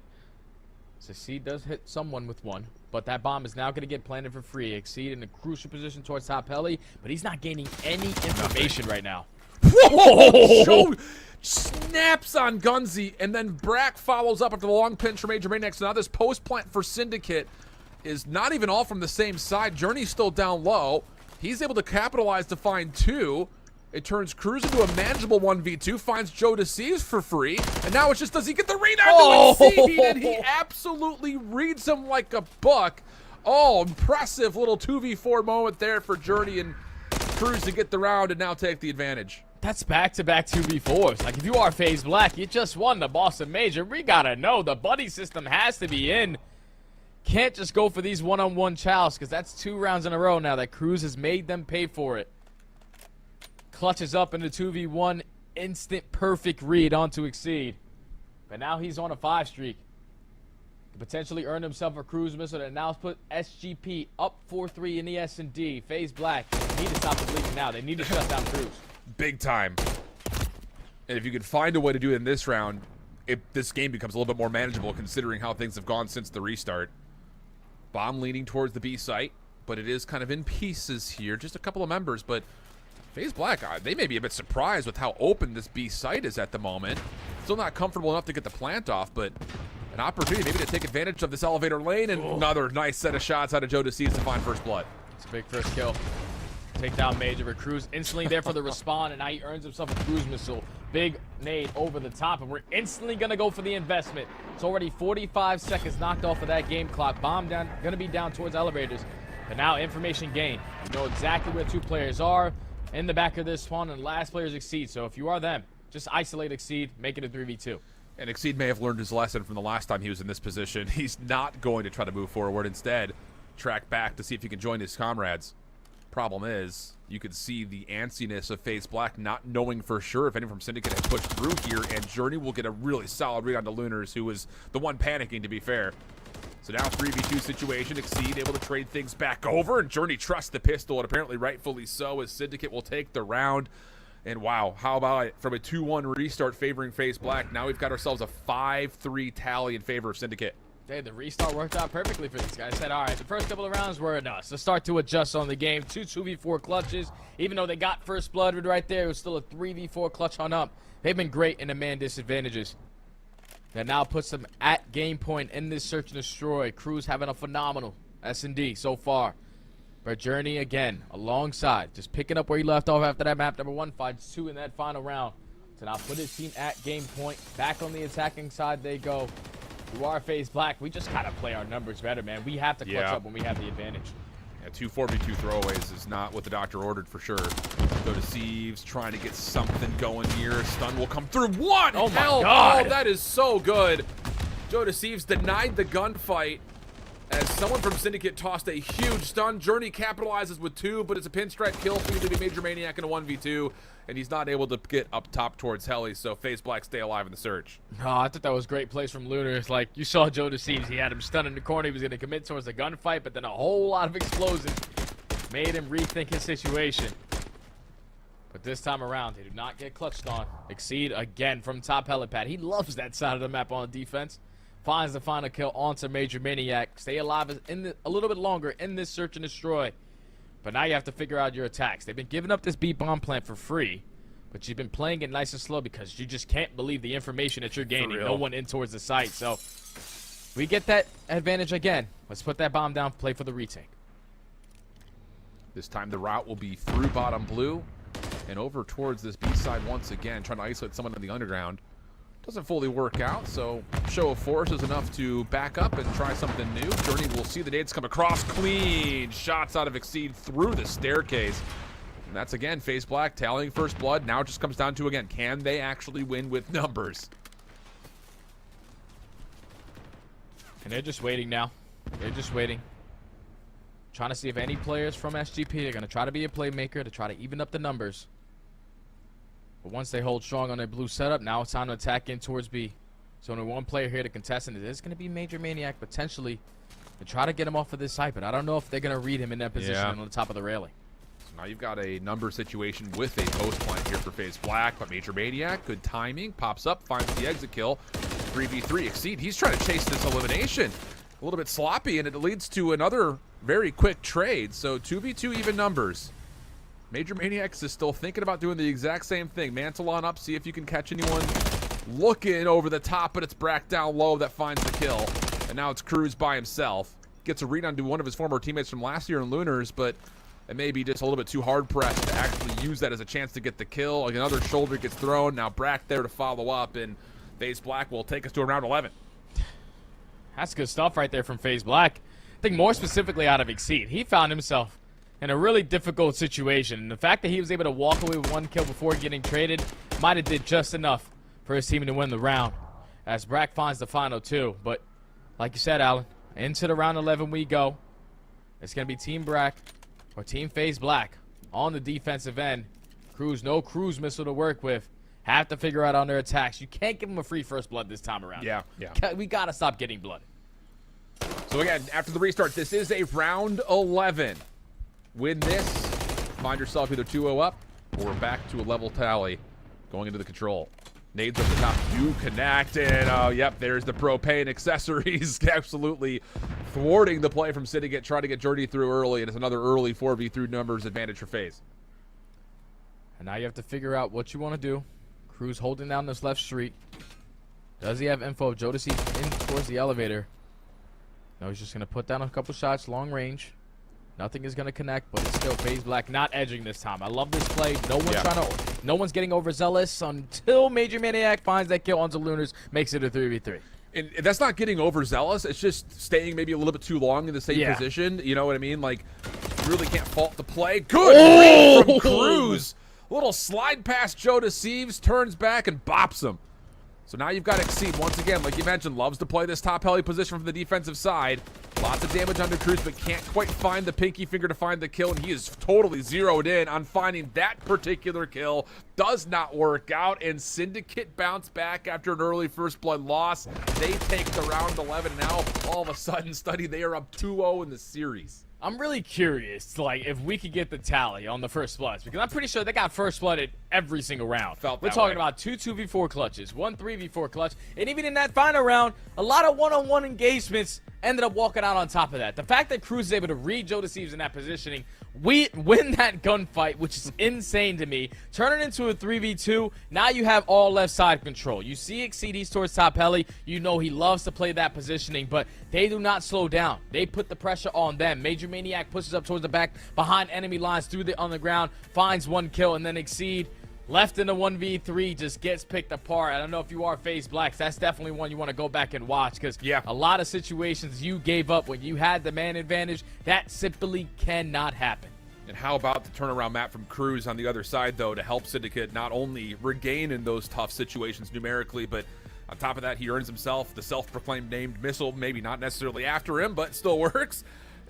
So Exceed does hit someone with one, but that bomb is now going to get planted for free. Exceed in a crucial position towards top heli, but he's not gaining any information right now. Whoa! Joe snaps on Gunzi, and then Brack follows up after the long pinch from Major Maniac. So now this post plant for Syndicate is not even all from the same side. Journey's still down low. He's able to capitalize to find 2. It turns Cruz into a manageable 1v2, finds Joe Deceives for free, and now it's just, does he get the rebound to Exceed? And he absolutely reads him like a book. Oh, impressive little 2v4 moment there for Journey and Cruz to get the round and now take the advantage. That's back-to-back 2v4s. Like, if you are FaZe Black, you just won the Boston Major. We gotta know the buddy system has to be in. Can't just go for these one-on-one chows, because that's 2 rounds in a row now that Cruz has made them pay for it. Clutches up into 2v1, instant perfect read onto Exceed. But now he's on a 5 streak. Could potentially earn himself a cruise missile that now put SGP up 4-3 in the S&D. FaZe Black need to stop the bleeding now. They need to shut down Cruz. Big time. And if you could find a way to do it in this round, this game becomes a little bit more manageable considering how things have gone since the restart. Bomb leaning towards the B site, but it is kind of in pieces here. Just a couple of members, but FaZe Black, they may be a bit surprised with how open this B site is at the moment. Still not comfortable enough to get the plant off, but an opportunity maybe to take advantage of this elevator lane, and another nice set of shots out of Joe Deceives to find first blood. It's a big first kill. Take down Major, but Cruz instantly there for the respawn, and now he earns himself a cruise missile. Big nade over the top, and we're instantly going to go for the investment. It's already 45 seconds knocked off of that game clock. Bomb down, going to be down towards elevators. But now information gained. You know exactly where two players are in the back of this spawn, and last players Exceed. So if you are them, just isolate Exceed, make it a 3v2. And Exceed may have learned his lesson from the last time he was in this position. He's not going to try to move forward. Instead, track back to see if he can join his comrades. Problem is, you could see the antsiness of FaZe Black not knowing for sure if anyone from Syndicate has pushed through here, and Journey will get a really solid read onto Lunars, who was the one panicking, to be fair. So now 3v2 situation, Exceed able to trade things back over, and Journey trusts the pistol, and apparently rightfully so, as Syndicate will take the round. And wow, how about it? From a 2-1 restart favoring FaZe Black, now we've got ourselves a 5-3 tally in favor of Syndicate. Hey, the restart worked out perfectly for these guys. Said, all right, the first couple of rounds were enough. So start to adjust on the game. 2-2v4 clutches. Even though they got first blood right there, it was still a 3v4 clutch on up. They've been great in the man disadvantages. That now puts them at game point in this search and destroy. Cruz having a phenomenal S&D so far. But Journey, again, alongside, just picking up where he left off after that map number 1, finds 2 in that final round. To now put his team at game point. Back on the attacking side they go. You are FaZe Black. We just gotta play our numbers better, man. We have to clutch up when we have the advantage. Yeah, 2 4v2 throwaways is not what the doctor ordered for sure. Go to Sieves, trying to get something going here. Stun will come through. What? Oh my Hell, God. Oh, that is so good. Joe Deceives denied the gunfight as someone from Syndicate tossed a huge stun. Journey capitalizes with 2, but it's a pinstripe kill for you to be Major Maniac in a 1v2, and he's not able to get up top towards Heli, so FaZe Black stay alive in the search. Oh, I thought that was great plays from Lunars. Like, you saw Joe Deceives. He had him stunned in the corner. He was going to commit towards the gunfight, but then a whole lot of explosions made him rethink his situation. But this time around, they do not get clutched on. Exceed again from top helipad. He loves that side of the map on defense. Finds the final kill onto Major Maniac. Stay alive a little bit longer in this search and destroy. But now you have to figure out your attacks. They've been giving up this B bomb plant for free, but you've been playing it nice and slow because you just can't believe the information that you're gaining. No one in towards the site. So we get that advantage again. Let's put that bomb down, play for the retake. This time the route will be through bottom blue and over towards this B side once again, trying to isolate someone in the underground. Doesn't fully work out, so show of force is enough to back up and try something new. Journey will see the nades come across. Clean shots out of Exceed through the staircase. And that's, again, FaZe Black tallying first blood. Now it just comes down to, again, can they actually win with numbers? And they're just waiting now. They're just waiting. Trying to see if any players from SGP are going to try to be a playmaker to try to even up the numbers. But once they hold strong on their blue setup, now it's time to attack in towards B. So only one player here to contest, and it is going to be Major Maniac potentially to try to get him off of this site. But I don't know if they're going to read him in that position on the top of the railing. So now you've got a number situation with a post plant here for FaZe Black, but Major Maniac, good timing, pops up, finds the exit kill. 3v3 Exceed. He's trying to chase this elimination. A little bit sloppy, and it leads to another very quick trade. So 2v2 even numbers. Major Maniacs is still thinking about doing the exact same thing. Mantle on up, see if you can catch anyone looking over the top, but it's Brack down low that finds the kill. And now it's Cruz by himself. Gets a read onto one of his former teammates from last year in Lunars, but it may be just a little bit too hard pressed to actually use that as a chance to get the kill. Like another shoulder gets thrown. Now Brack there to follow up, and FaZe Black will take us to around 11. That's good stuff right there from FaZe Black. I think more specifically out of Exceed. He found himself in a really difficult situation. And the fact that he was able to walk away with 1 kill before getting traded might have did just enough for his team to win the round. As Brack finds the final 2. But like you said, Alan, into the round 11 we go. It's going to be Team Brack or Team FaZe Black on the defensive end. Cruz, no cruise missile to work with. Have to figure out on their attacks. You can't give them a free first blood this time around. Yeah. We got to stop getting blood. So again, after the restart, this is a round 11. Win this, find yourself either 2-0 up or back to a level tally going into the control. Nades up the top do connect, and yep, there's the propane accessories absolutely thwarting the play from Syndicate, trying to get Journey through early, and it's another early 4v3 numbers advantage for FaZe. And now you have to figure out what you want to do. Cruz holding down this left street. Does he have info of Jodeci in towards the elevator? No, he's just going to put down a couple shots, long range. Nothing is going to connect, but it's still FaZe Black not edging this time. I love this play. No one's getting overzealous until Major Maniac finds that kill onto Lunars, makes it a 3v3. And that's not getting overzealous. It's just staying maybe a little bit too long in the same position. You know what I mean? Like, you really can't fault the play. Good read from Cruz. Little slide past Joe Deceives, turns back and bops him. So now you've got Exceed once again, like you mentioned, loves to play this top heli position from the defensive side. Lots of damage under Cruz, but can't quite find the pinky finger to find the kill, and he is totally zeroed in on finding that particular kill. Does not work out, and Syndicate bounce back after an early first blood loss. They take the round 11, and now all of a sudden, Study, they are up 2-0 in the series. I'm really curious, like, if we could get the tally on the first bloods, because I'm pretty sure they got first blooded every single round. We're talking about 2 2v4 clutches, 1 3v4 clutch, and even in that final round, a lot of one-on-one engagements ended up walking out on top of that. The fact that Cruz is able to read Joe Deceives in that positioning, we win that gunfight, which is insane to me. Turn it into a 3v2. Now you have all left side control. You see Exceed towards top heli. You know he loves to play that positioning, but they do not slow down. They put the pressure on them. Major Maniac pushes up towards the back, behind enemy lines, through the underground, finds 1 kill, and then Exceed left in the 1v3 just gets picked apart. I don't know if you are FaZe Blacks. That's definitely one you want to go back and watch, because a lot of situations you gave up when you had the man advantage, that simply cannot happen. And how about the turnaround map from Cruz on the other side, though, to help Syndicate not only regain in those tough situations numerically, but on top of that, he earns himself the self-proclaimed named missile, maybe not necessarily after him, but still works.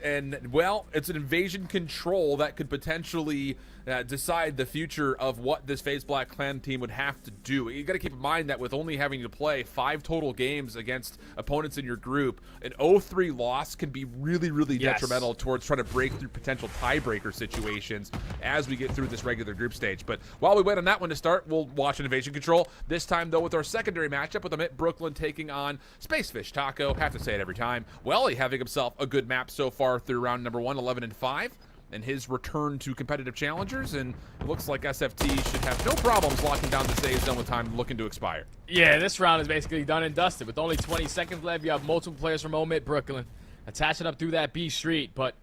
And, well, it's an invasion control that could potentially decide the future of what this FaZe Black Clan team would have to do. You got to keep in mind that with only having to play 5 total games against opponents in your group, an 0-3 loss can be really, really detrimental towards trying to break through potential tiebreaker situations as we get through this regular group stage. But while we wait on that one to start, we'll watch an invasion control. This time, though, with our secondary matchup with Amit Brooklyn taking on Spacefish Taco. Have to say it every time. Welly having himself a good map so far through round number 1, 11-5. And his return to competitive challengers, and it looks like SFT should have no problems locking down this A zone with time looking to expire. Yeah, this round is basically done and dusted. With only 20 seconds left, you have multiple players from Omid Brooklyn attaching up through that B street, but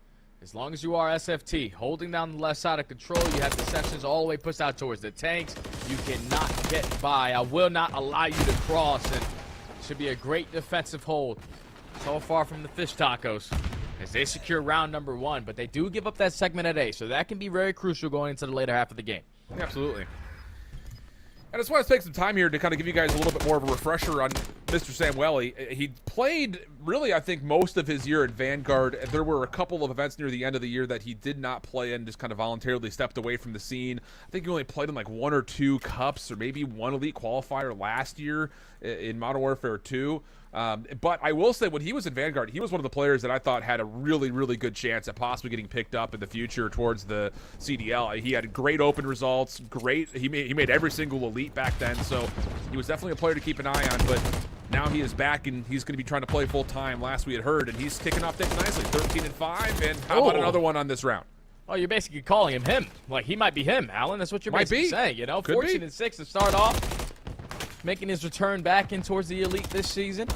as long as you are SFT, holding down the left side of control, you have the sections all the way pushed out towards the tanks. You cannot get by. I will not allow you to cross, and it should be a great defensive hold. So far from the Fish Tacos, as they secure round number 1, but they do give up that segment at A, so that can be very crucial going into the later half of the game. Absolutely. And I just want to take some time here to kind of give you guys a little bit more of a refresher on Mr. Samueli. He played, really, I think, most of his year at Vanguard. There were a couple of events near the end of the year that he did not play in, just kind of voluntarily stepped away from the scene. I think he only played in like 1 or 2 cups or maybe 1 elite qualifier last year in Modern Warfare 2. But I will say, when he was in Vanguard, he was one of the players that I thought had a really, really good chance at possibly getting picked up in the future towards the CDL. He had great open results, he made every single elite back then, so he was definitely a player to keep an eye on. But now he is back, and he's going to be trying to play full time, last we had heard, and he's kicking off things nicely, 13-5, and how about another one on this round? Oh, you're basically calling him. Like, he might be him, Alan. That's what you're basically saying, you know? 14-6 to start off. Making his return back in towards the elite this season.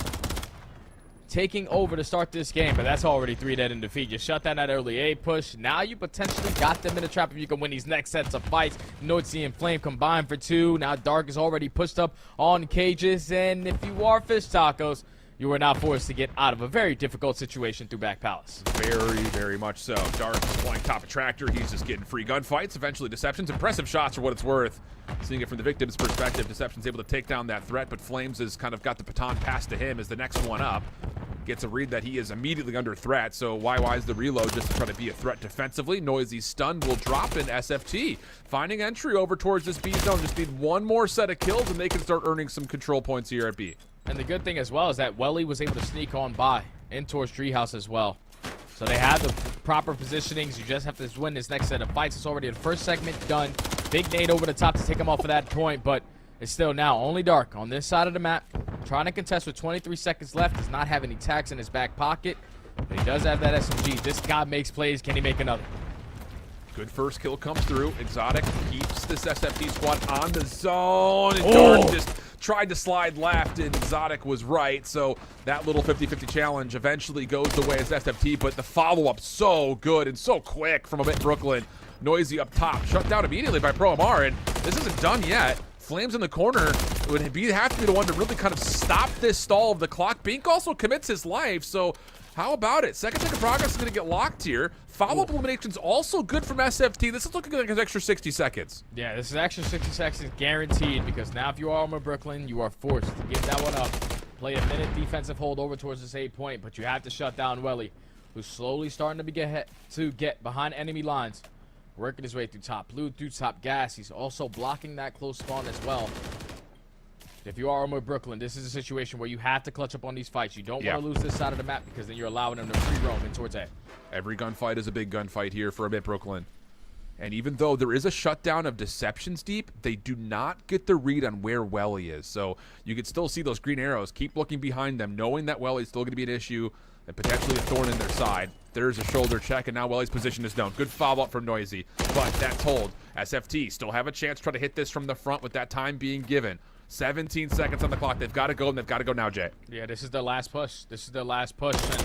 Taking over to start this game, but that's already 3 dead in defeat. You shut down that early A push. Now you potentially got them in a trap if you can win these next sets of fights. Noitzy and Flame combined for 2. Now Dark is already pushed up on cages, and if you are Fish Tacos, you are now forced to get out of a very difficult situation through Back Palace. Very, very much so. Dark is flying top of Tractor. He's just getting free gunfights. Eventually, Deception's impressive shots for what it's worth. Seeing it from the victim's perspective, Deception's able to take down that threat, but Flames has kind of got the baton passed to him as the next one up. Gets a read that he is immediately under threat, so YY's the reload just to try to be a threat defensively. Noisy stun will drop in SFT. Finding entry over towards this B zone. Just need 1 more set of kills, and they can start earning some control points here at B. And the good thing as well is that Welly was able to sneak on by in towards Treehouse as well. So they have the proper positionings. You just have to win this next set of fights. It's already the first segment done. Big nade over the top to take him off of that point, but it's still now only Dark on this side of the map. Trying to contest with 23 seconds left. Does not have any tags in his back pocket, but he does have that SMG. This guy makes plays. Can he make another? Good first kill comes through. Exotic keeps this SFT squad on the zone. And Dark just tried to slide left, and Exotic was right. So that little 50-50 challenge eventually goes away as SFT, but the follow-up so good and so quick from Omit Brooklyn. Noisy up top, shut down immediately by Pro Amar, and this isn't done yet. Flames in the corner would have to be the one to really kind of stop this stall of the clock. Bink also commits his life, so how about it? Second tick of progress is going to get locked here. Follow-up elimination's also good from SFT. This is looking like an extra 60 seconds. Yeah, this is extra 60 seconds guaranteed, because now if you are Omit Brooklyn, you are forced to give that one up. Play a minute defensive hold over towards this 8-point, but you have to shut down Welly, who's slowly starting to get behind enemy lines. Working his way through top blue, through top gas. He's also blocking that close spawn as well. If you are Omit Brooklyn, this is a situation where you have to clutch up on these fights. You don't want to lose this side of the map, because then you're allowing them to free roam in towards A. Every gunfight is a big gunfight here for Omit Brooklyn. And even though there is a shutdown of Deceptions deep, they do not get the read on where Welly is. So you can still see those green arrows. Keep looking behind them, knowing that Welly is still going to be an issue and potentially a thorn in their side. There's a shoulder check, and now Welly's position is known. Good follow-up from Noisy, but that's hold. SFT still have a chance to try to hit this from the front with that time being given. 17 seconds on the clock. They've got to go, and they've got to go now, Jay. Yeah, this is their last push. This is their last push. And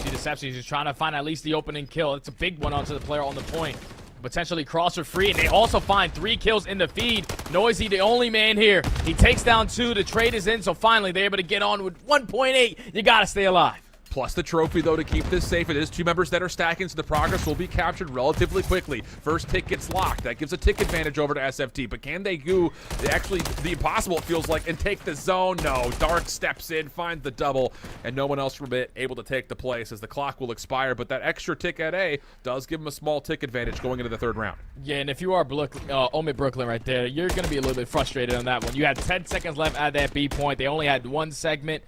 see, Deception, he's just trying to find at least the opening kill. It's a big one onto the player on the point. Potentially cross for free, and they also find 3 kills in the feed. Noisy, the only man here. He takes down 2. The trade is in, so finally they're able to get on with 1.8. You got to stay alive. Plus the trophy, though, to keep this safe. It is 2 members that are stacking, so the progress will be captured relatively quickly. First tick gets locked. That gives a tick advantage over to SFT. But can they do actually the impossible, it feels like, and take the zone? No. Dark steps in, finds the double, and no one else from it able to take the place as the clock will expire. But that extra tick at A does give them a small tick advantage going into the 3rd round. Yeah, and if you are Omit Brooklyn right there, you're going to be a little bit frustrated on that one. You had 10 seconds left at that B point. They only had 1 segment.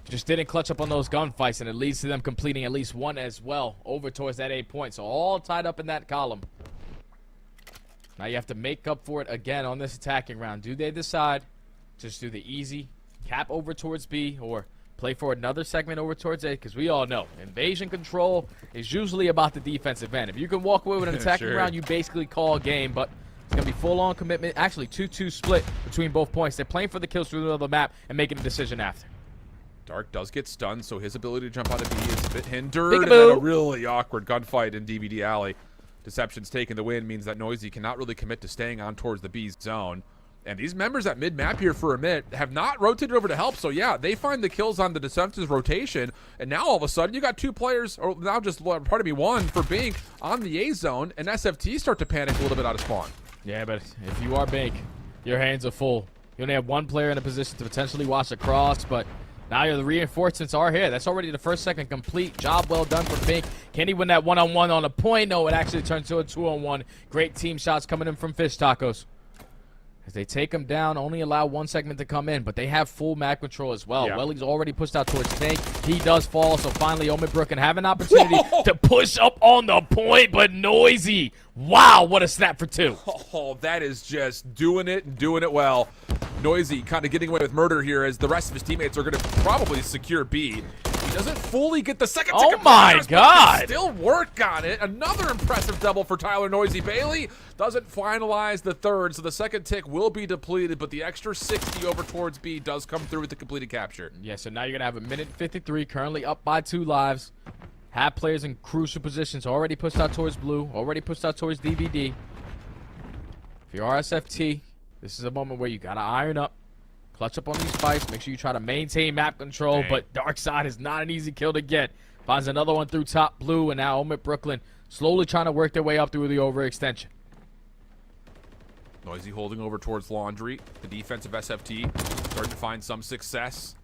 Just didn't clutch up on those gunfights, and it leads to them completing at least 1 as well over towards that 8 point. So all tied up in that column. Now you have to make up for it again on this attacking round. Do they decide just do the easy cap over towards B, or play for another segment over towards A? Because we all know invasion control is usually about the defensive end. If you can walk away with an attacking round, you basically call a game, but it's going to be full-on commitment. Actually, 2-2 split between both points. They're playing for the kills through the middle of the map and making a decision after. Dark does get stunned, so his ability to jump out of B is a bit hindered. And then a really awkward gunfight in DVD Alley. Deception's taking the win means that Noisy cannot really commit to staying on towards the B zone. And these members at mid-map here for Omit have not rotated over to help. So, yeah, they find the kills on the Deception's rotation. And now, all of a sudden, you got 2 players, or now just, pardon me, 1 for Bink on the A zone. And SFT start to panic a little bit out of spawn. Yeah, but if you are Bink, your hands are full. You only have 1 player in a position to potentially watch across, but now the reinforcements are here. That's already the 1st second complete. Job well done for Bink. Can he win that 1-on-1 on a point? No, it actually turns to a 2-on-1. Great team shots coming in from Fish Tacos. As they take him down, only allow 1 segment to come in, but they have full map control as well. Yeah. Welly's already pushed out towards Tank. He does fall, so finally Omit Brooklyn have an opportunity to push up on the point, but Noisy. Wow, what a snap for 2. Oh, that is just doing it and doing it well. Noisy kind of getting away with murder here as the rest of his teammates are going to probably secure B. He doesn't fully get the second tick. Oh my God! Still work on it. Another impressive double for Tyler Noisy. Bailey doesn't finalize the 3rd, so the 2nd tick will be depleted, but the extra 60 over towards B does come through with the completed capture. Yeah, so now you're going to have a minute 53, currently up by 2 lives. Have players in crucial positions, already pushed out towards blue, already pushed out towards DVD. If you're RSFT, this is a moment where you got to iron up, clutch up on these fights, make sure you try to maintain map control, but Dark Side is not an easy kill to get. Finds another one through top blue, and now Omit Brooklyn slowly trying to work their way up through the overextension. Noisy holding over towards Laundry. The defense of SFT starting to find some success.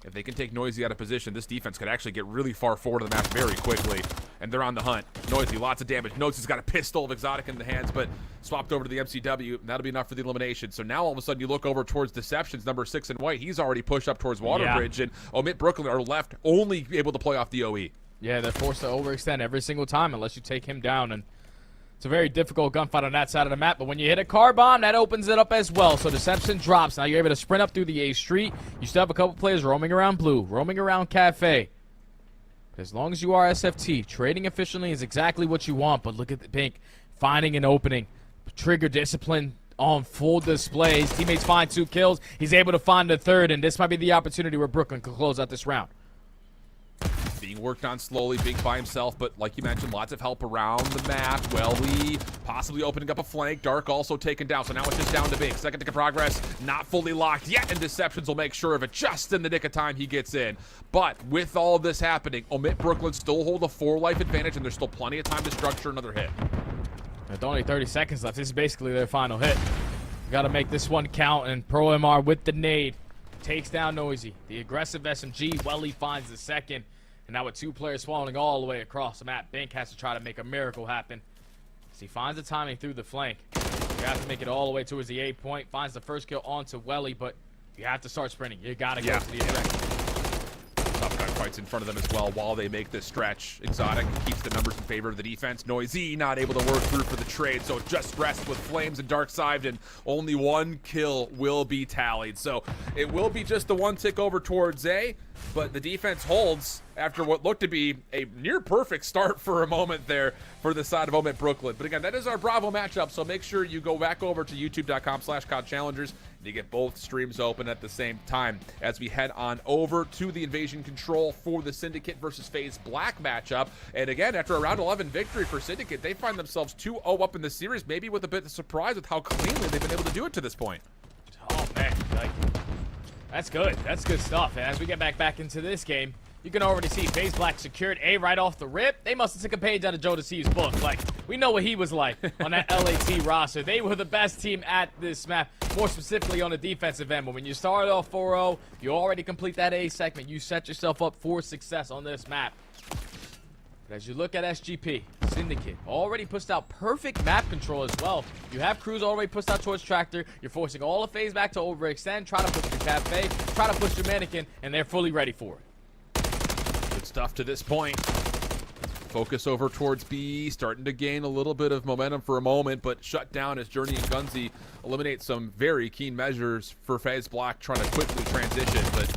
If they can take Noisy out of position, this defense could actually get really far forward of the map very quickly. And they're on the hunt. Noisy, lots of damage. Noisy has got a pistol of Exotic in the hands, but swapped over to the MCW. That'll be enough for the elimination. So now all of a sudden you look over towards Deceptions, number 6 in white. He's already pushed up towards Waterbridge, and Omit Brooklyn are left only able to play off the OE. Yeah, they're forced to overextend every single time unless you take him down, and it's a very difficult gunfight on that side of the map, but when you hit a car bomb, that opens it up as well. So Deception drops. Now you're able to sprint up through the A street. You still have a couple players roaming around blue, roaming around cafe. But as long as you are SFT, trading efficiently is exactly what you want, but look at the Pink finding an opening. Trigger discipline on full display. His teammates find 2 kills. He's able to find a third, and this might be the opportunity where Brooklyn can close out this round. Being worked on slowly, Big by himself, but like you mentioned, lots of help around the map. Welly possibly opening up a flank. Dark also taken down, so now it's just down to Big. Second tick of progress, not fully locked yet, and Deceptions will make sure of it just in the nick of time he gets in. But with all of this happening, Omit Brooklyn still hold a 4-life advantage, and there's still plenty of time to structure another hit. With only 30 seconds left, this is basically their final hit. Got to make this one count, and Pro MR with the nade takes down Noisy. The aggressive SMG, Welly finds the second. And now with 2 players falling all the way across the map, Bink has to try to make a miracle happen. As he finds the timing through the flank. You have to make it all the way towards the A point. Finds the first kill onto Welly, but you have to start sprinting. You got to go to the objective. Tough guy fights in front of them as well while they make this stretch. Exotic keeps the numbers in favor of the defense. Noisy not able to work through for the trade, so just rests with Flames and Darkside, and only 1 kill will be tallied. So it will be just the 1 tick over towards A, but the defense holds after what looked to be a near perfect start for a moment there for the side of Omit Brooklyn. But again, that is our Bravo matchup, so make sure you go back over to youtube.com/COD-Challengers and you get both streams open at the same time as we head on over to the Invasion Control for the Syndicate versus FaZe Black matchup. And again, after a round 11 victory for Syndicate, they find themselves 2-0 up in the series, maybe with a bit of surprise with how cleanly they've been able to do it to this point. Oh, man. Like, that's good. That's good stuff. And as we get back into this game, you can already see FaZe Black secured A right off the rip. They must have took a page out of Jodeci's book. Like, we know what he was like on that LAT roster. They were the best team at this map, more specifically on the defensive end. But when you start off 4-0, you already complete that A segment. You set yourself up for success on this map. But as you look at SGP, Syndicate already pushed out perfect map control as well. You have Cruz already pushed out towards Tractor. You're forcing all of FaZe back to overextend. Try to push your Cafe, try to push your Mannequin, and they're fully ready for it. Good stuff to this point. Focus over towards B, starting to gain a little bit of momentum for a moment, but shut down as Journey and Gunzy eliminate some very keen measures for FaZe Black trying to quickly transition. But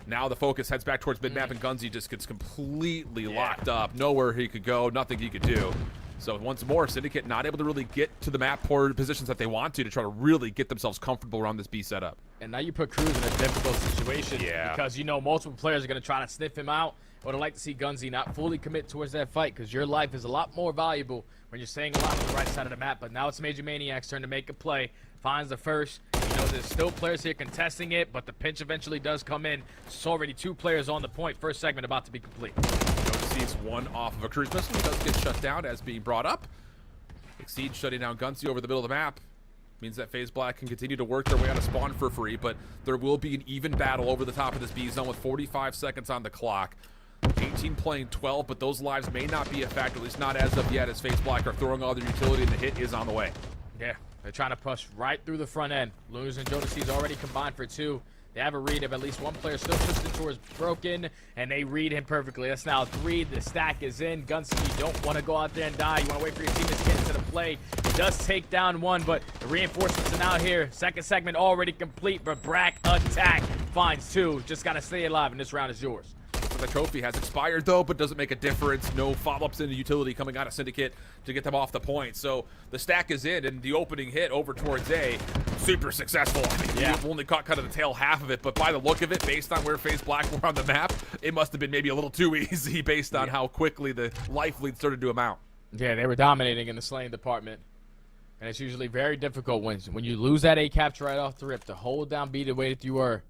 now the focus heads back towards mid-map, and Gunzy just gets completely locked up. Nowhere he could go, nothing he could do. So once more, Syndicate not able to really get to the map or positions that they want to try to really get themselves comfortable around this B setup. And now you put Cruz in a difficult situation because you know multiple players are going to try to sniff him out. I would like to see Gunzy not fully commit towards that fight because your life is a lot more valuable when you're staying alive on the right side of the map. But now it's Major Maniac's turn to make a play. Finds the first. You know, there's still players here contesting it, but the pinch eventually does come in. It's already 2 players on the point. First segment about to be complete. Sees one off of a cruise missile. He does get shut down as being brought up. Exceed shutting down Gunzy over the middle of the map. Means that FaZe Black can continue to work their way out of spawn for free, but there will be an even battle over the top of this B zone with 45 seconds on the clock. 18 playing 12, but those lives may not be a factor, at least not as of yet, as FaZe Black are throwing all their utility and the hit is on the way. Yeah, they're trying to push right through the front end. Luz and Jodeci's already combined for 2. They have a read of at least 1 player still pushing towards Broken, and they read him perfectly. That's now 3. The stack is in. Gunzy, you don't want to go out there and die. You want to wait for your teammates to get into the play. He does take down 1, but the reinforcements are now here. Second segment already complete, but Brack attack finds 2. Just got to stay alive, and this round is yours. The trophy has expired though, but doesn't make a difference. No follow-ups into utility coming out of Syndicate to get them off the point. So the stack is in, and the opening hit over towards A, super successful. I mean, we've only caught kind of the tail half of it, but by the look of it, based on where FaZe Black were on the map, it must have been maybe a little too easy based on how quickly the life lead started to amount. Yeah, they were dominating in the slaying department. And it's usually very difficult when you lose that A capture right off the rip to hold down B the way that you were.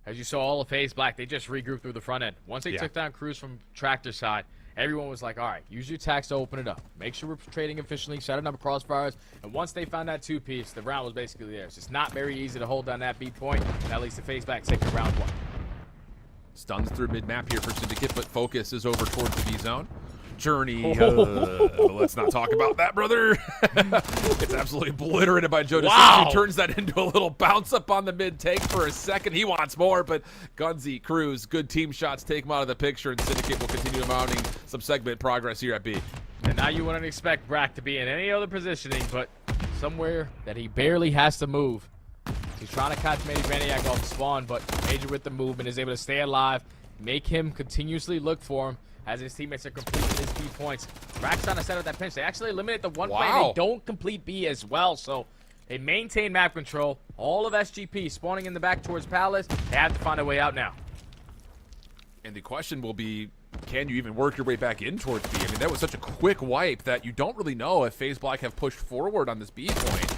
As you saw all of FaZe Black, they just regrouped through the front end. Once they took down Cruz from Tractor side, everyone was like, all right, use your tax to open it up. Make sure we're trading efficiently, setting up crossfires. And once they found that 2-piece, the round was basically theirs. It's not very easy to hold down that B point, and at least the FaZe Black taking round 1. Stuns through mid-map here for Syndicate, but focus is over towards the B zone. Journey, let's not talk about that, brother. It's absolutely obliterated by Jodeci. Wow. He turns that into a little bounce up on the mid-take for a second. He wants more, but Gunzy, Cruz, good team shots take him out of the picture, and Syndicate will continue mounting some segment progress here at B. And now you wouldn't expect Brack to be in any other positioning, but somewhere that he barely has to move. He's trying to catch Major Maniac off the spawn, but Major with the movement is able to stay alive, make him continuously look for him as his teammates are completing his B points. Brack's trying to set up that pinch. They actually eliminate the 1 player. They don't complete B as well, so They maintain map control. All of SGP spawning in the back towards Palace. They have to find a way out now. And the question will be, can you even work your way back in towards B? I mean, that was such a quick wipe that you don't really know if FaZe Black have pushed forward on this B point.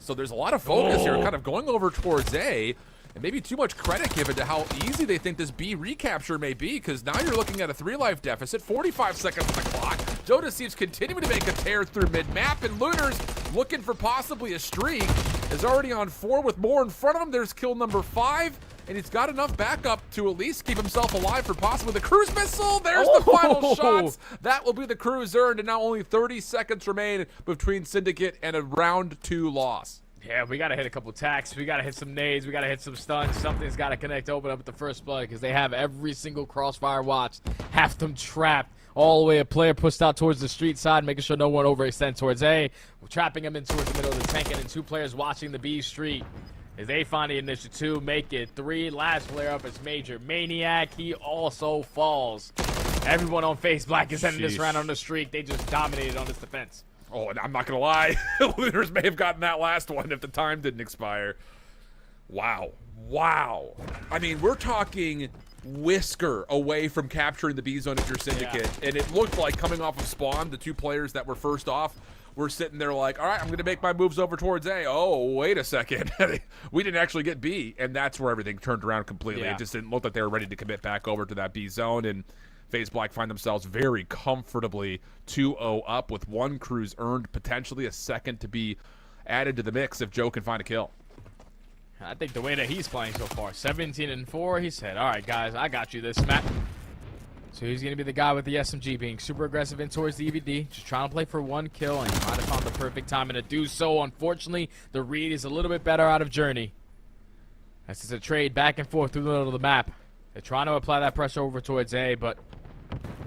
So there's a lot of focus here, kind of going over towards A, and maybe too much credit given to how easy they think this B recapture may be, because now you're looking at a 3-life deficit, 45 seconds on the clock. Joe Deceives continuing to make a tear through mid-map, and Lunars looking for possibly a streak, is already on 4 with more in front of him. There's kill number 5. And he's got enough backup to at least keep himself alive for possibly the cruise missile. There's the final shots. That will be the cruise earned, and now only 30 seconds remain between Syndicate and a round 2 loss. Yeah, we got to hit a couple tacks. We got to hit some nades. We got to hit some stuns. Something's got to connect, open up with the first blood, because they have every single crossfire watch. Half them trapped. All the way a player pushed out towards the street side, making sure no one overextends towards A. We're trapping him in towards the middle of the tank, and then 2 players watching the B street. As they find the initial 2, make it 3. Last player up is Major Maniac. He also falls. Everyone on FaZe Black is ending this round on the streak. They just dominated on this defense. Oh, and I'm not going to lie. Lunars may have gotten that last one if the time didn't expire. Wow. Wow. I mean, we're talking whisker away from capturing the B zone if you're Syndicate. Yeah. And it looked like coming off of spawn, the 2 players that were first off, we're sitting there like, all right, I'm going to make my moves over towards A. Oh, wait a second. We didn't actually get B, and that's where everything turned around completely. Yeah. It just didn't look like they were ready to commit back over to that B zone, and FaZe Black find themselves very comfortably 2-0 up with 1 cruise earned, potentially a second to be added to the mix if Joe can find a kill. I think the way that he's playing so far, 17-4, he said, all right, guys, I got you this map. So he's going to be the guy with the SMG, being super aggressive in towards the EVD, just trying to play for 1 kill, and he might have found the perfect time to do so. Unfortunately, the read is a little bit better out of Journey. This is a trade back and forth through the middle of the map. They're trying to apply that pressure over towards A, but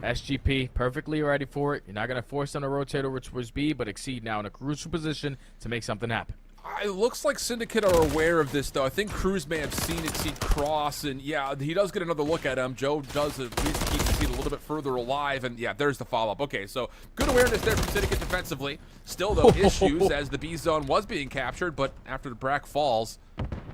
SGP perfectly ready for it. You're not going to force them to rotate over towards B, but Exceed now in a crucial position to make something happen. It looks like Syndicate are aware of this, though. I think Cruz may have seen Exceed cross, and yeah, he does get another look at him. Joe does at least keep Exceed a little bit further alive, and yeah, there's the follow-up. Okay, so good awareness there from Syndicate defensively. Still, though, issues as the B zone was being captured, but after the Brack falls,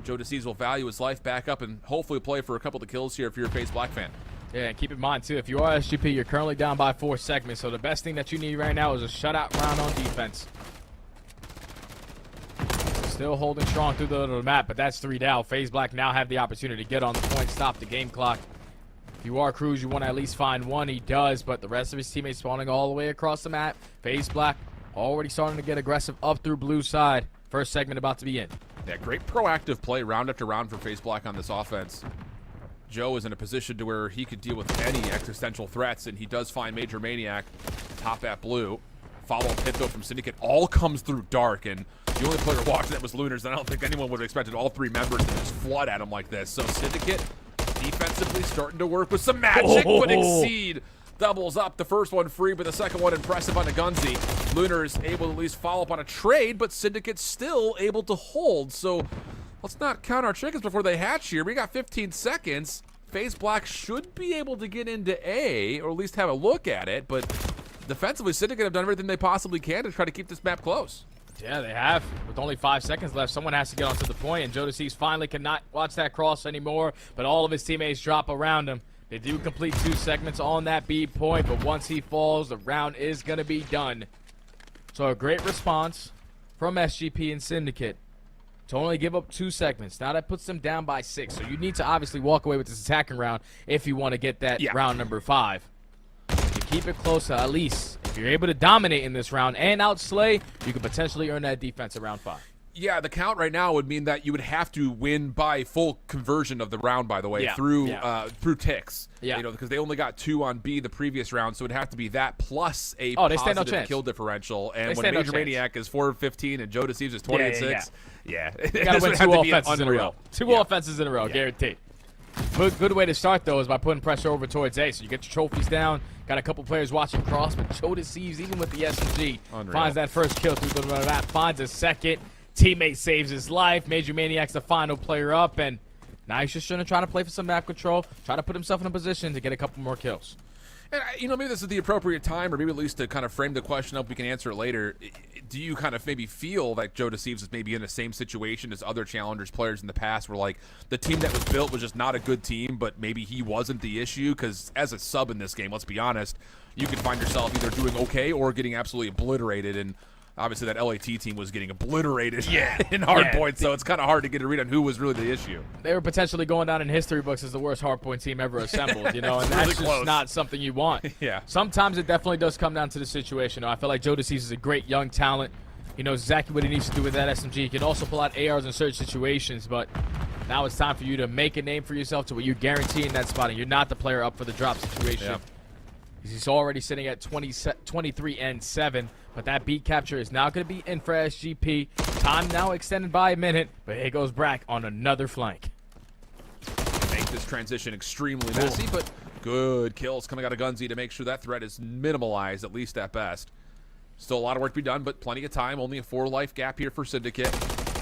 Joe Deceives will value his life back up and hopefully play for a couple of kills here if you're a FaZe Black fan. Yeah, and keep in mind, too, if you are SGP, you're currently down by 4 segments, so the best thing that you need right now is a shutout round on defense. Still holding strong through the map, but that's 3 down. FaZe Black now have the opportunity to get on the point, stop the game clock. If you are Cruz, you want to at least find 1. He does, but the rest of his teammates spawning all the way across the map. FaZe Black already starting to get aggressive up through blue side. First segment about to begin. Yeah, great proactive play round after round for FaZe Black on this offense. Joe is in a position to where he could deal with any existential threats, and he does find Major Maniac top at blue. Follow-up hit, though, from Syndicate. All comes through dark, and the only player watching that was Lunars, and I don't think anyone would have expected all 3 members to just flood at him like this. So Syndicate defensively starting to work with some magic, but Exceed doubles up. The first one free, but the second one impressive on the Gunzi. Lunars able to at least follow up on a trade, but Syndicate still able to hold. So let's not count our chickens before they hatch here. We got 15 seconds. FaZe Black should be able to get into A, or at least have a look at it, but defensively, Syndicate have done everything they possibly can to try to keep this map close. Yeah, they have. With only 5 seconds left, someone has to get onto the point, and Joe Deceives finally cannot watch that cross anymore, but all of his teammates drop around him. They do complete 2 segments on that B point, but once he falls, the round is going to be done. So a great response from SGP and Syndicate to only give up 2 segments. Now that puts them down by 6, so you need to obviously walk away with this attacking round if you want to get that round number 5. You keep it close, at least. If you're able to dominate in this round and outslay, you could potentially earn that defense at round 5. Yeah, the count right now would mean that you would have to win by full conversion of the round, by the way, through ticks. Yeah. You know, because they only got 2 on B the previous round, so it'd have to be that plus a positive kill differential. And when Major Maniac is 4-15 and Joe Deceives is 20-6, you gotta win 2 offenses in a row. 2 offenses in a row, guaranteed. Good way to start, though, is by putting pressure over towards A. So you get your trophies down. Got a couple players watching cross, but Joe Deceives, even with the SMG, finds that first kill through the map, finds a second. Teammate saves his life. Major Maniac's the final player up, and now he's just going to try to play for some map control, try to put himself in a position to get a couple more kills. And maybe this is the appropriate time, or maybe at least to kind of frame the question up, we can answer it later. Do you kind of maybe feel like Joe Deceives is maybe in the same situation as other Challengers players in the past, where like the team that was built was just not a good team, but maybe he wasn't the issue? Because as a sub in this game, let's be honest, you can find yourself either doing okay or getting absolutely obliterated. And obviously that LAT team was getting obliterated in hardpoint, so it's kind of hard to get a read on who was really the issue. They were potentially going down in history books as the worst hardpoint team ever assembled, and that's really just close. not something you want. Yeah. Sometimes it definitely does come down to the situation. I feel like Joe Deceives is a great young talent. He knows exactly what he needs to do with that SMG. He can also pull out ARs in certain situations, but now it's time for you to make a name for yourself to where you're guaranteeing that spot, and you're not the player up for the drop situation. Yeah. He's already sitting at 23-7, but that beat capture is now going to be in for SGP. Time now extended by a minute, but here goes Brack on another flank. Make this transition extremely messy, but good kills coming out of Gunzi to make sure that threat is minimalized, at least at best. Still a lot of work to be done, but plenty of time. Only a 4-life gap here for Syndicate.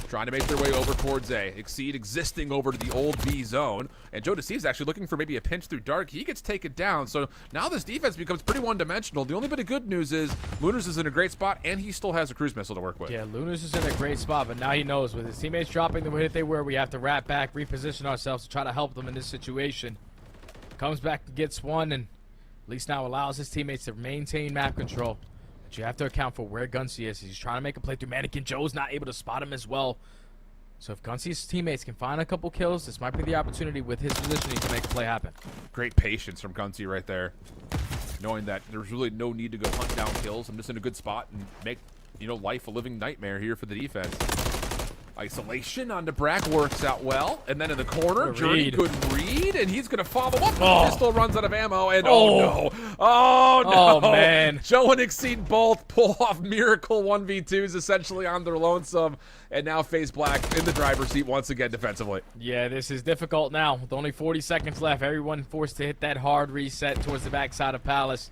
Trying to make their way over towards A. Exceed existing over to the old B zone. And Joe Deceives actually looking for maybe a pinch through dark. He gets taken down. So now this defense becomes pretty one-dimensional. The only bit of good news is Lunars is in a great spot, and he still has a cruise missile to work with. Yeah, Lunars is in a great spot, but now he knows with his teammates dropping the way that they were, we have to wrap back, reposition ourselves to try to help them in this situation. Comes back, gets one, and at least now allows his teammates to maintain map control. But you have to account for where Gunzi is. He's trying to make a play through Mannequin. Joe's not able to spot him as well. So if Gunzi's teammates can find a couple kills, this might be the opportunity with his positioning to make a play happen. Great patience from Gunzi right there. Knowing that there's really no need to go hunt down kills. I'm just in a good spot and make, life a living nightmare here for the defense. Isolation onto Brack works out well. And then in the corner, Journey couldn't read, and he's going to follow up. Oh. Pistol runs out of ammo, and oh no. Oh, man. Joe and Exceed both pull off miracle 1v2s essentially on their lonesome, and now FaZe Black in the driver's seat once again defensively. Yeah, this is difficult now. With only 40 seconds left, everyone forced to hit that hard reset towards the backside of Palace.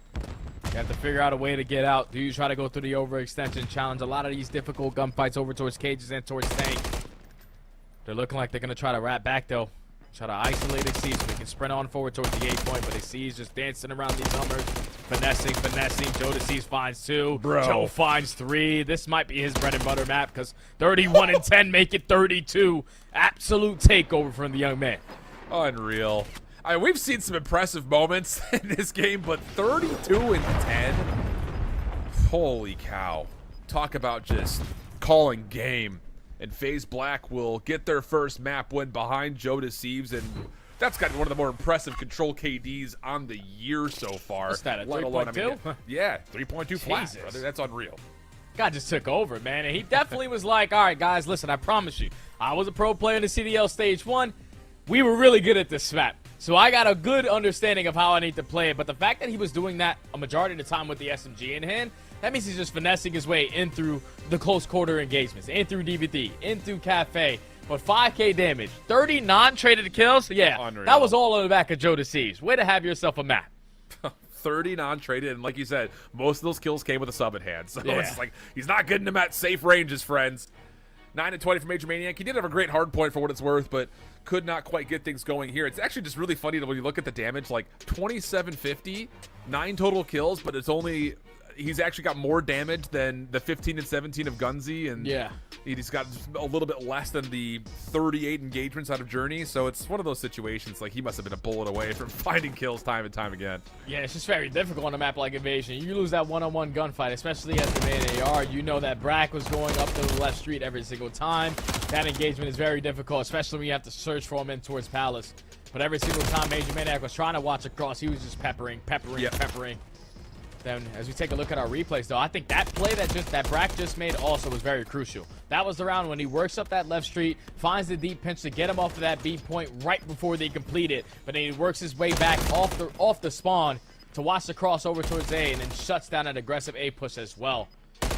You have to figure out a way to get out. Do you try to go through the overextension challenge? A lot of these difficult gunfights over towards cages and towards tank. They're looking like they're going to try to wrap back, though. Try to isolate Exceed so we can sprint on forward towards the 8 point, but Exceed's just dancing around these Hummers. Finessing. Joe Deceives finds 2. Bro. Joe finds 3. This might be his bread and butter map because 31 and 10 make it 32. Absolute takeover from the young man. Unreal. We've seen some impressive moments in this game, but 32 and 10? Holy cow. Talk about just calling game. And FaZe Black will get their first map win behind Joe Deceives, and that's got one of the more impressive control KDs on the year so far. What's that, a Let alone, 3.2? Yeah, 3.2 flat, Jesus. brother. That's unreal. Guy just took over, man, and he definitely was like, all right, guys, listen, I promise you, I was a pro player in the CDL Stage 1. We were really good at this map. So I got a good understanding of how I need to play it, but the fact that he was doing that a majority of the time with the SMG in hand, that means he's just finessing his way in through the close quarter engagements, in through DVD, in through Cafe. But 5K damage, 30 non-traded kills, yeah, Unreal. That was all on the back of Joe Deceives. Way to have yourself a map. 30 non-traded, and like you said, most of those kills came with a sub in hand. So Yeah. it's just like he's not getting them at safe ranges, friends. 9 and 20 for Major Maniac. He did have a great hard point for what it's worth, but could not quite get things going here. It's actually just really funny when you look at the damage, like 2750, 9 total kills, but it's only he's actually got more damage than the 15 and 17 of Gunzi, and Yeah. he's got a little bit less than the 38 engagements out of Journey. So it's one of those situations like he must have been a bullet away from finding kills time and time again. Yeah, it's just very difficult on a map like Invasion. You lose that one-on-one gunfight, especially as the main AR. You know that Brack was going up to the left street every single time. That engagement is very difficult, especially when you have to search for him in towards Palace. But every single time Major Maniac was trying to watch across, he was just peppering. Then, as we take a look at our replays, though, I think that play that Brack just made also was very crucial. That was the round when he works up that left street, finds the deep pinch to get him off of that B point right before they complete it. But then he works his way back off the spawn to watch the crossover towards A, and then shuts down an aggressive A push as well.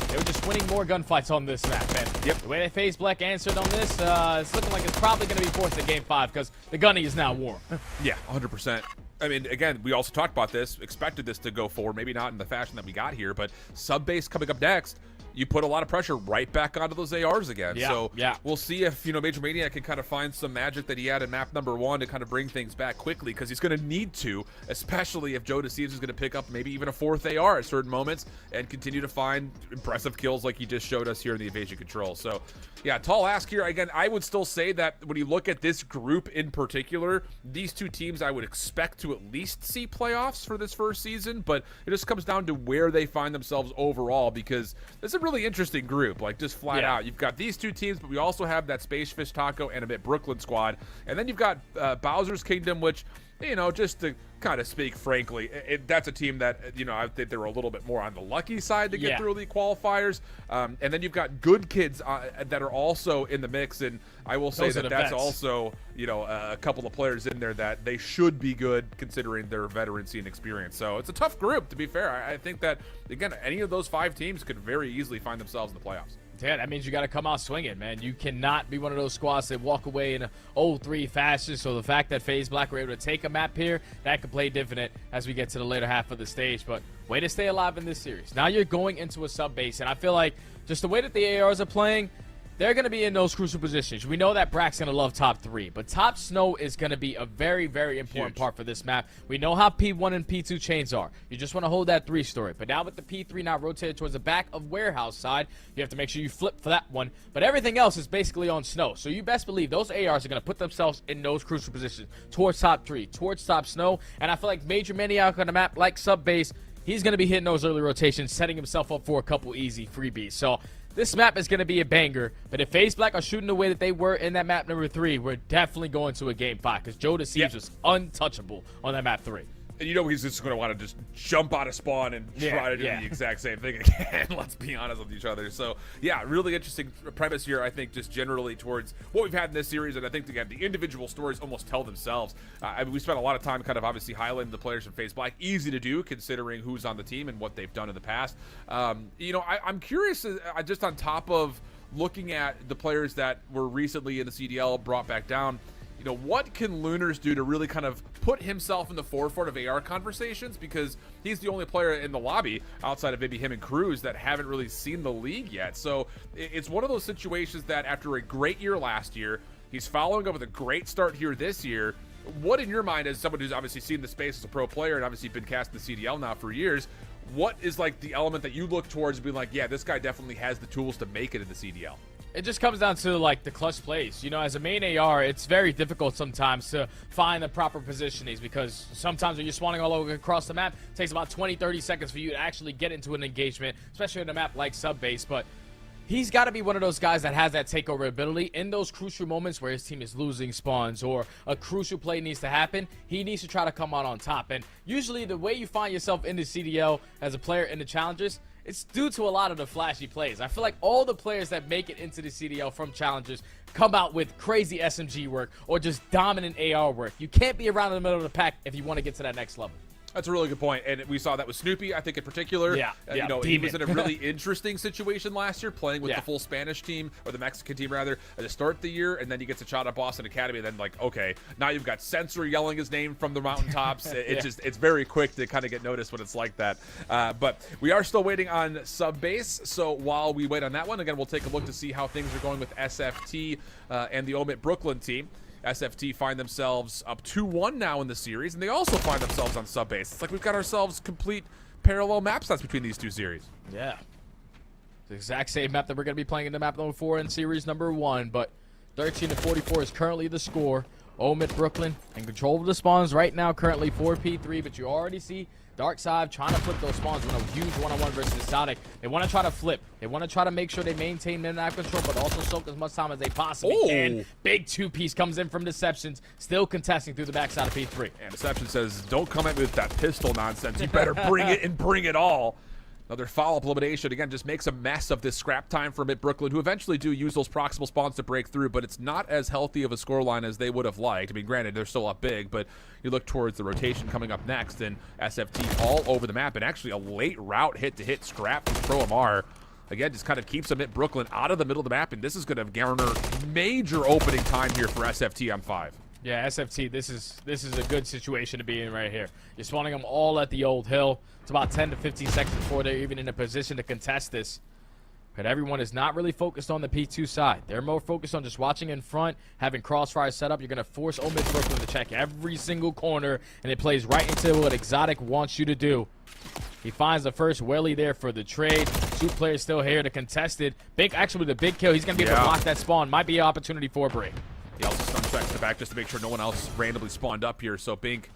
They were just winning more gunfights on this map, man. Yep. The way that FaZe Black answered on this, it's looking like it's probably going to be forced in Game 5 because the gunny is now warm. Yeah, 100%. I mean, again, we also talked about this, expected this to go forward, maybe not in the fashion that we got here, but sub base coming up next. you put a lot of pressure right back onto those ARs again. Yeah, So yeah. we'll see if, Major Maniac can kind of find some magic that he had in map number 1 to kind of bring things back quickly, because he's going to need to, especially if Joe Deceives is going to pick up maybe even a 4th AR at certain moments and continue to find impressive kills like he just showed us here in the Evasion Control. So, yeah, tall ask here. Again, I would still say that when you look at this group in particular, these two teams I would expect to at least see playoffs for this first season, but it just comes down to where they find themselves overall, because it's a really interesting group, like just flat out. You've got these two teams, but we also have that Space Fish Taco and a bit Brooklyn squad, and then you've got Bowser's Kingdom, which, just to kind of speak frankly, that's a team that, I think they were a little bit more on the lucky side to get through the qualifiers. And then you've got good kids that are also in the mix, and I will say that that's also, a couple of players in there that they should be good considering their veterancy and experience. So it's a tough group, to be fair. I think that, again, any of those 5 teams could very easily find themselves in the playoffs. Yeah, that means you got to come out swinging, man. You cannot be one of those squads that walk away in a 0-3 fashion. So the fact that FaZe Black were able to take a map here, that could play dividend as we get to the later half of the stage. But way to stay alive in this series. Now you're going into a sub base, and I feel like just the way that the ARs are playing, they're going to be in those crucial positions. We know that Brack's going to love top 3, but top snow is going to be a very, very important part for this map. We know how P1 and P2 chains are. You just want to hold that 3-story. But now with the P3 now rotated towards the back of warehouse side, you have to make sure you flip for that one. But everything else is basically on snow. So you best believe those ARs are going to put themselves in those crucial positions towards top 3, towards top snow. And I feel like Major Maniac on a map like sub base, he's going to be hitting those early rotations, setting himself up for a couple easy freebies. So this map is going to be a banger, but if FaZe Black are shooting the way that they were in that map number 3, we're definitely going to a game 5, because Joe Deceives was untouchable on that map 3. And he's just going to want to just jump out of spawn and try to do the exact same thing again. Let's be honest with each other. So, yeah, really interesting premise here, I think, just generally towards what we've had in this series. And I think, again, the individual stories almost tell themselves. We spent a lot of time kind of obviously highlighting the players from FaZe Black. Easy to do considering who's on the team and what they've done in the past. I'm curious, just on top of looking at the players that were recently in the CDL brought back down, what can Lunars do to really kind of put himself in the forefront of AR conversations? Because he's the only player in the lobby outside of maybe him and Cruz that haven't really seen the league yet. So it's one of those situations that after a great year last year, he's following up with a great start here this year. What in your mind, as someone who's obviously seen the space as a pro player and obviously been cast in the CDL now for years, what is like the element that you look towards being like, yeah, this guy definitely has the tools to make it in the CDL? It just comes down to like the clutch plays. As a main AR, it's very difficult sometimes to find the proper positionings, because sometimes when you're spawning all over across the map, it takes about 20-30 seconds for you to actually get into an engagement, especially in a map like sub base. But he's got to be one of those guys that has that takeover ability in those crucial moments where his team is losing spawns or a crucial play needs to happen. He needs to try to come out on top. And usually the way you find yourself in the CDL as a player in the challenges, it's due to a lot of the flashy plays. I feel like all the players that make it into the CDL from challenges come out with crazy SMG work or just dominant AR work. You can't be around in the middle of the pack if you want to get to that next level. That's a really good point, and we saw that with Snoopy, I think, in particular. He was in a really interesting situation last year, playing with the full Spanish team, or the Mexican team, rather, at the start of the year, and then he gets a shot at Boston Academy, and then, like, okay, now you've got Censor yelling his name from the mountaintops. It's very quick to kind of get noticed when it's like that. But we are still waiting on sub base, so while we wait on that one, again, we'll take a look to see how things are going with SFT and the Omit Brooklyn team. SFT find themselves up 2-1 now in the series, and they also find themselves on sub base. It's like we've got ourselves complete parallel map stats between these two series. Yeah. The exact same map that we're going to be playing in the map number 4 in series number 1, but 13-44 is currently the score. Omit Brooklyn in control of the spawns right now, currently 4P3, but you already see Darkside trying to flip those spawns with a huge one-on-one versus Exotic. They want to try to flip. They want to try to make sure they maintain mid-map control, but also soak as much time as they possibly can. Big 2-piece comes in from Deceptions, still contesting through the backside of P3. And Deception says, don't come at me with that pistol nonsense. You better bring it and bring it all. Another follow-up elimination, again, just makes a mess of this scrap time for Omit Brooklyn, who eventually do use those proximal spawns to break through, but it's not as healthy of a scoreline as they would have liked. I mean, granted, they're still up big, but you look towards the rotation coming up next, and SFT all over the map, and actually a late route hit-to-hit scrap from Pro MR. Again, just kind of keeps Omit Brooklyn out of the middle of the map, and this is going to garner major opening time here for SFT on 5. Yeah, SFT, this is a good situation to be in right here. You're spawning them all at the old hill. It's about 10 to 15 seconds before they're even in a position to contest this. But everyone is not really focused on the P2 side. They're more focused on just watching in front, having crossfire set up. You're going to force Omid Brooklyn to check every single corner, and it plays right into what Exotic wants you to do. He finds the first Welly there for the trade. 2 players still here to contest it. Big, actually, the big kill. He's going to be able to block that spawn. Might be an opportunity for Break. He also stun tracks in the back just to make sure no one else randomly spawned up here. So Bink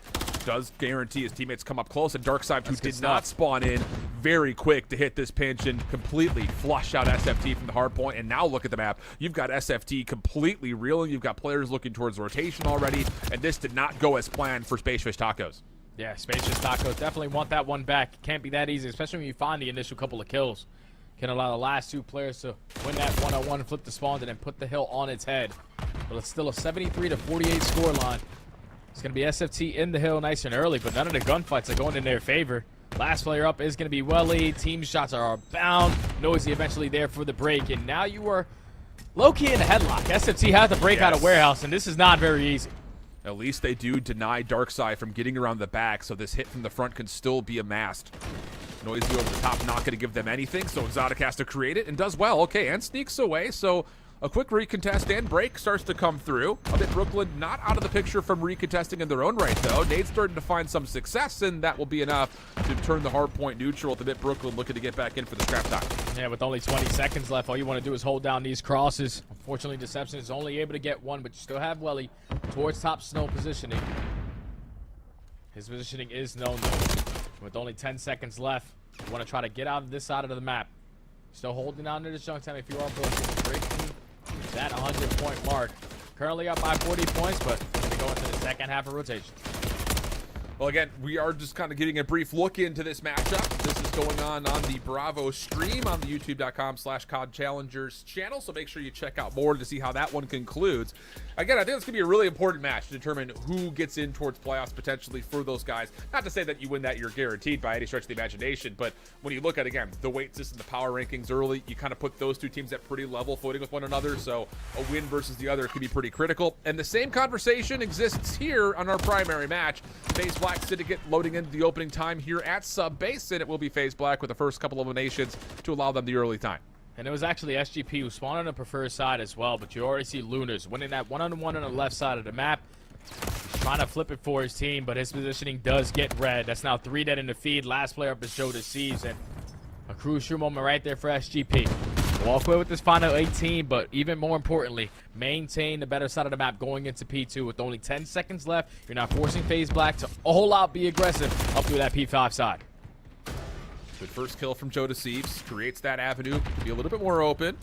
does guarantee his teammates come up close, and Darkside, who did not spawn in, very quick to hit this pinch and completely flush out SFT from the hard point. And now look at the map. You've got SFT completely reeling. You've got players looking towards rotation already, and this did not go as planned for Spacefish Tacos. Yeah, Spacious Tacos definitely want that one back. Can't be that easy, especially when you find the initial couple of kills. Can allow the last 2 players to win that 1-on-1, flip the spawn, and then put the hill on its head. But it's still a 73-48 scoreline. It's going to be SFT in the hill nice and early, but none of the gunfights are going in their favor. Last player up is going to be Welly. Team shots are bound. Noisy eventually there for the break, and now you are low-key in a headlock. SFT has to break out of warehouse, and this is not very easy. At least they do deny Darkside from getting around the back, so this hit from the front can still be amassed. Noisy over the top, not going to give them anything, so Exotic has to create it and does well. Okay, and sneaks away, so a quick recontest and break starts to come through. Omid Brooklyn not out of the picture from recontesting in their own right, though. Nade's starting to find some success, and that will be enough to turn the hard point neutral with Omid Brooklyn looking to get back in for the scrap time. Yeah, with only 20 seconds left, all you want to do is hold down these crosses. Unfortunately, Deception is only able to get one, but you still have Welly towards top snow positioning. His positioning is known, though. With only 10 seconds left, you want to try to get out of this side of the map. Still holding on to this junk time if you are breaking that 100-point mark. Currently up by 40 points, but going to go into the second half of rotation. Well, again, we are just kind of getting a brief look into this matchup. This is going on the Bravo stream on the youtube.com/COD Challengers channel, so make sure you check out more to see how that one concludes. Again, I think it's going to be a really important match to determine who gets in towards playoffs potentially for those guys. Not to say that you win that you're guaranteed by any stretch of the imagination, but when you look at, again, the weight system, the power rankings early, you kind of put those 2 teams at pretty level footing with one another, so a win versus the other can be pretty critical. And the same conversation exists here on our primary match. FaZe Black Syndicate loading into the opening time here at Sub Base, and it will be FaZe Black with the first couple of eliminations to allow them the early time. And it was actually SGP who spawned on the preferred side as well, but you already see Lunars winning that 1-on-1 on the left side of the map. He's trying to flip it for his team, but his positioning does get red. That's now 3 dead in the feed. Last player up is Joe Deceives, and a crucial moment right there for SGP. Walk away with this final 18, but even more importantly, maintain the better side of the map going into P2 with only 10 seconds left. You're not forcing FaZe Black to all out be aggressive up through that P5 side. Good first kill from Joe Deceives. Creates that avenue to be a little bit more open.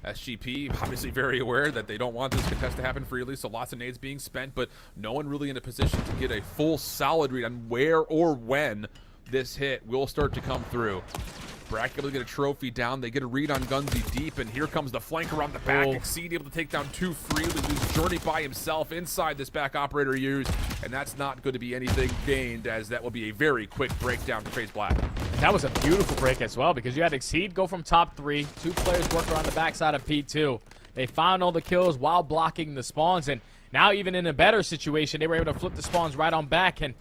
SGP obviously very aware that they don't want this contest to happen freely, so lots of nades being spent, but no one really in a position to get a full solid read on where or when this hit will start to come through. Brack able to get a trophy down. They get a read on Gunzy deep, and here comes the flank around the back. Exceed able to take down 2 freely. Loses Journey by himself inside this back operator used, and that's not going to be anything gained, as that will be a very quick breakdown for FaZe Black. That was a beautiful break as well, because you had Exceed go from top 3. 2 players work around the backside of P2. They found all the kills while blocking the spawns, and now even in a better situation, they were able to flip the spawns right on back, and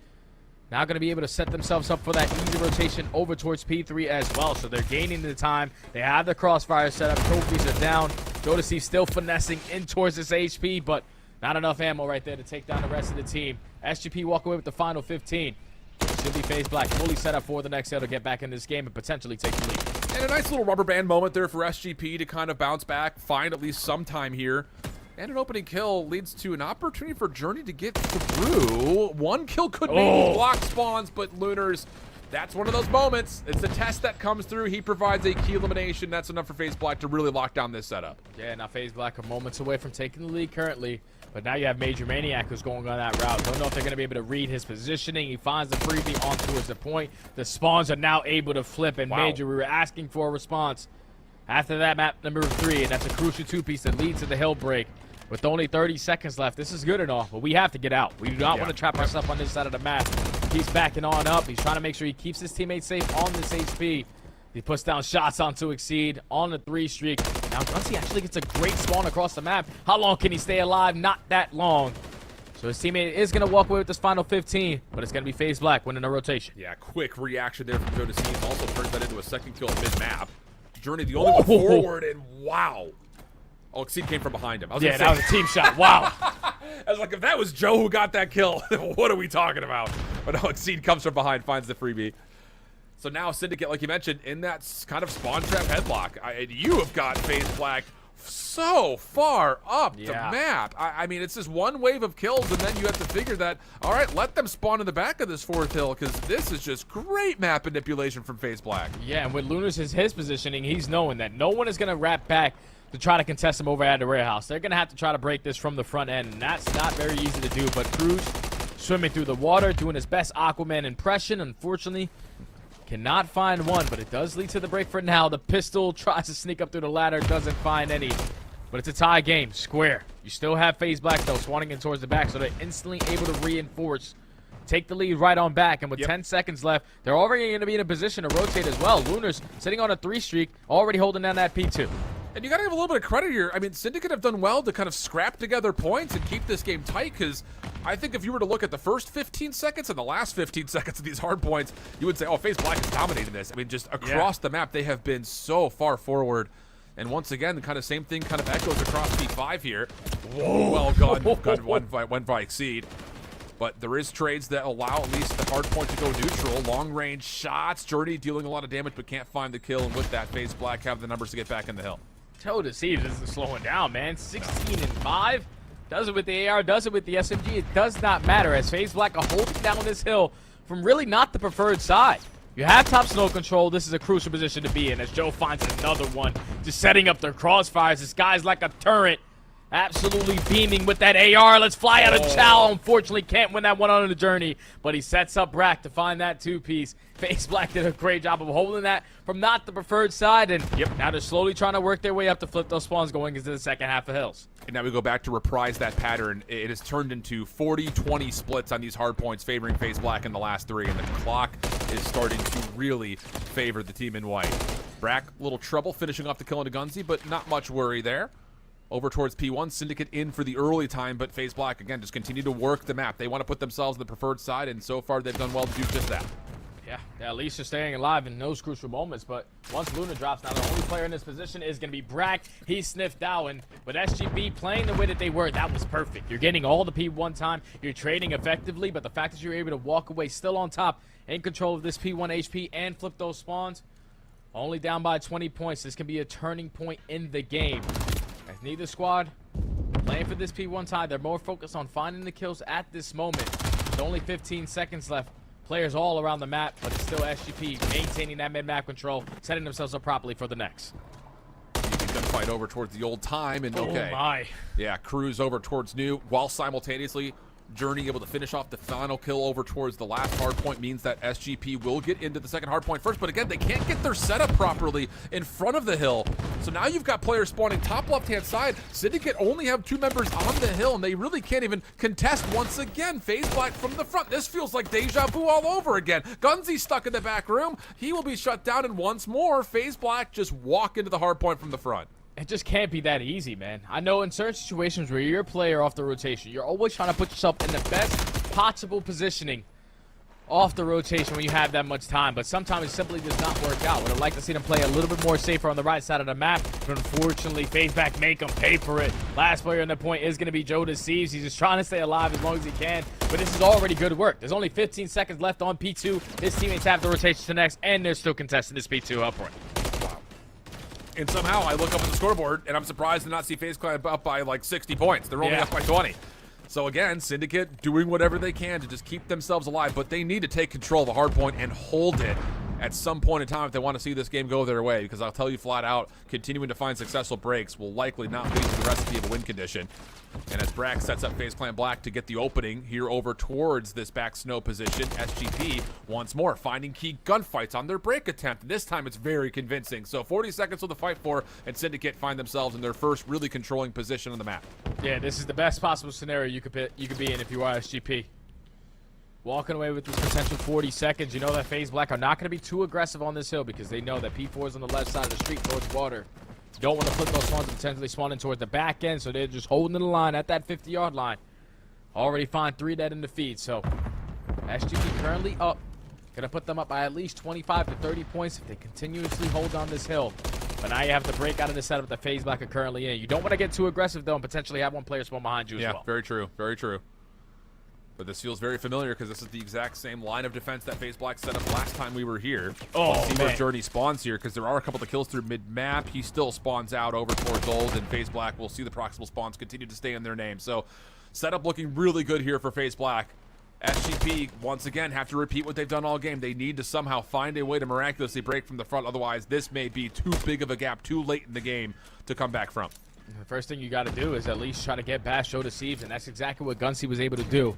now going to be able to set themselves up for that easy rotation over towards P3 as well. So they're gaining the time. They have the crossfire set up. Trophies are down. Jodeci still finessing in towards this HP, but not enough ammo right there to take down the rest of the team. SGP walk away with the final 15. Should be FaZe Black fully set up for the next hill to get back in this game and potentially take the lead. And a nice little rubber band moment there for SGP to kind of bounce back, find at least some time here. And an opening kill leads to an opportunity for Journey to get through. 1 kill could maybe block spawns, but Lunars, that's one of those moments. It's a test that comes through. He provides a key elimination. That's enough for FaZe Black to really lock down this setup. Yeah, now FaZe Black are moments away from taking the lead currently. But now you have Major Maniac who's going on that route. Don't know if they're going to be able to read his positioning. He finds the freebie on towards the point. The spawns are now able to flip, and Major, we were asking for a response. After that, map number 3, and that's a crucial 2-piece that leads to the hill break. With only 30 seconds left, this is good and all, but we have to get out. We do not want to trap ourselves on this side of the map. He's backing on up. He's trying to make sure he keeps his teammates safe on this HP. He puts down shots onto Exceed on the 3 streak. Now, Gunzy actually gets a great spawn across the map. How long can he stay alive? Not that long. So his teammate is going to walk away with this final 15, but it's going to be FaZe Black winning the rotation. Yeah, quick reaction there from Joe Deceives. Also turns that into a second kill mid-map. Journey, the only one forward, and wow. Oh, Exceed came from behind him. Yeah, that was a team shot. Wow. I was like, if that was Joe who got that kill, what are we talking about? But no, Exceed comes from behind, finds the freebie. So now Syndicate, like you mentioned, in that kind of spawn trap headlock. You have got FaZe Black so far up the map. I mean, it's just one wave of kills, and then you have to figure that, all right, let them spawn in the back of this fourth hill, because this is just great map manipulation from FaZe Black. Yeah, and with Lunar's his positioning, he's knowing that no one is going to wrap back to try to contest him over at the warehouse. They're going to have to try to break this from the front end, and that's not very easy to do. But Cruz swimming through the water, doing his best Aquaman impression. Unfortunately, cannot find one, but it does lead to the break for now. The pistol tries to sneak up through the ladder, doesn't find any. But it's a tie game, square. You still have FaZe Black, though, swanning in towards the back, so they're instantly able to reinforce. Take the lead right on back, and with 10 seconds left, they're already going to be in a position to rotate as well. Lunar's sitting on a 3 streak, already holding down that P2. And you got to give a little bit of credit here. I mean, Syndicate have done well to kind of scrap together points and keep this game tight, because I think if you were to look at the first 15 seconds and the last 15 seconds of these hard points, you would say, oh, FaZe Black is dominating this. I mean, just across the map, they have been so far forward. And once again, the kind of same thing kind of echoes across P5 here. Whoa, well done. One by Exceed. But there is trades that allow at least the hard point to go neutral. Long-range shots. Journey dealing a lot of damage but can't find the kill. And with that, FaZe Black have the numbers to get back in the hill. Toe to see this is slowing down, man. 16-5. Does it with the AR, does it with the SMG. It does not matter as FaZe Black are holding down this hill from really not the preferred side. You have top snow control. This is a crucial position to be in as Joe finds another one. Just setting up their crossfires. This guy's like a turret. Absolutely beaming with that AR. Let's fly out of Chow. Unfortunately, can't win that one on the journey. But he sets up Brack to find that 2-piece. FaZe Black did a great job of holding that from not the preferred side. And now they're slowly trying to work their way up to flip those spawns going into the second half of Hills. And now we go back to reprise that pattern. It has turned into 40-20 splits on these hard points favoring FaZe Black in the last 3. And the clock is starting to really favor the team in white. Brack, a little trouble finishing off the kill into Gunzi, but not much worry there. Over towards P1, Syndicate in for the early time, but FaZe Black, again, just continue to work the map. They want to put themselves on the preferred side, and so far they've done well to do just that. Yeah, at least they're staying alive in those crucial moments, but once Luna drops, now the only player in this position is going to be Brack. He sniffed out, and with SGB playing the way that they were, that was perfect. You're getting all the P1 time, you're trading effectively, but the fact that you're able to walk away still on top, in control of this P1 HP, and flip those spawns, only down by 20 points. This can be a turning point in the game. As neither squad playing for this P1 tie, they're more focused on finding the kills at this moment. With only 15 seconds left. Players all around the map, but it's still SGP maintaining that mid-map control, setting themselves up properly for the next. Gunfight over towards the old time, and okay. Oh my. Yeah, Cruz over towards New, while simultaneously Journey able to finish off the final kill over towards the last hard point means that SGP will get into the second hard point first, but again, they can't get their setup properly in front of the hill. So now you've got players spawning top left-hand side. Syndicate only have 2 members on the hill, and they really can't even contest once again. FaZe Black from the front. This feels like deja vu all over again. Gunzi's stuck in the back room. He will be shut down, and once more, FaZe Black just walk into the hard point from the front. It just can't be that easy, man. I know in certain situations where you're a player off the rotation, you're always trying to put yourself in the best possible positioning off the rotation when you have that much time, but sometimes it simply does not work out. Would have liked to see them play a little bit more safer on the right side of the map, but unfortunately, FaZe Black make them pay for it. Last player on the point is going to be Joe Deceives. He's just trying to stay alive as long as he can, but this is already good work. There's only 15 seconds left on P2. His teammates have the rotation to next, and they're still contesting this P2 upward. And somehow I look up at the scoreboard, and I'm surprised to not see FaZe Clan up by like 60 points. They're only up by 20. So again, Syndicate doing whatever they can to just keep themselves alive, but they need to take control of the hard point and hold it at some point in time if they want to see this game go their way, because I'll tell you flat out, continuing to find successful breaks will likely not lead to the recipe of a win condition. And as Brack sets up FaZe Clan Black to get the opening here over towards this back snow position, SGP once more finding key gunfights on their break attempt. And this time it's very convincing. So 40 seconds with the fight for, and Syndicate find themselves in their first really controlling position on the map. Yeah, this is the best possible scenario you could be in if you are SGP. Walking away with this potential 40 seconds, you know that FaZe Black are not going to be too aggressive on this hill because they know that P4 is on the left side of the street towards water. Don't want to flip those spawns and potentially spawn in towards the back end, so they're just holding the line at that 50-yard line. Already find 3 dead in the feed, so SGP currently up. Gonna put them up by at least 25 to 30 points if they continuously hold on this hill. But now you have to break out of the setup that FaZe Black are currently in. You don't want to get too aggressive, though, and potentially have one player spawn behind you as well. Yeah, very true. Very true. But this feels very familiar because this is the exact same line of defense that FaZe Black set up last time we were here. Oh, Let's see where man. Journey spawns here because there are a couple of kills through mid-map. He still spawns out over towards Old, and FaZe Black will see the proximal spawns continue to stay in their name. So setup looking really good here for FaZe Black. SGP, once again, have to repeat what they've done all game. They need to somehow find a way to miraculously break from the front. Otherwise, this may be too big of a gap too late in the game to come back from. The first thing you got to do is at least try to get past Joe Deceives, and that's exactly what Gunsy was able to do.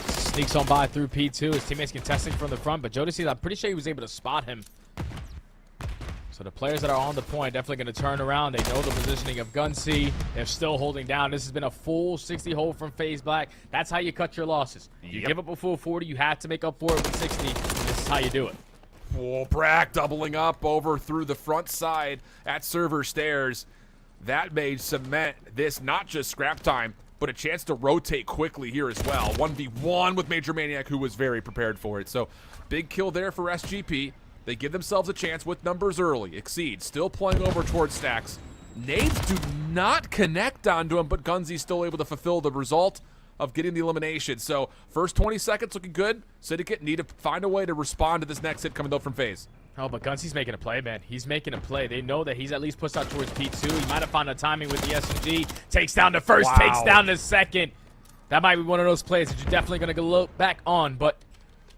Sneaks on by through P2. His teammates contesting from the front, but Joe Deceives, I'm pretty sure he was able to spot him. So the players that are on the point definitely going to turn around. They know the positioning of Gunsy. They're still holding down. This has been a full 60 hold from FaZe Black. That's how you cut your losses. You give up a full 40, you have to make up for it with 60. This is how you do it. Oh, Brack doubling up over through the front side at server stairs. That may cement this not just scrap time, but a chance to rotate quickly here as well. 1v1 with Major Maniac, who was very prepared for it. So big kill there for SGP. They give themselves a chance with numbers early. Exceed still playing over towards Stacks. Nades do not connect onto him, but Gunsy's still able to fulfill the result of getting the elimination. So first 20 seconds looking good. Syndicate need to find a way to respond to this next hit coming though from FaZe. Oh, but Gunsy's making a play, man. He's making a play. They know that he's at least pushed out towards P2. He might have found a timing with the SMG. Takes down the first, takes down the second. That might be one of those plays that you're definitely going to look back on, but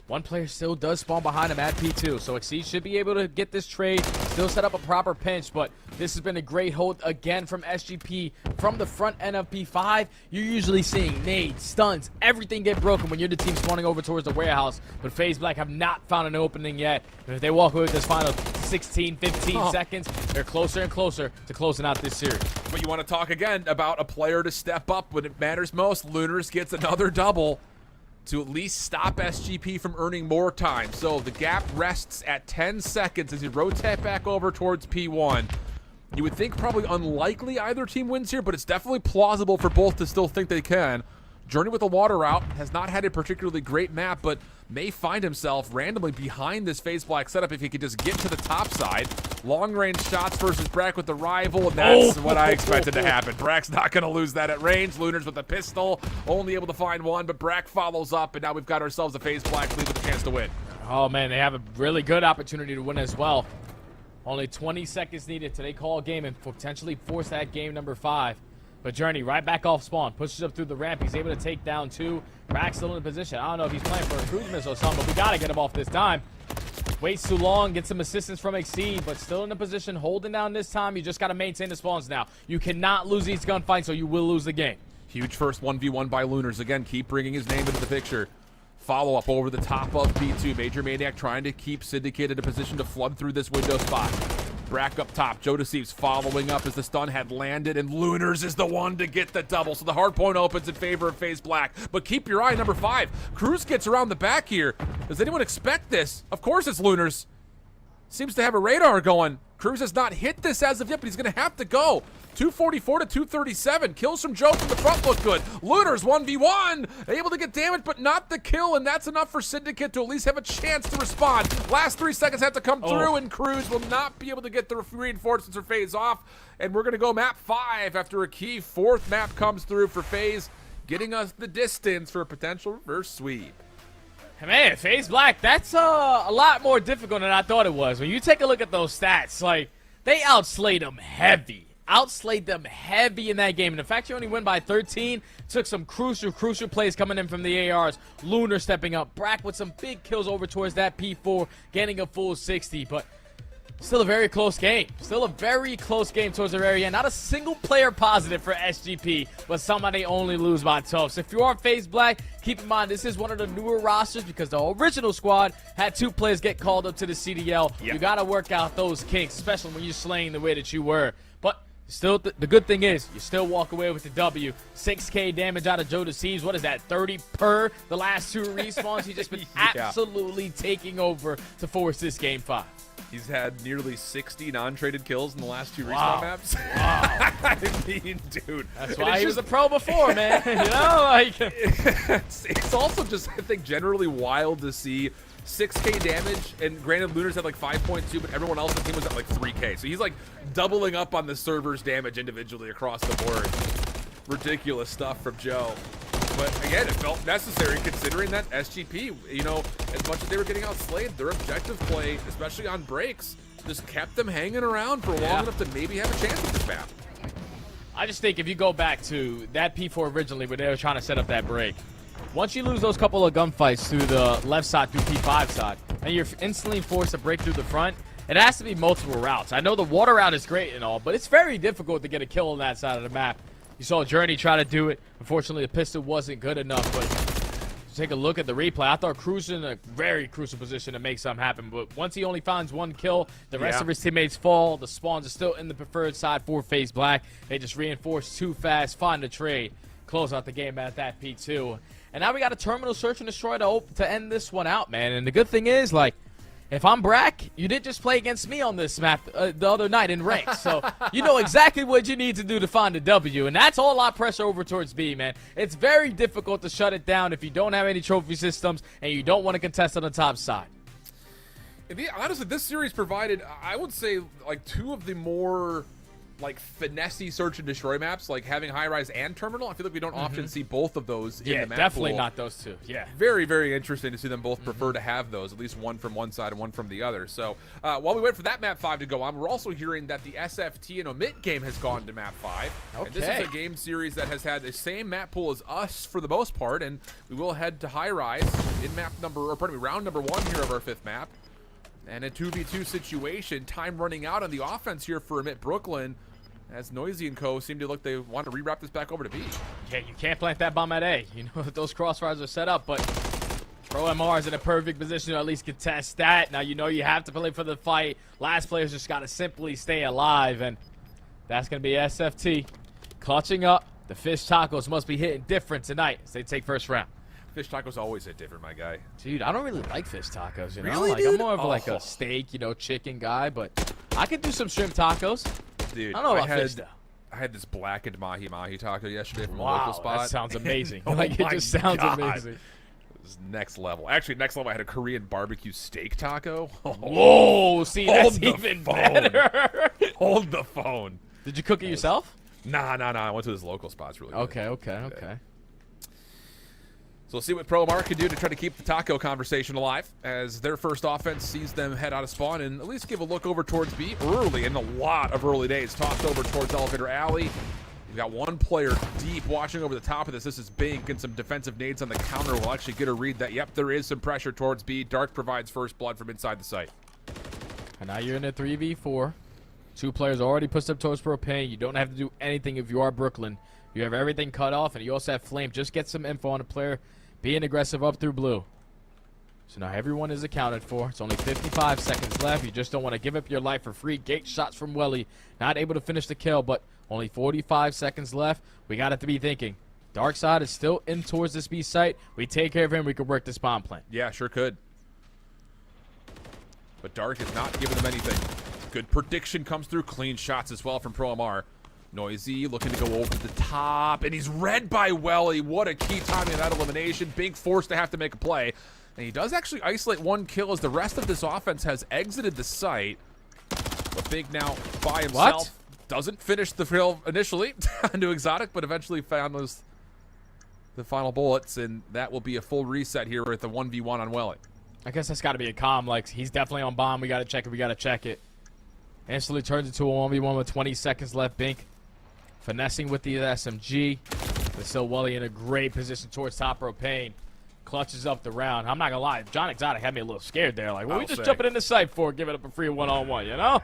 one player still does spawn behind him at P2, so Exceed should be able to get this trade, still set up a proper pinch, but this has been a great hold again from SGP from the front end of P5. You're usually seeing nades, stuns, everything get broken when you're the team spawning over towards the warehouse, but FaZe Black have not found an opening yet. And if they walk away with this final 16, 15 seconds, they're closer and closer to closing out this series. But you want to talk again about a player to step up when it matters most. Lunars gets another double to at least stop SGP from earning more time. So the gap rests at 10 seconds as you rotate back over towards P1. You would think probably unlikely either team wins here, but it's definitely plausible for both to still think they can. Journey with the water out has not had a particularly great map, but may find himself randomly behind this FaZe Black setup if he could just get to the top side. Long range shots versus Brack with the rival, and that's what I expected to happen. Brack's not going to lose that at range. Lunars with the pistol, only able to find one, but Brack follows up, and now we've got ourselves a FaZe Black lead with a chance to win. Oh, man, they have a really good opportunity to win as well. Only 20 seconds needed till they call a game and potentially force that game number 5. But Journey right back off spawn, pushes up through the ramp. He's able to take down 2. Brack's still in position. I don't know if he's playing for improvements or something, but we got to get him off this time. Waits too long, gets some assistance from Exceed, but still in the position, holding down this time. You just got to maintain the spawns now. You cannot lose these gunfights or you will lose the game. Huge first 1v1 by Lunars. Again, keep bringing his name into the picture. Follow up over the top of B2. Major Maniac trying to keep Syndicate in a position to flood through this window spot. Brack up top. Joe Deceives following up as the stun had landed, and Lunars is the one to get the double. So the hard point opens in favor of FaZe Black. But keep your eye on number 5. Cruz gets around the back here. Does anyone expect this? Of course it's Lunars. Seems to have a radar going. Cruz has not hit this as of yet, but he's going to have to go. 244 to 237. Kills from Joe from the front look good. Lunars 1v1. Able to get damage, but not the kill, and that's enough for Syndicate to at least have a chance to respond. Last 3 seconds have to come through, and Cruz will not be able to get the reinforcements or FaZe off. And we're going to go map 5 after a key 4th map comes through for FaZe, getting us the distance for a potential reverse sweep. Man, FaZe Black, that's a lot more difficult than I thought it was. When you take a look at those stats, like, they outslayed them heavy. Outslayed them heavy in that game. And the fact you only win by 13 took some crucial plays coming in from the ARs. Lunar stepping up. Brack with some big kills over towards that P4, getting a full 60. But still a very close game. Still a very close game towards the very end. Not a single player positive for SGP, but somebody only lose by 12. So if you are FaZe Black, keep in mind this is one of the newer rosters because the original squad had 2 players get called up to the CDL. You got to work out those kinks, especially when you're slaying the way that you were. But still, the good thing is you still walk away with the W. 6K damage out of Joe Deceives. What is that, 30 per the last 2 respawns? He's just been absolutely taking over to force this game 5. He's had nearly 60 non-traded kills in the last 2 respawn maps. Wow. I mean, dude. That's why he was a pro before, man. You know, like it's also just, I think, generally wild to see 6K damage, and granted Lunar's at like 5.2, but everyone else on the team was at like 3K. So he's like doubling up on the server's damage individually across the board. Ridiculous stuff from Joe. But again, it felt necessary considering that SGP, you know, as much as they were getting outslayed, their objective play, especially on breaks, just kept them hanging around for long enough to maybe have a chance with this map. I just think if you go back to that P4 originally when they were trying to set up that break, once you lose those couple of gunfights through the left side through P5 side, and you're instantly forced to break through the front, it has to be multiple routes. I know the water route is great and all, but it's very difficult to get a kill on that side of the map. You saw Journey try to do it. Unfortunately, the pistol wasn't good enough, but take a look at the replay. I thought Cruz in a very crucial position to make something happen, but once he only finds one kill, the rest of his teammates fall. The spawns are still in the preferred side for FaZe Black. They just reinforce too fast, find the trade, close out the game at that P2. And now we got a terminal search and destroy to end this one out, man. And the good thing is, like, if I'm Brack, you did just play against me on this map the other night in ranked, so you know exactly what you need to do to find a W, and that's a whole lot of pressure over towards B, man. It's very difficult to shut it down if you don't have any trophy systems and you don't want to contest on the top side. Honestly, this series provided, I would say, like two of the more like finessey search and destroy maps, like having high rise and terminal. I feel like we don't often see both of those in the map definitely pool. not those two. Yeah, very, very interesting to see them both prefer to have those, at least one from one side and one from the other. So while we wait for that map 5 to go on, we're also hearing that the SFT and Omit game has gone to map 5. Okay. And this is a game series that has had the same map pool as us for the most part, and we will head to high rise in round number 1 here of our 5th map. And a 2v2 situation, time running out on the offense here for Omit Brooklyn, as Noisy and Co. seem to look they want to rewrap this back over to B. Yeah, you can't plant that bomb at A. You know that those crossfires are set up, but Pro MR is in a perfect position to at least contest that. Now you know you have to play for the fight. Last player's just got to simply stay alive, and that's going to be SFT clutching up. The Fish Tacos must be hitting different tonight as they take first round. Fish tacos always hit different, my guy. Dude, I don't really like fish tacos, you know? Really, like, dude? I'm more of like a steak, you know, chicken guy, but I could do some shrimp tacos. Dude, I don't know about fish, though. I had this blackened mahi-mahi taco yesterday from a Wow, local spot. that sounds amazing. Oh like, it my just sounds God. amazing. It was next level. Actually, next level, I had a Korean barbecue steak taco. Whoa, see, that's the even phone. better. Hold the phone. Did you cook it yourself? Nah. I went to this local spot. It's really good. Okay. So we'll see what Pro MR can do to try to keep the taco conversation alive as their first offense sees them head out of spawn and at least give a look over towards B early in a lot of early days. Tossed over towards Elevator Alley. You've got one player deep watching over the top of this. This is Bink, and some defensive nades on the counter will actually get a read that, yep, there is some pressure towards B. Dark provides first blood from inside the site. And now you're in a 3v4. 2 players already pushed up towards Propane. You don't have to do anything if you are Brooklyn. You have everything cut off, and you also have Flame. Just get some info on a player being aggressive up through blue. So now everyone is accounted for. It's only 55 seconds left. You just don't want to give up your life for free. Gate shots from Welly. Not able to finish the kill, but only 45 seconds left. We got to be thinking. Dark side is still in towards this B site. We take care of him. We could work this bomb plant. Yeah, sure could. But Dark is not giving them anything. Good prediction comes through. Clean shots as well from Pro MR. Noisy looking to go over the top, and he's read by Welly. What a key timing of that elimination. Bink forced to have to make a play. And he does actually isolate one kill as the rest of this offense has exited the site. But Bink now by himself doesn't finish the kill initially into Exotic, but eventually found the final bullets, and that will be a full reset here with the 1v1 on Welly. I guess that's got to be a calm. Like, he's definitely on bomb. We got to check it. Instantly turns into a 1v1 with 20 seconds left. Bink finessing with the SMG. But still Welly in a great position towards top Propane. Clutches up the round. I'm not going to lie. John Exotic had me a little scared there. Like, what are we just jumping in the site for? Giving up a free one-on-one, you know?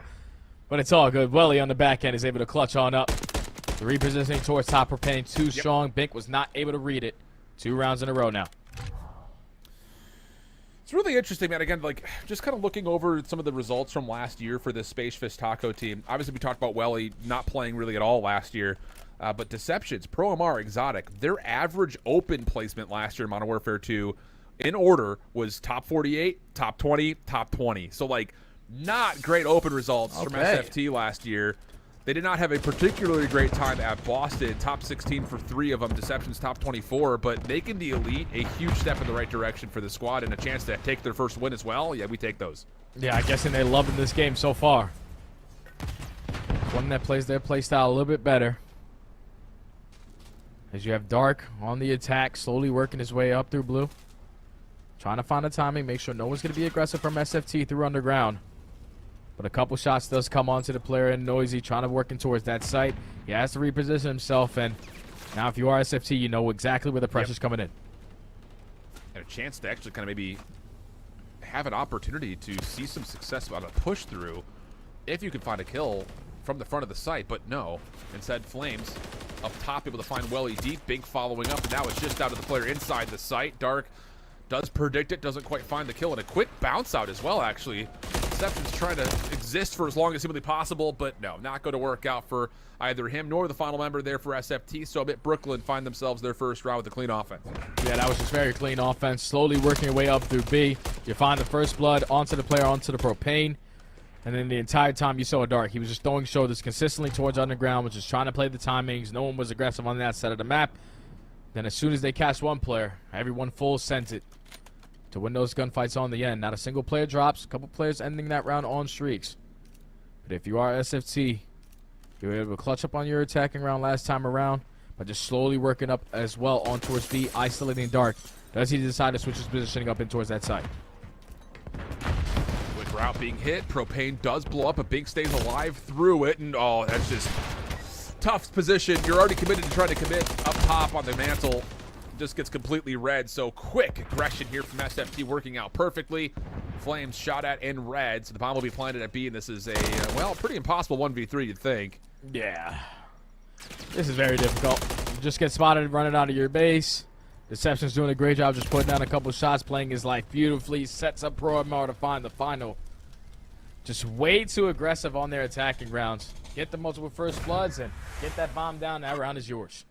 But it's all good. Welly on the back end is able to clutch on up. The repositioning towards top Propane too strong. Bink was not able to read it. 2 rounds in a row now. It's really interesting, man. Again, like, just kind of looking over some of the results from last year for this Space Fish Taco team. Obviously, we talked about Welly not playing really at all last year. But Deceptions, Pro MR, Exotic, their average open placement last year in Modern Warfare 2 in order was top 48, top 20, top 20. So, like, not great open results from SFT last year. They did not have a particularly great time at Boston. Top 16 for 3 of them. Deception's top 24. But making the Elite a huge step in the right direction for the squad and a chance to take their first win as well. Yeah, we take those. Yeah, I'm guessing they're loving this game so far. One that plays their play style a little bit better. As you have Dark on the attack, slowly working his way up through blue. Trying to find the timing, make sure no one's going to be aggressive from SFT through underground. But a couple shots does come onto the player in Noisy, trying to work in towards that site. He has to reposition himself, and now if you are SFT, you know exactly where the pressure's coming in. And a chance to actually kind of maybe have an opportunity to see some success on a push through if you can find a kill from the front of the site, but no. Instead, Flames up top able to find Welly deep. Bink following up, and now it's just out of the player inside the site. Dark does predict it, doesn't quite find the kill, and a quick bounce out as well, actually. Deception's trying to exist for as long as humanly possible, but no, not going to work out for either him nor the final member there for SFT. So I bet Brooklyn find themselves their first round with a clean offense. Yeah, that was just very clean offense. Slowly working your way up through B. You find the first blood onto the player, onto the propane. And then the entire time you saw Dark, he was just throwing shoulders consistently towards underground, was just trying to play the timings. No one was aggressive on that side of the map. Then as soon as they cast one player, everyone full sent it to win those gunfights on the end. Not a single player drops. A couple players ending that round on streaks. But if you are SFT, you were able to clutch up on your attacking round last time around, but just slowly working up as well on towards B, isolating Dark. Does he decide to switch his positioning up in towards that side? Quick route being hit. Propane does blow up, but Bink stays alive through it, and oh, that's just tough position. You're already committed to trying to commit up top on the mantle. Just gets completely red. So quick aggression here from SFT working out perfectly. Flames shot at in red, so the bomb will be planted at B, and this is a, well, pretty impossible 1v3, you'd think. Yeah. This is very difficult. You just get spotted running out of your base. Deception's doing a great job just putting down a couple shots, playing his life beautifully, sets up Pro MR to find the final. Just way too aggressive on their attacking rounds. Get the multiple first bloods and get that bomb down. That round is yours.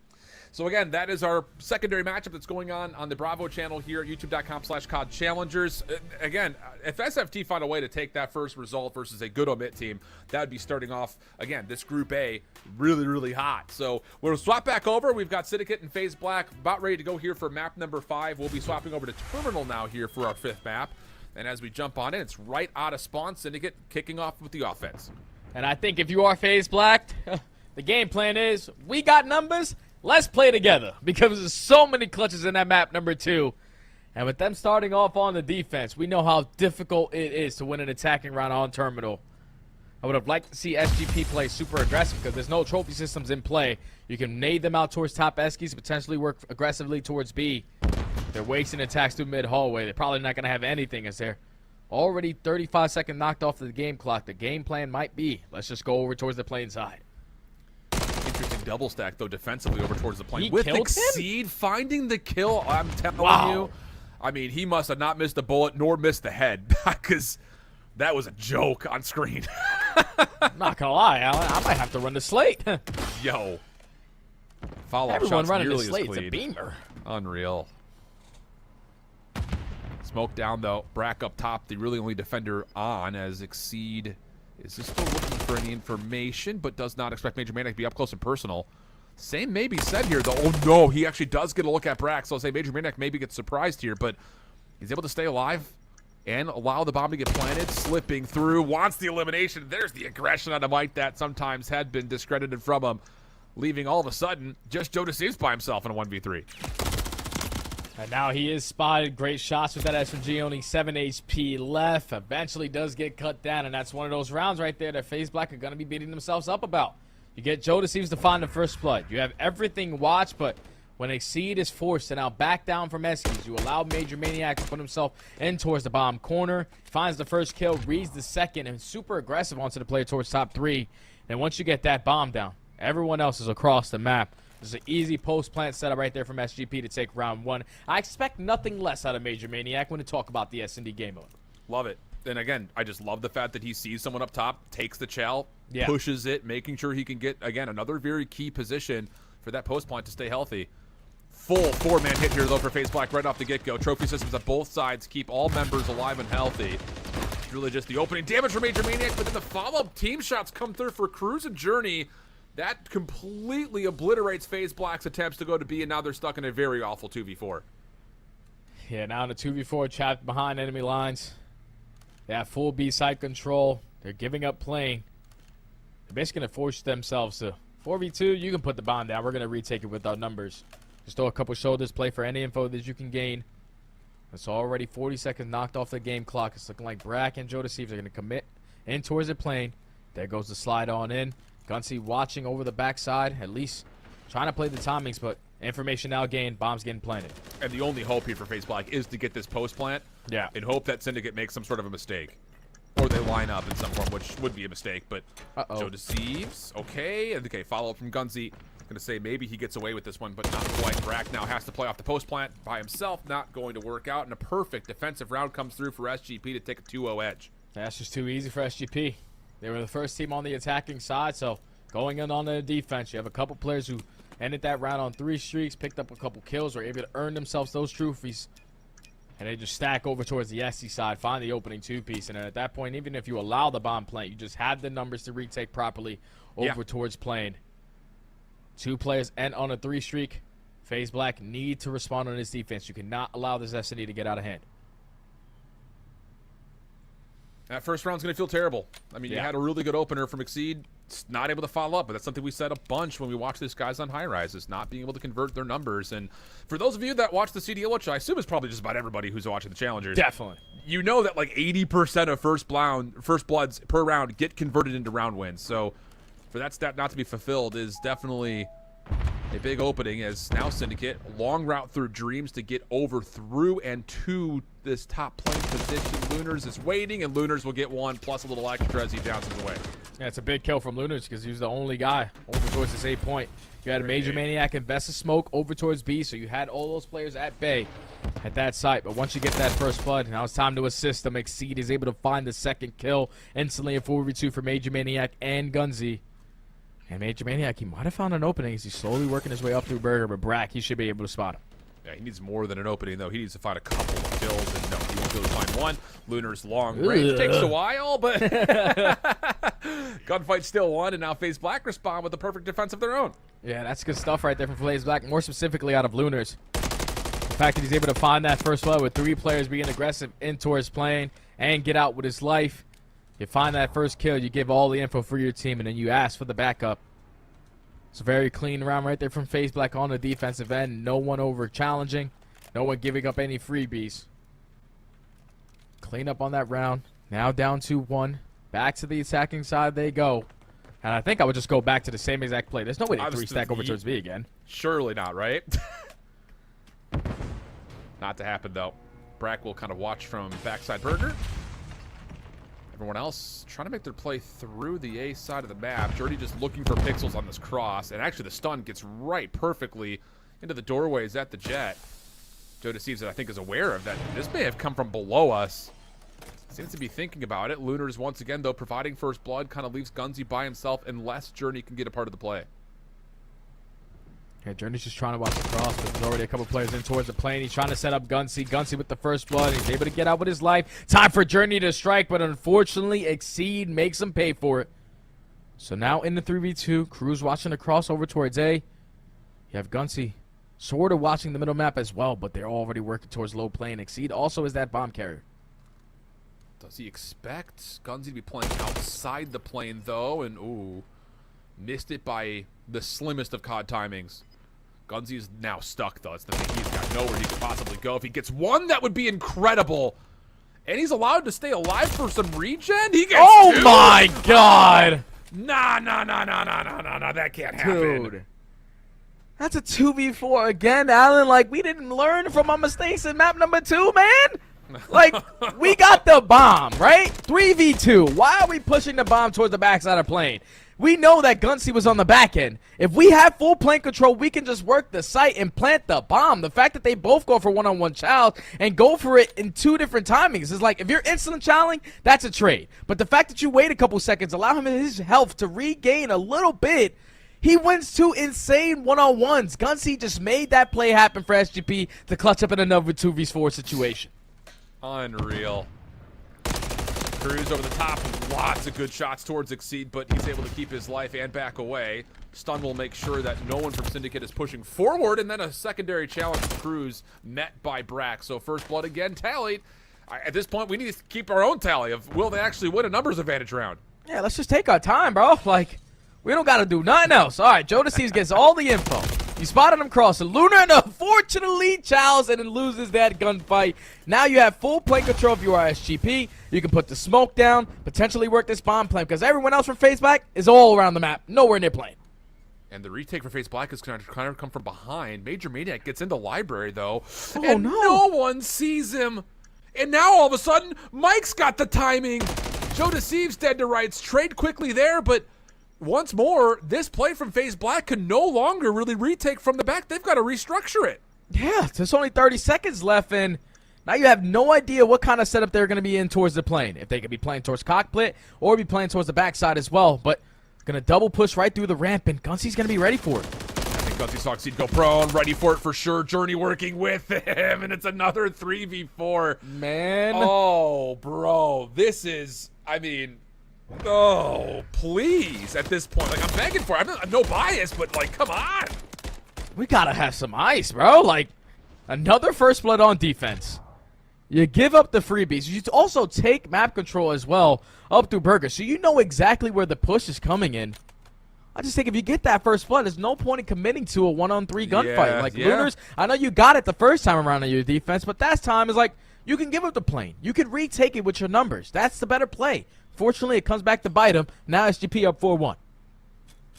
So again, that is our secondary matchup that's going on the Bravo channel here at youtube.com/COD Challengers. Again, if SFT find a way to take that first result versus a good Omit team, that would be starting off, again, this Group A really, really hot. So we'll swap back over. We've got Syndicate and FaZe Black about ready to go here for map number 5. We'll be swapping over to Terminal now here for our 5th map. And as we jump on in, it's right out of spawn. Syndicate kicking off with the offense. And I think if you are FaZe Black, the game plan is we got numbers. Let's play together, because there's so many clutches in that map number 2. And with them starting off on the defense, we know how difficult it is to win an attacking round on Terminal. I would have liked to see SGP play super aggressive because there's no trophy systems in play. You can nade them out towards top Eskies, potentially work aggressively towards B. They're wasting attacks through mid-hallway. They're probably not going to have anything as they're already 35-second knocked off the game clock. The game plan might be, let's just go over towards the plane side. Interesting double stack, though, defensively over towards the plane. He With killed Exceed finding the kill, I'm telling you. I mean, he must have not missed a bullet nor missed the head, because that was a joke on screen. I'm not going to lie, Alan. I might have to run the slate. Yo. Follow-up Everyone shots running the nearly as slate. It's a clean. beamer. Unreal. Smoke down, though. Brack up top, the really only defender on, as Exceed is just still looking for any information, but does not expect Major Maniac to be up close and personal. Same may be said here, though. Oh, no, he actually does get a look at Brack, so I'll say Major Maniac maybe gets surprised here, but he's able to stay alive and allow the bomb to get planted, slipping through, wants the elimination. There's the aggression on a might that sometimes had been discredited from him, leaving all of a sudden just Joe DeSaves by himself in a 1v3. And now he is spotted. Great shots with that SMG, only 7 HP left. Eventually does get cut down, and that's one of those rounds right there that FaZe Black are going to be beating themselves up about. You get Joe DeSaves to find the first blood. You have everything watched, but when Exceed is forced to now back down from Eskies, you allow Major Maniac to put himself in towards the bomb corner, finds the first kill, reads the second, and super aggressive onto the player towards top 3. And once you get that bomb down, everyone else is across the map. There's an easy post-plant setup right there from SGP to take round 1. I expect nothing less out of Major Maniac when to talk about the S&D game mode. Love it. And again, I just love the fact that he sees someone up top, takes the chow, Yeah. pushes it, making sure he can get, again, another very key position for that post-plant to stay healthy. Full 4-man hit here, though, for FaZe Black right off the get-go. Trophy systems on both sides keep all members alive and healthy. really just the opening damage for Major Maniac, but then the follow-up team shots come through for Cruz and Journey. That completely obliterates FaZe Black's attempts to go to B, and now they're stuck in a very awful 2v4. Yeah, now in a 2v4, trapped behind enemy lines. They have full B side control. They're giving up playing. They're basically going to force themselves to 4v2. You can put the bomb down. We're going to retake it without numbers. Just throw a couple shoulders, play for any info that you can gain. It's already 40 seconds knocked off the game clock. It's looking like Brack and Joe Deceives are going to commit in towards the plane. There goes the slide on in. Gunsy watching over the backside, at least trying to play the timings, but information now gained. Bombs getting planted. And the only hope here for FaZe Black is to get this post plant. Yeah. And hope that Syndicate makes some sort of a mistake. Or they line up in some form, which would be a mistake, but Joe Deceives. Okay. And okay, follow up from Gunsy. Gonna say maybe he gets away with this one, but not quite. Brack now has to play off the post plant by himself. Not going to work out. And a perfect defensive round comes through for SGP to take a 2-0 edge. That's just too easy for SGP. They were the first team on the attacking side, so going in on the defense, you have a couple players who ended that round on 3 streaks, picked up a couple kills, were able to earn themselves those trophies, and they just stack over towards the SC side, find the opening 2-piece, and then at that point, even if you allow the bomb plant, you just have the numbers to retake properly over towards plane. 2 players end on a 3 streak. FaZe Black need to respond on his defense. You cannot allow this SNE to get out of hand. That first round's going to feel terrible. I mean, you had a really good opener from Exceed. Not able to follow up, but that's something we said a bunch when we watched these guys on High Rise, is not being able to convert their numbers. And for those of you that watch the CDL, which I assume is probably just about everybody who's watching the Challengers. Definitely. You know that like 80% of first bloods per round get converted into round wins. So for that stat not to be fulfilled is definitely a big opening, as now Syndicate, long route through Dreams to get over through and to this top plane position. Lunars is waiting, and Lunars will get one, plus a little extra as he bounces away. Yeah, it's a big kill from Lunars because he was the only guy over towards this 8 point. You had a Major Maniac and Best of Smoke over towards B, so you had all those players at bay at that site. But once you get that first blood, now it's time to assist them. Exceed is able to find the second kill instantly, a 4v2 for Major Maniac and Gunsy. And Major Maniac, he might have found an opening as he's slowly working his way up through Burger, but Brack, he should be able to spot him. Yeah, he needs more than an opening, though. He needs to find a couple of kills, and no, he won't be able to find one. Lunar's long range takes a while, but gunfight still won, and now FaZe Black respond with a perfect defense of their own. Yeah, that's good stuff right there from FaZe Black, more specifically out of Lunars. The fact that he's able to find that first blood with 3 players being aggressive in towards plane and get out with his life. You find that first kill, you give all the info for your team, and then you ask for the backup. It's a very clean round right there from FaZe Black on the defensive end. No one over challenging. No one giving up any freebies. Clean up on that round. Now down 2-1. Back to the attacking side they go. And I think I would just go back to the same exact play. There's no way to 3-stack over towards B again. Surely not, right? Not to happen, though. Brack will kind of watch from backside Burger. Everyone else trying to make their play through the A side of the map. Journey just looking for pixels on this cross. And actually the stun gets right perfectly into the doorways at the Jet. Joe Deceives, I think, is aware of that. This may have come from below us. Seems to be thinking about it. Lunars once again, though, providing first blood. Kind of leaves Gunsy by himself unless Journey can get a part of the play. Yeah, Journey's just trying to watch the cross, but there's already a couple players in towards the plane. He's trying to set up Gunsy. Gunsy with the first blood. He's able to get out with his life. Time for Journey to strike, but unfortunately, Exceed makes him pay for it. So now in the 3v2, Cruz watching the cross over towards A. You have Gunsy sort of watching the middle map as well, but they're already working towards low plane. Exceed also is that bomb carrier. Does he expect Gunsy to be playing outside the plane, though? And, ooh, missed it by the slimmest of COD timings. Gunsy is now stuck, though. It's the thing. He's got nowhere he could possibly go. If he gets one, that would be incredible. And he's allowed to stay alive for some regen? He gets two? My God! Nah, that can't happen. Dude. That's a 2v4 again, Alan. Like, we didn't learn from our mistakes in map number 2, man. Like, we got the bomb, right? 3v2. Why are we pushing the bomb towards the backside of plane? We know that Gunsy was on the back end. If we have full plane control, we can just work the site and plant the bomb. The fact that they both go for one-on-one challenge and go for it in 2 different timings is like, if you're instant challenging, that's a trade. But the fact that you wait a couple seconds, allow him his health to regain a little bit, he wins 2 insane one-on-ones. Gunsy just made that play happen for SGP to clutch up in another 2v4 situation. Unreal. Cruz over the top. Lots of good shots towards Exceed, but he's able to keep his life and back away. Stun will make sure that no one from Syndicate is pushing forward, and then a secondary challenge from Cruz met by Brack. So first blood again tallied. At this point, we need to keep our own tally of will they actually win a numbers advantage round. Yeah, let's just take our time, bro. Like, we don't got to do nothing else. All right, Jodeci gets all the info. You spotted him crossing. Lunar, unfortunately, chows and then loses that gunfight. Now you have full plane control of your SGP. You can put the smoke down, potentially work this bomb plan, because everyone else from FaZe Black is all around the map, nowhere near plane. And the retake for FaZe Black is going to kind of come from behind. Major Maniac gets into library, though. Oh, and no. no one sees him. And now, all of a sudden, Mike's got the timing. Joe Deceives dead to rights. Trade quickly there, but once more, this play from FaZe Black can no longer really retake from the back. They've got to restructure it. Yeah, there's only 30 seconds left, and now you have no idea what kind of setup they're going to be in towards the plane. If they could be playing towards cockpit or be playing towards the backside as well. But going to double push right through the ramp, and Gunsy's going to be ready for it. I think Gunsy saw Exceed go prone, ready for it for sure. Journey working with him, and it's another 3v4. Man. Oh, bro. This is, I mean, oh, please, at this point. Like, I'm begging for it. I'm no bias, but, like, come on. We got to have some ice, bro. Like, another first blood on defense. You give up the freebies. You also take map control as well up through Burger, so you know exactly where the push is coming in. I just think if you get that first blood, there's no point in committing to a 1-on-3 gunfight. Lunars, I know you got it the first time around on your defense, but that time is like, you can give up the plane. You can retake it with your numbers. That's the better play. Fortunately, it comes back to bite him. Now SGP up 4-1.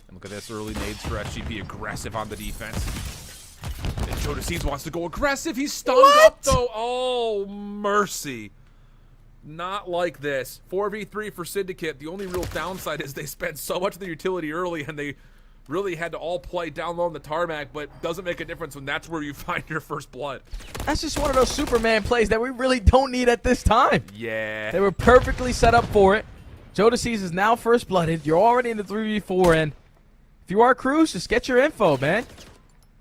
And look at this early nades for SGP, aggressive on the defense. And Joe Deceives wants to go aggressive. He's stunned up, though. Oh, mercy. Not like this. 4v3 for Syndicate. The only real downside is they spent so much of their utility early, and they really had to all play down low on the tarmac, but doesn't make a difference when that's where you find your first blood. That's just one of those Superman plays that we really don't need at this time. Yeah. They were perfectly set up for it. Jodeci is now first blooded. You're already in the 3v4, and if you are Cruz, just get your info, man.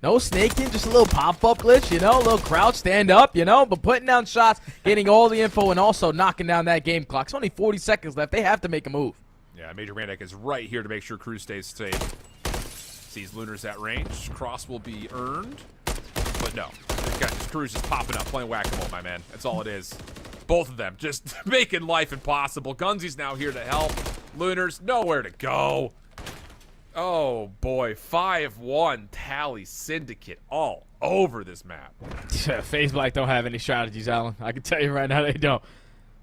No snaking, just a little pop-up glitch, you know, a little crouch, stand up, you know, but putting down shots, getting all the info, and also knocking down that game clock. It's only 40 seconds left. They have to make a move. Yeah, Major Maniac is right here to make sure Cruz stays safe. Sees Lunars at range. Cross will be earned. But no. This Cruz just popping up, playing whack-a-mole, my man. That's all it is. Both of them just making life impossible. Gunsy's now here to help. Lunars, nowhere to go. Oh, boy. 5-1 tally Syndicate all over this map. FaZe Black don't have any strategies, Alan. I can tell you right now they don't.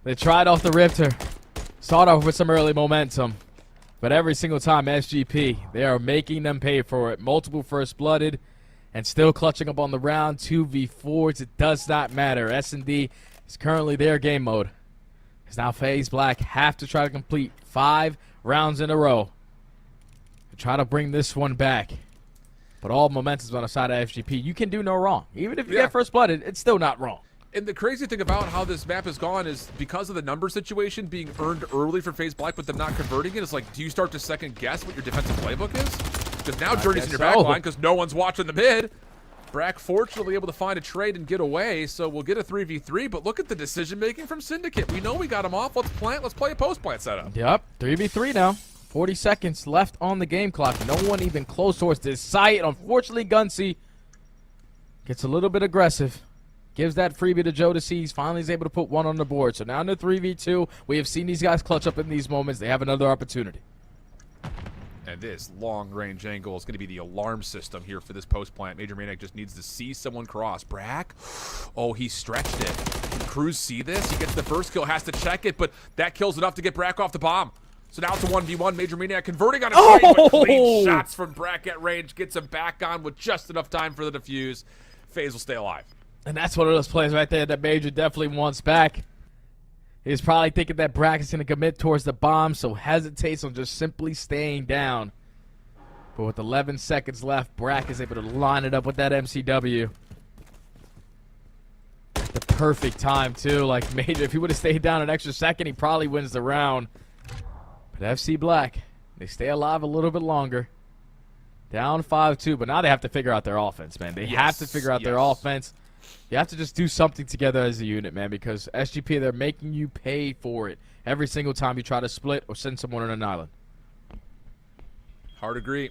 They tried off the Riptor. Start off with some early momentum. But every single time, SGP, they are making them pay for it. Multiple first-blooded and still clutching up on the round. 2v4s. It does not matter. S&D is currently their game mode. Because now FaZe Black have to try to complete 5 rounds in a row. Try to bring this one back. But all momentum's on the side of FGP. You can do no wrong. Even if you get first blooded, it's still not wrong. And the crazy thing about how this map has gone is because of the number situation being earned early for FaZe Black, but them not converting it, it's like, do you start to second guess what your defensive playbook is? Because now Journey's in your back line because no one's watching the mid. Brack fortunately able to find a trade and get away, so we'll get a 3v3, but look at the decision making from Syndicate. We know we got him off. Let's plant. Let's play a post-plant setup. Yep, 3v3 now. 40 seconds left on the game clock. No one even close towards this site. Unfortunately, Gunsy gets a little bit aggressive. Gives that freebie to Jodeci. Finally is able to put one on the board. So now in the 3v2, we have seen these guys clutch up in these moments. They have another opportunity. And this long-range angle is going to be the alarm system here for this post-plant. Major Maniac just needs to see someone cross. Brack, oh, he stretched it. Can Cruz see this? He gets the first kill, has to check it, but that kill's enough to get Brack off the bomb. So now it's a 1v1. Major Maniac converting on a trade, but clean shots from Brack at range. Gets him back on with just enough time for the defuse. FaZe will stay alive. And that's one of those plays right there that Major definitely wants back. He's probably thinking that Brack is going to commit towards the bomb, so hesitates on just simply staying down. But with 11 seconds left, Brack is able to line it up with that MCW. The perfect time, too. Like, Major, if he would have stayed down an extra second, he probably wins the round. But FC Black, they stay alive a little bit longer. Down 5-2, but now they have to figure out their offense, man. They have to figure out their offense. You have to just do something together as a unit, man, because SGP, they're making you pay for it. every single time you try to split or send someone on an island. Hard agree.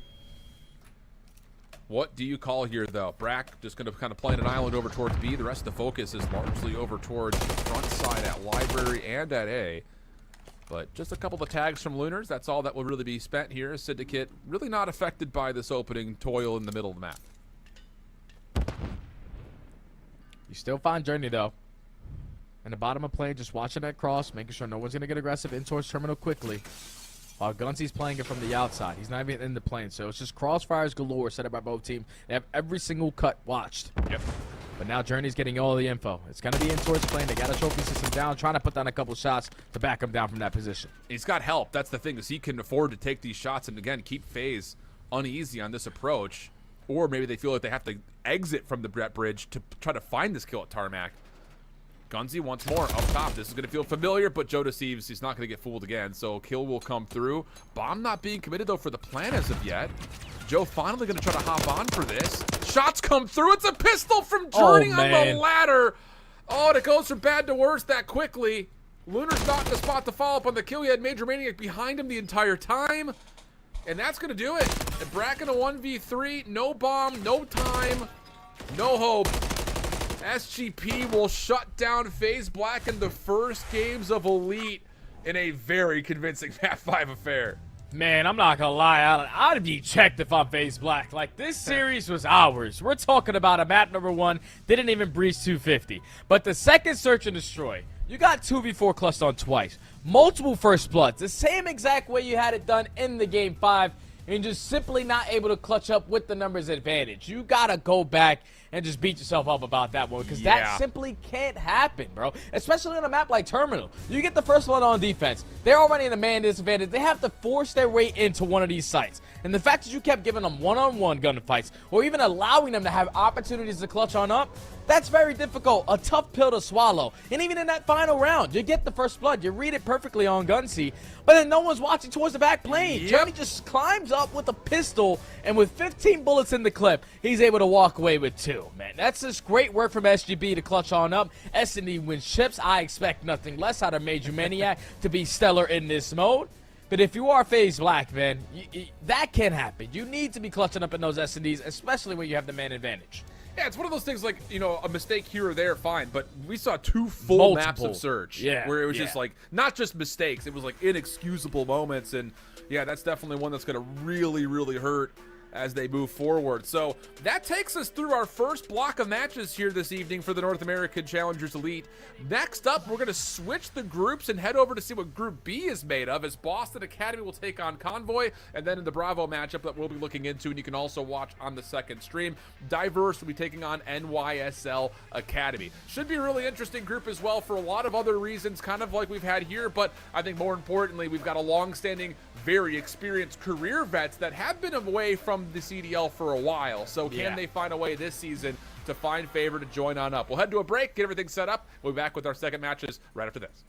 What do you call here, though? Brack just going to kind of play an island over towards B. The rest of the focus is largely over towards the front side at Library and at A. But just a couple of tags from Lunars. That's all that will really be spent here. Syndicate really not affected by this opening toil in the middle of the map. You still find Journey, though. In the bottom of plane, just watching that cross, making sure no one's going to get aggressive in towards terminal quickly. While Gunsy's playing it from the outside. He's not even in the plane. So it's just crossfires galore set up by both teams. They have every single cut watched. Yep. But now Journey's getting all the info. It's going to be in towards plane. They got a trophy system down, trying to put down a couple shots to back him down from that position. He's got help. That's the thing, is he can afford to take these shots and, again, keep FaZe uneasy on this approach. Or maybe they feel like they have to exit from the Brett Bridge to try to find this kill at Tarmac. Gunsy once more up top. This is going to feel familiar, but Joe deceives. He's not going to get fooled again, so kill will come through. Bomb not being committed, though, for the plan as of yet. Joe finally going to try to hop on for this. Shots come through. It's a pistol from Journey on the ladder. Oh, and it goes from bad to worse that quickly. Lunar's not in the spot to follow up on the kill. He had Major Maniac behind him the entire time. And that's going to do it. And Bracken a 1v3. No bomb, no time, no hope. SGP will shut down FaZe Black in the first games of Elite in a very convincing Map 5 affair. Man, I'm not gonna lie, I'd be checked if I'm FaZe Black. Like, this series was ours. We're talking about a map number 1, didn't even breach 250. But the second search and destroy, you got 2v4 clutched on twice. Multiple first bloods, the same exact way you had it done in the game 5, and just simply not able to clutch up with the numbers advantage. You gotta go back and just beat yourself up about that one, because that simply can't happen, bro. Especially on a map like Terminal. You get the first one on defense. They're already in a man disadvantage. They have to force their way into one of these sites. And the fact that you kept giving them one-on-one gunfights, or even allowing them to have opportunities to clutch on up, that's very difficult. A tough pill to swallow. And even in that final round, you get the first blood. You read it perfectly on Gunsy, but then no one's watching towards the back plane. Journey just climbs up with a pistol, and with 15 bullets in the clip, he's able to walk away with 2. Man, that's just great work from SGB to clutch on up. S&D wins chips. I expect nothing less out of Major Maniac to be stellar in this mode. But if you are FaZe Black, man, that can happen. You need to be clutching up in those S&Ds, especially when you have the man advantage. Yeah, it's one of those things like, you know, a mistake here or there, fine. But we saw 2 full maps of Search. Yeah. Where it was just like, not just mistakes. It was like inexcusable moments. And yeah, that's definitely one that's going to really, really hurt as they move forward. So that takes us through our first block of matches here this evening for the North American Challengers Elite. Next up, we're going to switch the groups and head over to see what Group B is made of, as Boston Academy will take on Convoy, and then in the Bravo matchup that we'll be looking into, and you can also watch on the second stream, Diverse will be taking on NYSL Academy. Should be a really interesting group as well for a lot of other reasons, kind of like we've had here, but I think more importantly, we've got a long-standing, very experienced career vets that have been away from the CDL for a while. So can they find a way this season to find favor to join on up? We'll head to a break, get everything set up. We'll be back with our second matches right after this.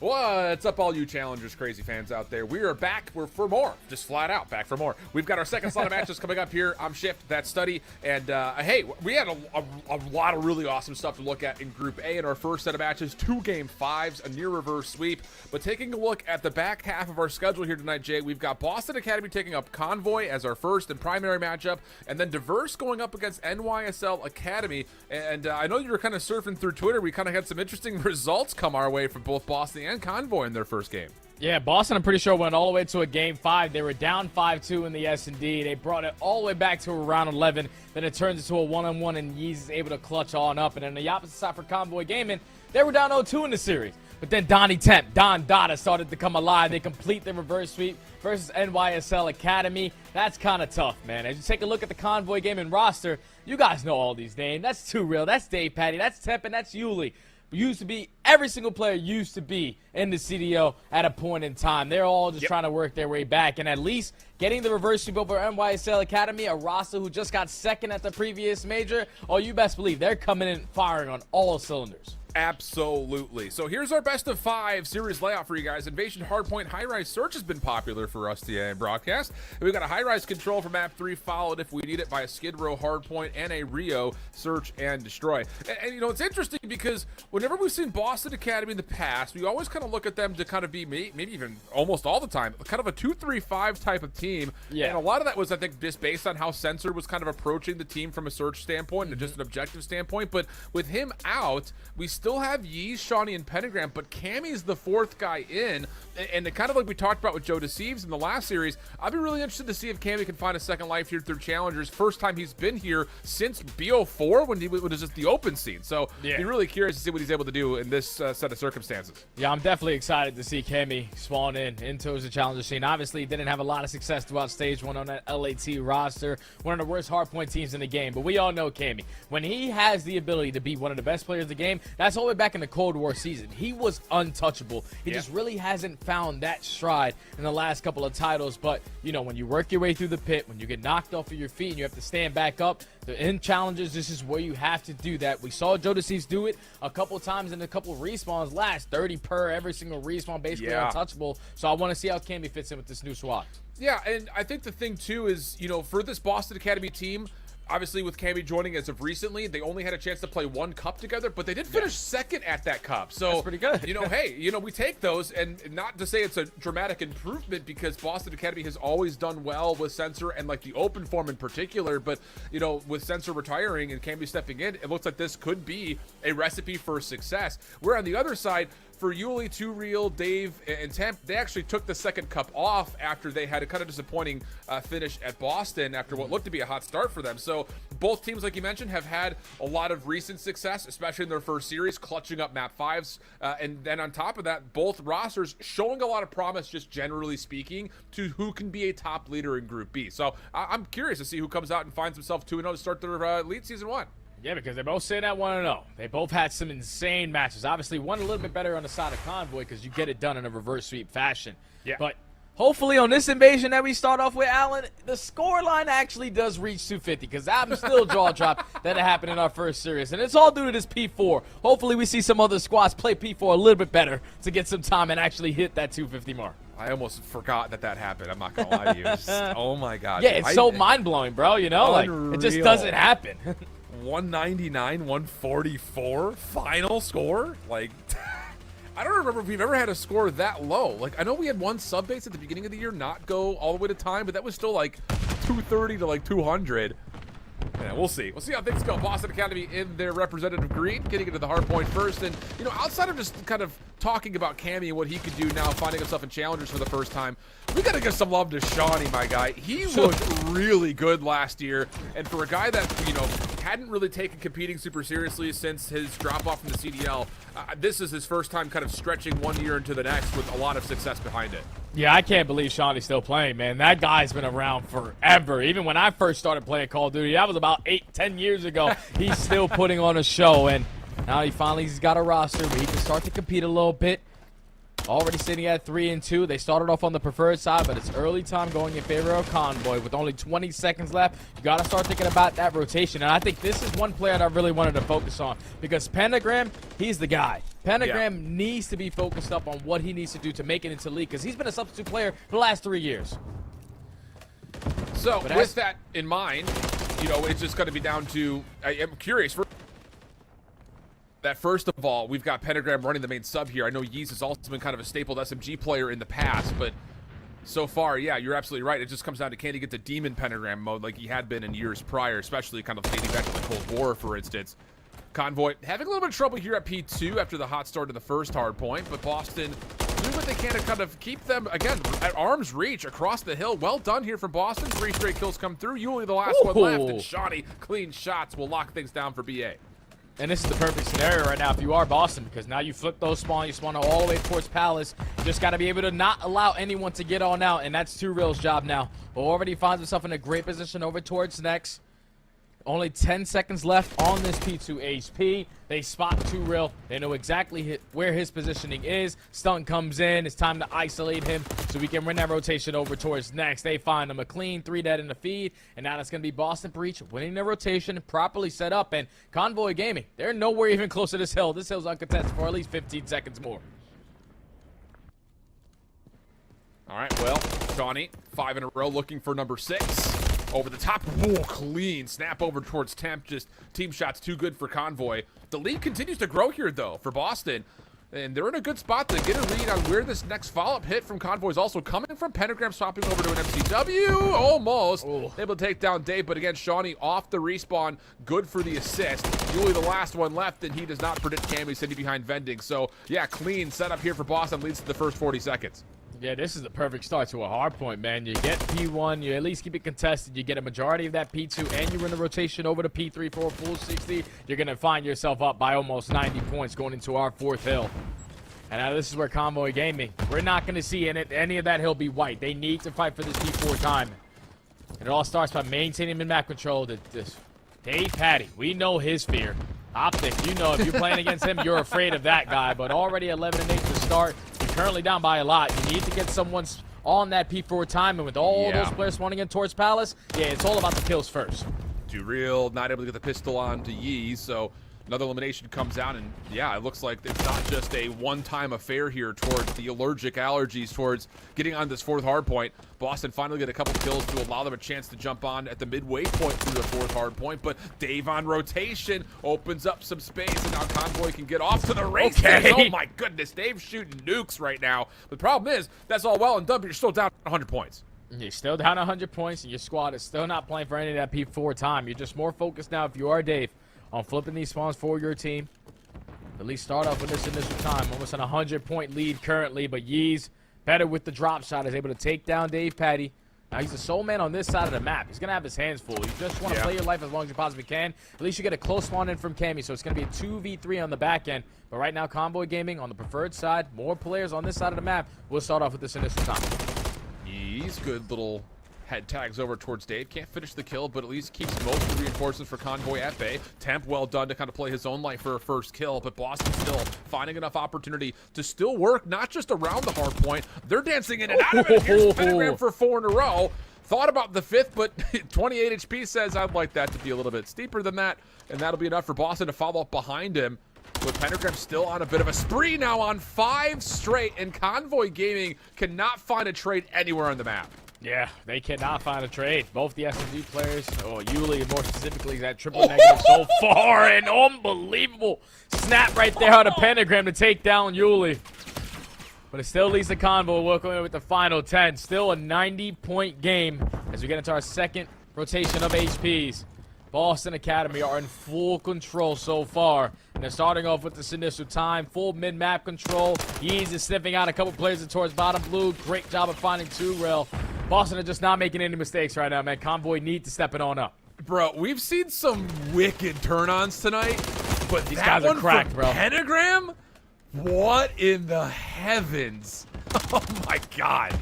What's up, all you Challengers crazy fans out there? We are back. We're for more, just flat out back for more. We've got our second slot of matches coming up here. I'm Shift, that's Study, and hey, we had a lot of really awesome stuff to look at in Group A in our first set of matches. 2 Game 5s, a near reverse sweep. But taking a look at the back half of our schedule here tonight, Jay, we've got Boston Academy taking up Convoy as our first and primary matchup, and then Diverse going up against NYSL Academy. And I know you were kind of surfing through Twitter. We kind of had some interesting results come our way from both Boston and Convoy in their first game. Yeah, Boston, I'm pretty sure, went all the way to a Game 5. They were down 5-2 in the S&D. They brought it all the way back to around 11. Then it turns into a one-on-one, and Yeez is able to clutch on up. And then the opposite side for Convoy Gaming, they were down 0-2 in the series. But then Donnie Temp, Don Dada started to come alive. They complete the reverse sweep versus NYSL Academy. That's kind of tough, man. As you take a look at the Convoy Gaming roster, you guys know all these names. That's Too Real, that's Dave Patty, that's Temp, and that's Yuli. Every single player used to be in the CDO at a point in time. They're all just trying to work their way back. And at least getting the reverse sweep over NYSL Academy, a roster who just got second at the previous major, oh, you best believe they're coming in firing on all cylinders. Absolutely. So here's our best of 5 series layout for you guys. Invasion Hardpoint High-Rise Search has been popular for us today in broadcast. And we've got a high-rise control for map 3, followed if we need it by a Skid Row Hardpoint and a Rio Search and Destroy. And you know, it's interesting because whenever we've seen Boston Academy in the past, we always kind of look at them to kind of be, maybe even almost all the time, kind of a 2-3-5 type of team. Yeah. And a lot of that was, I think, just based on how Sensor was kind of approaching the team from a search standpoint and just an objective standpoint. But with him out, we still have Yeez, Shawnee, and Pentagram, but Cammy's the 4th guy in, and kind of like we talked about with Joe Deceives in the last series, I'd be really interested to see if Cammy can find a second life here through Challengers. First time he's been here since BO4 when it was just the open scene, so be really curious to see what he's able to do in this set of circumstances. Yeah, I'm definitely excited to see Cammy spawn into the Challenger scene. Obviously, didn't have a lot of success throughout Stage 1 on that LAT roster, one of the worst hardpoint teams in the game, but we all know Cammy. When he has the ability to be one of the best players in the game, that's all the way back in the Cold War season. He was untouchable. He just really hasn't found that stride in the last couple of titles. But, you know, when you work your way through the pit, when you get knocked off of your feet and you have to stand back up, in challenges, this is where you have to do that. We saw Joe Deceives do it a couple of times in a couple of respawns last. 30 per every single respawn, basically untouchable. So I want to see how Cammy fits in with this new squad. Yeah, and I think the thing, too, is, you know, for this Boston Academy team, obviously, with Cammy joining as of recently, they only had a chance to play 1 cup together, but they did finish second at that cup. So that's pretty good. You know, hey, you know, we take those, and not to say it's a dramatic improvement because Boston Academy has always done well with Sensor and like the open form in particular. But you know, with Sensor retiring and Cammy stepping in, it looks like this could be a recipe for success. Where on the other side, for Yuli, Too Real, Dave, and Temp, they actually took the second cup off after they had a kind of disappointing finish at Boston after what looked to be a hot start for them. So both teams, like you mentioned, have had a lot of recent success, especially in their first series, clutching up map 5s. And then on top of that, both rosters showing a lot of promise, just generally speaking, to who can be a top leader in Group B. So I'm curious to see who comes out and finds himself 2-0 to start their Elite Season 1. Yeah, because they both sit at 1-0. They both had some insane matches. Obviously, one a little bit better on the side of Convoy because you get it done in a reverse sweep fashion. Yeah. But hopefully on this invasion that we start off with, Alan, the score line actually does reach 250 because I'm still jaw dropped that it happened in our first series. And it's all due to this P4. Hopefully we see some other squads play P4 a little bit better to get some time and actually hit that 250 mark. I almost forgot that happened. I'm not going to lie to you. Oh, my God. Yeah, it's so mind-blowing, bro. You know, like, it just doesn't happen. 199, 144 final score? Like, I don't remember if we've ever had a score that low. Like, I know we had one sub base at the beginning of the year not go all the way to time, but that was still like 230 to like 200. Yeah, we'll see. We'll see how things go. Boston Academy in their representative green, getting into the hard point first. And, you know, outside of just kind of talking about Cammy and what he could do now, finding himself in Challengers for the first time, we got to give some love to Shawnee, my guy. He looked really good last year. And for a guy that, you know, hadn't really taken competing super seriously since his drop-off from the CDL, this is his first time kind of stretching 1 year into the next with a lot of success behind it. Yeah, I can't believe Shawnee's still playing, man. That guy's been around forever. Even when I first started playing Call of Duty, that was about 8-10 years ago. He's still putting on a show, and now he's got a roster where he can start to compete a little bit. already sitting at 3-2. They started off on the preferred side, but it's early time going in favor of Convoy. With only 20 seconds left, you got to start thinking about that rotation. And I think this is one player that I really wanted to focus on, because Pentagram, he's the guy. Pentagram needs to be focused up on what he needs to do to make it into league, because he's been a substitute player for the last 3 years. So with that in mind, you know, it's just going to be down to, I'm curious for that. First of all, we've got Pentagram running the main sub here. I know Yeez has also been kind of a stapled SMG player in the past, but so far, yeah, you're absolutely right. It just comes down to, can he get the Demon Pentagram mode like he had been in years prior, especially kind of dating back to the Cold War, for instance. Convoy having a little bit of trouble here at P2 after the hot start of the first hard point, but Boston doing what they can to kind of keep them, again, at arm's reach across the hill. Well done here from Boston. 3 straight kills come through. Yuli the last one left, and Shawnee clean shots will lock things down for BA. And this is the perfect scenario right now if you are Boston, because now you flip those spawn, you spawn all the way towards Palace. You just got to be able to not allow anyone to get on out, and that's 2Real's job now. Already finds himself in a great position over towards next. Only 10 seconds left on this P2 HP. They spot 2Real. They know exactly where his positioning is. Stun comes in. It's time to isolate him so we can run that rotation over towards next. They find him a clean 3 dead in the feed. And now it's going to be Boston Breach winning the rotation, properly set up. And Convoy Gaming, they're nowhere even close to this hill. This hill's uncontested for at least 15 seconds more. All right, well, Shawnee, 5 in a row looking for number 6. Over the top, clean snap over towards Temp. Just team shots too good for Convoy. The lead continues to grow here, though, for Boston. And they're in a good spot to get a read on where this next follow-up hit from Convoy is also coming from. Pentagram swapping over to an MCW. Almost able to take down Dave, but again, Shawnee off the respawn. Good for the assist. Yuli the last one left, and he does not predict Cammy sitting behind Vending. So, yeah, clean setup here for Boston leads to the first 40 seconds. Yeah, this is the perfect start to a hard point, man. You get P1, you at least keep it contested, you get a majority of that P2, and you run the rotation over to P3 for a full 60. You're going to find yourself up by almost 90 points going into our 4th hill. And now this is where Convoy Gaming, we're not going to see any of that hill be white. They need to fight for this P4 time. And it all starts by maintaining mid-map control. This Dave Patty, we know his fear. Optic, you know if you're playing against him, you're afraid of that guy. But already 11-8 to start. Currently down by a lot. You need to get someone on that P4 time, and with all those players spawning in towards Palace, it's all about the kills first. 2Real not able to get the pistol on to Yee, so another elimination comes out, and yeah, it looks like it's not just a one-time affair here towards the allergies towards getting on this 4th hard point. Boston finally get a couple kills to allow them a chance to jump on at the midway point through the 4th hard point, but Dave on rotation opens up some space, and now Convoy can get off to the races. Oh my goodness, Dave's shooting nukes right now. The problem is, that's all well and done, but you're still down 100 points. You're still down 100 points, and your squad is still not playing for any of that P4 time. You're just more focused now, if you are Dave, on flipping these spawns for your team. At least start off with this initial time. Almost on a 100-point lead currently, but Yeez, better with the drop shot, is able to take down Dave Patty. Now he's the sole man on this side of the map. He's going to have his hands full. You just want to play your life as long as you possibly can. At least you get a close spawn in from Cammy, so it's going to be a 2v3 on the back end. But right now, Convoy Gaming on the preferred side, more players on this side of the map. We'll start off with this initial time. Yeez, good little head tags over towards Dave. Can't finish the kill, but at least keeps most of the reinforcements for Convoy at bay. Temp well done to kind of play his own life for a first kill, but Boston still finding enough opportunity to still work, not just around the hard point. They're dancing in and out of it. Here's Pentagram for 4 in a row. Thought about the 5th, but 28 HP says I'd like that to be a little bit steeper than that, and that'll be enough for Boston to follow up behind him. With Pentagram still on a bit of a spree now on 5 straight, and Convoy Gaming cannot find a trade anywhere on the map. Yeah, they cannot find a trade. Both the SMG players, Yuli more specifically, is at triple negative so far. An unbelievable snap right there out of Pentagram to take down Yuli. But it still leads the Convoy walking away with the final 10. Still a 90-point game as we get into our 2nd rotation of HPs. Boston Academy are in full control so far. And they're starting off with this initial time. Full mid-map control. Yeez is sniffing out a couple players towards bottom blue. Great job of finding 2Real. Boston are just not making any mistakes right now, man. Convoy need to step it on up. Bro, we've seen some wicked turn-ons tonight, but these guys are cracked, bro. Pentagram? What in the heavens? Oh my god.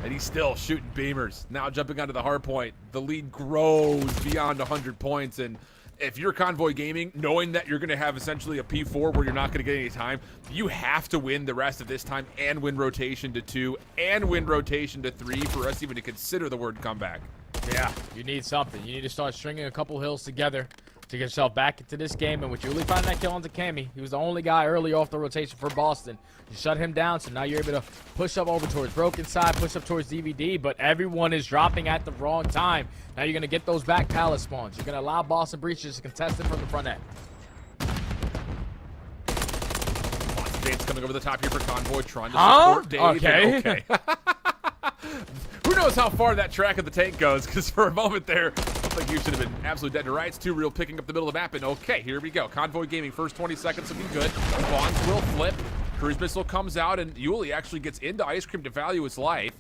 And he's still shooting beamers. Now jumping onto the hard point. The lead grows beyond 100 points, and if you're Convoy Gaming, knowing that you're going to have essentially a P4 where you're not going to get any time, you have to win the rest of this time and win rotation to 2 and win rotation to 3 for us even to consider the word comeback. Yeah, you need something. You need to start stringing a couple hills together to get yourself back into this game. And with Yuli finding that kill onto Cammy, he was the only guy early off the rotation for Boston. You shut him down, so now you're able to push up over towards Broken Side, push up towards DVD, but everyone is dropping at the wrong time. Now you're going to get those back palace spawns. You're going to allow Boston Breaches to contest it from the front end. James coming over the top here for Convoy, trying to support Dave. Okay. Who knows how far that track of the tank goes, because for a moment there, I think you should have been absolutely dead to rights. 2Real picking up the middle of the map, and okay, here we go. Convoy Gaming, first 20 seconds looking good. Bonds will flip. Cruise Missile comes out, and Yuli actually gets into Ice Cream to value his life.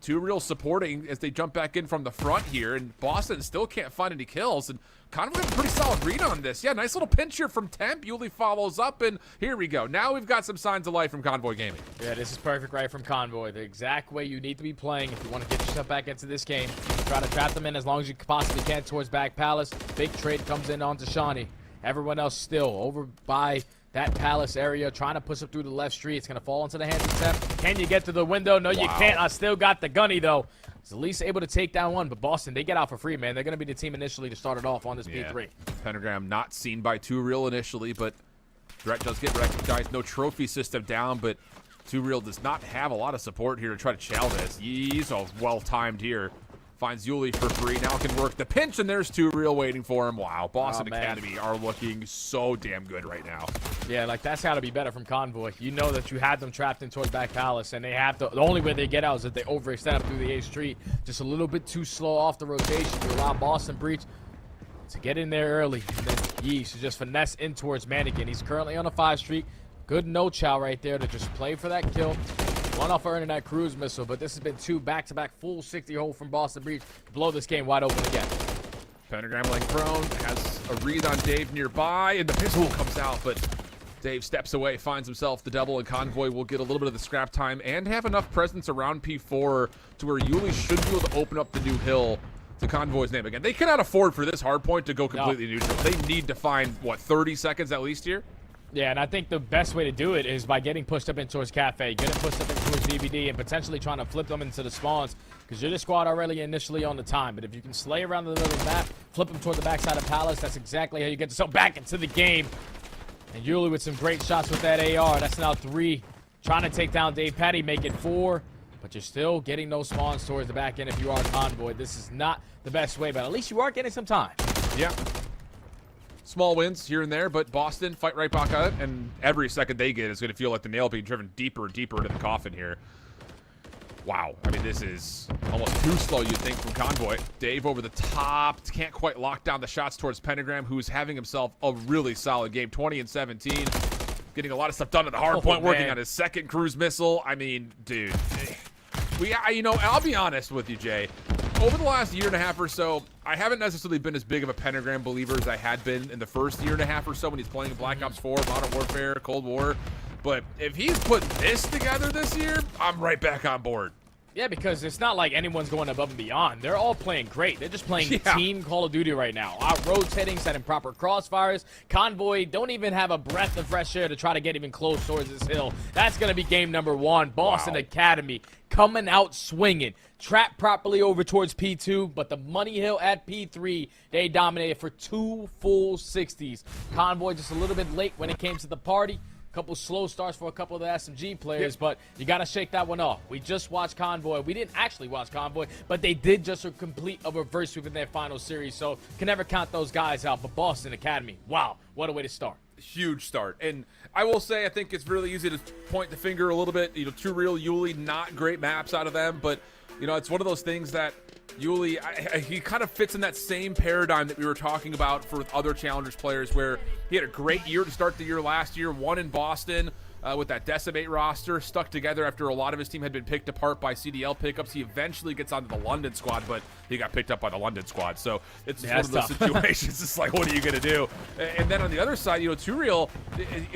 2Real supporting as they jump back in from the front here, and Boston still can't find any kills, and Convoy have a pretty solid read on this. Yeah, nice little pinch here from Temp. Yuli follows up, and here we go. Now we've got some signs of life from Convoy Gaming. Yeah, this is perfect right from Convoy. The exact way you need to be playing if you want to get yourself back into this game. Try to trap them in as long as you possibly can towards back palace. Big trade comes in onto Shawnee. Everyone else still over by that palace area, trying to push up through the left street. It's going to fall into the hands of Temp. Can you get to the window? No, you can't. I still got the gunny, though. He's at least able to take down one, but Boston, they get out for free, man. They're going to be the team initially to start it off on this P3. Pentagram not seen by 2Real initially, but threat does get recognized. No trophy system down, but 2Real does not have a lot of support here to try to chow this. He's all well-timed here. Finds Yuli for free. Now can work the pinch, and there's 2Real waiting for him. Wow, Boston Academy are looking so damn good right now. Yeah, like that's got to be better from Convoy. You know that you had them trapped in towards back palace, and they have to. The only way they get out is if they overextend up through the 8th street. Just a little bit too slow off the rotation to allow Boston Breach to get in there early. And then Yeesh to just finesse in towards Mannequin. He's currently on a 5th street. Good no-chow right there to just play for that kill. One off earning that cruise missile, but this has been 2 back-to-back full 60 hole from Boston Breach to blow this game wide open again. Pentagram laying prone, has a read on Dave nearby, and the pistol comes out, but Dave steps away, finds himself the double, and Convoy will get a little bit of the scrap time and have enough presence around P4 to where Yuli should be able to open up the new hill to Convoy's name again. They cannot afford for this hard point to go completely neutral. They need to find, what, 30 seconds at least here? Yeah, and I think the best way to do it is by getting pushed up in towards Cafe, getting pushed up in towards DVD, and potentially trying to flip them into the spawns, because you're the squad already initially on the time. But if you can slay around the middle of the map, flip them toward the backside of Palace, that's exactly how you get yourself back into the game. And Yuli with some great shots with that AR. That's now 3. Trying to take down Dave Patty, make it 4. But you're still getting those spawns towards the back end if you are Convoy. This is not the best way, but at least you are getting some time. Yeah. Small wins here and there, but Boston fight right back out, and every second they get is going to feel like the nail being driven deeper and deeper into the coffin here. Wow. I mean, this is almost too slow, you'd think, from Convoy. Dave over the top. Can't quite lock down the shots towards Pentagram, who's having himself a really solid game. 20 and 17. Getting a lot of stuff done at the hard point, working on his 2nd cruise missile. I mean, dude. You know, I'll be honest with you, Jay. Over the last year and a half or so, I haven't necessarily been as big of a Pentagram believer as I had been in the first year and a half or so when he's playing Black Ops 4, Modern Warfare, Cold War. But if he's putting this together this year, I'm right back on board. Yeah, because it's not like anyone's going above and beyond. They're all playing great. They're just playing team Call of Duty right now. Out rotating, setting proper crossfires. Convoy don't even have a breath of fresh air to try to get even close towards this hill. That's going to be game number 1. Boston Academy coming out swinging. Trap properly over towards P2, but the money hill at P3, they dominated for 2 full 60s. Convoy just a little bit late when it came to the party. Couple slow starts for a couple of the SMG players, but you got to shake that one off. We just watched Convoy. We didn't actually watch Convoy, but they did just complete a reverse sweep in their final series, so can never count those guys out. But Boston Academy, wow, what a way to start. Huge start. And I will say, I think it's really easy to point the finger a little bit. You know, 2Real, Yuli, not great maps out of them, but, you know, it's one of those things that Yuli, he kind of fits in that same paradigm that we were talking about for other Challengers players, where he had a great year to start the year last year, won in Boston with that Decimate roster, stuck together after a lot of his team had been picked apart by CDL pickups. He eventually gets onto the London squad, but he got picked up by the London squad. So it's one of those situations. It's like, what are you going to do? And then on the other side, you know, 2Real,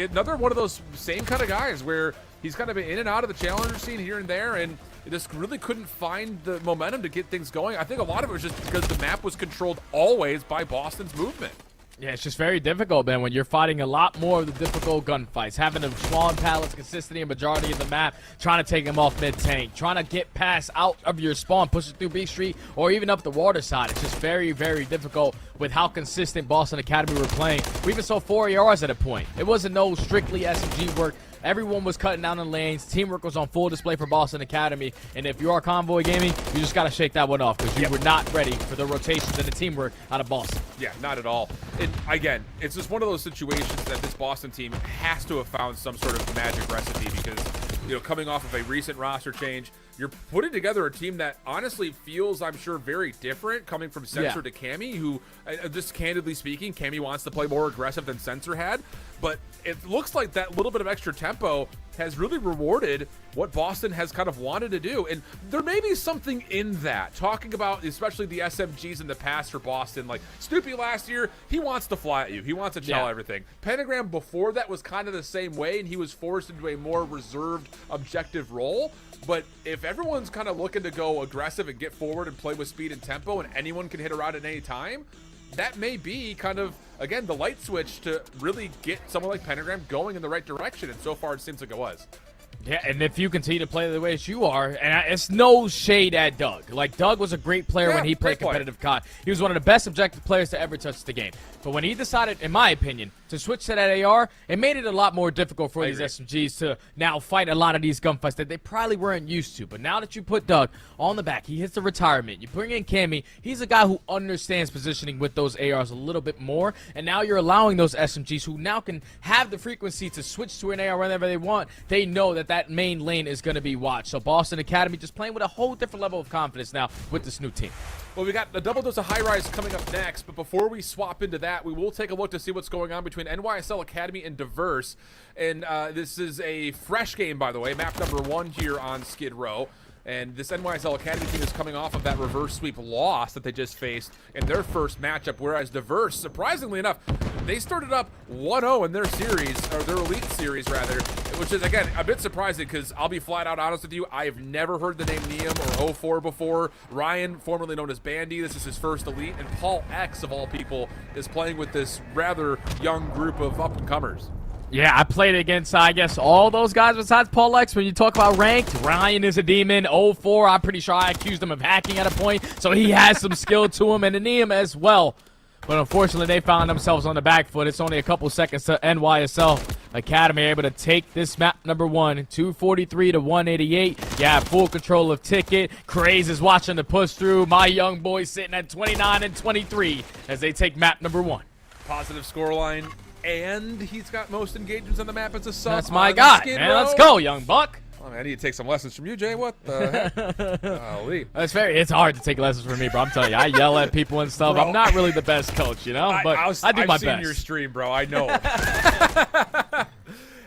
another one of those same kind of guys where he's kind of been in and out of the Challenger scene here and there, and just really couldn't find the momentum to get things going. I think a lot of it was just because the map was controlled always by Boston's movement. Yeah, it's just very difficult, man, when you're fighting a lot more of the difficult gunfights. Having the Swan Palace consistently a majority of the map, trying to take them off mid-tank, trying to get past out of your spawn, push it through B Street, or even up the water side. It's just very, very difficult with how consistent Boston Academy were playing. We even saw 4 ARs at a point. It wasn't no strictly SMG work. Everyone was cutting down the lanes. Teamwork was on full display for Boston Academy. And if you are Convoy Gaming, you just got to shake that one off because you were not ready for the rotations and the teamwork out of Boston. Yeah, not at all. And again, it's just one of those situations that this Boston team has to have found some sort of magic recipe because, you know, coming off of a recent roster change, you're putting together a team that honestly feels, I'm sure, very different coming from Censor to Cammy, who, just candidly speaking, Cammy wants to play more aggressive than Censor had. But it looks like that little bit of extra tempo has really rewarded what Boston has kind of wanted to do. And there may be something in that, talking about especially the SMGs in the past for Boston. Like Snoopy last year, he wants to fly at you. He wants to shell everything. Pentagram before that was kind of the same way, and he was forced into a more reserved, objective role. But if everyone's kind of looking to go aggressive and get forward and play with speed and tempo, and anyone can hit a route at any time, that may be kind of, again, the light switch to really get someone like Pentagram going in the right direction. And so far, it seems like it was. Yeah, and if you continue to play the way that you are, and it's no shade at Doug. Like, Doug was a great player when he played competitive COD. He was one of the best objective players to ever touch the game. But when he decided, in my opinion, to switch to that AR, it made it a lot more difficult for these SMGs to now fight a lot of these gunfights that they probably weren't used to. But now that you put Doug on the back, he hits the retirement. You bring in Cammy. He's a guy who understands positioning with those ARs a little bit more. And now you're allowing those SMGs who now can have the frequency to switch to an AR whenever they want. They know that that main lane is going to be watched. So Boston Academy just playing with a whole different level of confidence now with this new team. Well, we got a double dose of high rise coming up next, but before we swap into that, we will take a look to see what's going on between NYSL Academy and Diverse. And this is a fresh game, by the way, map number 1 here on Skid Row. And this NYSL Academy team is coming off of that reverse sweep loss that they just faced in their first matchup, whereas Diverse, surprisingly enough, they started up 1-0 in their series, or their Elite series, rather, which is, again, a bit surprising because I'll be flat out honest with you, I've never heard the name Neum or 04 before. Ryan, formerly known as Bandy, this is his first Elite, and Paul X, of all people, is playing with this rather young group of up-and-comers. Yeah, I played against, I guess, all those guys besides Paul X. When you talk about ranked, Ryan is a demon. 04, I'm pretty sure I accused him of hacking at a point, so he has some skill to him, and Neum as well. But unfortunately, they found themselves on the back foot. It's only a couple seconds to NYSL Academy able to take this map number 1, 243 to 188. Yeah, full control of Ticket. Craze is watching the push through. My young boy sitting at 29 and 23 as they take map number 1. Positive scoreline. And he's got most engagements on the map as a sub. That's my guy, man. Let's go, young buck. Oh, man, I need to take some lessons from you, Jay. What the heck? Golly. It's hard to take lessons from me, bro. I'm telling you, I yell at people and stuff. Bro, I'm not really the best coach, you know, but I do my best. I've seen your stream, bro. I know.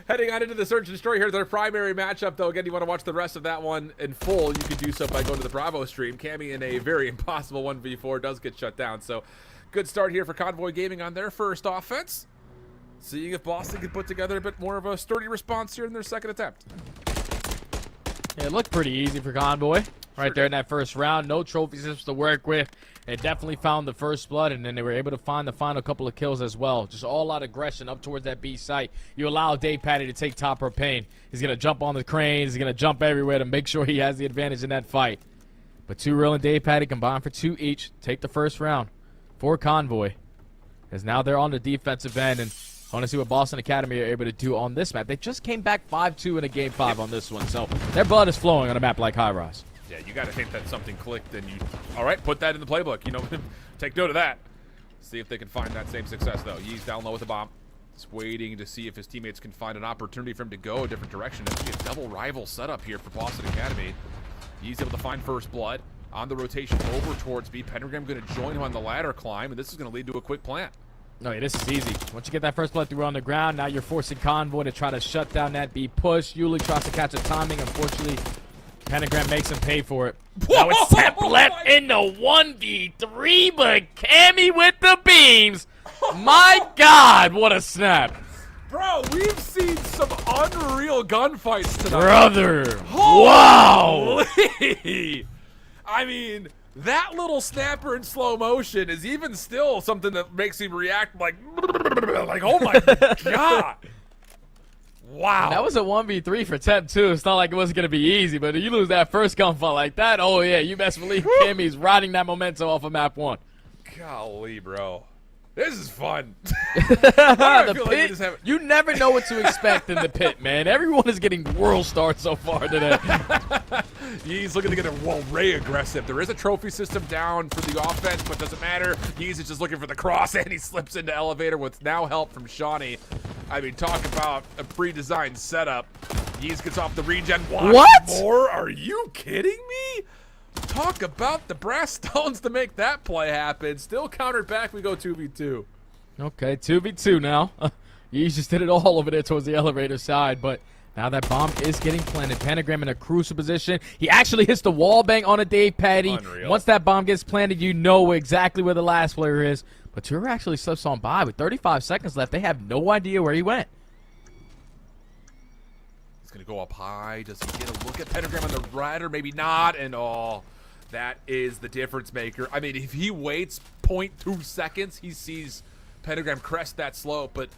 Heading on into the Search and Destroy here, their primary matchup, though. Again, you want to watch the rest of that one in full, you can do so by going to the Bravo stream. Cammy in a very impossible 1v4 does get shut down. So good start here for Convoy Gaming on their first offense. Seeing if Boston can put together a bit more of a sturdy response here in their second attempt. Yeah, it looked pretty easy for Convoy right there in that first round. No trophy systems to work with. They definitely found the first blood, and then they were able to find the final couple of kills as well. Just all out aggression up towards that B site. You allow Dave Patty to take top propane. He's going to jump on the cranes. He's going to jump everywhere to make sure he has the advantage in that fight. But 2 Real and Dave Patty combined for 2 each. Take the first round for Convoy. As now they're on the defensive end, and I want to see what Boston Academy are able to do on this map. They just came back 5-2 in a Game 5 on this one, so their blood is flowing on a map like High Rise. Yeah, you got to think that something clicked, and you, all right, put that in the playbook. You know, take note of that. See if they can find that same success, though. He's down low with a bomb. He's waiting to see if his teammates can find an opportunity for him to go a different direction. It's going to be a double rival setup here for Boston Academy. He's able to find first blood on the rotation over towards B. Pentagram going to join him on the ladder climb, and this is going to lead to a quick plant. No, yeah, this is easy. Once you get that first blood through on the ground, now you're forcing Convoy to try to shut down that B push. Yuli tries to catch the timing. Unfortunately, Pentagram makes him pay for it. Now it's Tep left in the 1v3, but Cammy with the beams. My God, what a snap. Bro, we've seen some unreal gunfights tonight. Brother. Holy. Wow. I mean, That little snapper in slow motion is even still something that makes me react like oh my God. Wow. That was a 1v3 for Temp, too. It's not like it wasn't going to be easy, but if you lose that first gunfight like that, oh, yeah, you best believe Kimmy's riding that momentum off of map 1. Golly, bro. This is fun. The pit, you never know what to expect in the pit, man. Everyone is getting world starts so far today. He's looking to get a Ray aggressive. There is a trophy system down for the offense, but doesn't matter. He's just looking for the cross, and he slips into elevator with now help from Shawnee. I mean, talk about a pre-designed setup. Yeez gets off the regen. What? More? Are you kidding me? Talk about the brass stones to make that play happen. Still countered back. We go 2v2. Okay, 2v2 now. Yeez just did it all over there towards the elevator side, but now that bomb is getting planted. Pentagram in a crucial position. He actually hits the wall bang on a Dave Patty. Unreal. Once that bomb gets planted, you know exactly where the last player is. But Tour actually slips on by with 35 seconds left. They have no idea where he went. He's going to go up high. Does he get a look at Pentagram on the right or maybe not? And that is the difference maker. I mean, if he waits 0.2 seconds, he sees Pentagram crest that slope, but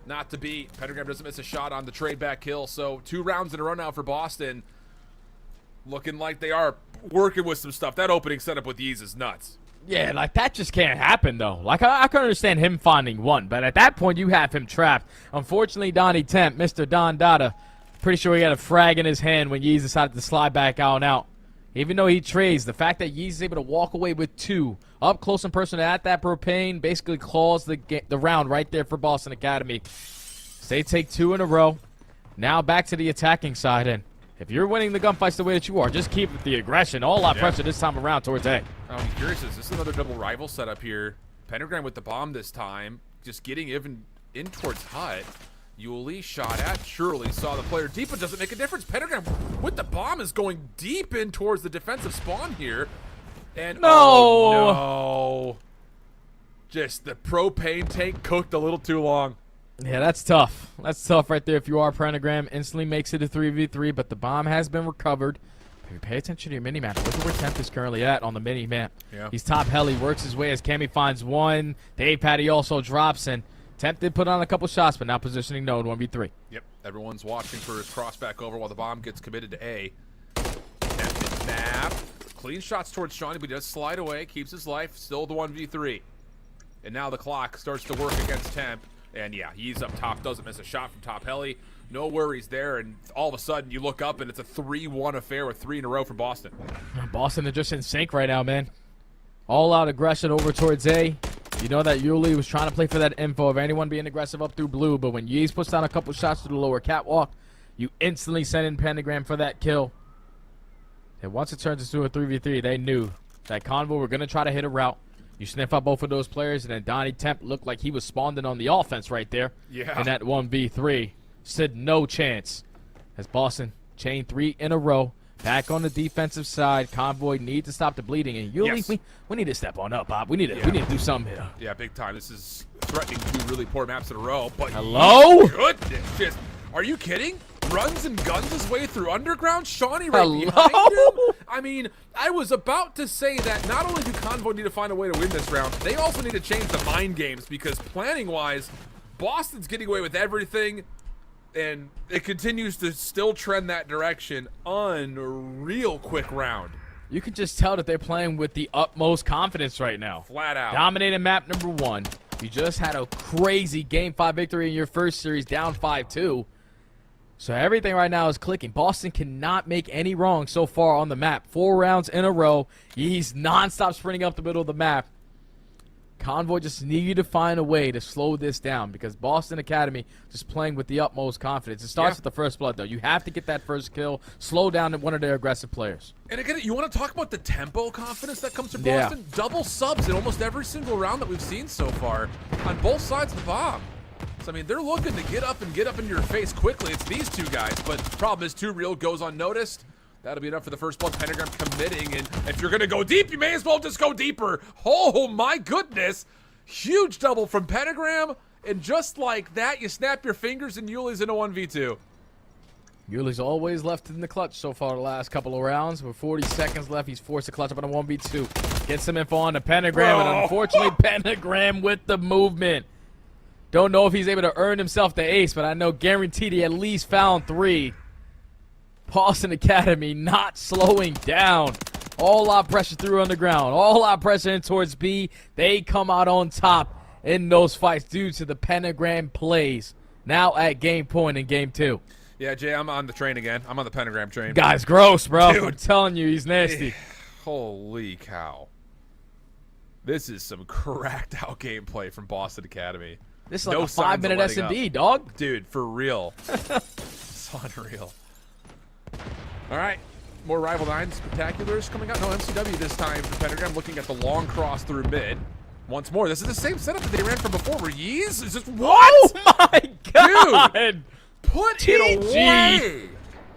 not to be. Pentagram doesn't miss a shot on the trade back kill. So 2 rounds in a row now for Boston. Looking like they are working with some stuff. That opening setup with Yeez is nuts. Yeah, like that just can't happen though. Like I can understand him finding one, but at that point you have him trapped. Unfortunately, Donnie Temp, Mr. Don Dada, pretty sure he had a frag in his hand when Yeez decided to slide back out and out. Even though he trades, the fact that Yeez is able to walk away with 2 up close and personal at that propane basically calls the round right there for Boston Academy. So they take 2 in a row. Now back to the attacking side, and if you're winning the gunfights the way that you are, just keep the aggression. All out pressure this time around towards A. I'm curious, is this another double rival setup here? Pentagram with the bomb this time, just getting even in towards Hut. Yuli shot at, surely saw the player deep, but doesn't make a difference. Pentagram with the bomb is going deep in towards the defensive spawn here. And no! Oh, no. Just the propane tank cooked a little too long. Yeah, that's tough. That's tough right there if you are Pentagram. Instantly makes it a 3v3, but the bomb has been recovered. If you pay attention to your mini-map, look at where Temp is currently at on the mini-map. Yeah. He's top heli, works his way as Cammy finds 1. Dave Patty also drops, and Temp did put on a couple shots, but now positioning Node 1v3. Yep, everyone's watching for his cross back over while the bomb gets committed to A. Tempted map. Clean shots towards Shawnee, but he does slide away, keeps his life, still the 1v3. And now the clock starts to work against Temp. And yeah, he's up top, doesn't miss a shot from top heli. No worries there, and all of a sudden you look up and it's a 3-1 affair with 3 in a row for Boston. Boston are just in sync right now, man. All out aggression over towards A. You know that Yuli was trying to play for that info of anyone being aggressive up through blue, but when Yeez puts down a couple shots to the lower catwalk, you instantly send in Pentagram for that kill. And once it turns into a 3v3, they knew that Convo were going to try to hit a route. You sniff out both of those players, and then Donnie Temp looked like he was spawned in on the offense right there. Yeah. In that 1v3. Stood no chance. As Boston chain 3 in a row. Back on the defensive side. Convoy need to stop the bleeding. And Yuli, Yes. we need to step on up, Bob. We need to do something here. Yeah, big time. This is threatening 2 really poor maps in a row. But Hello? goodness, just, are you kidding? Runs and guns his way through underground. Shawnee right Hello? behind him. I mean, I was about to say that not only do Convo need to find a way to win this round, they also need to change the mind games because planning-wise, Boston's getting away with everything, and it continues to still trend that direction. Unreal quick round. You can just tell that they're playing with the utmost confidence right now. Flat out. Dominating map number 1. You just had a crazy Game 5 victory in your first series, down 5-2. So everything right now is clicking. Boston cannot make any wrong so far on the map. 4 rounds in a row. He's nonstop sprinting up the middle of the map. Convoy just needed to find a way to slow this down because Boston Academy just playing with the utmost confidence. It starts with the first blood, though. You have to get that first kill, slow down one of their aggressive players. And again, you want to talk about the tempo confidence that comes from Yeah. Boston? Double subs in almost every single round that we've seen so far on both sides of the bomb. So, I mean, they're looking to get up in your face quickly. It's these 2 guys, but the problem is 2 real goes unnoticed. That'll be enough for the first blood. Pentagram committing, and if you're going to go deep, you may as well just go deeper. Oh, my goodness. Huge double from Pentagram, and just like that, you snap your fingers and Yuli's in a 1v2. Yuli's always left in the clutch so far the last couple of rounds. With 40 seconds left, he's forced to clutch up on a 1v2. Get some info on the Pentagram, and unfortunately, Pentagram with the movement. Don't know if he's able to earn himself the ace, but I know guaranteed he at least found 3. Boston Academy not slowing down. All out pressure through underground. All out pressure in towards B. They come out on top in those fights due to the Pentagram plays. Now at game point in game 2. Yeah, Jay, I'm on the train again. I'm on the Pentagram train. Guy's gross, bro. Dude. I'm telling you, he's nasty. Holy cow. This is some cracked out gameplay from Boston Academy. This is like No a signs of 5-minute letting S&D, up. dog. Dude, for real. It's unreal. All right. More Rival 9 spectaculars coming out. No, MCW this time for Pentagram, looking at the long cross through mid. Once more, this is the same setup that they ran from before. Reese is just what? Oh my god! Dude. Put it away.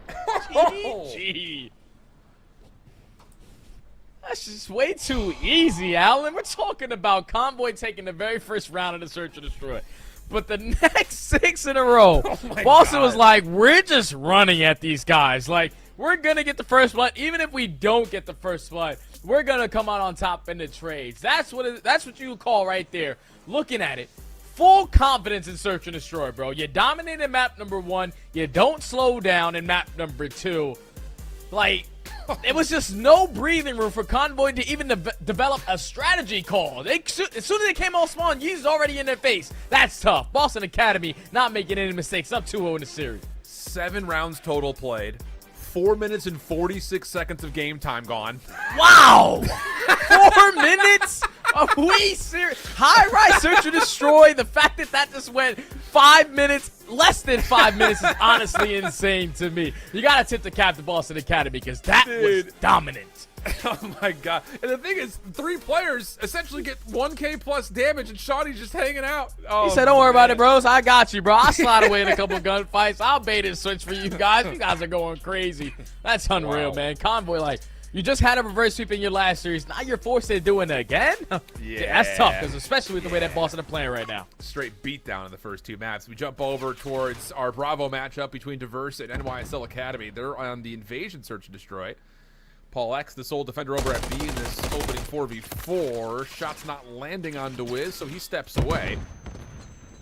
GG. That's just way too easy, Alan. We're talking about Convoy taking the very first round of the Search and Destroy. But the next 6 in a row, Boston was like, we're just running at these guys. Like, we're going to get the first blood. Even if we don't get the first blood, we're going to come out on top in the trades. That's what you call right there. Looking at it. Full confidence in Search and Destroy, bro. You dominate in map number 1. You don't slow down in map number 2. Like, it was just no breathing room for Convoy to even develop a strategy call. As soon as they came on spawn, Yeezy's already in their face. That's tough. Boston Academy not making any mistakes. Up 2-0 in the series. 7 rounds total played. 4 minutes and 46 seconds of game time gone. Wow! 4 minutes? Are we serious? High Rise Search and Destroy. The fact that just went 5 minutes, less than 5 minutes, is honestly insane to me. You gotta tip the cap to Boston Academy because that was dominant. Oh my god. And the thing is, 3 players essentially get 1k plus damage and Shawty's just hanging out. Oh, He said, don't worry about it, bros. I got you, bro. I'll slide away in a couple gunfights. I'll bait and switch for you guys. You guys are going crazy. That's unreal, Wow. man. Convoy, like, you just had a reverse sweep in your last series. Now you're forced to do it again? Yeah. That's tough, because especially with the way that Boston are playing right now. Straight beatdown in the first 2 maps. We jump over towards our Bravo matchup between Diverse and NYSL Academy. They're on the Invasion Search and Destroy. Paul X, the sole defender over at B in this opening 4v4. Shots not landing on DeWiz, so he steps away.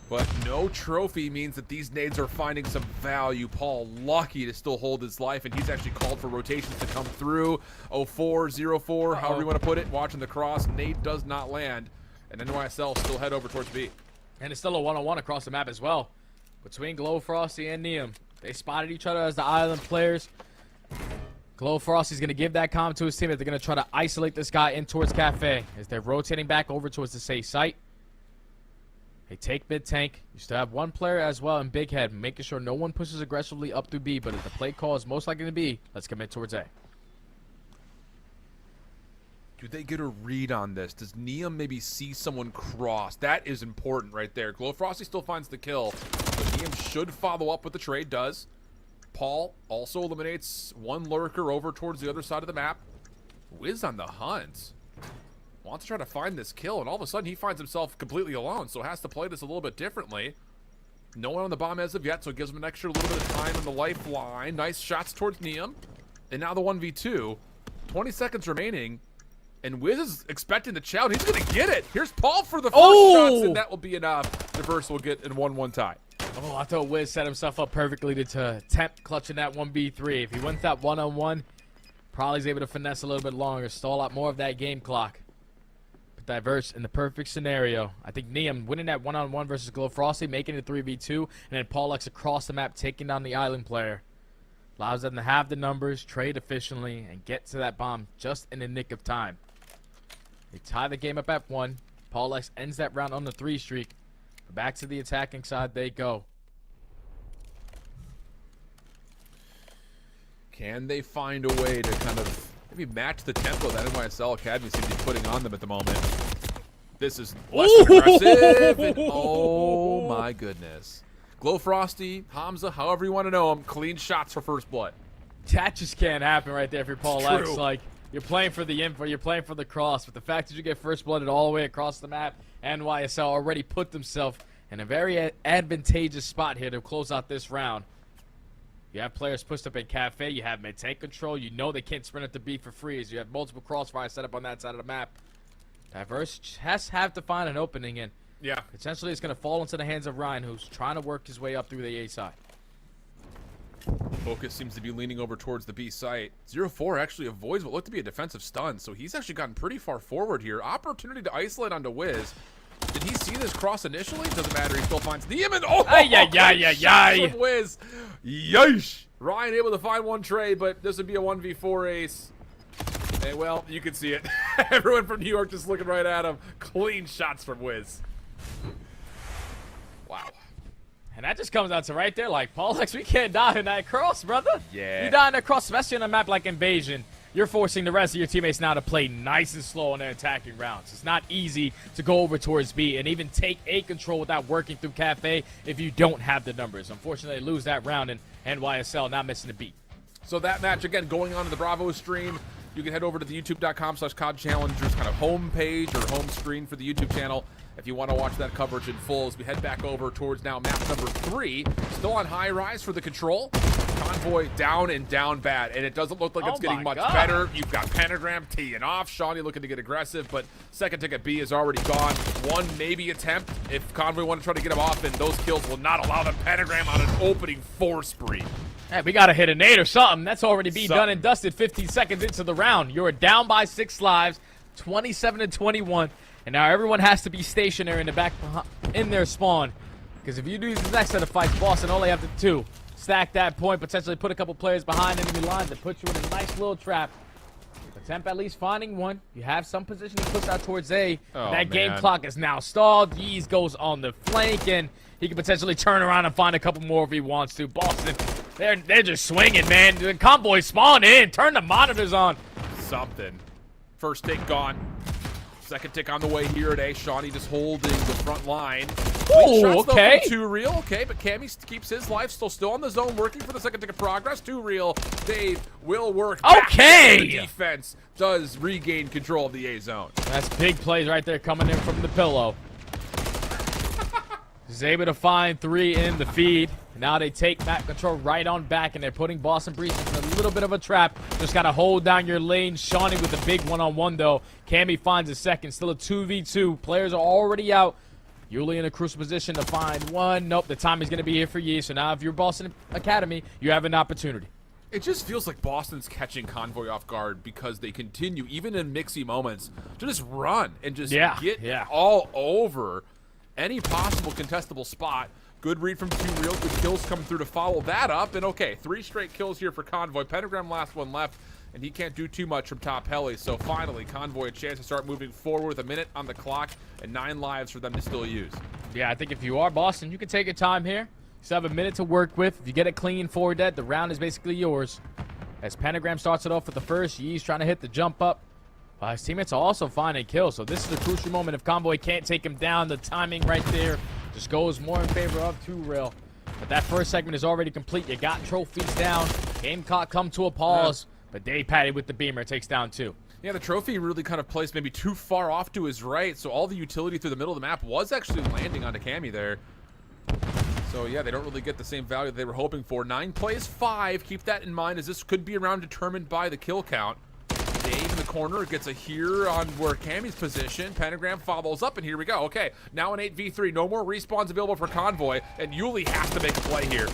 But no trophy means that these nades are finding some value. Paul lucky to still hold his life, and he's actually called for rotations to come through. 04, 04, however you want to put it. Watching the cross, nade does not land. And NYSL still head over towards B. And it's still a one-on-one across the map as well. Between Glow Frosty and Neum. They spotted each other as the island players. Glow Frosty's going to give that comm to his team that they're going to try to isolate this guy in towards Cafe. As they're rotating back over towards the safe site. They take mid tank. You still have 1 player as well in Big Head, making sure no one pushes aggressively up through B. But if the play call is most likely to be, let's commit towards A. Do they get a read on this? Does Neum maybe see someone cross? That is important right there. Glow Frosty still finds the kill. But Neum should follow up with the trade, does. Paul also eliminates 1 lurker over towards the other side of the map. Wiz on the hunt. Wants to try to find this kill, and all of a sudden he finds himself completely alone, so has to play this a little bit differently. No one on the bomb as of yet, so it gives him an extra little bit of time on the lifeline. Nice shots towards Neum. And now the 1v2. 20 seconds remaining. And Wiz is expecting the challenge. He's going to get it. Here's Paul for the first shots, and that will be enough. Diverse will get in 1-1 tie. Oh, I thought Wiz set himself up perfectly to attempt clutching that 1v3. If he wins that one-on-one, probably is able to finesse a little bit longer, stall out more of that game clock. But Diverse in the perfect scenario. I think Neum winning that one-on-one versus Glow Frosty, making it 3v2, and then Paul X across the map taking down the island player. Allows them to have the numbers, trade efficiently, and get to that bomb just in the nick of time. They tie the game up at 1. Paul X ends that round on the 3 streak. But back to the attacking side they go. Can they find a way to kind of maybe match the tempo that NYSL Academy seems to be putting on them at the moment? This is less aggressive. And, oh my goodness. Glow Frosty, Hamza, however you want to know him, clean shots for first blood. That just can't happen right there if you're Paul X. True. Like, you're playing for the info, you're playing for the cross, but the fact that you get first blooded all the way across the map, NYSL already put themselves in a very advantageous spot here to close out this round. You have players pushed up in Cafe. You have mid-tank control. You know they can't sprint at the B for free as you have multiple crossfires set up on that side of the map. Diverse has have to find an opening, and Yeah. essentially it's going to fall into the hands of Ryan, who's trying to work his way up through the A side. Focus seems to be leaning over towards the B site. 0-4 actually avoids what looked to be a defensive stun, so he's actually gotten pretty far forward here. Opportunity to isolate onto Wiz. Did he see this cross initially? Doesn't matter. He still finds Neiman. Oh, Ay, ay, ay, ay, shots ay. from Wiz. Yeesh. Ryan able to find one trade, but this would be a 1v4 ace. And well, you can see it. Everyone from New York just looking right at him. Clean shots from Wiz. Wow. And that just comes down to right there, like, Paulex, we can't die in that cross, brother. Yeah. You die in that cross, especially on a map like Invasion. You're forcing the rest of your teammates now to play nice and slow on their attacking rounds. It's not easy to go over towards B and even take A control without working through Cafe if you don't have the numbers. Unfortunately, they lose that round, and NYSL not missing a beat. So that match, again, going on to the Bravo stream. You can head over to the youtube.com/COD Challengers kind of home page or home screen for the YouTube channel if you want to watch that coverage in full as we head back over towards now map number 3. Still on high rise for the control. Convoy down and down bad, and it doesn't look like it's Oh getting my much God. better. You've got Pentagram teeing off. Shawnee looking to get aggressive, but second ticket B is already gone. One maybe attempt if Convoy want to try to get him off, and those kills will not allow them. Pentagram on an opening 4 spree. Hey, we got to hit a nade or something. That's already be Something. done and dusted 15 seconds into the round. You're down by 6 lives, 27-21, and now everyone has to be stationary in the back in their spawn. Because if you do the next set of fights, Boston only have to 2. Stack that point, potentially put a couple players behind enemy lines and put you in a nice little trap. Attempt at least finding one. You have some position to push out towards A. Oh, That game man. clock is now stalled. Yeez goes on the flank, and he can potentially turn around and find a couple more if he wants to. Boston, they're just swinging, man. The Convoy spawn in. Turn the monitors on. Something. First tick gone. Second tick on the way here at A. Shawnee just holding the front line. Ooh, Shots, though, okay. from Too Real. Okay, but Cammy keeps his life still on the zone, working for the second tick of progress. Too Real. Dave will work. back. Okay. The defense does regain control of the A zone. That's big plays right there coming in from the pillow. He's able to find 3 in the feed. Now they take map control right on back, and they're putting Boston Breeze in a little bit of a trap. Just got to hold down your lane. Shawnee with the big one-on-one, though. Cammy finds a second. Still a 2v2. Players are already out. Yuli in a crucial position to find one. Nope, the time is going to be here for you. So now if you're Boston Academy, you have an opportunity. It just feels like Boston's catching Convoy off guard because they continue, even in mixy moments, to just run and just get all over any possible contestable spot. Good read from Too Real. Good kills coming through to follow that up. And okay, 3 straight kills here for Convoy. Pentagram last one left, and he can't do too much from top heli. So finally, Convoy a chance to start moving forward with a minute on the clock and 9 lives for them to still use. Yeah, I think if you are Boston, you can take your time here. You still have a minute to work with. If you get it clean 4 dead, the round is basically yours. As Pentagram starts it off with the first, Yee's trying to hit the jump up. His teammates are also finding kills, so this is a crucial moment. If Convoy can't take him down, the timing right there just goes more in favor of Too Real. But that first segment is already complete. You got trophies down. Game clock come to a pause, but Dave Patty with the beamer takes down 2. Yeah, the trophy really kind of placed maybe too far off to his right, so all the utility through the middle of the map was actually landing onto Cammy there. So yeah, they don't really get the same value that they were hoping for. 9 plays 5. Keep that in mind, as this could be a round determined by the kill count. Dave in the corner gets a here on where Cammy's position. Pentagram follows up, and here we go. Okay, now an 8v3. No more respawns available for Convoy, and Yuli has to make a play here.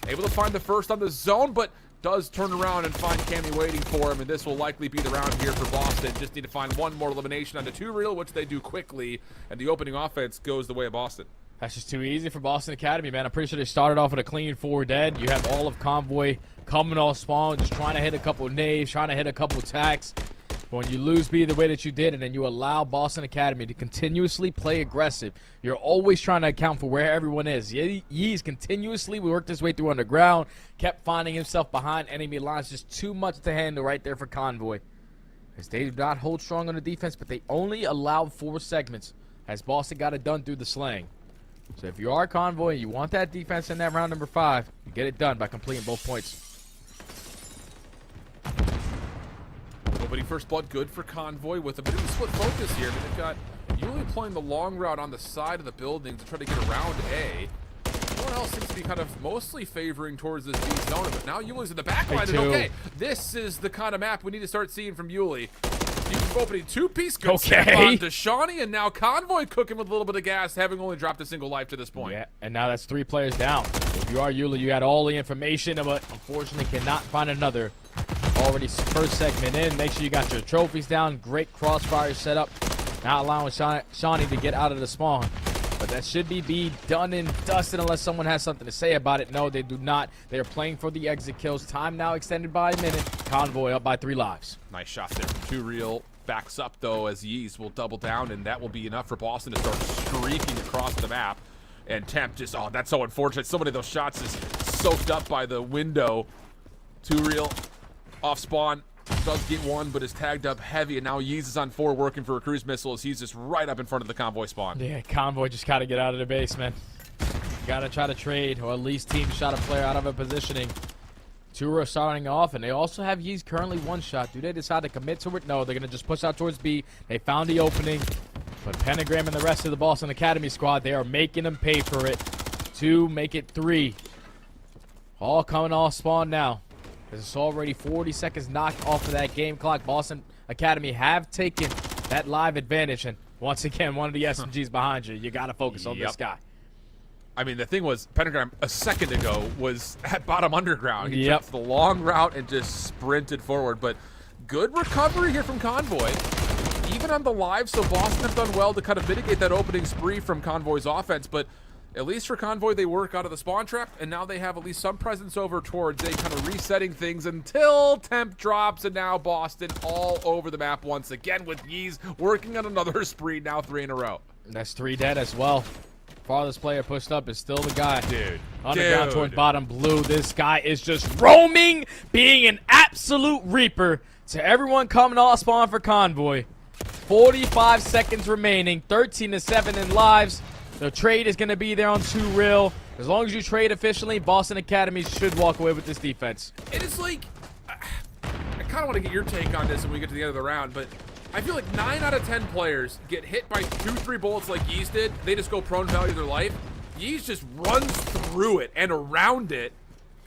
Able to find the first on the zone, but does turn around and find Cammy waiting for him, and this will likely be the round here for Boston. Just need to find one more elimination on the Too Real, which they do quickly, and the opening offense goes the way of Boston. That's just too easy for Boston Academy, man. I'm pretty sure they started off with a clean 4 dead. You have all of Convoy coming off spawn, just trying to hit a couple of nades, trying to hit a couple of attacks. But when you lose B the way that you did, and then you allow Boston Academy to continuously play aggressive, you're always trying to account for where everyone is. Yee's continuously worked his way through underground, kept finding himself behind enemy lines. Just too much to handle right there for Convoy. As they do not hold strong on the defense, but they only allowed 4 segments as Boston got it done through the slaying. So if you are Convoy and you want that defense in that round number 5, you get it done by completing both points. Nobody first blood good for Convoy with a bit of a split focus here. I mean, they've got Yuli playing the long route on the side of the building to try to get around A. Everyone else seems to be kind of mostly favoring towards this B zone, but now Yuli's in the back line. And too. okay, this is the kind of map we need to start seeing from Yuli. He's opening two-piece, good Okay. snap on to Shawnee, and now Convoy cooking with a little bit of gas, having only dropped a single life to this point. Yeah, and now that's 3 players down. If you are Yuli, you had all the information, but unfortunately cannot find another. Already first segment in. Make sure you got your trophies down. Great crossfire setup. Not allowing Shawnee to get out of the spawn. But that should be done and dusted unless someone has something to say about it. No, they do not. They are playing for the exit kills. Time now extended by a minute. Convoy up by 3 lives. Nice shot there from Too Real. Backs up, though, as Yeez will double down, and that will be enough for Boston to start streaking across the map. And Temp just, oh, that's so unfortunate. So many of those shots is soaked up by the window. Too Real off spawn. Does get one, but is tagged up heavy, and now Yeez is on 4 working for a cruise missile as he's just right up in front of the Convoy spawn. Yeah, Convoy just got to get out of the base, man. Got to try to trade, or at least team shot a player out of a positioning. 2 are starting off, and they also have Yeez currently 1 shot. Do they decide to commit to it? No, they're going to just push out towards B. They found the opening, but Pentagram and the rest of the Boston Academy squad, they are making them pay for it. 2, make it 3. All coming off spawn now. It's already 40 seconds knocked off of that game clock. Boston Academy have taken that live advantage, and once again, one of the SMGs behind you. You got to focus on this guy. I mean, the thing was, Pentagram a second ago was at bottom underground. He Yep. took the long route and just sprinted forward. But good recovery here from Convoy. Even on the live, so Boston have done well to kind of mitigate that opening spree from Convoy's offense. But at least for Convoy, they work out of the spawn trap, and now they have at least some presence over towards A, kind of resetting things until Temp drops, and now Boston all over the map once again with Yeez working on another spree, now 3 in a row. That's 3 dead as well. Farthest player pushed up is still the guy. Dude. Underground Dude. toward bottom blue. This guy is just roaming, being an absolute reaper to everyone coming off spawn for Convoy. 45 seconds remaining, 13-7 in lives. The trade is going to be there on Too Real. As long as you trade efficiently, Boston Academy should walk away with this defense. It is like, I kind of want to get your take on this when we get to the end of the round, but I feel like 9 out of 10 players get hit by 2-3 bullets like Yeez did. They just go prone, value their life. Yeez just runs through it and around it.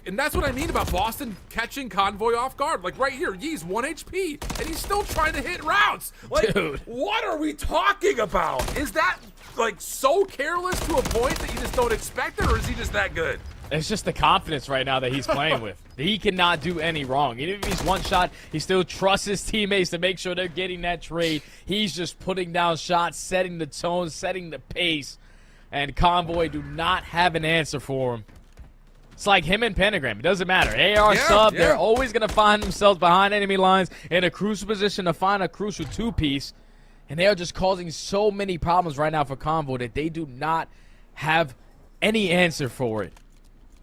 And that's what I mean about Boston catching Convoy off guard. Like right here, Yeez 1 HP, and he's still trying to hit rounds. Like, Dude. what are we talking about? Is that like so careless to a point that you just don't expect it, or is he just that good? It's just the confidence right now that he's playing with. He cannot do any wrong. Even if he's 1 shot, he still trusts his teammates to make sure they're getting that trade. He's just putting down shots, setting the tone, setting the pace. And Convoy do not have an answer for him. It's like him and Pentagram. It doesn't matter. AR sub, they're always going to find themselves behind enemy lines in a crucial position to find a crucial 2-piece. And they are just causing so many problems right now for Convoy that they do not have any answer for it.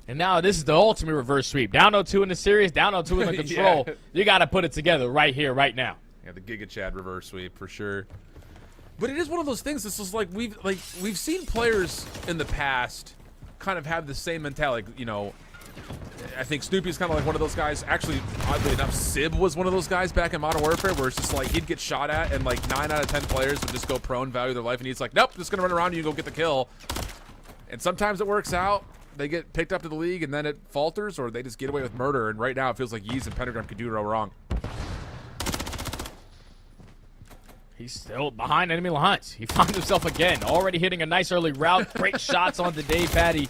And now this is the ultimate reverse sweep. Down 0-2 in the series, down 0-2 in the control. Yeah. You got to put it together right here, right now. Yeah, the Giga Chad reverse sweep for sure. But it is one of those things. This is like we've seen players in the past kind of have the same mentality. You know, I think Snoopy's kind of like one of those guys. Actually, oddly enough, Sib was one of those guys back in Modern Warfare where it's just like he'd get shot at and like 9 out of 10 players would just go prone, value their life, and he's like, nope, just gonna run around you and go get the kill. And sometimes it works out. They get picked up to the league and then it falters, or they just get away with murder. And right now it feels like Yeez and Pentagram could do no wrong. He's still behind enemy lines. He found himself again, already hitting a nice early route. Great shots on the Dave Patty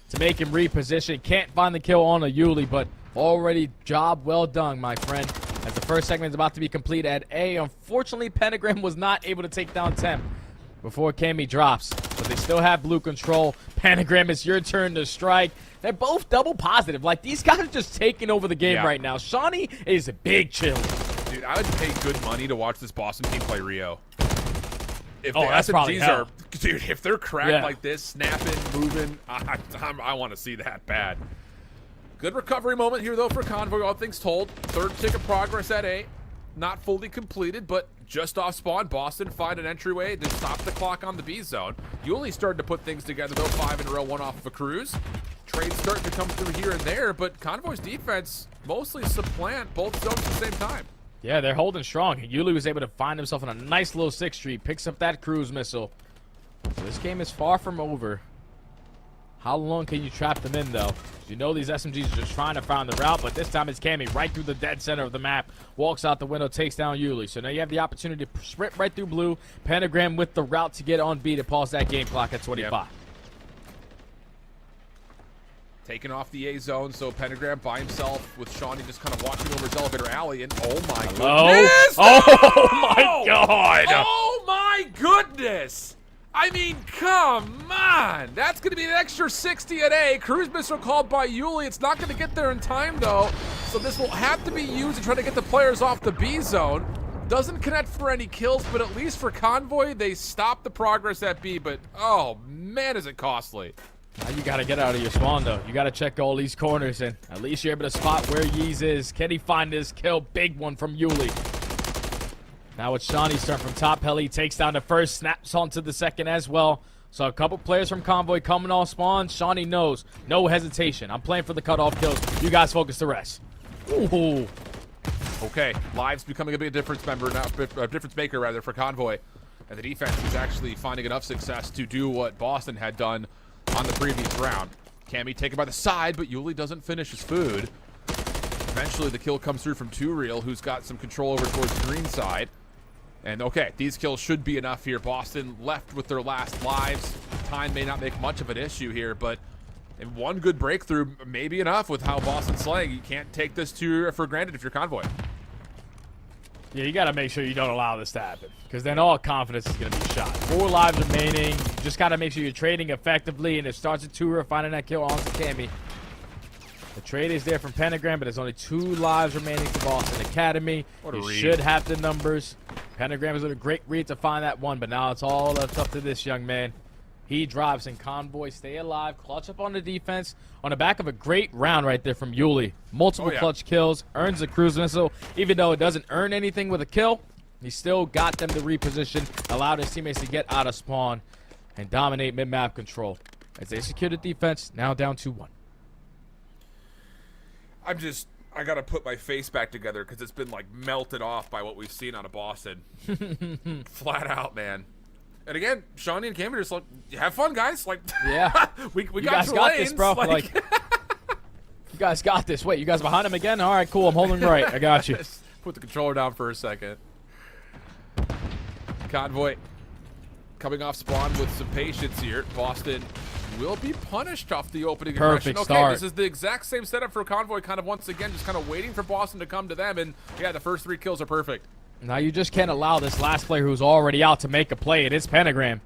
to make him reposition. Can't find the kill on a Yuli, but already job well done, my friend. As the first segment is about to be complete at A, unfortunately, Pentagram was not able to take down Temp before Kami drops. But they still have blue control. Pentagram, it's your turn to strike. They're both double positive. Like, these guys are just taking over the game right now. Shawnee is a big chill. Dude, I would pay good money to watch this Boston team play Rio. If Oh, the that's probably SMGs hell. dude, if they're cracked Yeah. like this, snapping, moving, I want to see that bad. Good recovery moment here, though, for Convoy, all things told. 3rd tick of progress at A. Not fully completed, but just off spawn, Boston find an entryway to stop the clock on the B zone. Yuli started to put things together, though, 5 in a row, 1 off of a cruise. Trades starting to come through here and there, but Convoy's defense mostly supplant both zones at the same time. Yeah, they're holding strong. Yuli was able to find himself in a nice little 6th Street, picks up that cruise missile. So this game is far from over. How long can you trap them in, though? You know these SMGs are just trying to find the route, but this time it's Cammy right through the dead center of the map. Walks out the window, takes down Yuli. So now you have the opportunity to sprint right through blue. Pentagram with the route to get on B to pause that game clock at 25. Yep. Taking off the A zone, so Pentagram by himself with Shawnee just kind of watching over his elevator alley, and oh my goodness! Oh my god! Oh my goodness! I mean, come on! That's going to be an extra 60 at A. Cruise missile called by Yuli. It's not going to get there in time, though, so this will have to be used to try to get the players off the B zone. Doesn't connect for any kills, but at least for Convoy, they stop the progress at B, but oh man, is it costly. Now you got to get out of your spawn, though. You got to check all these corners, and at least you're able to spot where Yeez is. Can he find this kill? Big one from Yuli. Now it's Shawnee's turn from top. Heli takes down the first, snaps onto the second as well. So a couple players from Convoy coming off spawn. Shawnee knows, no hesitation. I'm playing for the cutoff kills. You guys focus the rest. Ooh. Okay, Live's becoming a big difference maker rather for Convoy. And the defense is actually finding enough success to do what Boston had done on the previous round. Cammy taken by the side, but Yuli doesn't finish his food. Eventually the kill comes through from 2Real, who's got some control over towards the green side. And okay, these kills should be enough here. Boston left with their last lives. Time may not make much of an issue here, but in one good breakthrough may be enough with how Boston's slaying. You can't take this for granted if you're Convoy. Yeah, you got to make sure you don't allow this to happen, because then all confidence is going to be shot. 4 lives remaining. You just got to make sure you're trading effectively, and it starts at 2Real finding that kill onto Cammy. The trade is there from Pentagram, but there's only 2 lives remaining for Boston Academy. You should have the numbers. Pentagram is with a great read to find that one, but now it's all up to this young man. He drives, and Convoy stay alive, clutch up on the defense on the back of a great round right there from Yuli. Multiple clutch kills, earns a cruise missile. Even though it doesn't earn anything with a kill, he still got them to reposition, allowed his teammates to get out of spawn and dominate mid-map control. As they secure the defense, now down 2-1. I gotta put my face back together because it's been like melted off by what we've seen out of Boston. Flat out, man. And again, Shawnee and Cammy just like, have fun, guys. Like, yeah, we you got guys your got lanes. this, bro. Like, you guys got this. Wait, you guys behind him again? All right, cool. I'm holding right. I got you. Put the controller down for a second. Convoy coming off spawn with some patience here. Boston will be punished off the opening Perfect aggression. Okay, start. this is the exact same setup for Convoy, kind of once again, just kind of waiting for Boston to come to them. And yeah, the first 3 kills are perfect. Now you just can't allow this last player who's already out to make a play. It is Pentagram.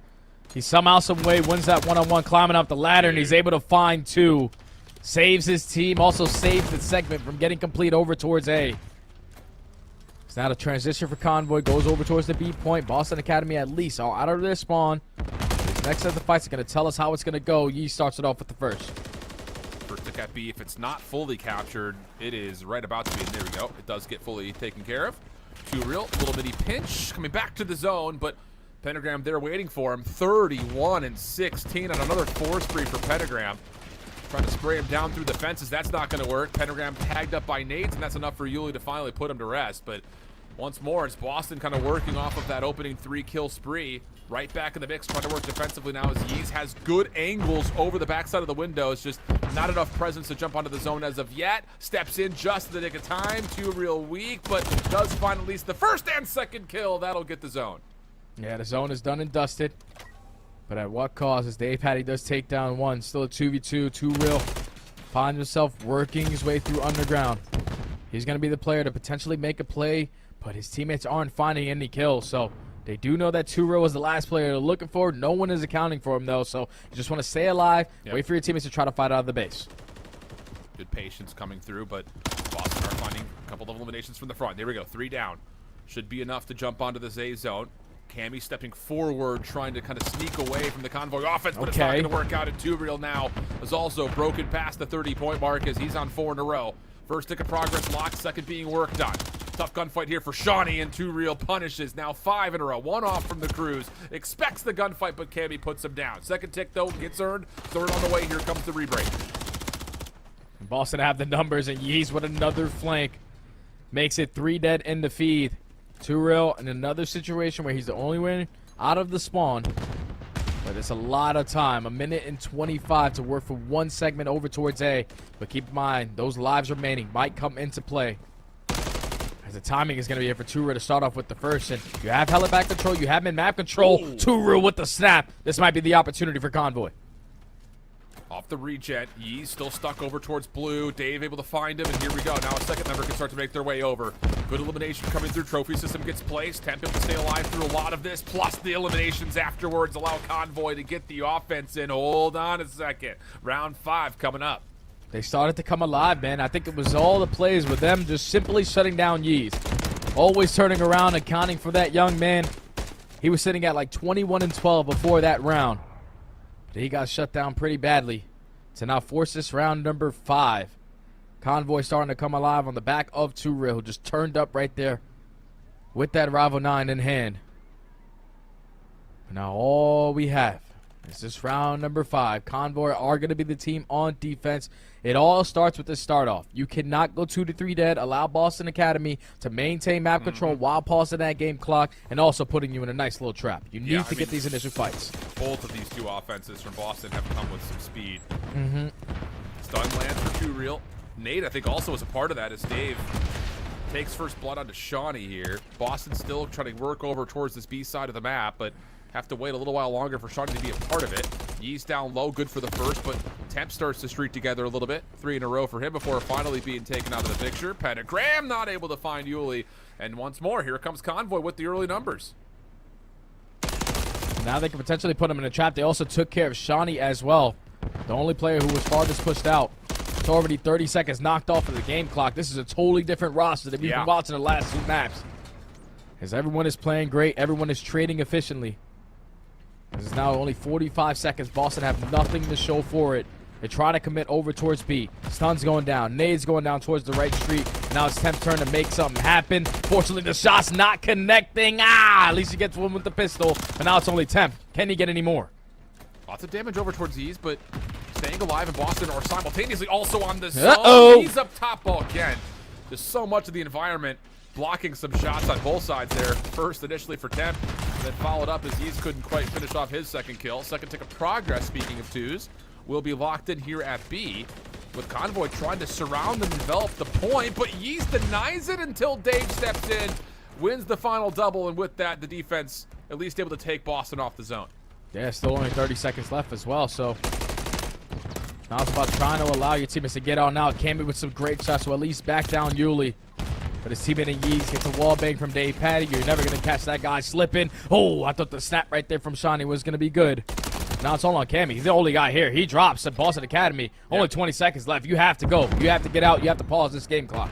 He somehow, some way wins that one-on-one, climbing up the ladder, and he's able to find 2. Saves his team, also saves the segment from getting complete over towards A. It's now the transition for Convoy, goes over towards the B point. Boston Academy at least all out of their spawn. This next set of fights are going to tell us how it's going to go. Yee starts it off with the first. First look at B. If it's not fully captured, it is right about to be. And there we go. It does get fully taken care of. 2Real, little mini pinch, coming back to the zone, but Pentagram there waiting for him. 31 and 16 on another 4 spree for Pentagram. Trying to spray him down through the fences. That's not going to work. Pentagram tagged up by nades, and that's enough for Yuli to finally put him to rest. But once more, it's Boston kind of working off of that opening 3-kill spree. Right back in the mix, trying to work defensively now as Yeez has good angles over the backside of the window. It's just not enough presence to jump onto the zone as of yet. Steps in just in the nick of time. 2Real weak, but does find at least the first and second kill. That'll get the zone. Yeah, the zone is done and dusted. But at what cost? As Dave Patty does take down 1. Still a 2v2. 2Real finds himself working his way through underground. He's going to be the player to potentially make a play, but his teammates aren't finding any kills. So they do know that 2Real was the last player they're looking for. No one is accounting for him, though. So you just want to stay alive, wait for your teammates to try to fight out of the base. Good patience coming through, but Boston are finding a couple of eliminations from the front. There we go. 3 down. Should be enough to jump onto this A zone. Cammy stepping forward, trying to kind of sneak away from the Convoy offense, but it's not going to work out. And 2Real now is also broken past the 30-point mark as he's on 4 in a row. First tick of progress locked, second being worked on. Tough gunfight here for Shawnee, and 2Real punishes. Now 5 in a row. 1 off from the cruise. Expects the gunfight, but Cammy puts him down. Second tick, though, gets earned. Third on the way. Here comes the rebreak. Boston have the numbers, and Yeez with another flank. Makes it 3 dead in the feed. 2Real in another situation where he's the only one out of the spawn. But it's a lot of time. 1:25 to work for one segment over towards A. But keep in mind, those lives remaining might come into play, as the timing is going to be here for Turu to start off with the first. And you have hella back control. You have map control. Turu with the snap. This might be the opportunity for Convoy. Off the regen, Yee's still stuck over towards blue. Dave able to find him, and here we go. Now a second member can start to make their way over. Good elimination coming through. Trophy system gets placed. Temp able to stay alive through a lot of this, plus the eliminations afterwards allow Convoy to get the offense in. Hold on a second. Round 5 coming up. They started to come alive, man. I think it was all the plays with them just simply shutting down Yeez. Always turning around, accounting for that young man. He was sitting at like 21-12 before that round. He got shut down pretty badly to now force this round number 5. Convoy starting to come alive on the back of Turu, who just turned up right there with that Rival 9 in hand. Now all we have is this round number 5. Convoy are going to be the team on defense. It all starts with the start off. You cannot go 2-3 dead. Allow Boston Academy to maintain map control while pausing that game clock and also putting you in a nice little trap. You need to get these initial fights. Both of these two offenses from Boston have come with some speed. Stun land for Turu. Nate, I think, also was a part of that as Dave takes first blood onto Shawnee here. Boston still trying to work over towards this B side of the map, but have to wait a little while longer for Shawnee to be a part of it. Yee's down low, good for the first, but Temp starts to streak together a little bit. 3 in a row for him before finally being taken out of the picture. Pentagram not able to find Yuli. And once more, here comes Convoy with the early numbers. Now they can potentially put him in a trap. They also took care of Shawnee as well. The only player who was farthest pushed out. It's already 30 seconds knocked off of the game clock. This is a totally different roster than we've been watching the last 2 maps. As everyone is playing great, everyone is trading efficiently. This is now only 45 seconds. Boston have nothing to show for it. They try to commit over towards B. Stun's going down. Nade's going down towards the right street. Now it's Temp's turn to make something happen. Fortunately, the shot's not connecting. At least he gets one with the pistol. And now it's only Temp. Can he get any more? Lots of damage over towards Yeez, but staying alive in Boston are simultaneously also on the zone. He's up top again. There's so much of the environment blocking some shots on both sides there. First initially for Temp, then followed up as Yeez couldn't quite finish off his second kill. Second tick of progress, speaking of 2s, will be locked in here at B, with Convoy trying to surround and develop the point, but Yeez denies it until Dave steps in, wins the final double, and with that, the defense at least able to take Boston off the zone. Yeah, still only 30 seconds left as well, so now it's about trying to allow your teammates to get on out. Camby with some great shots to at least back down Yuli. But his teammate in Yeez gets a wall bang from Dave Patty. You're never going to catch that guy slipping. Oh, I thought the snap right there from Shawnee was going to be good. Now it's all on Cammy. He's the only guy here. He drops at Boston Academy. Only 20 seconds left. You have to go. You have to get out. You have to pause this game clock.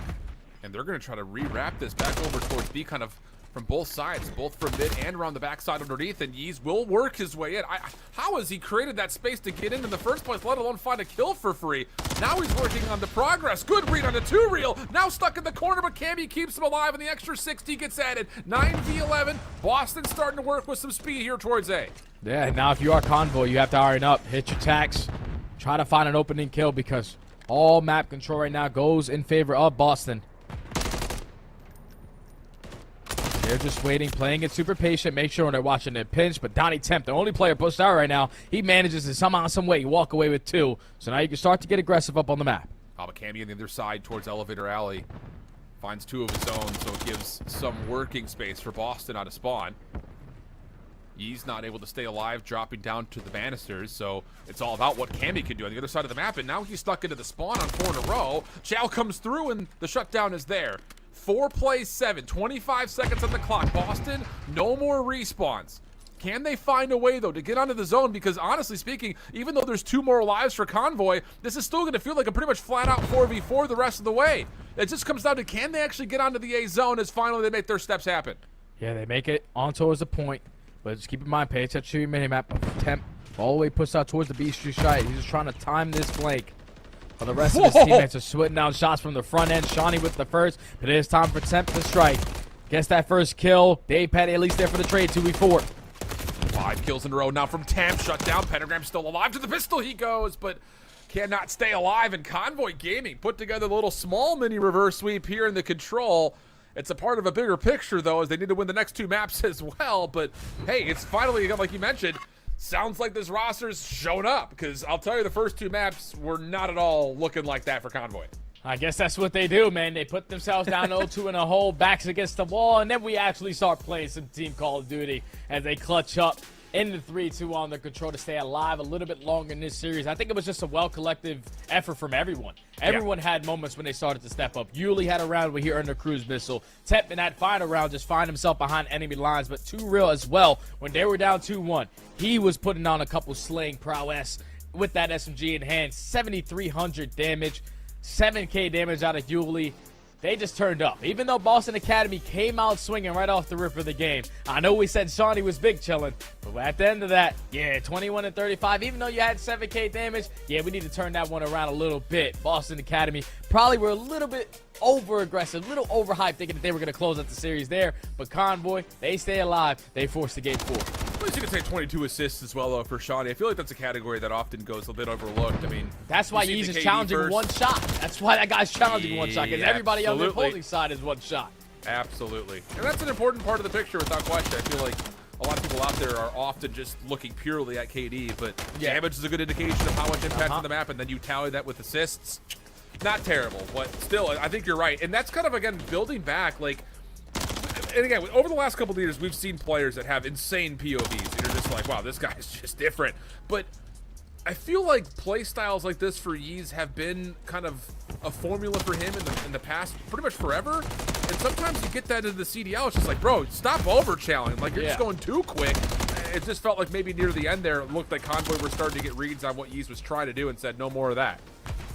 And they're going to try to rewrap this back over towards B, kind of from both sides, both from mid and around the backside underneath, and Yeez will work his way in. How has he created that space to get in the first place, let alone find a kill for free? Now he's working on the progress. Good read on the 2-reel. Now stuck in the corner, but Camby keeps him alive, and the extra 60 gets added. 9v11. Boston starting to work with some speed here towards A. Yeah, now if you are Convoy, you have to iron up, hit your tax, try to find an opening kill, because all map control right now goes in favor of Boston. They're just waiting, playing it super patient, make sure they're watching their pinch. But Donnie Temp, the only player pushed out right now, he manages to somehow, some way walk away with 2. So now you can start to get aggressive up on the map. Camby on the other side towards Elevator Alley. Finds 2 of his own, so it gives some working space for Boston out of spawn. He's not able to stay alive, dropping down to the banisters, so it's all about what Camby can do on the other side of the map, and now he's stuck into the spawn on 4 in a row. Chow comes through, and the shutdown is there. 4 plays 7, 25 seconds on the clock. Boston, no more respawns. Can they find a way, though, to get onto the zone? Because honestly speaking, even though there's 2 more lives for Convoy, this is still going to feel like a pretty much flat-out 4v4 the rest of the way. It just comes down to, can they actually get onto the A zone as finally they make their steps happen? Yeah, they make it on towards the point. But just keep in mind, pay attention to your minimap. Temp all the way pushed out towards the B street side. He's just trying to time this flank. While the rest of his teammates are sweating down shots from the front end. Shawnee with the first, but it is time for Temp to strike. Gets that first kill. Dave Patty at least there for the trade, 2v4. 5 kills in a row now from Temp. Shut down. Pentagram still alive. To the pistol he goes, but cannot stay alive. And Convoy Gaming put together a little small mini reverse sweep here in the control. It's a part of a bigger picture, though, as they need to win the next 2 maps as well. But, hey, it's finally, like you mentioned, sounds like this roster's shown up, because I'll tell you, the first 2 maps were not at all looking like that for Convoy. I guess that's what they do, man. They put themselves down 0-2 in a hole, backs against the wall, and then we actually start playing some Team Call of Duty as they clutch up in the 3-2 on the control to stay alive a little bit longer in this series. I think it was just a well-collective effort from everyone. Everyone had moments when they started to step up. Yuli had a round where he earned a cruise missile. Tep in that final round just find himself behind enemy lines, but Too Real as well. When they were down 2-1, he was putting on a couple slaying prowess with that SMG in hand. 7,300 damage, 7K damage out of Yuli. They just turned up. Even though Boston Academy came out swinging right off the rip of the game. I know we said Shawnee was big chilling, but at the end of that, yeah, 21 and 35. Even though you had 7K damage, yeah, we need to turn that one around a little bit. Boston Academy probably were a little bit over-aggressive, a little overhyped, thinking that they were going to close out the series there. But Convoy, they stay alive. They force the game forward. At least you can say 22 assists as well, though, for Shawnee. I feel like that's a category that often goes a bit overlooked. I mean, that's why Yeez is challenging first. one shot. That's why that guy's challenging one shot, because everybody on the absolutely. opposing side is one shot. Absolutely. And that's an important part of the picture without question. I feel like a lot of people out there are often just looking purely at KD, but damage is a good indication of how much impact on the map, and then you tally that with assists. Not terrible, but still, I think you're right. And that's kind of, again, building back, like, and again, over the last couple of years, we've seen players that have insane POVs, and you're just like, wow, this guy's just different. But I feel like play styles like this for Yeez have been kind of a formula for him in the past pretty much forever. And sometimes you get that into the CDL, it's just like, bro, stop over-challenging. Like, you're just going too quick. It just felt like maybe near the end there, it looked like Convoy were starting to get reads on what Yeez was trying to do and said, no more of that.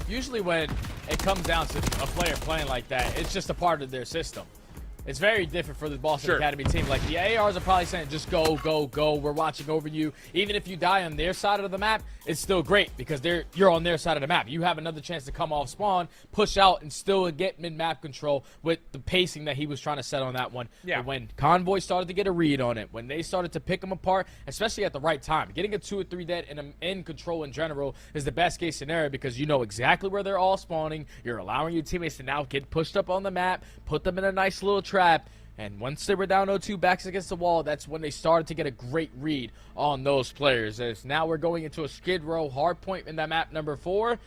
Usually when it comes down to a player playing like that, it's just a part of their system. It's very different for the Boston Academy team. Like, the ARs are probably saying, just go, go, go. We're watching over you. Even if you die on their side of the map, it's still great because you're on their side of the map. You have another chance to come off spawn, push out, and still get mid-map control with the pacing that he was trying to set on that one. Yeah. But when Convoy started to get a read on it, when they started to pick them apart, especially at the right time, getting a 2 or 3 dead and in control in general is the best case scenario because you know exactly where they're all spawning. You're allowing your teammates to now get pushed up on the map, put them in a nice little trap. And once they were down 0-2 backs against the wall, that's when they started to get a great read on those players. As now we're going into a Skid Row hard point in that map number 4.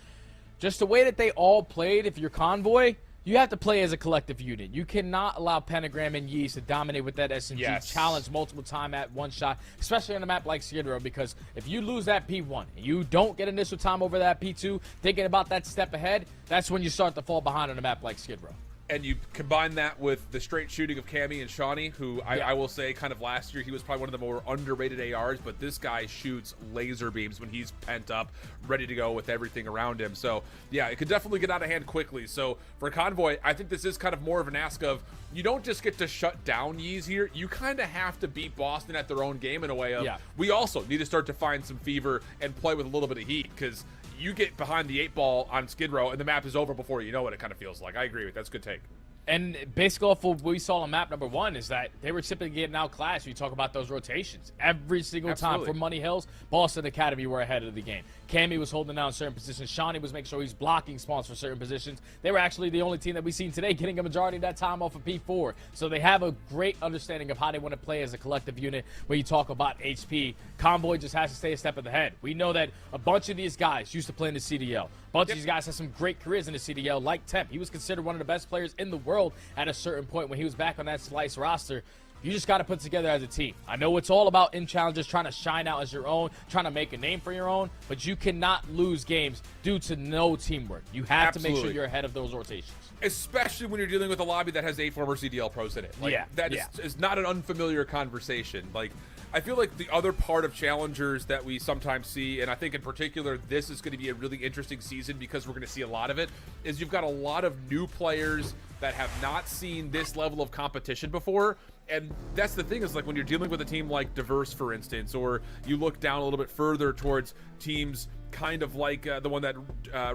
Just the way that they all played, if you're Convoy, you have to play as a collective unit. You cannot allow Pentagram and Yeez to dominate with that SMG, challenge multiple time at one shot, especially on a map like Skid Row, because if you lose that P1 and you don't get initial time over that P2, thinking about that step ahead, that's when you start to fall behind on a map like Skid Row. And you combine that with the straight shooting of Cammy and Shawnee, who I will say kind of last year, he was probably one of the more underrated ARs, but this guy shoots laser beams when he's pent up, ready to go with everything around him. So, yeah, it could definitely get out of hand quickly. So, for Convoy, I think this is kind of more of an ask of, you don't just get to shut down Yeez here. You kind of have to beat Boston at their own game in a way of, we also need to start to find some fever and play with a little bit of heat, because you get behind the 8 ball on Skid Row and the map is over before you know what it kind of feels like. I agree with that. That's a good take. And basically off what we saw on map number 1 is that they were simply getting outclassed. You talk about those rotations. Every single time for Money Hills, Boston Academy were ahead of the game. Cammy was holding down certain positions. Shawnee was making sure he's blocking spawns for certain positions. They were actually the only team that we've seen today getting a majority of that time off of P4. So they have a great understanding of how they want to play as a collective unit. When you talk about HP, Convoy just has to stay a step ahead. We know that a bunch of these guys used to play in the CDL. A bunch of these guys have some great careers in the CDL, like Temp. He was considered one of the best players in the world at a certain point when he was back on that Slice roster. You just got to put together as a team. I know it's all about in challenges, trying to shine out as your own, trying to make a name for your own, but you cannot lose games due to no teamwork. You have to make sure you're ahead of those rotations. Especially when you're dealing with a lobby that has 8 former CDL pros in it. Like, that is not an unfamiliar conversation. Like, I feel like the other part of challengers that we sometimes see, and I think in particular this is going to be a really interesting season because we're going to see a lot of it, is you've got a lot of new players that have not seen this level of competition before. And that's the thing, is like when you're dealing with a team like Diverse, for instance, or you look down a little bit further towards teams kind of like the one that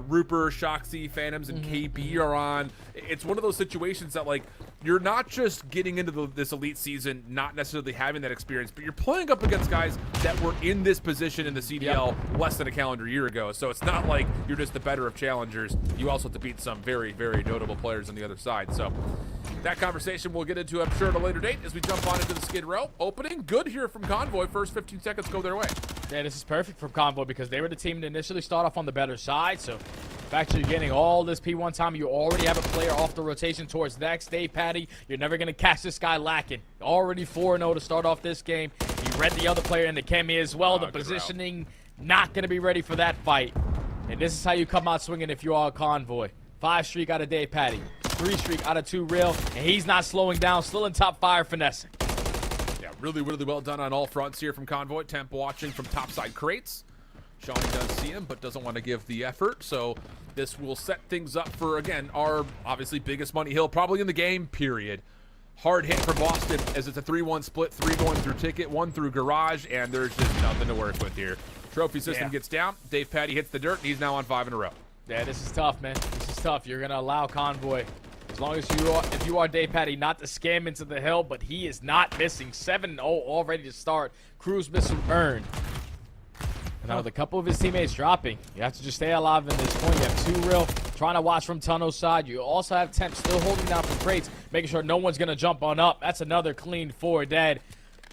Rupert, Shoxy, Phantoms, and KB are on. It's one of those situations that, like, you're not just getting into this elite season not necessarily having that experience, but you're playing up against guys that were in this position in the CDL less than a calendar year ago. So it's not like you're just the better of challengers. You also have to beat some very, very notable players on the other side. So That conversation we'll get into, I'm sure, at a later date as we jump on into the Skid Row. Opening good here from Convoy. First 15 seconds go their way. Yeah, this is perfect for Convoy because they were the team to initially start off on the better side. So, the fact that you're getting all this P1 time, you already have a player off the rotation towards next. Dave Patty, you're never going to catch this guy lacking. Already 4-0 to start off this game. You read the other player in the Kemi as well. The positioning, not going to be ready for that fight. And this is how you come out swinging if you are a Convoy. 5 streak out of Dave Patty. 3 streak out of 2 real. And he's not slowing down. Still in top fire finessing. Yeah, really, really well done on all fronts here from Convoy. Temp watching from topside crates. Shawnee does see him, but doesn't want to give the effort. So this will set things up for, again, our obviously biggest money hill probably in the game, period. Hard hit for Boston as it's a 3-1 split. 3 going through Ticket, 1 through Garage, and there's just nothing to work with here. Trophy system gets down. Dave Patty hits the dirt, and he's now on 5 in a row. Yeah, this is tough, man. This is tough. You're going to allow Convoy, as long as if you are Dave Patty, not to scam into the hill, but he is not missing. 7-0 already to start. Cruise missile earned. Now, with a couple of his teammates dropping, you have to just stay alive in this point. You have 2 real trying to watch from tunnel side. You also have Temp still holding down from crates, making sure no one's going to jump on up. That's another clean 4 dead.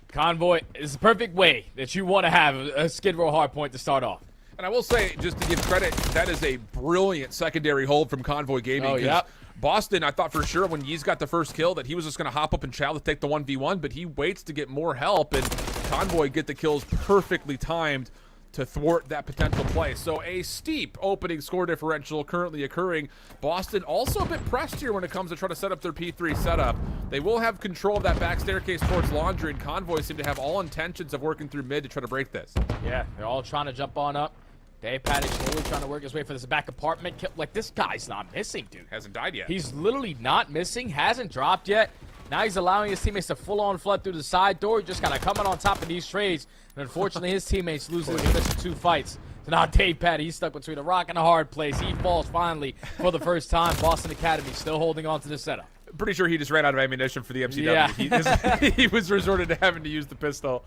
Convoy is the perfect way that you want to have a Skid Row hard point to start off. And I will say, just to give credit, that is a brilliant secondary hold from Convoy Gaming. Oh, yep. Boston, I thought for sure when Yeez got the first kill that he was just going to hop up and chow to take the 1v1, but he waits to get more help, and Convoy get the kills perfectly timed to thwart that potential play. So a steep opening score differential currently occurring. Boston also a bit pressed here when it comes to trying to set up their P3 setup. They will have control of that back staircase towards Laundry, and Convoy seem to have all intentions of working through mid to try to break this. Yeah, they're all trying to jump on up. Dave Patty slowly trying to work his way for this back apartment kill. Like, this guy's not missing, dude. Hasn't died yet. He's literally not missing, hasn't dropped yet. Now he's allowing his teammates to full-on flood through the side door. He's just kind of coming on top of these trades. And unfortunately, his teammates lose the initial 2 fights. So now Dave Patty, he's stuck between a rock and a hard place. He falls finally for the first time. Boston Academy still holding on to the setup. Pretty sure he just ran out of ammunition for the MCW. Yeah. He was resorted to having to use the pistol.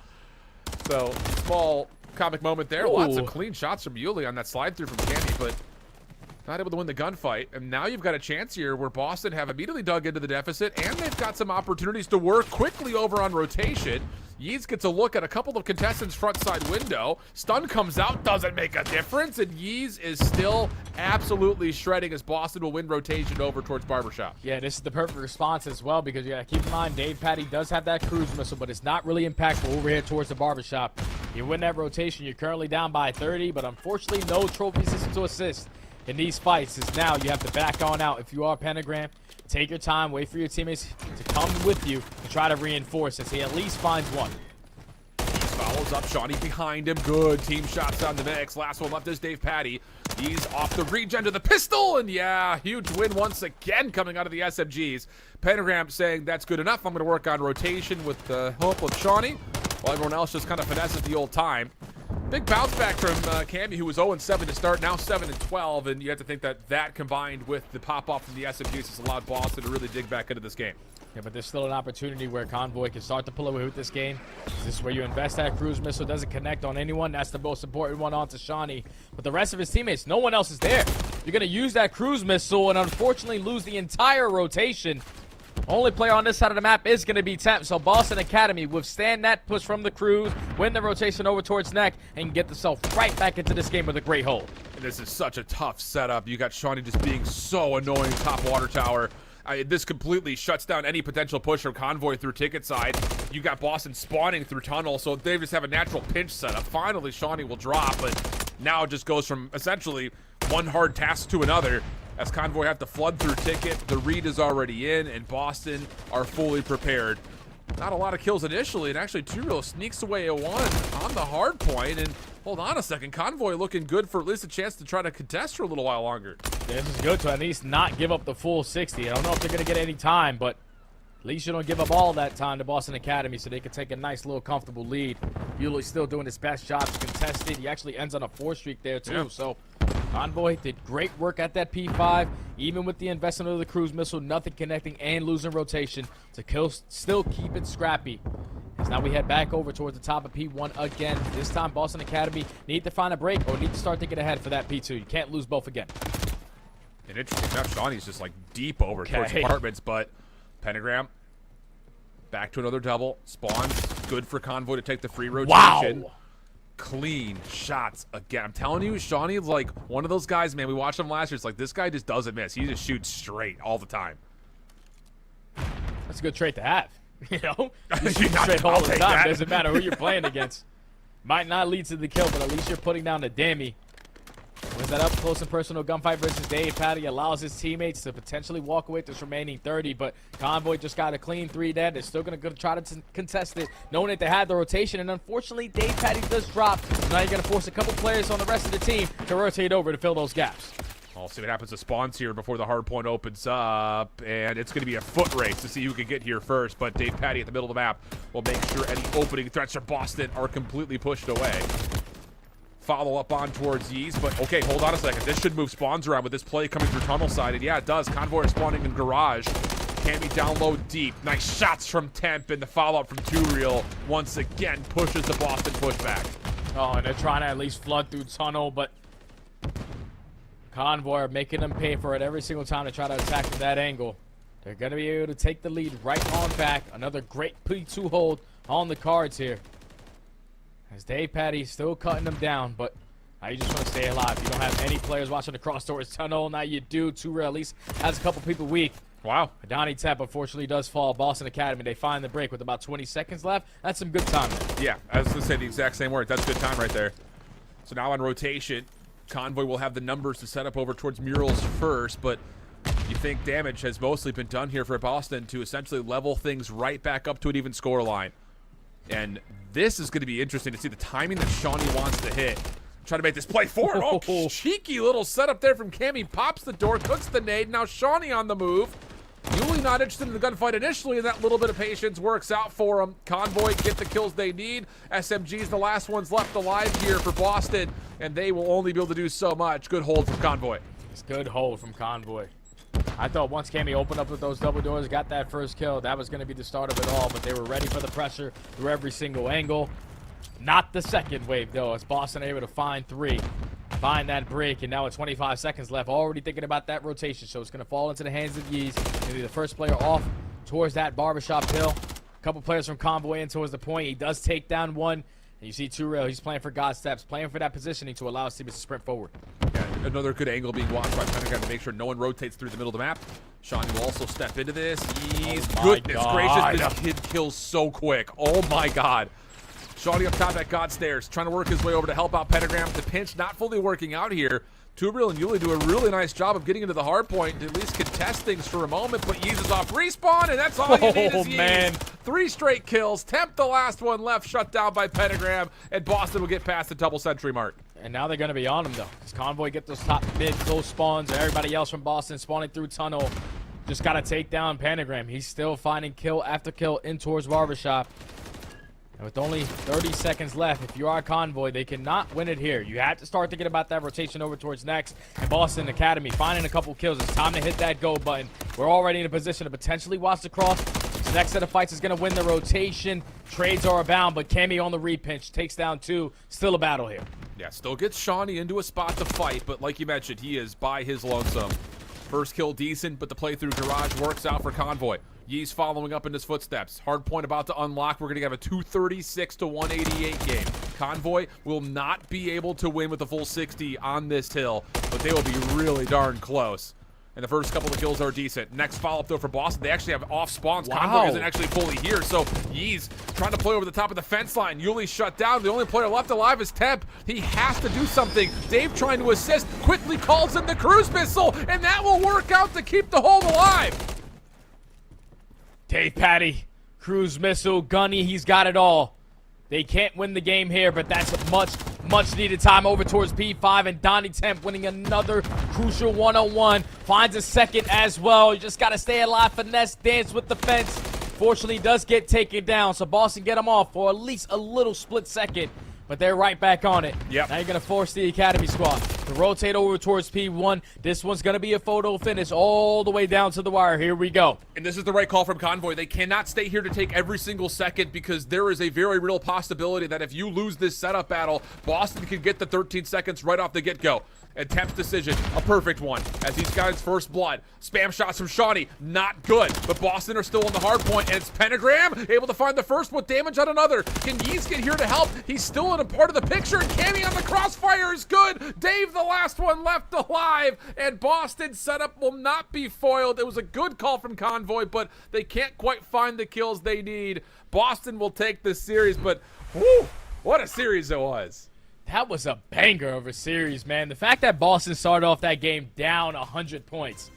So, small comic moment there. Ooh. Lots of clean shots from Yuli on that slide through from Candy, but not able to win the gunfight. And now you've got a chance here where Boston have immediately dug into the deficit, and they've got some opportunities to work quickly over on rotation. Yeez gets a look at a couple of contestants' front side window. Stun comes out, doesn't make a difference, and Yeez is still absolutely shredding as Boston will win rotation over towards Barbershop. Yeah, this is the perfect response as well, because you gotta keep in mind Dave Patty does have that cruise missile, but it's not really impactful over here towards the Barbershop. You win that rotation, you're currently down by 30, but unfortunately no trophy system to assist in these fights, is now you have to back on out. If you are Pentagram, take your time, wait for your teammates to come with you to try to reinforce as he at least finds one. Follows up, Shawnee behind him. Good team shots on the mix. Last one left is Dave Patty. He's off the regen to the pistol, and yeah, huge win once again coming out of the SMGs. Pentagram saying that's good enough. I'm going to work on rotation with the help of Shawnee, while everyone else just kind of finesses the old time. Big bounce back from Cammy, who was 0-7 to start, now 7-12, and you have to think that that combined with the pop-off from the SMGs has allowed Boston to really dig back into this game. Yeah, but there's still an opportunity where Convoy can start to pull away with this game. This is where you invest that cruise missile, doesn't connect on anyone. That's the most important one onto Shawnee. But the rest of his teammates, no one else is there. You're going to use that cruise missile and unfortunately lose the entire rotation. Only player on this side of the map is going to be Temp, so Boston Academy withstand that push from the Cruise, win the rotation over towards Neck, and get themselves right back into this game with a great hold. And this is such a tough setup. You got Shawnee just being so annoying top water tower. This completely shuts down any potential push from Convoy through ticket side. You got Boston spawning through tunnel, so they just have a natural pinch setup. Finally, Shawnee will drop, but now it just goes from essentially one hard task to another. As Convoy have to flood through ticket, the read is already in, and Boston are fully prepared. Not a lot of kills initially, and actually Two-Real sneaks away a 1 on the hard point, and hold on a second, Convoy looking good for at least a chance to try to contest for a little while longer. Yeah, this is good to at least not give up the full 60. I don't know if they're going to get any time, but at least you don't give up all that time to Boston Academy so they can take a nice little comfortable lead. Yuli's still doing his best job to contest it. He actually ends on a 4 streak there too, yeah. So Convoy did great work at that P5, even with the investment of the cruise missile, nothing connecting and losing rotation to still keep it scrappy. As now we head back over towards the top of P1 again. This time Boston Academy need to find a break or need to start thinking ahead for that P2. You can't lose both again. And interesting enough, Shawnee's just like deep over towards apartments, but Pentagram. Back to another double. Spawns. Good for Convoy to take the free rotation. Wow. Clean shots again. I'm telling you, Shawnee is like one of those guys, man. We watched him last year. It's like this guy just doesn't miss. He just shoots straight all the time. That's a good trait to have. You know? You I'll shoot straight all the take time. that. Doesn't matter who you're playing against. Might not lead to the kill, but at least you're putting down the Dammy. Wins that up close and personal gunfight versus Dave Patty. Allows his teammates to potentially walk away with this remaining 30, but Convoy just got a clean 3 dead. They're still going to try to contest it, knowing that they had the rotation, and unfortunately, Dave Patty does drop. So now you're going to force a couple players on the rest of the team to rotate over to fill those gaps. I'll see what happens to Spawns here before the hard point opens up, and it's going to be a foot race to see who can get here first, but Dave Patty at the middle of the map will make sure any opening threats from Boston are completely pushed away. Follow up on towards Yeez, but okay, hold on a second. This should move Spawns around with this play coming through tunnel side, and yeah, it does. Convoy are spawning in garage. Cammy down low deep. Nice shots from Temp, and the follow-up from Too Real once again pushes the Boston pushback. Oh, and they're trying to at least flood through tunnel, but Convoy are making them pay for it every single time to try to attack from that angle. They're going to be able to take the lead right on back. Another great P2 hold on the cards here. As Dave Patty still cutting them down, but now you just want to stay alive. You don't have any players watching across towards tunnel. Now you do. Too Real at least has a couple people weak. Wow. Donnie Temp unfortunately does fall. Boston Academy, they find the break with about 20 seconds left. That's some good time there. Yeah, I was going to say the exact same word. That's good time right there. So now on rotation, Convoy will have the numbers to set up over towards Murals first, but you think damage has mostly been done here for Boston to essentially level things right back up to an even score line. And this is going to be interesting to see the timing that Shawnee wants to hit. Try to make this play forward. Oh, cheeky little setup there from Cammy. Pops the door, cooks the nade. Now Shawnee on the move. Yuli not interested in the gunfight initially, and that little bit of patience works out for him. Convoy get the kills they need. SMG's the last ones left alive here for Boston, and they will only be able to do so much. Good hold from Convoy. It's good hold from Convoy. I thought once Cammy opened up with those double doors, got that first kill, that was going to be the start of it all, but they were ready for the pressure through every single angle. Not the second wave, though, as Boston able to find 3. Find that break, and now with 25 seconds left, already thinking about that rotation, so it's going to fall into the hands of Yeez. Going to be the first player off towards that barbershop hill. A couple players from Convoy in towards the point. He does take down one. And you see Too Real, he's playing for God Steps, playing for that positioning to allow his teammates to sprint forward. Yeah, another good angle being watched by Pentagon to make sure no one rotates through the middle of the map. Shawnee will also step into this. Oh Goodness God. gracious, this kid kills so quick. Oh my God. Shawnee up top at God Stairs, trying to work his way over to help out Pentagram. The pinch not fully working out here. Too Real and Yuli do a really nice job of getting into the hard point, to at least contest things for a moment, but Yeez is off respawn, and that's all you need is Yeez. Man. 3 straight kills. Temp the last one left, shut down by Pentagram, and Boston will get past the double century mark. And now they're going to be on him, though. Because Convoy get those top mid, those spawns, and everybody else from Boston spawning through tunnel. Just got to take down Pentagram. He's still finding kill after kill in towards Barbershop. And with only 30 seconds left, if you are Convoy, they cannot win it here. You have to start thinking about that rotation over towards next. And Boston Academy finding a couple kills. It's time to hit that go button. We're already in a position to potentially watch the cross. This next set of fights is going to win the rotation. Trades are abound, but Cammy on the repinch takes down 2. Still a battle here. Yeah, still gets Shawnee into a spot to fight, but like you mentioned, he is by his lonesome. First kill decent, but the playthrough garage works out for Convoy. Yeez following up in his footsteps. Hard point about to unlock. We're going to have a 236 to 188 game. Convoy will not be able to win with a full 60 on this hill, but they will be really darn close. And the first couple of kills are decent. Next follow-up, though, for Boston. They actually have off spawns. Wow. Convoy isn't actually fully here, so Yeez trying to play over the top of the fence line. Yuli shut down. The only player left alive is Temp. He has to do something. Dave trying to assist, quickly calls in the cruise missile, and that will work out to keep the hold alive. Dave Patty, cruise missile, gunny, he's got it all. They can't win the game here, but that's much needed time over towards P5, and Donnie Temp winning another crucial one-on-one. Finds a second as well. You just got to stay alive, finesse, dance with the fence. Fortunately, does get taken down, so Boston get him off for at least a little split second. But they're right back on it. Yep. Now you're going to force the Academy squad to rotate over towards P1. This one's going to be a photo finish all the way down to the wire. Here we go. And this is the right call from Convoy. They cannot stay here to take every single second because there is a very real possibility that if you lose this setup battle, Boston can get the 13 seconds right off the get-go. Attempts decision, a perfect one, as he's got his first blood. Spam shots from Shawnee, not good. But Boston are still on the hard point, and it's Pentagram able to find the first with damage on another. Can Yeez get here to help? He's still in a part of the picture, and Cammy on the crossfire is good. Dave, the last one left alive, and Boston's setup will not be foiled. It was a good call from Convoy, but they can't quite find the kills they need. Boston will take this series, but whew, what a series it was. That was a banger of a series, man. The fact that Boston started off that game down 100 points,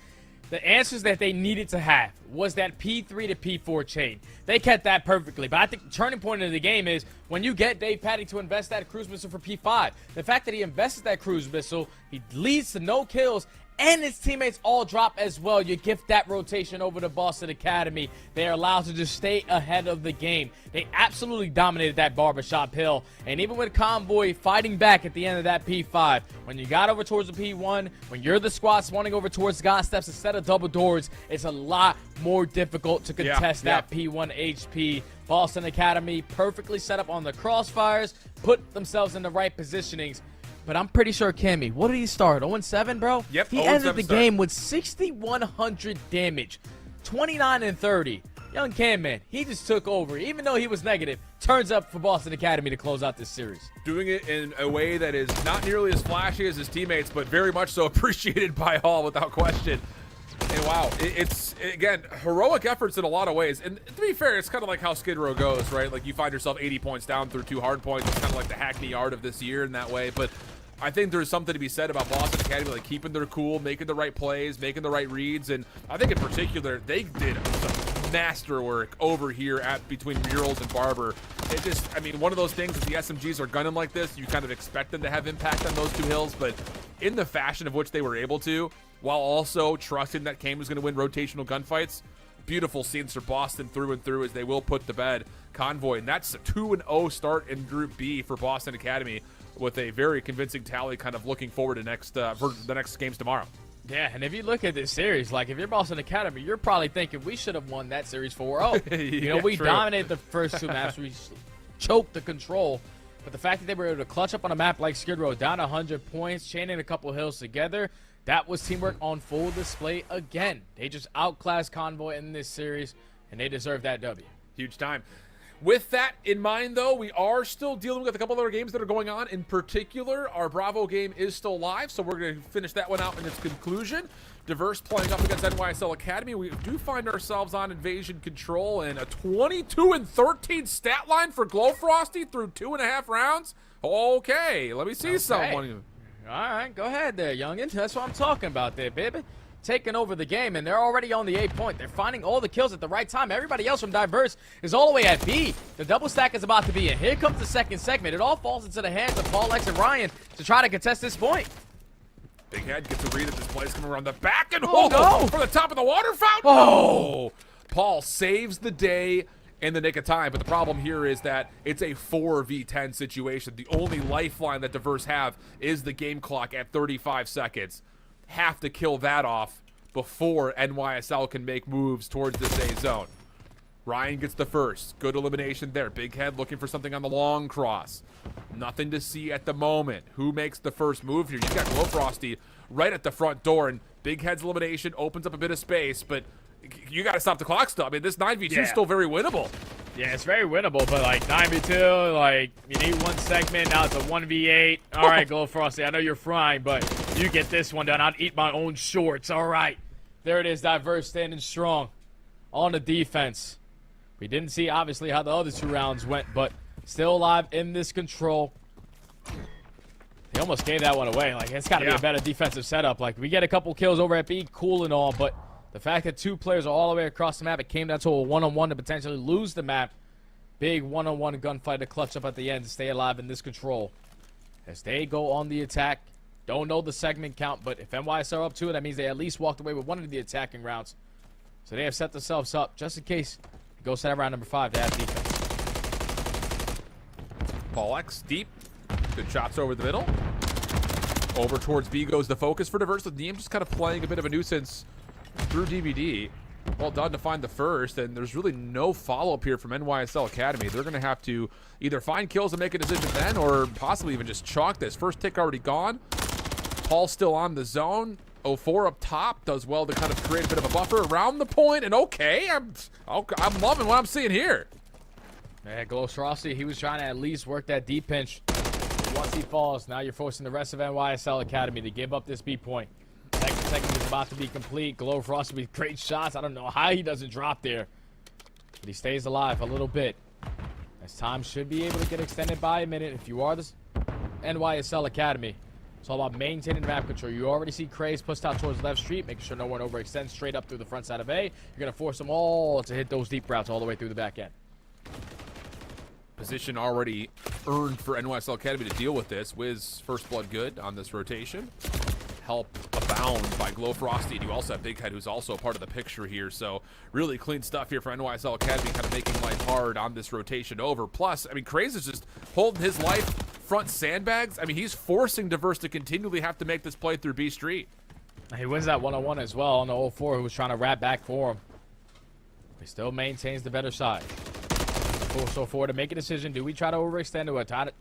the answers that they needed to have was that P3 to P4 chain. They kept that perfectly. But I think the turning point of the game is when you get Dave Patty to invest that cruise missile for P5. The fact that he invested that cruise missile, he leads to no kills, and his teammates all drop as well. You gift that rotation over to Boston Academy. They are allowed to just stay ahead of the game. They absolutely dominated that barbershop hill. And even with Convoy fighting back at the end of that P5, when you got over towards the P1, when you're the squad spawning over towards God Steps instead of double doors, it's a lot more difficult to contest that P1 HP. Boston Academy perfectly set up on the crossfires, put themselves in the right positionings. But I'm pretty sure Cammy, what did he start? 0-7, bro? Yep, He 0-7 ended the start. game with 6,100 damage, 29-30. Young Cam, man, he just took over. Even though he was negative, turns up for Boston Academy to close out this series. Doing it in a way that is not nearly as flashy as his teammates, but very much so appreciated by all without question. And wow, it's, again, heroic efforts in a lot of ways. And to be fair, it's kind of like how Skid Row goes, right? Like, you find yourself 80 points down through 2 hard points. It's kind of like the Hackney art of this year in that way. But I think there's something to be said about Boston Academy, like keeping their cool, making the right plays, making the right reads. And I think in particular, they did some masterwork over here at between Murals and Barber. It just, I mean, one of those things is the SMGs are gunning like this. You kind of expect them to have impact on those 2 hills. But in the fashion of which they were able to, while also trusting that Kane was going to win rotational gunfights. Beautiful scenes for Boston through and through as they will put to bed Convoy. And that's a 2-0 start in Group B for Boston Academy with a very convincing tally kind of looking forward to for the next games tomorrow. Yeah, and if you look at this series, like if you're Boston Academy, you're probably thinking we should have won that series 4-0. You know, we true. dominated the first 2 maps. We choked the control. But the fact that they were able to clutch up on a map like Skid Row, down 100 points, chaining a couple hills together, that was teamwork on full display again. They just outclassed Convoy in this series, and they deserve that W. Huge time. With that in mind, though, we are still dealing with a couple other games that are going on. In particular, our Bravo game is still live, so we're going to finish that one out in its conclusion. Diverse playing up against NYSL Academy. We do find ourselves on Invasion Control, and a 22-13 stat line for Glowfrosty through 2.5 rounds. Okay, let me see someone. All right, go ahead there, youngin. That's what I'm talking about there, baby. Taking over the game, and they're already on the 8 point. They're finding all the kills at the right time. Everybody else from Diverse is all the way at B. The double stack is about to be in. Here comes the second segment. It all falls into the hands of Paul X and Ryan to try to contest this point. Big Head gets a read at this place coming around the back and Oh, no. from the top of the water fountain. Oh. Paul saves the day in the nick of time, but the problem here is that it's a 4v10 situation. The only lifeline that Diverse have is the game clock at 35 seconds. Have to kill that off before NYSL can make moves towards this A zone. Ryan gets the first. Good elimination there. Big Head looking for something on the long cross. Nothing to see at the moment. Who makes the first move here? You got Glowfrosty right at the front door, and Big Head's elimination opens up a bit of space, but you got to stop the clock still. I mean, this 9v2 is still very winnable. Yeah, it's very winnable, but like 9v2, like you need 1 segment. Now it's a 1v8. All right, Glowfrosty, I know you're frying, but you get this one done. I'll eat my own shorts. All right. There it is, Diverse standing strong on the defense. We didn't see, obviously, how the other 2 rounds went, but still alive in this control. They almost gave that one away. Like, it's got to be a better defensive setup. Like, we get a couple kills over at B, cool and all, but the fact that 2 players are all the way across the map, it came down to a 1-on-1 to potentially lose the map. Big 1-on-1 gunfight to clutch up at the end to stay alive in this control. As they go on the attack, don't know the segment count, but if NYS are up to it, that means they at least walked away with one of the attacking rounds. So they have set themselves up just in case it goes to that round number 5 to have defense. Paul X deep. Good shots over the middle. Over towards B goes the focus for Diverse, with Neem just kind of playing a bit of a nuisance through DVD. Well done to find the first, and there's really no follow-up here from NYSL Academy. They're going to have to either find kills and make a decision then, or possibly even just chalk this. First tick already gone. Paul still on the zone. 04 up top does well to kind of create a bit of a buffer around the point, and I'm loving what I'm seeing here. Yeah, Glowstrosty, he was trying to at least work that deep pinch. Once he falls, now you're forcing the rest of NYSL Academy to give up this B point. Second is about to be complete. Glowstrosty with great shots. I don't know how he doesn't drop there, but he stays alive a little bit. As time should be able to get extended by a minute if you are the NYSL Academy. It's all about maintaining map control. You already see Craze pushed out towards left street, making sure no one overextends straight up through the front side of A. You're going to force them all to hit those deep routes all the way through the back end. Position already earned for NYSL Academy to deal with this. Wiz first blood good on this rotation. Help abound by Glowfrosty. And you also have Big Head, who's also a part of the picture here. So really clean stuff here for NYSL Academy, kind of making life hard on this rotation over. Plus, I mean, Craze is just holding his life front sandbags. I mean, he's forcing Diverse to continually have to make this play through B Street. He wins that one-on-one as well on the 04, who was trying to wrap back for him. He still maintains the better side. So forward to make a decision. Do we try to overextend?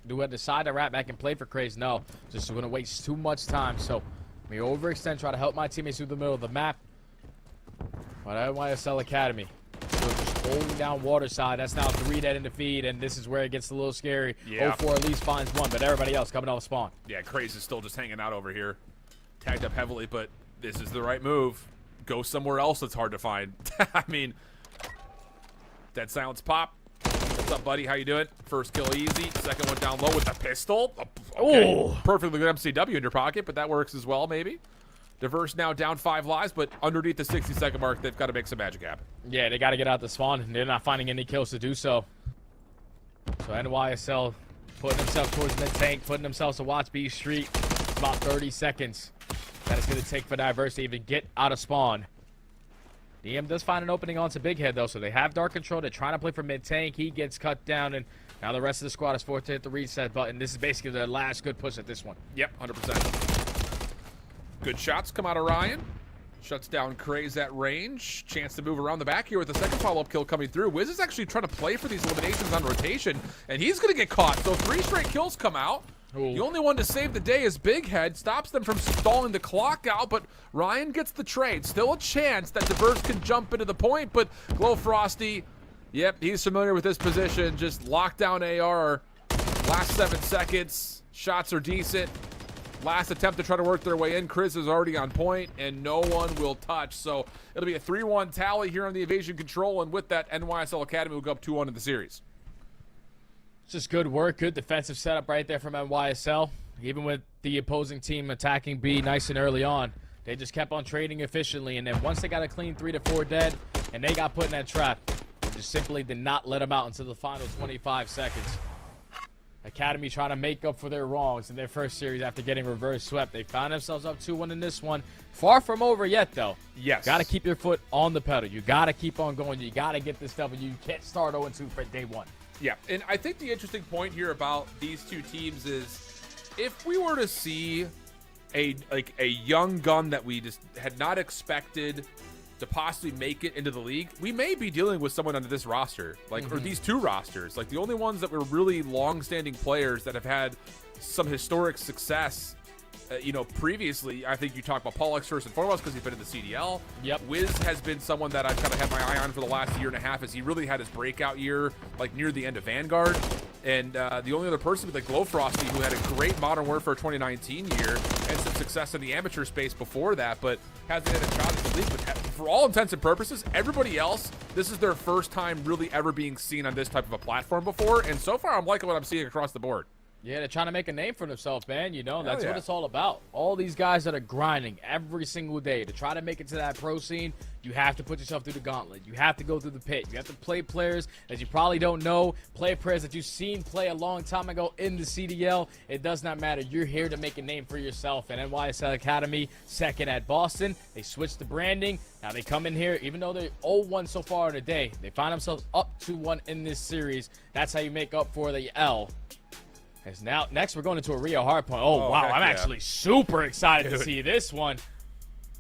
Do we decide to wrap back and play for Craze? No. Just going to waste too much time. So we overextend, try to help my teammates through the middle of the map. But NYSL Academy still just holding down water side. That's now 3 dead in the feed, and this is where it gets a little scary. Yeah. 04 at least finds 1, but everybody else coming off spawn. Yeah, Craze is still just hanging out over here. Tagged up heavily, but this is the right move. Go somewhere else that's hard to find. I mean, Dead Silence pop. What's up, buddy? How you doing? First kill easy. Second one down low with the pistol. Okay. Oh. Perfectly good MCW in your pocket, but that works as well, maybe. Diverse now down 5 lives, but underneath the 60-second mark, they've got to make some magic happen. Yeah, they got to get out the spawn, and they're not finding any kills to do so. So NYSL putting themselves towards the tank, putting themselves to watch B Street. It's about 30 seconds that it's going to take for Diverse to even get out of spawn. DM does find an opening onto Big Head, though, so they have dark control. They're trying to play for mid-tank. He gets cut down, and now the rest of the squad is forced to hit the reset button. This is basically their last good push at this one. Yep, 100%. Good shots come out of Ryan. Shuts down Craze at range. Chance to move around the back here with the second follow-up kill coming through. Wiz is actually trying to play for these eliminations on rotation, and he's going to get caught. So 3 straight kills come out. Ooh. The only one to save the day is Big Head. Stops them from stalling the clock out, but Ryan gets the trade. Still a chance that Diverse can jump into the point, but Glowfrosty, yep, he's familiar with this position. Just lockdown AR. Last 7 seconds. Shots are decent. Last attempt to try to work their way in. Chris is already on point, and no one will touch. So it'll be a 3-1 tally here on the Evasion Control, and with that, NYSL Academy will go up 2-1 in the series. Just good work, good defensive setup right there from NYSL. Even with the opposing team attacking B nice and early on, they just kept on trading efficiently. And then once they got a clean 3 to 4 dead, and they got put in that trap, they just simply did not let them out until the final 25 seconds. Academy trying to make up for their wrongs in their first series after getting reverse swept. They found themselves up 2-1 in this one. Far from over yet, though. Yes. Got to keep your foot on the pedal. You got to keep on going. You got to get this W. You can't start 0-2 for day 1. Yeah, and I think the interesting point here about these two teams is if we were to see a young gun that we just had not expected to possibly make it into the league, we may be dealing with someone under this roster, like or these 2 rosters. Like the only ones that were really long-standing players that have had some historic success. Previously, I think you talk about Pollux first and foremost because he's been in the CDL. Yep. Wiz has been someone that I've kind of had my eye on for the last year and a half as he really had his breakout year, like near the end of Vanguard. And the only other person would be like Glowfrosty, who had a great Modern Warfare 2019 year and some success in the amateur space before that, but hasn't had a shot at the league. But for all intents and purposes, everybody else, this is their first time really ever being seen on this type of a platform before. And so far, I'm liking what I'm seeing across the board. Yeah, they're trying to make a name for themselves, man. You know, that's yeah. what it's all about. All these guys that are grinding every single day to try to make it to that pro scene, you have to put yourself through the gauntlet. You have to go through the pit. You have to play players that you probably don't know, play players that you've seen play a long time ago in the CDL. It does not matter. You're here to make a name for yourself. And NYSL Academy, second at Boston. They switched the branding. Now they come in here, even though they're 0-1 so far in the day, they find themselves up 2-1 in this series. That's how you make up for the L. As now, next we're going into a Rio Hardpoint. Oh, wow, I'm actually super excited to see this one.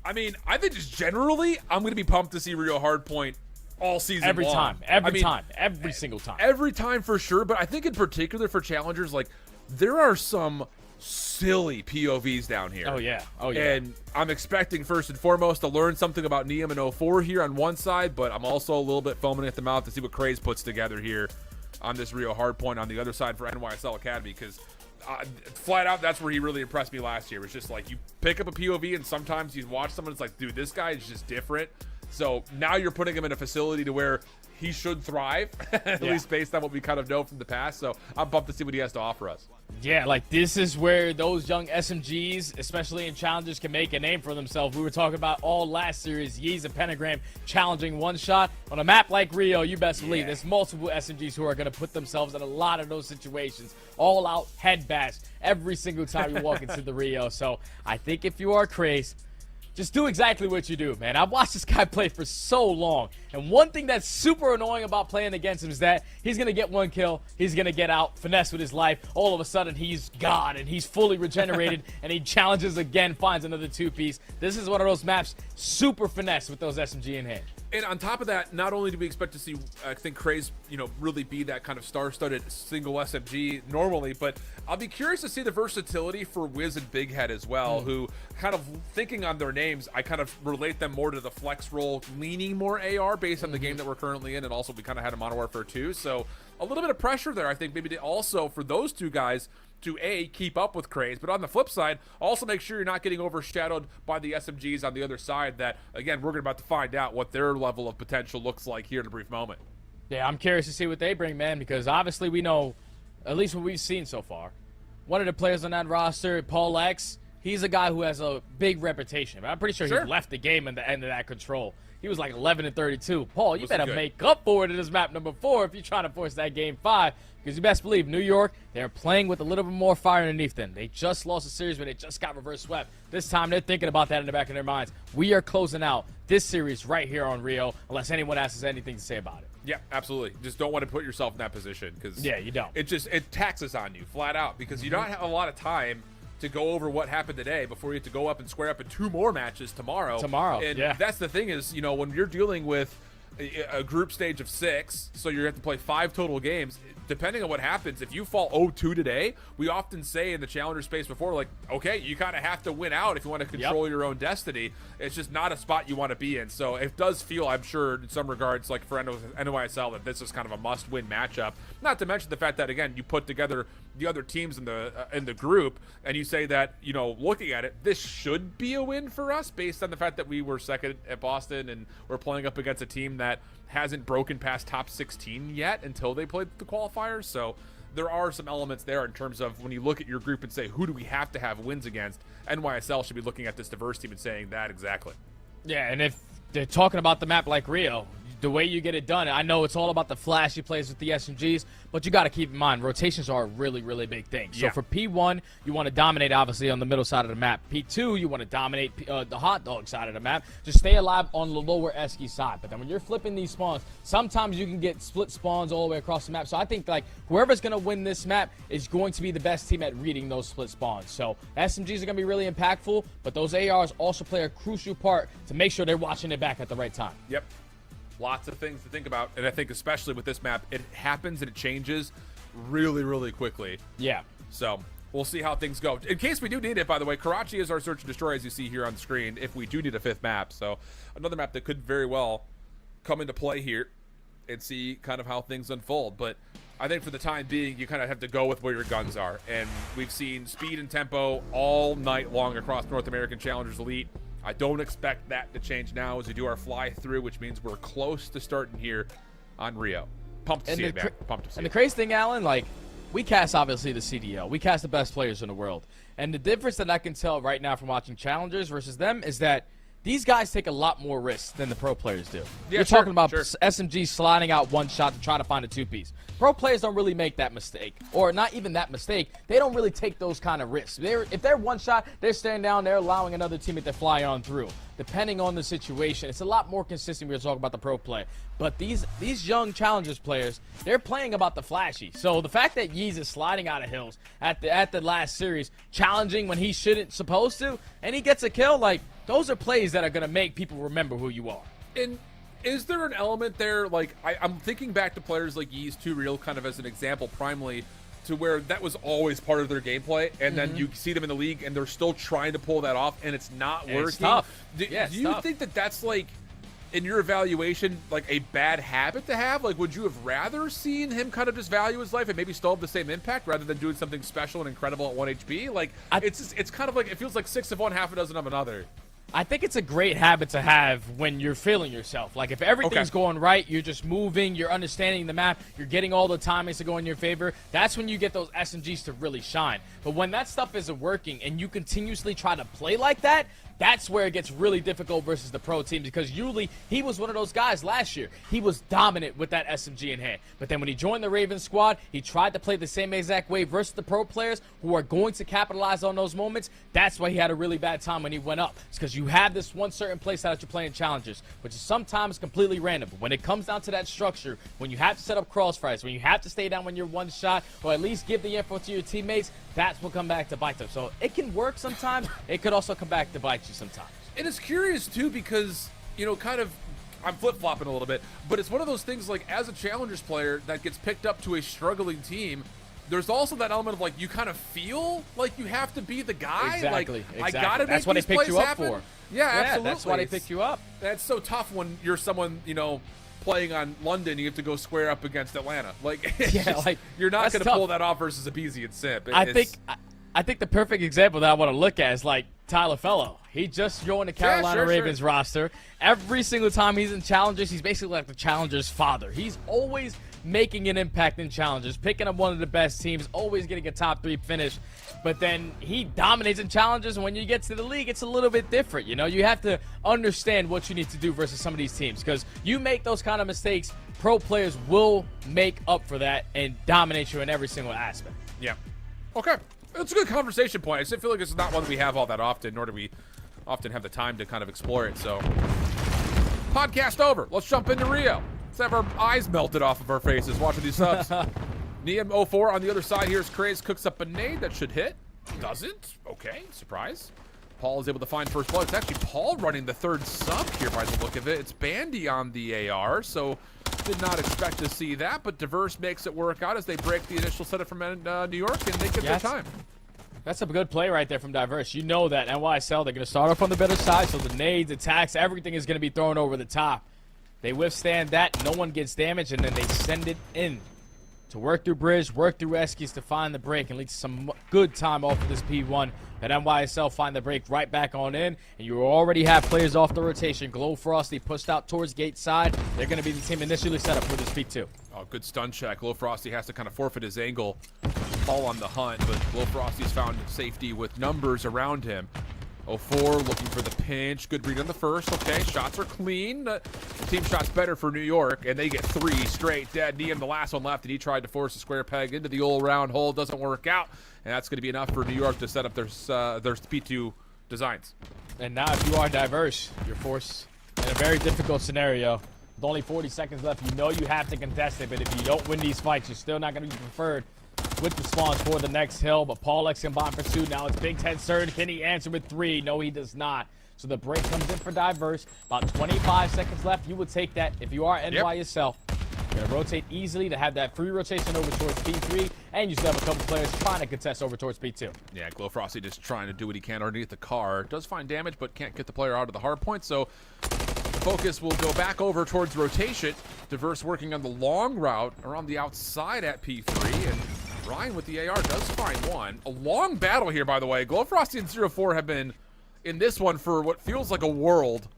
I mean, I think just generally, I'm going to be pumped to see Rio Hardpoint all season Every long. time, every single time. Every time for sure, but I think in particular for challengers, like, there are some silly POVs down here. Oh yeah. Oh yeah. And I'm expecting first and foremost to learn something about Neum and 04 here on one side, but I'm also a little bit foaming at the mouth to see what Craze puts together here on this Rio Hardpoint on the other side for NYSL Academy, because flat out, that's where he really impressed me last year. It's just like you pick up a POV and sometimes you watch someone, it's like, dude, this guy is just different. So now you're putting him in a facility to where he should thrive, at least based on what we kind of know from the past. So I'm pumped to see what he has to offer us. Yeah, like this is where those young SMGs, especially in challengers, can make a name for themselves. We were talking about all last series, Yeez and Pentagram challenging one shot. On a map like Rio, you best believe there's multiple SMGs who are going to put themselves in a lot of those situations. All out head bash every single time you walk into the Rio. So I think if you are Craze, just do exactly what you do, man. I've watched this guy play for so long. And one thing that's super annoying about playing against him is that he's going to get one kill, he's going to get out, finesse with his life. All of a sudden, he's God, and he's fully regenerated, and he challenges again, finds another two-piece. This is one of those maps, super finesse with those SMG in hand. And on top of that, not only do we expect to see, I think, Craze, really be that kind of star-studded single SMG normally, but I'll be curious to see the versatility for Wiz and Big Head as well, who kind of thinking on their names, I kind of relate them more to the flex role, leaning more AR based on the game that we're currently in, and also we kind of had a Modern Warfare 2, so a little bit of pressure there, I think, maybe to also for those two guys to keep up with Craze, but on the flip side, also make sure you're not getting overshadowed by the SMGs on the other side that, again, we're about to find out what their level of potential looks like here in a brief moment. Yeah, I'm curious to see what they bring, man, because obviously we know, at least what we've seen so far, one of the players on that roster, Paul X, he's a guy who has a big reputation. I'm pretty sure he left the game in the end of that control. He was like 11-32. Paul, you better make up for it in this map number 4 if you're trying to force that game 5. Because you best believe New York, they're playing with a little bit more fire underneath them. They just lost a series where they just got reverse swept. This time they're thinking about that in the back of their minds. We are closing out this series right here on Rio, unless anyone has anything to say about it. Yeah, absolutely. Just don't want to put yourself in that position, because you don't. It taxes on you flat out, because you don't have a lot of time to go over what happened today before you have to go up and square up in 2 more matches tomorrow. And that's the thing is, when you're dealing with a group stage of 6, so you have to play 5 total games. Depending on what happens, if you fall 0-2 today, we often say in the challenger space before, like, okay, you kind of have to win out if you want to control your own destiny. It's just not a spot you want to be in. So it does feel, I'm sure, in some regards, like for NYSL, that this is kind of a must-win matchup. Not to mention the fact that, again, you put together the other teams in the group, and you say that, looking at it, this should be a win for us based on the fact that we were second at Boston and we're playing up against a team that hasn't broken past top 16 yet until they played the qualifiers. So there are some elements there in terms of when you look at your group and say, who do we have to have wins against? NYSL should be looking at this diverse team and saying that exactly. Yeah, and if they're talking about the map like Rio, the way you get it done, I know it's all about the flashy plays with the SMGs, but you got to keep in mind, rotations are a really, really big thing. So for P1, you want to dominate, obviously, on the middle side of the map. P2, you want to dominate the hot dog side of the map. Just stay alive on the lower Esky side. But then when you're flipping these spawns, sometimes you can get split spawns all the way across the map. So I think, like, whoever's going to win this map is going to be the best team at reading those split spawns. So SMGs are going to be really impactful, but those ARs also play a crucial part to make sure they're watching it back at the right time. Yep. Lots of things to think about, and I think especially with this map, it happens and it changes really, really quickly. Yeah. So we'll see how things go. In case we do need it, by the way, Karachi is our search and destroy, as you see here on the screen, if we do need a 5th map. So another map that could very well come into play here and see kind of how things unfold. But I think for the time being, you kind of have to go with where your guns are. And we've seen speed and tempo all night long across North American Challengers Elite. I don't expect that to change now as we do our fly through, which means we're close to starting here on Rio. Pumped to see it, man. Pumped to see it. And the crazy thing, Alan, like, we cast, obviously, the CDL. We cast the best players in the world. And the difference that I can tell right now from watching Challengers versus them is that these guys take a lot more risks than the pro players do. You're talking about SMG sliding out one shot to try to find a 2-piece. Pro players don't really make that mistake, or not even that mistake. They don't really take those kind of risks. If they're one shot, they're staying down, they're allowing another teammate to fly on through. Depending on the situation, it's a lot more consistent. We're talking about the pro play, but these young Challengers players, they're playing about the flashy. So the fact that Yeez is sliding out of hills at the last series, challenging when he shouldn't supposed to, and he gets a kill, like, those are plays that are going to make people remember who you are. And is there an element there, like, I'm thinking back to players like Yeez 2 Real kind of as an example primarily, to where that was always part of their gameplay, and then you see them in the league and they're still trying to pull that off, and it's not working. It's tough. Do It's you tough. think that that's like, in your evaluation, like a bad habit to have? Like, would you have rather seen him kind of just value his life and maybe still have the same impact rather than doing something special and incredible at 1 HP? Like, it's kind of like, it feels like 6 of one, half a dozen of another. I think it's a great habit to have when you're feeling yourself. Like, if everything's going right, you're just moving, you're understanding the map, you're getting all the timings to go in your favor, that's when you get those SMGs to really shine. But when that stuff isn't working and you continuously try to play like that, that's where it gets really difficult versus the pro teams, because usually he was one of those guys last year. He was dominant with that SMG in hand. But then when he joined the Ravens squad, he tried to play the same exact way versus the pro players who are going to capitalize on those moments. That's why he had a really bad time when he went up. It's because you have this one certain play style that you're playing challenges, which is sometimes completely random. But when it comes down to that structure, when you have to set up crossfires, when you have to stay down when you're one shot, or at least give the info to your teammates, that's what come back to bite them. So it can work sometimes. It could also come back to bite you sometimes. And it's curious too, because, you know, kind of, I'm flip-flopping a little bit, but it's one of those things, like, as a Challengers player that gets picked up to a struggling team, there's also that element of, like, you kind of feel like you have to be the guy. Exactly. Like, I gotta That's make what they these picked plays you up happen. for. Yeah, absolutely. That's why they picked you up. That's so tough when you're someone, you know, playing on London, you have to go square up against Atlanta. Like, it's Yeah, just, like, you're not that's going to tough. pull that off versus a BZ and Simp. I think the perfect example that I want to look at is like Tyler Fellow. He just joined the Carolina Ravens roster. Every single time he's in challenges, he's basically like the Challengers' father. He's always making an impact in challenges, picking up one of the best teams, always getting a top 3 finish. But then he dominates in challenges, and when you get to the league, it's a little bit different. You know, you have to understand what you need to do versus some of these teams, because you make those kind of mistakes, pro players will make up for that and dominate you in every single aspect. Yeah. Okay. It's a good conversation point. I just feel like it's not one we have all that often, nor do we often have the time to kind of explore it. So, podcast over. Let's jump into Rio. Let's have our eyes melted off of our faces watching these subs. Neum 04 on the other side. Here's Craze, cooks up a nade that should hit. Doesn't. Okay, surprise. Paul is able to find first blood. It's actually Paul running the third sub here by the look of it. It's Bandy on the AR, so did not expect to see that, but Diverse makes it work out as they break the initial setup from New York, and they get their time. That's a good play right there from Diverse. You know that NYSL, they're going to start off on the better side, so the nades, attacks, everything is going to be thrown over the top. They withstand that, no one gets damaged, and then they send it in to work through bridge, work through Eskies to find the break and lead to some good time off of this P1. But NYSL find the break right back on in, and you already have players off the rotation. Glow Frosty pushed out towards gate side. They're going to be the team initially set up for this P2. Oh, good stun check. Glow Frosty has to kind of forfeit his angle. Paul on the hunt, but Glow Frosty's found safety with numbers around him. 04 looking for the pinch. Good read on the first. Okay, shots are clean. The team shot's better for New York, and they get 3 straight dead. Neum, the last one left, and he tried to force a square peg into the old round hole. Doesn't work out, and that's going to be enough for New York to set up their P2 designs. And now if you are Diverse, you're forced in a very difficult scenario. With only 40 seconds left, you know you have to contest it, but if you don't win these fights, you're still not going to be preferred with the spawns for the next hill. But Paul X combined for 2. Now it's Big Ted Surd. Can he answer with 3? No, he does not. So the break comes in for Diverse. About 25 seconds left. You would take that if you are NYSL. You're going to rotate easily to have that free rotation over towards P3, and you still have a couple players trying to contest over towards P2. Yeah, Glow Frosty just trying to do what he can underneath the car. Does find damage, but can't get the player out of the hard point, so the focus will go back over towards rotation. Diverse working on the long route around the outside at P3, and Ryan with the AR does find one. A long battle here, by the way. Glow Frosty and 04 have been in this one for what feels like a world.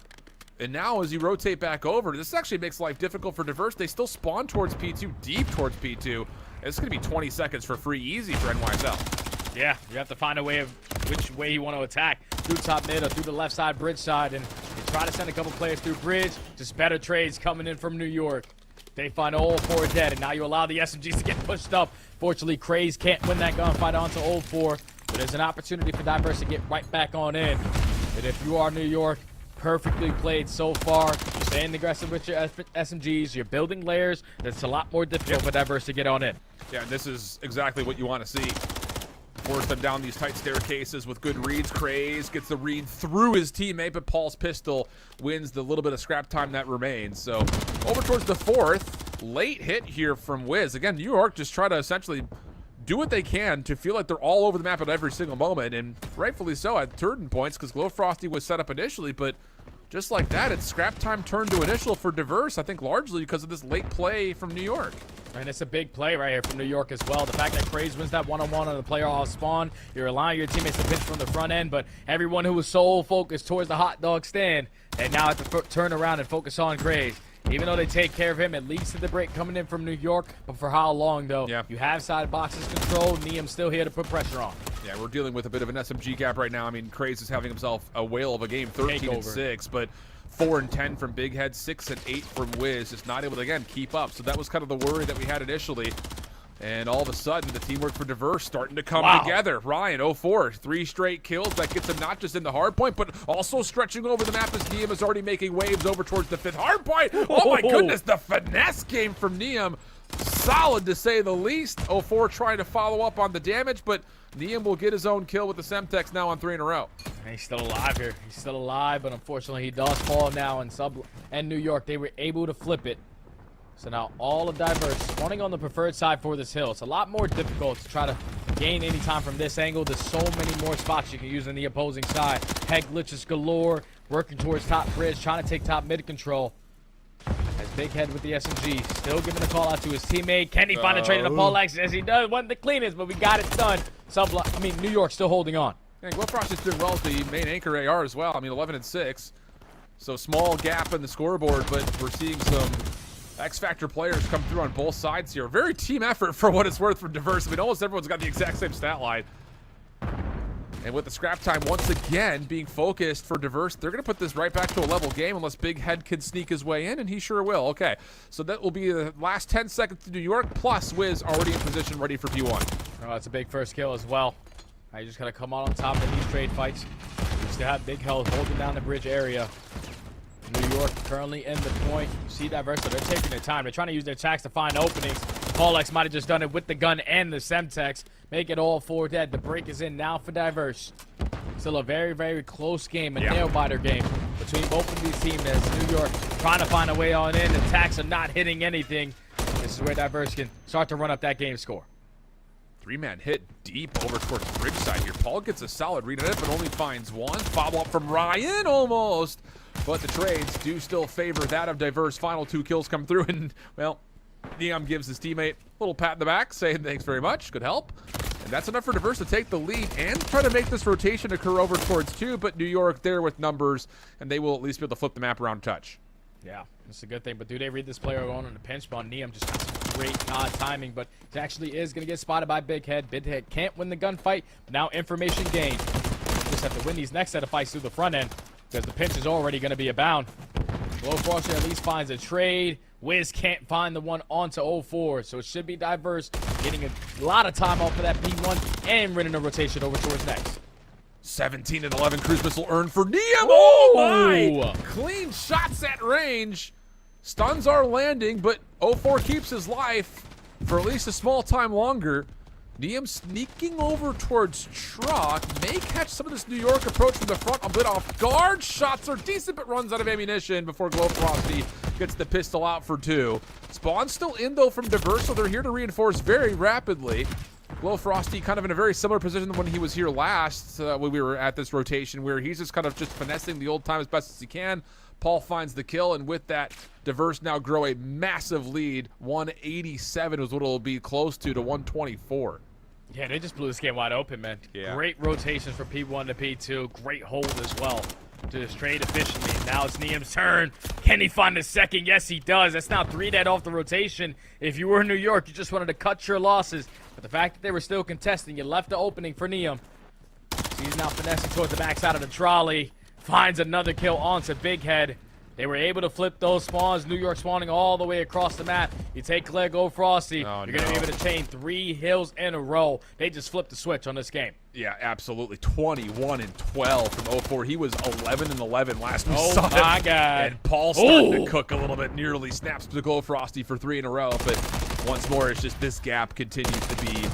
And now as you rotate back over, this actually makes life difficult for Diverse. They still spawn towards P2, deep towards P2. It's going to be 20 seconds for free easy for NYSL. Yeah, you have to find a way of which way you want to attack. Through top mid or through the left side bridge side. And they try to send a couple players through bridge. Just better trades coming in from New York. They find all 4 dead, and now you allow the SMGs to get pushed up. Fortunately, Craze can't win that gunfight onto Old 4, but there's an opportunity for Diverse to get right back on in. But if you are New York, perfectly played so far. You're staying aggressive with your SMGs. You're building layers. It's a lot more difficult for Diverse to get on in. Yeah, and this is exactly what you want to see. Force them down these tight staircases with good reads. Craze gets the read through his teammate, but Paul's pistol wins the little bit of scrap time that remains. So over towards the 4th. Late hit here from Wiz. Again, New York just try to essentially do what they can to feel like they're all over the map at every single moment, and rightfully so at certain points because Glowfrosty was set up initially, but just like that, it's scrap time turn to initial for Diverse, I think largely because of this late play from New York. And it's a big play right here from New York as well. The fact that Craze wins that one-on-one on the player off spawn, you're allowing your teammates to pitch from the front end, but everyone who was so focused towards the hot dog stand, and now have to turn around and focus on Craze. Even though they take care of him, it leads to the break coming in from New York. But for how long, though? Yeah. You have side boxes control. Niam's still here to put pressure on. Yeah, we're dealing with a bit of an SMG gap right now. I mean, Craze is having himself a whale of a game, 13-6, but 4-10 from Big Head, 6-8 from Wiz, just not able to, again, keep up. So that was kind of the worry that we had initially. And all of a sudden, the teamwork for Diverse starting to come together. Ryan, 0-4, 3 straight kills. That gets him not just in the hard point, but also stretching over the map as Niam is already making waves over towards the 5th hard point. Oh my goodness, the finesse game from Niam. Solid to say the least. 0-4 trying to follow up on the damage, but Niam will get his own kill with the Semtex now on 3 in a row. And he's still alive here. He's still alive, but unfortunately he does fall now. And New York, they were able to flip it. So now all of Diverse spawning on the preferred side for this hill. It's a lot more difficult to try to gain any time from this angle. There's so many more spots you can use on the opposing side. Head glitches galore, working towards top bridge, trying to take top mid control. As Big Head with the SMG, still giving a call out to his teammate. Can he find a trade in the Poleaxe? Yes, he does. Wasn't the cleanest, but we got it done. New York still holding on. And Glowfrost is doing well as the main anchor AR as well. I mean, 11-6. So small gap in the scoreboard, but we're seeing some X-Factor players come through on both sides here. Very team effort for what it's worth from Diverse. I mean, almost everyone's got the exact same stat line. And with the scrap time once again being focused for Diverse, they're going to put this right back to a level game unless Big Head can sneak his way in, and he sure will. Okay, so that will be the last 10 seconds to New York, plus Wiz already in position, ready for P1. Oh, that's a big first kill as well. Now you just got to come out on top in these trade fights. You still have Big Head holding down the bridge area. New York currently in the point. You see Diverse, so they're taking their time. They're trying to use their attacks to find openings. Poleaxe might have just done it with the gun and the Semtex. Make it all 4 dead. The break is in now for Diverse. Still a very, very close game, a nail-biter game between both of these teams as New York trying to find a way on in. Attacks are not hitting anything. This is where Diverse can start to run up that game score. 3-man hit deep over towards bridge side here. Paul gets a solid read on it, but only finds one. Follow-up from Ryan, almost. But the trades do still favor that of Diverse. Final 2 kills come through, and, well, Niam gives his teammate a little pat in the back, saying thanks very much, good help. And that's enough for Diverse to take the lead and try to make this rotation occur over towards 2, but New York there with numbers, and they will at least be able to flip the map around touch. Yeah, that's a good thing, but do they read this player going on the pinch spawn? Niam just got some great odd timing, but he actually is going to get spotted by Big Head. Big Head can't win the gunfight, but now information gained. Just have to win these next set of fights through the front end, because the pinch is already going to be abound. Glowfrost at least finds a trade. Wiz can't find the one onto 0-4, so it should be Diverse getting a lot of time off of that P1 and running a rotation over towards next. 17-11 cruise missile earned for Niam. Oh my! Clean shots at range. Stuns are landing, but 0-4 keeps his life for at least a small time longer. Niam sneaking over towards Truck. May catch some of this New York approach from the front a bit off guard. Shots are decent, but runs out of ammunition before Glowfrosty gets the pistol out for 2. Spawn's still in, though, from Diverse, so they're here to reinforce very rapidly. Glowfrosty kind of in a very similar position than when he was here last, when we were at this rotation, where he's just kind of just finessing the old time as best as he can. Paul finds the kill, and with that, Diverse now grow a massive lead. 187 is what it'll be close to 124. Yeah, they just blew this game wide open, man. Yeah. Great rotations from P1 to P2. Great hold as well to just trade efficiently. Now it's Niam's turn. Can he find a second? Yes, he does. That's now 3 dead off the rotation. If you were in New York, you just wanted to cut your losses. But the fact that they were still contesting, you left the opening for Niam. So he's now finessing towards the backside of the trolley. Finds another kill onto Big Head. They were able to flip those spawns. New York spawning all the way across the map. You take Claire, go Frosty. You're going to be able to chain 3 hills in a row. They just flipped the switch on this game. Yeah, absolutely. 21-12 from 0-4. He was 11-11 last we Oh saw him. my God. And Paul's starting to cook a little bit. Nearly snaps to Glowfrosty for 3 in a row. But once more, it's just this gap continues to be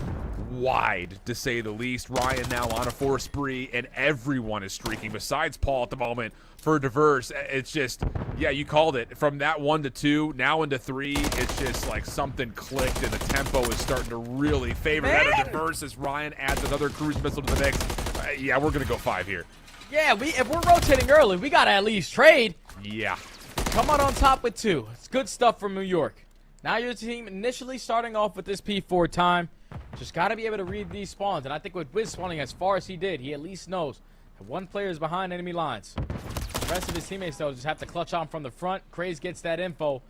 wide, to say the least. Ryan now on a 4 spree, and everyone is streaking besides Paul at the moment for Diverse. It's just, yeah, you called it. From that 1 to 2, now into 3, it's just like something clicked, and the tempo is starting to really favor that of Diverse as Ryan adds another cruise missile to the mix. Yeah, we're going to go 5 here. Yeah, if we're rotating early, we got to at least trade. Yeah. Come on top with 2. It's good stuff from New York. Now your team initially starting off with this P4 time. Just got to be able to read these spawns. And I think with Wiz spawning as far as he did, he at least knows that one player is behind enemy lines. The rest of his teammates, though, just have to clutch on from the front. Craze gets that info.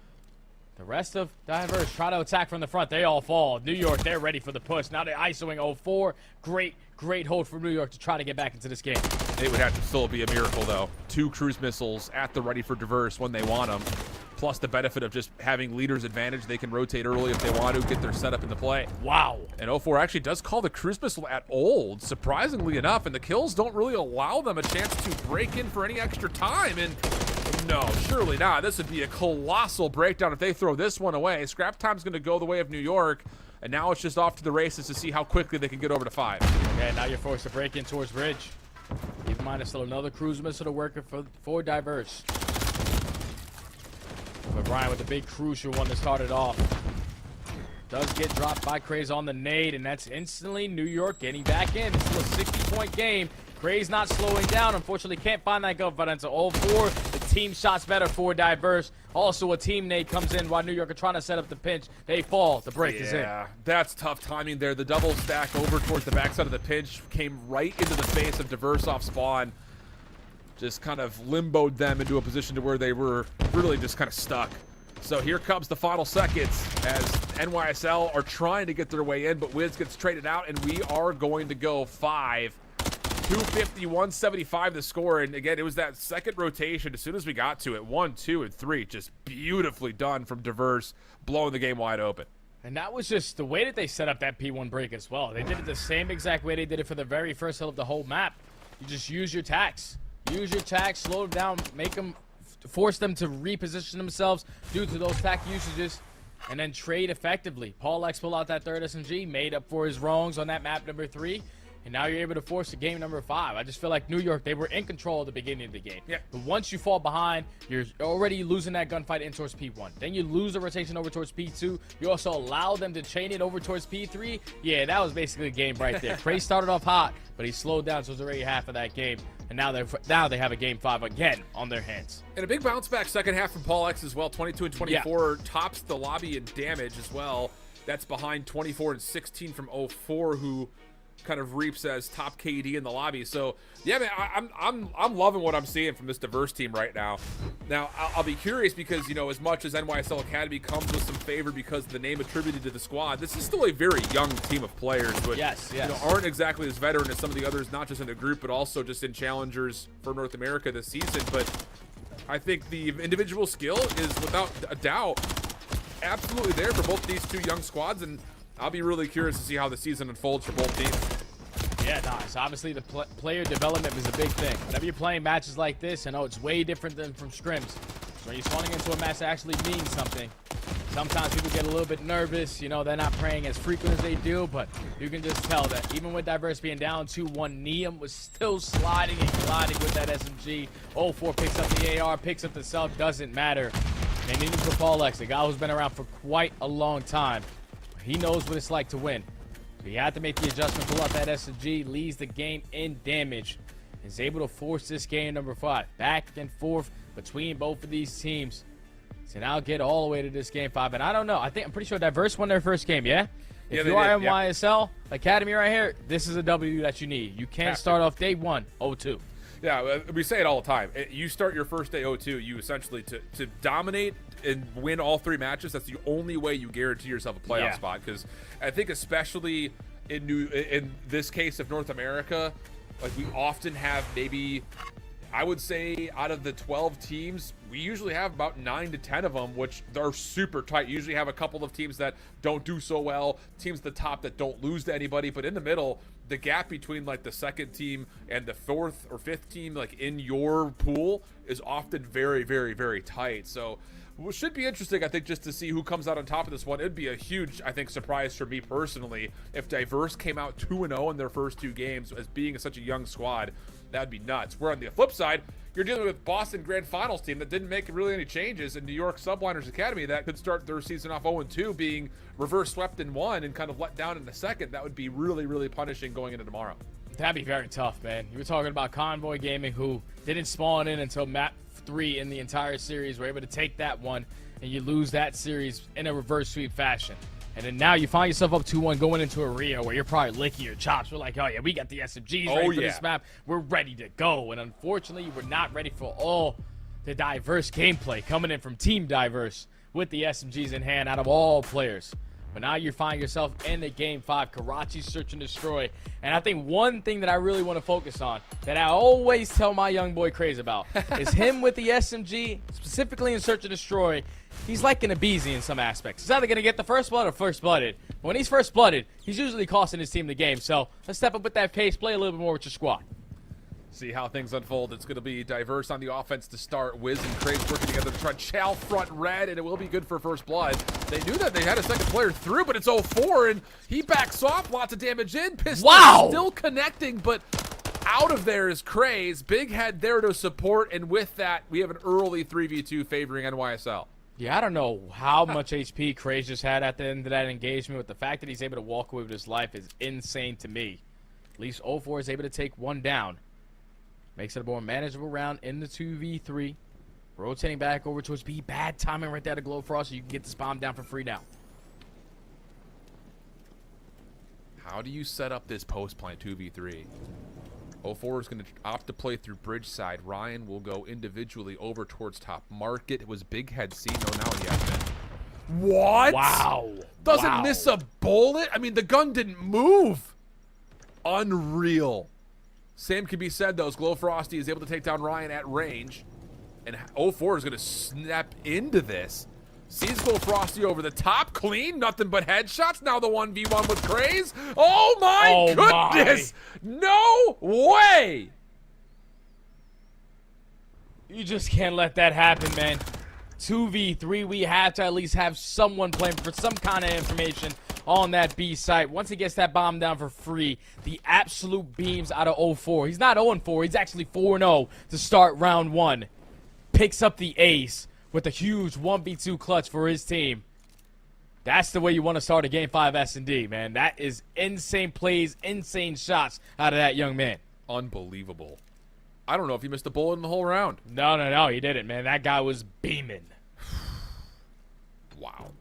The rest of Diverse try to attack from the front. They all fall. New York, they're ready for the push. Now they're ISOing 04. Great hold for New York to try to get back into this game. It would have to still be a miracle, though. 2 cruise missiles at the ready for Diverse when they want them. Plus the benefit of just having leader's advantage. They can rotate early if they want to, get their setup into play. Wow. And 04 actually does call the cruise missile at old, surprisingly enough, and the kills don't really allow them a chance to break in for any extra time. And no, surely not. This would be a colossal breakdown if they throw this one away. Scrap time's going to go the way of New York, and now it's just off to the races to see how quickly they can get over to 5. Okay, now you're forced to break in towards Bridge. Keep in mind, there's still another cruise missile to work for Diverse. But Ryan with the big crucial one that started off. Does get dropped by Craze on the nade, and that's instantly New York getting back in. It's still a 60-point game. Craze not slowing down. Unfortunately, can't find that gunfight until 04. The team shots better for Diverse. Also, a team nade comes in while New York are trying to set up the pinch. They fall. The break is in. Yeah, that's tough timing there. The double stack over towards the backside of the pinch came right into the face of Diverse off spawn. Just kind of limboed them into a position to where they were really just kind of stuck. So here comes the final seconds as NYSL are trying to get their way in, but Wiz gets traded out, and we are going to go 5. 250, 175 the score, and again, it was that second rotation as soon as we got to it. 1, 2, and 3, just beautifully done from Diverse, blowing the game wide open. And that was just the way that they set up that P1 break as well. They did it the same exact way they did it for the very first hill of the whole map. You just use your tax. Use your tax, slow them down, make them, force them to reposition themselves due to those tack usages, and then trade effectively. Paul X pulled out that third SMG, made up for his wrongs on that map number 3, and now you're able to force the game number 5. I just feel like New York, they were in control at the beginning of the game. Yeah. But once you fall behind, you're already losing that gunfight in towards P1. Then you lose the rotation over towards P2. You also allow them to chain it over towards P3. Yeah, that was basically a game right there. Craze started off hot, but he slowed down, so it was already half of that game. And now they have a game 5 again on their hands. And a big bounce back second half from Paul X as well. 22 and 24 tops the lobby in damage as well. That's behind 24 and 16 from 04, who kind of reaps as top KD in the lobby. So yeah, man, I'm loving what I'm seeing from this Diverse team right now. Now I'll be curious because, you know, as much as NYSL Academy comes with some favor because of the name attributed to the squad, this is still a very young team of players, but yes. You know, aren't exactly as veteran as some of the others, not just in the group but also just in challengers for North America this season. But I think the individual skill is without a doubt absolutely there for both these two young squads, and I'll be really curious to see how the season unfolds for both teams. Yeah, nice. Obviously, the player development is a big thing. Whenever you're playing matches like this, I know it's way different than from scrims. So when you're spawning into a match that actually means something, sometimes people get a little bit nervous. You know, they're not praying as frequent as they do, but you can just tell that even with Diverse being down 2-1, Neum was still sliding and gliding with that SMG. 04 picks up the AR, picks up the self, doesn't matter. And even for Paul X, a guy who's been around for quite a long time, he knows what it's like to win. So he had to make the adjustment, pull out that SMG, leads the game in damage, and is able to force this game number 5. Back and forth between both of these teams. So now get all the way to this game 5. And I don't know. I'm pretty sure Diverse won their first game, yeah? If you are NYSL Academy right here, this is a W that you need. You can't start off day 1, 0-2. Yeah, we say it all the time. You start your first day 0-2, you essentially, to dominate and win all 3 matches, that's the only way you guarantee yourself a playoff spot. Because I think especially in this case of North America, like we often have maybe, I would say out of the 12 teams, we usually have about 9 to 10 of them, which are super tight. You usually have a couple of teams that don't do so well, teams at the top that don't lose to anybody, but in the middle, the gap between like the second team and the 4th or 5th team, like in your pool, is often very, very, very tight. So Well, should be interesting, I think, just to see who comes out on top of this one. It'd be a huge, I think, surprise for me personally if Diverse came out 2-0 in their first 2 games as being such a young squad. That'd be nuts. Where on the flip side, you're dealing with Boston Grand Finals team that didn't make really any changes, and New York Subliners Academy that could start their season off 0-2, being reverse swept in 1 and kind of let down in the second. That would be really, really punishing going into tomorrow. That'd be very tough, man. You were talking about Convoy Gaming, who didn't spawn in until map 3 in the entire series. We're able to take that one, and you lose that series in a reverse sweep fashion. And then now you find yourself up 2-1 going into a Rio where you're probably licking your chops. We're like, oh, yeah, we got the SMGs ready for this map. We're ready to go. And unfortunately, we're not ready for all the diverse gameplay coming in from Team Diverse with the SMGs in hand out of all players. But now you find yourself in the Game 5, Karachi Search and Destroy. And I think one thing that I really want to focus on, that I always tell my young boy Craze about, is him with the SMG, specifically in Search and Destroy. He's like an Abizi in some aspects. He's either going to get the first blood or first blooded. But when he's first blooded, he's usually costing his team the game. So let's step up with that pace, play a little bit more with your squad. See how things unfold. It's going to be Diverse on the offense to start. Wiz and Craze working together to try Chow front red, and it will be good for first blood. They knew that they had a second player through, but it's 0-4, and he backs off. Lots of damage in. Pistol still connecting, but out of there is Craze. Big Head there to support, and with that, we have an early 3v2 favoring NYSL. Yeah, I don't know how much HP Craze just had at the end of that engagement, but the fact that he's able to walk away with his life is insane to me. At least 0-4 is able to take one down. Makes it a more manageable round in the 2v3. Rotating back over towards B. Bad timing right there to Glowfrost, so you can get this bomb down for free now. How do you set up this post plant 2v3? 0-4 is going to opt to play through bridge side. Ryan will go individually over towards top market. It was Big Head C. No, now he has been. What? Wow. Doesn't miss a bullet? I mean, the gun didn't move. Unreal. Same can be said, though, as Glowfrosty is able to take down Ryan at range. And 0-4 is going to snap into this. Sees Glowfrosty over the top. Clean. Nothing but headshots. Now the 1v1 with Craze. Oh, my goodness. No way. You just can't let that happen, man. 2v3, we have to at least have someone playing for some kind of information on that B site. Once he gets that bomb down for free, the absolute beams out of 0-4. He's not 0-4. He's actually 4-0 to start round 1. Picks up the ace with a huge 1v2 clutch for his team. That's the way you want to start a Game 5 S&D, man. That is insane plays, insane shots out of that young man. Unbelievable. I don't know if he missed a bullet in the whole round. No, he didn't, man. That guy was beaming. Wow.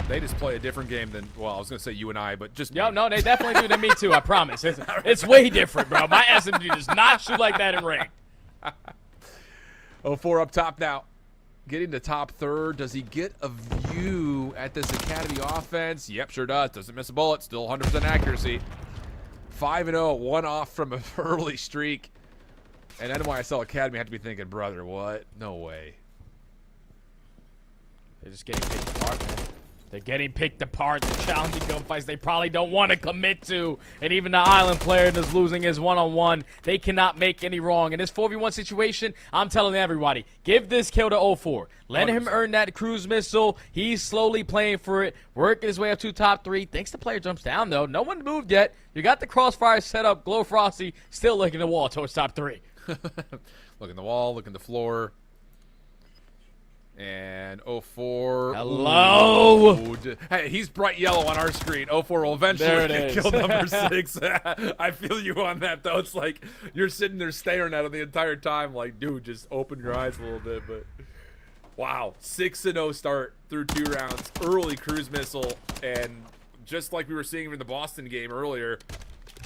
They just play a different game than, well, I was going to say you and I, but just Yo, no, they definitely do to me too, I promise. It's way different, bro. My SMG does not shoot like that in ring. 0-4 up top now. Getting to top third. Does he get a view at this Academy offense? Yep, sure does. Doesn't miss a bullet. Still 100% accuracy. 5-0, one off from an early streak. And NYSL Academy had to be thinking, brother, what? No way. They're just getting picked apart, man. They're getting picked apart. The challenging gunfights they probably don't want to commit to. And even the island player that's losing his one-on-one. They cannot make any wrong. In this 4v1 situation, I'm telling everybody, give this kill to 0-4. Let 100%. Him earn that cruise missile. He's slowly playing for it, working his way up to top 3. Thinks the player jumps down, though. No one moved yet. You got the crossfire set up. Glowfrosty still looking the wall towards top 3. Look in the wall, look in the floor. And 0-4. Hello. Ooh, hey, he's bright yellow on our screen. 0-4 will eventually get kill number 6. I feel you on that, though. It's like you're sitting there staring at him the entire time like, dude, just open your eyes a little bit. But wow, 6-0 start through 2 rounds. Early cruise missile. And just like we were seeing in the Boston game earlier,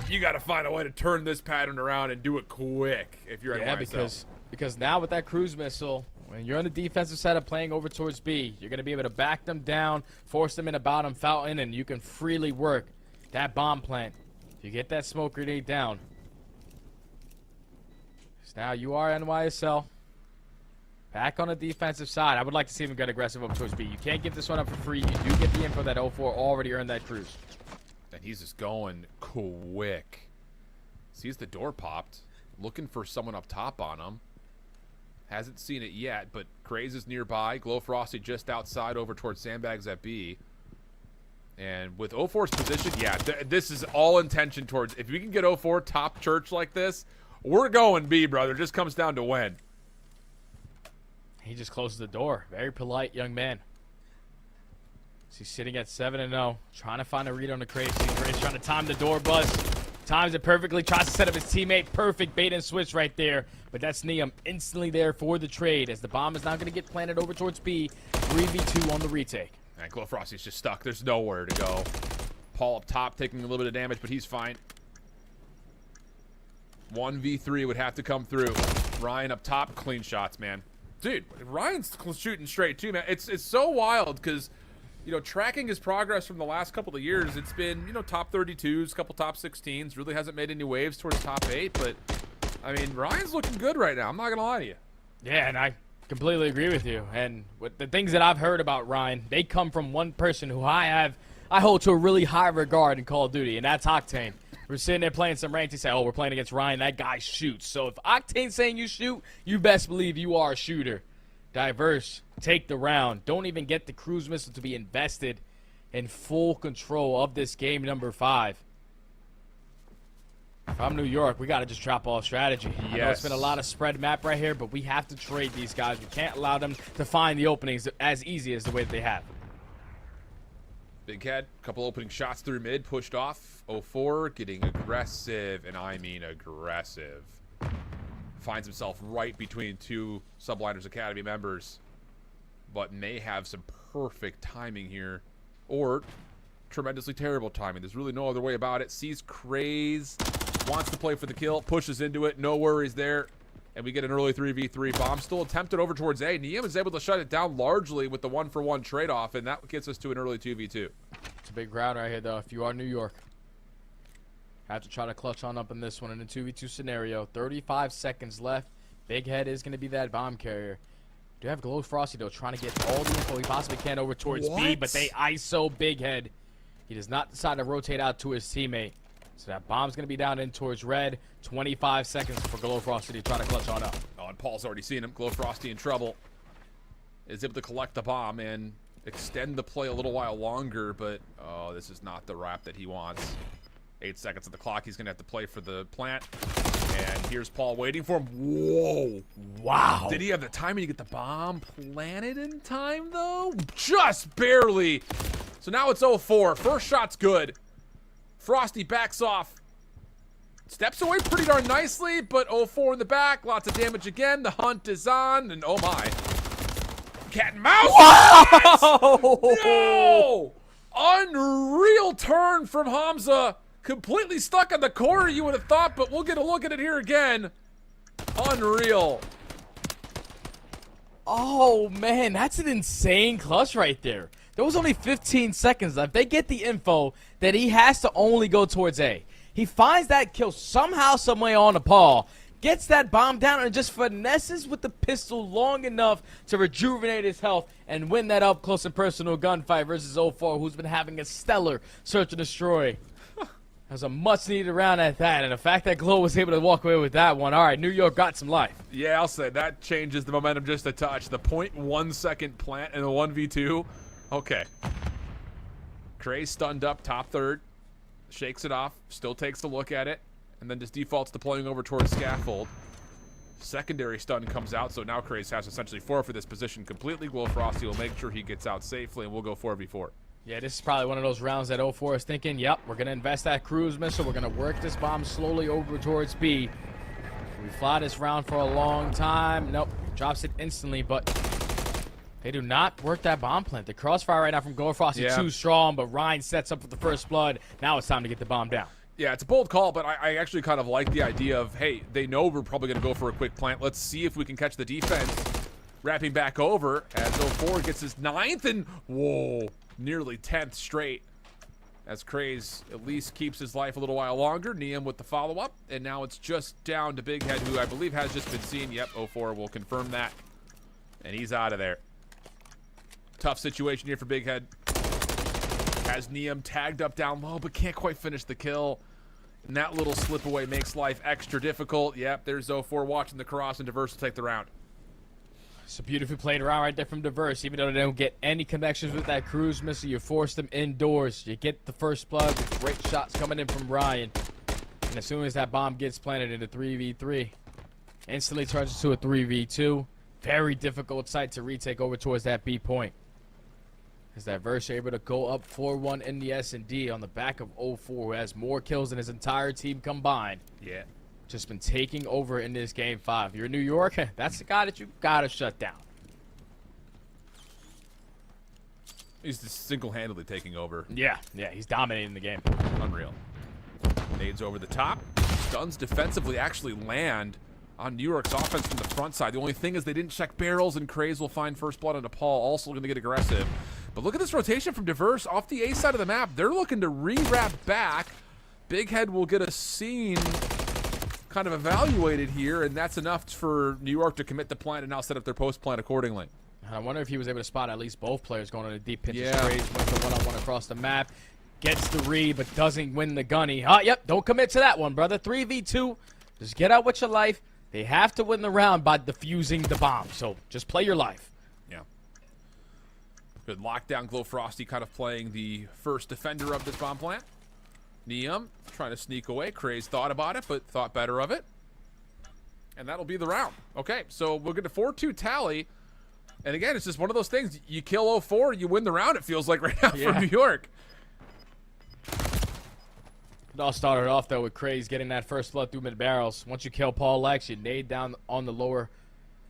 you got to find a way to turn this pattern around and do it quick if you're at YSL. Because now with that cruise missile, when you're on the defensive setup playing over towards B, you're going to be able to back them down, force them in a bottom fountain, and you can freely work that bomb plant. You get that smoke grenade down. So now you are NYSL. Back on the defensive side. I would like to see him get aggressive over towards B. You can't give this one up for free. You do get the info that 0-4 already earned that cruise. And he's just going quick. Sees the door popped. Looking for someone up top on him. Hasn't seen it yet, but Craze is nearby. Glow Frosty just outside over towards Sandbags at B. And with 04's position, yeah, this is all intention towards, if we can get 04 top church like this, we're going B, brother. It just comes down to when. He just closes the door. Very polite young man. He's sitting at 7-0, trying to find a read on the Craze. Craze trying to time the door buzz. Times it perfectly, tries to set up his teammate. Perfect bait and switch right there. But that's Neum instantly there for the trade, as the bomb is now going to get planted over towards B. 3v2 on the retake. And Glow Frosty's just stuck. There's nowhere to go. Paul up top taking a little bit of damage, but he's fine. 1v3 would have to come through. Ryan up top, clean shots, man. Dude, Ryan's shooting straight too, man. It's so wild because, you know, tracking his progress from the last couple of years, it's been, you know, top 32s, couple top 16s. Really hasn't made any waves towards top 8, but, I mean, Ryan's looking good right now. I'm not going to lie to you. Yeah, and I completely agree with you. And with the things that I've heard about Ryan, they come from one person who I hold to a really high regard in Call of Duty, and that's Octane. We're sitting there playing some ranked. He said, oh, we're playing against Ryan. That guy shoots. So if Octane's saying you shoot, you best believe you are a shooter. Diverse. Take the round. Don't even get the cruise missile to be invested in full control of this game number 5. If I'm New York, we got to just drop all strategy. I know it's been a lot of spread map right here, but we have to trade these guys. We can't allow them to find the openings as easy as the way that they have. Big Head, couple opening shots through mid, pushed off. 04 getting aggressive, and I mean aggressive. Finds himself right between two Subliners Academy members, but may have some perfect timing here, or tremendously terrible timing. There's really no other way about it. Sees Craze, wants to play for the kill, pushes into it, no worries there, and we get an early 3v3. Bomb still attempted over towards A. Neum is able to shut it down largely with the 1-for-1 trade-off, and that gets us to an early 2v2. It's a big round right here, though, if you are New York. Have to try to clutch on up in this one in a 2v2 scenario. 35 seconds left. Big Head is going to be that bomb carrier. Do have Glow Frosty, though, trying to get all the info he possibly can over towards B, but they ISO Big Head. He does not decide to rotate out to his teammate. So that bomb's going to be down in towards red. 25 seconds for Glow Frosty to try to clutch on up. Oh, and Paul's already seen him. Glow Frosty in trouble. Is able to collect the bomb and extend the play a little while longer, but, oh, this is not the wrap that he wants. 8 seconds on the clock. He's going to have to play for the plant. And here's Paul waiting for him. Whoa. Wow. Did he have the timing to get the bomb planted in time, though? Just barely. So now it's 04. First shot's good. Frosty backs off. Steps away pretty darn nicely, but 04 in the back. Lots of damage again. The hunt is on, and oh my. Cat and mouse. Wow. No! Unreal turn from Hamza. Completely stuck on the corner, you would have thought, but we'll get a look at it here again. Unreal. Oh, man, that's an insane clutch right there. There was only 15 seconds left. They get the info that he has to only go towards A. He finds that kill somehow, someway on the Paul, gets that bomb down, and just finesses with the pistol long enough to rejuvenate his health and win that up close and personal gunfight versus 04, who's been having a stellar search and destroy. That was a much-needed round at that, and the fact that Glow was able to walk away with that one, all right, New York got some life. Yeah, I'll say that changes the momentum just a touch. The 0.1 second plant in the 1v2. Okay. Craze stunned up, top third. Shakes it off, still takes a look at it, and then just defaults to playing over towards Scaffold. Secondary stun comes out, so now Craze has essentially forfeited this position completely. Glow Frosty will make sure he gets out safely, and we'll go 4v4. Yeah, this is probably one of those rounds that 04 is thinking, yep, we're going to invest that cruise missile. We're going to work this bomb slowly over towards B. We fly this round for a long time. Nope, drops it instantly, but they do not work that bomb plant. The crossfire right now from Glow Frosty too strong, but Ryan sets up with the first blood. Now it's time to get the bomb down. Yeah, it's a bold call, but I actually kind of like the idea of, hey, they know we're probably going to go for a quick plant. Let's see if we can catch the defense. Wrapping back over as 04 gets his 9th and, whoa, nearly 10th straight. As Craze at least keeps his life a little while longer. Neum with the follow-up, and now it's just down to Big Head, who I believe has just been seen. Yep, 04 will confirm that, and he's out of there. Tough situation here for Big Head. Has Neum tagged up down low, but can't quite finish the kill. And that little slip away makes life extra difficult. Yep, there's 04 watching the cross, and Diverse will take the round. It's a beautifully played round right there from Diverse. Even though they don't get any connections with that cruise missile, you force them indoors. You get the first blood with great shots coming in from Ryan. And as soon as that bomb gets planted into 3v3, instantly turns into a 3v2. Very difficult site to retake over towards that B point. As Diverse able to go up 4-1 in the S&D on the back of 0-4, who has more kills than his entire team combined. Yeah. Just been taking over in this game 5. You're in New York, that's the guy that you gotta shut down. He's just single-handedly taking over. Yeah, he's dominating the game. Unreal. Nades over the top. Stuns defensively actually land on New York's offense from the front side. The only thing is they didn't check barrels, and Craze will find first blood on Paul. Also going to get aggressive. But look at this rotation from Diverse off the A side of the map. They're looking to re-wrap back. Big Head will get a scene kind of evaluated here, and that's enough for New York to commit the plan and now set up their post plan accordingly. I wonder if he was able to spot at least both players going on a deep pinch. Yeah. Craze went the one-on-one across the map. Gets the read, but doesn't win the gunny. Yep, don't commit to that one, brother. 3v2. Just get out with your life. They have to win the round by defusing the bomb, so just play your life. Yeah. Good lockdown. Glow Frosty kind of playing the first defender of this bomb plant. Neum trying to sneak away. Craze thought about it, but thought better of it. And that'll be the round. Okay, so we'll get a 4-2 tally. And again, it's just one of those things. You kill 0-4, you win the round, it feels like right now for New York. It all started off, though, with Craze getting that first blood through mid-barrels. Once you kill Paul Lex, you nade down on the lower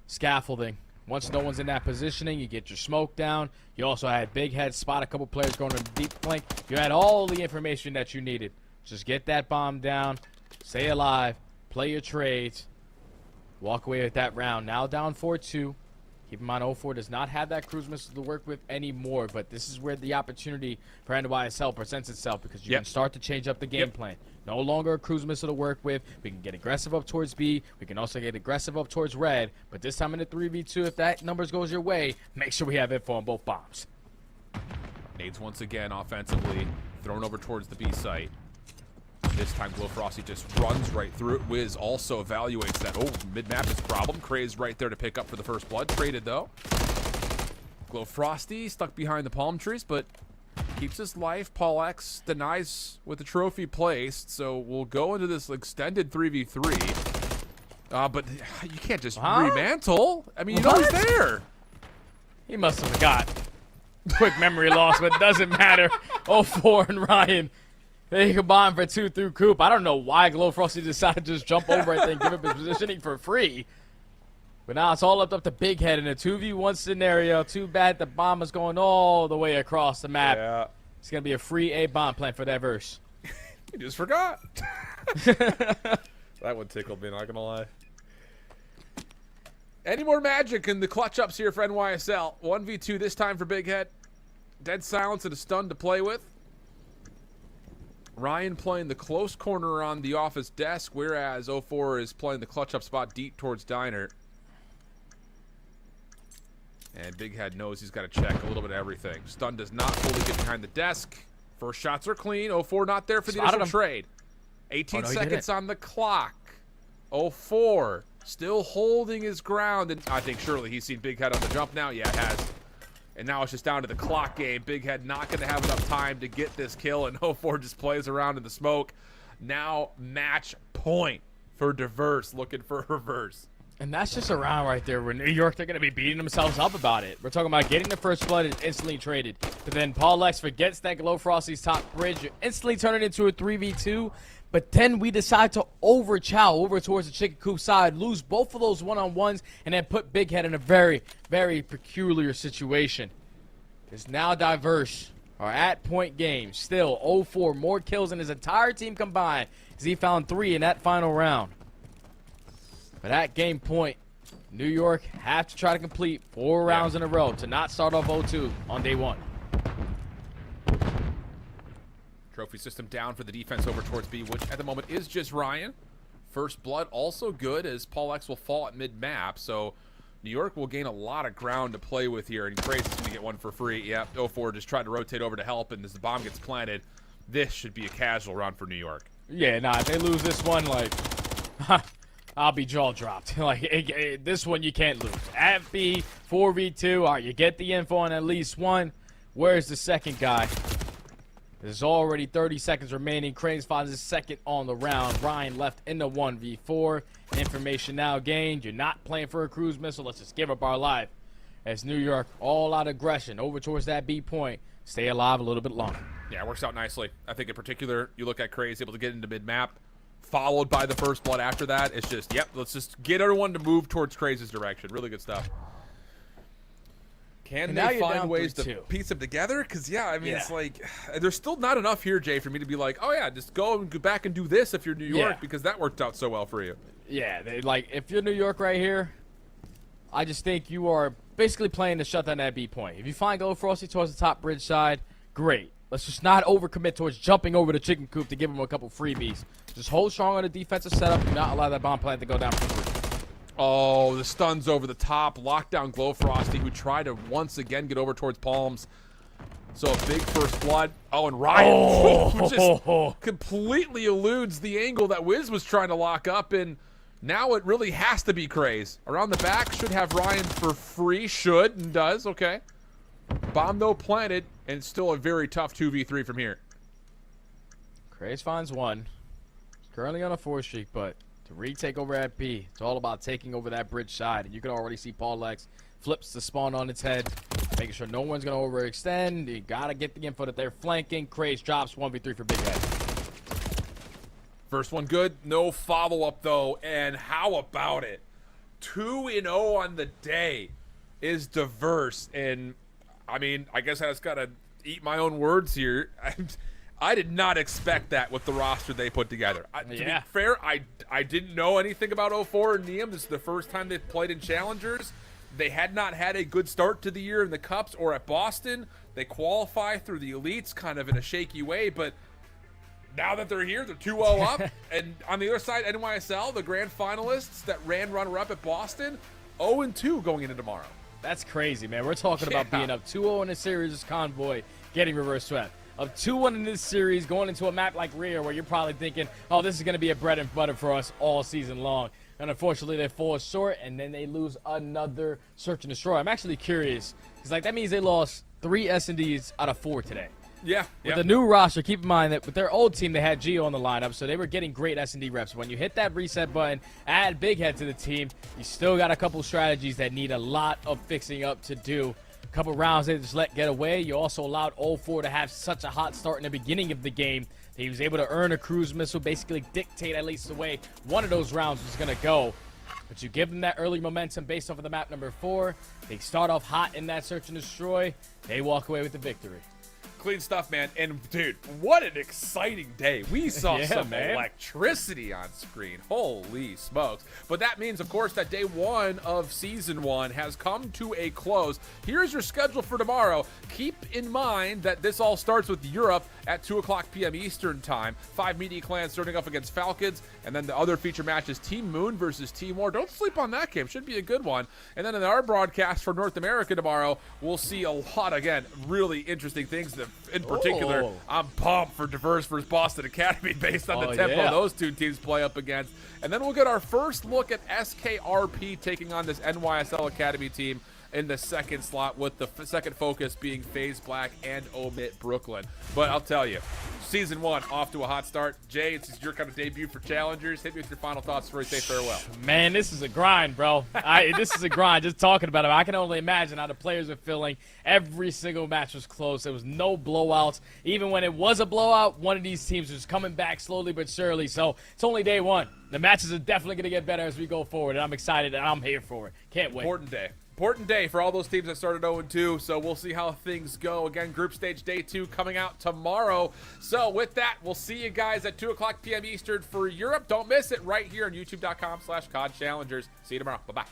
scaffolding. Once no one's in that positioning, you get your smoke down. You also had Big Head spot a couple players going to the deep flank. You had all the information that you needed. Just get that bomb down, stay alive, play your trades, walk away with that round. Now down 4-2. Keep in mind, 0-4 does not have that cruise missile to work with anymore, but this is where the opportunity for NYSL presents itself, because you can start to change up the game plan. No longer a cruise missile to work with. We can get aggressive up towards B. We can also get aggressive up towards red, but this time in the 3v2, if that numbers goes your way, make sure we have info on both bombs. Nades once again offensively thrown over towards the B site. This time, Glow Frosty just runs right through it. Wiz also evaluates that. Oh, mid-map is a problem. Craze right there to pick up for the first blood. Traded, though. Glow Frosty stuck behind the palm trees, but keeps his life. Paul X denies with the trophy placed, so we'll go into this extended 3v3. But you can't just remantle. I mean, you know he's there. He must have forgot. Quick memory loss, but it doesn't matter. 0-4 and Ryan. They combine for 2 through Coop. I don't know why Glow Frosty decided to just jump over and give up his positioning for free. But now it's all up to Big Head in a 2v1 scenario. Too bad the bomb is going all the way across the map. Yeah. It's going to be a free A bomb plan for that verse. You just forgot. That one tickled me, not going to lie. Any more magic in the clutch ups here for NYSL? 1v2 this time for Big Head. Dead silence and a stun to play with. Ryan playing the close corner on the office desk, whereas 0-4 is playing the clutch up spot deep towards Diner. And Big Head knows he's got to check a little bit of everything. Stun does not fully get behind the desk. First shots are clean. 0-4 not there for the initial trade. 18 seconds on the clock. 0-4 still holding his ground. And I think surely he's seen Big Head on the jump now. Yeah, it has. And now it's just down to the clock game. Big Head not going to have enough time to get this kill, and 0-4 just plays around in the smoke. Now match point for Diverse, looking for reverse. And that's just a round right there where New York, they're going to be beating themselves up about it. We're talking about getting the first blood and instantly traded. But then Paul Lex forgets that Glow Frosty's top bridge. You instantly turn it into a 3v2. But then we decide to over-chow over towards the Chicken Coop side, lose both of those one-on-ones, and then put Big Head in a very, very peculiar situation. It's now Diverse are at point game. Still 0-4, more kills than his entire team combined, as he found 3 in that final round. But at game point, New York have to try to complete 4 rounds in a row to not start off 0-2 on day 1. Trophy system down for the defense over towards B, which at the moment is just Ryan. First blood also good, as Paul X will fall at mid-map, so New York will gain a lot of ground to play with here, and Craze is going to get one for free. Yep, 0-4 just tried to rotate over to help, and as the bomb gets planted, this should be a casual round for New York. Yeah, nah, if they lose this one, like, I'll be jaw dropped. This one you can't lose. At B, 4v2. All right, you get the info on at least one. Where's the second guy? There's already 30 seconds remaining. Cranes finds his second on the round. Ryan left in the 1v4. Information now gained. You're not playing for a cruise missile. Let's just give up our life. As New York, all out aggression over towards that B point. Stay alive a little bit longer. Yeah, it works out nicely. I think in particular, you look at Craze able to get into mid-map, followed by the first blood after that. It's just, yep, let's just get everyone to move towards Craze's direction. Really good stuff. Can they find ways to piece them together? Because, yeah, I mean, it's like, there's still not enough here, Jay, for me to be like, oh, yeah, just go and go back and do this if you're New York, because that worked out so well for you. Yeah, if you're New York right here, I just think you are basically playing to shut down that B point. If you find Go Frosty towards the top bridge side, great. Let's just not overcommit towards jumping over the chicken coop to give them a couple freebies. Just hold strong on the defensive setup. Do not allow that bomb plant to go down for free. Oh, the stuns over the top. Lockdown Glow Frosty, who tried to once again get over towards Palms. So a big first blood. Oh, and Ryan just completely eludes the angle that Wiz was trying to lock up, and now it really has to be Craze. Around the back, should have Ryan for free. Should, and does. Okay. Bomb, though, planted, and it's still a very tough 2v3 from here. Craze finds one. He's currently on a 4 streak, but to retake over at B, it's all about taking over that bridge side. And you can already see Paul Lex flips the spawn on its head, making sure no one's going to overextend. You got to get the info that they're flanking. Craze drops 1v3 for Big Head. First one good. No follow-up, though. And how about it? 2-0 on the day is diverse. And, I mean, I guess I just got to eat my own words here. I did not expect that with the roster they put together. To be fair, I didn't know anything about 04 and Neum. This is the first time they've played in Challengers. They had not had a good start to the year in the Cups or at Boston. They qualify through the Elites kind of in a shaky way, but now that they're here, they're 2-0 up. And on the other side, NYSL, the grand finalists that ran runner-up at Boston, 0-2 going into tomorrow. That's crazy, man. We're talking about being up 2-0 in a series convoy, getting reverse swept. Of 2-1 in this series, going into a map like Rio, where you're probably thinking, oh, this is going to be a bread and butter for us all season long. And unfortunately, they fall short, and then they lose another search and destroy. I'm actually curious, because that means they lost 3 S&Ds out of 4 today. Yeah. With the new roster, keep in mind that with their old team, they had Gio on the lineup, so they were getting great S&D reps. When you hit that reset button, add Big Head to the team, you still got a couple strategies that need a lot of fixing up to do. A couple rounds they just let get away. You also allowed 04 to have such a hot start in the beginning of the game that he was able to earn a cruise missile, basically dictate at least the way one of those rounds was going to go. But you give them that early momentum based off of the map number 4. They start off hot in that search and destroy. They walk away with the victory. Clean stuff, man. And, dude, what an exciting day. We saw some electricity on screen. Holy smokes. But that means, of course, that day 1 of Season 1 has come to a close. Here's your schedule for tomorrow. Keep in mind that this all starts with Europe at 2 o'clock p.m. Eastern Time. 5 Media Clans starting off against Falcons. And then the other feature match is Team Moon versus Timor. Don't sleep on that game. Should be a good one. And then in our broadcast for North America tomorrow, we'll see a lot, again, really interesting things. In particular, I'm pumped for Diverse versus Boston Academy based on the tempo those two teams play up against. And then we'll get our first look at SKRP taking on this NYSL Academy team in the second slot, with the second focus being FaZe Black and Omit Brooklyn. But I'll tell you, Season 1 off to a hot start. Jay, it's your kind of debut for Challengers. Hit me with your final thoughts before we say farewell. Man, this is a grind, bro. This is a grind. Just talking about it, I can only imagine how the players are feeling. Every single match was close. There was no blowouts. Even when it was a blowout, one of these teams was coming back slowly but surely. So it's only day 1. The matches are definitely going to get better as we go forward, and I'm excited, and I'm here for it. Can't wait. Important day for all those teams that started 0-2, so we'll see how things go. Again, Group Stage Day 2 coming out tomorrow. So with that, we'll see you guys at 2 o'clock p.m. Eastern for Europe. Don't miss it right here on youtube.com/COD Challengers. See you tomorrow. Bye-bye.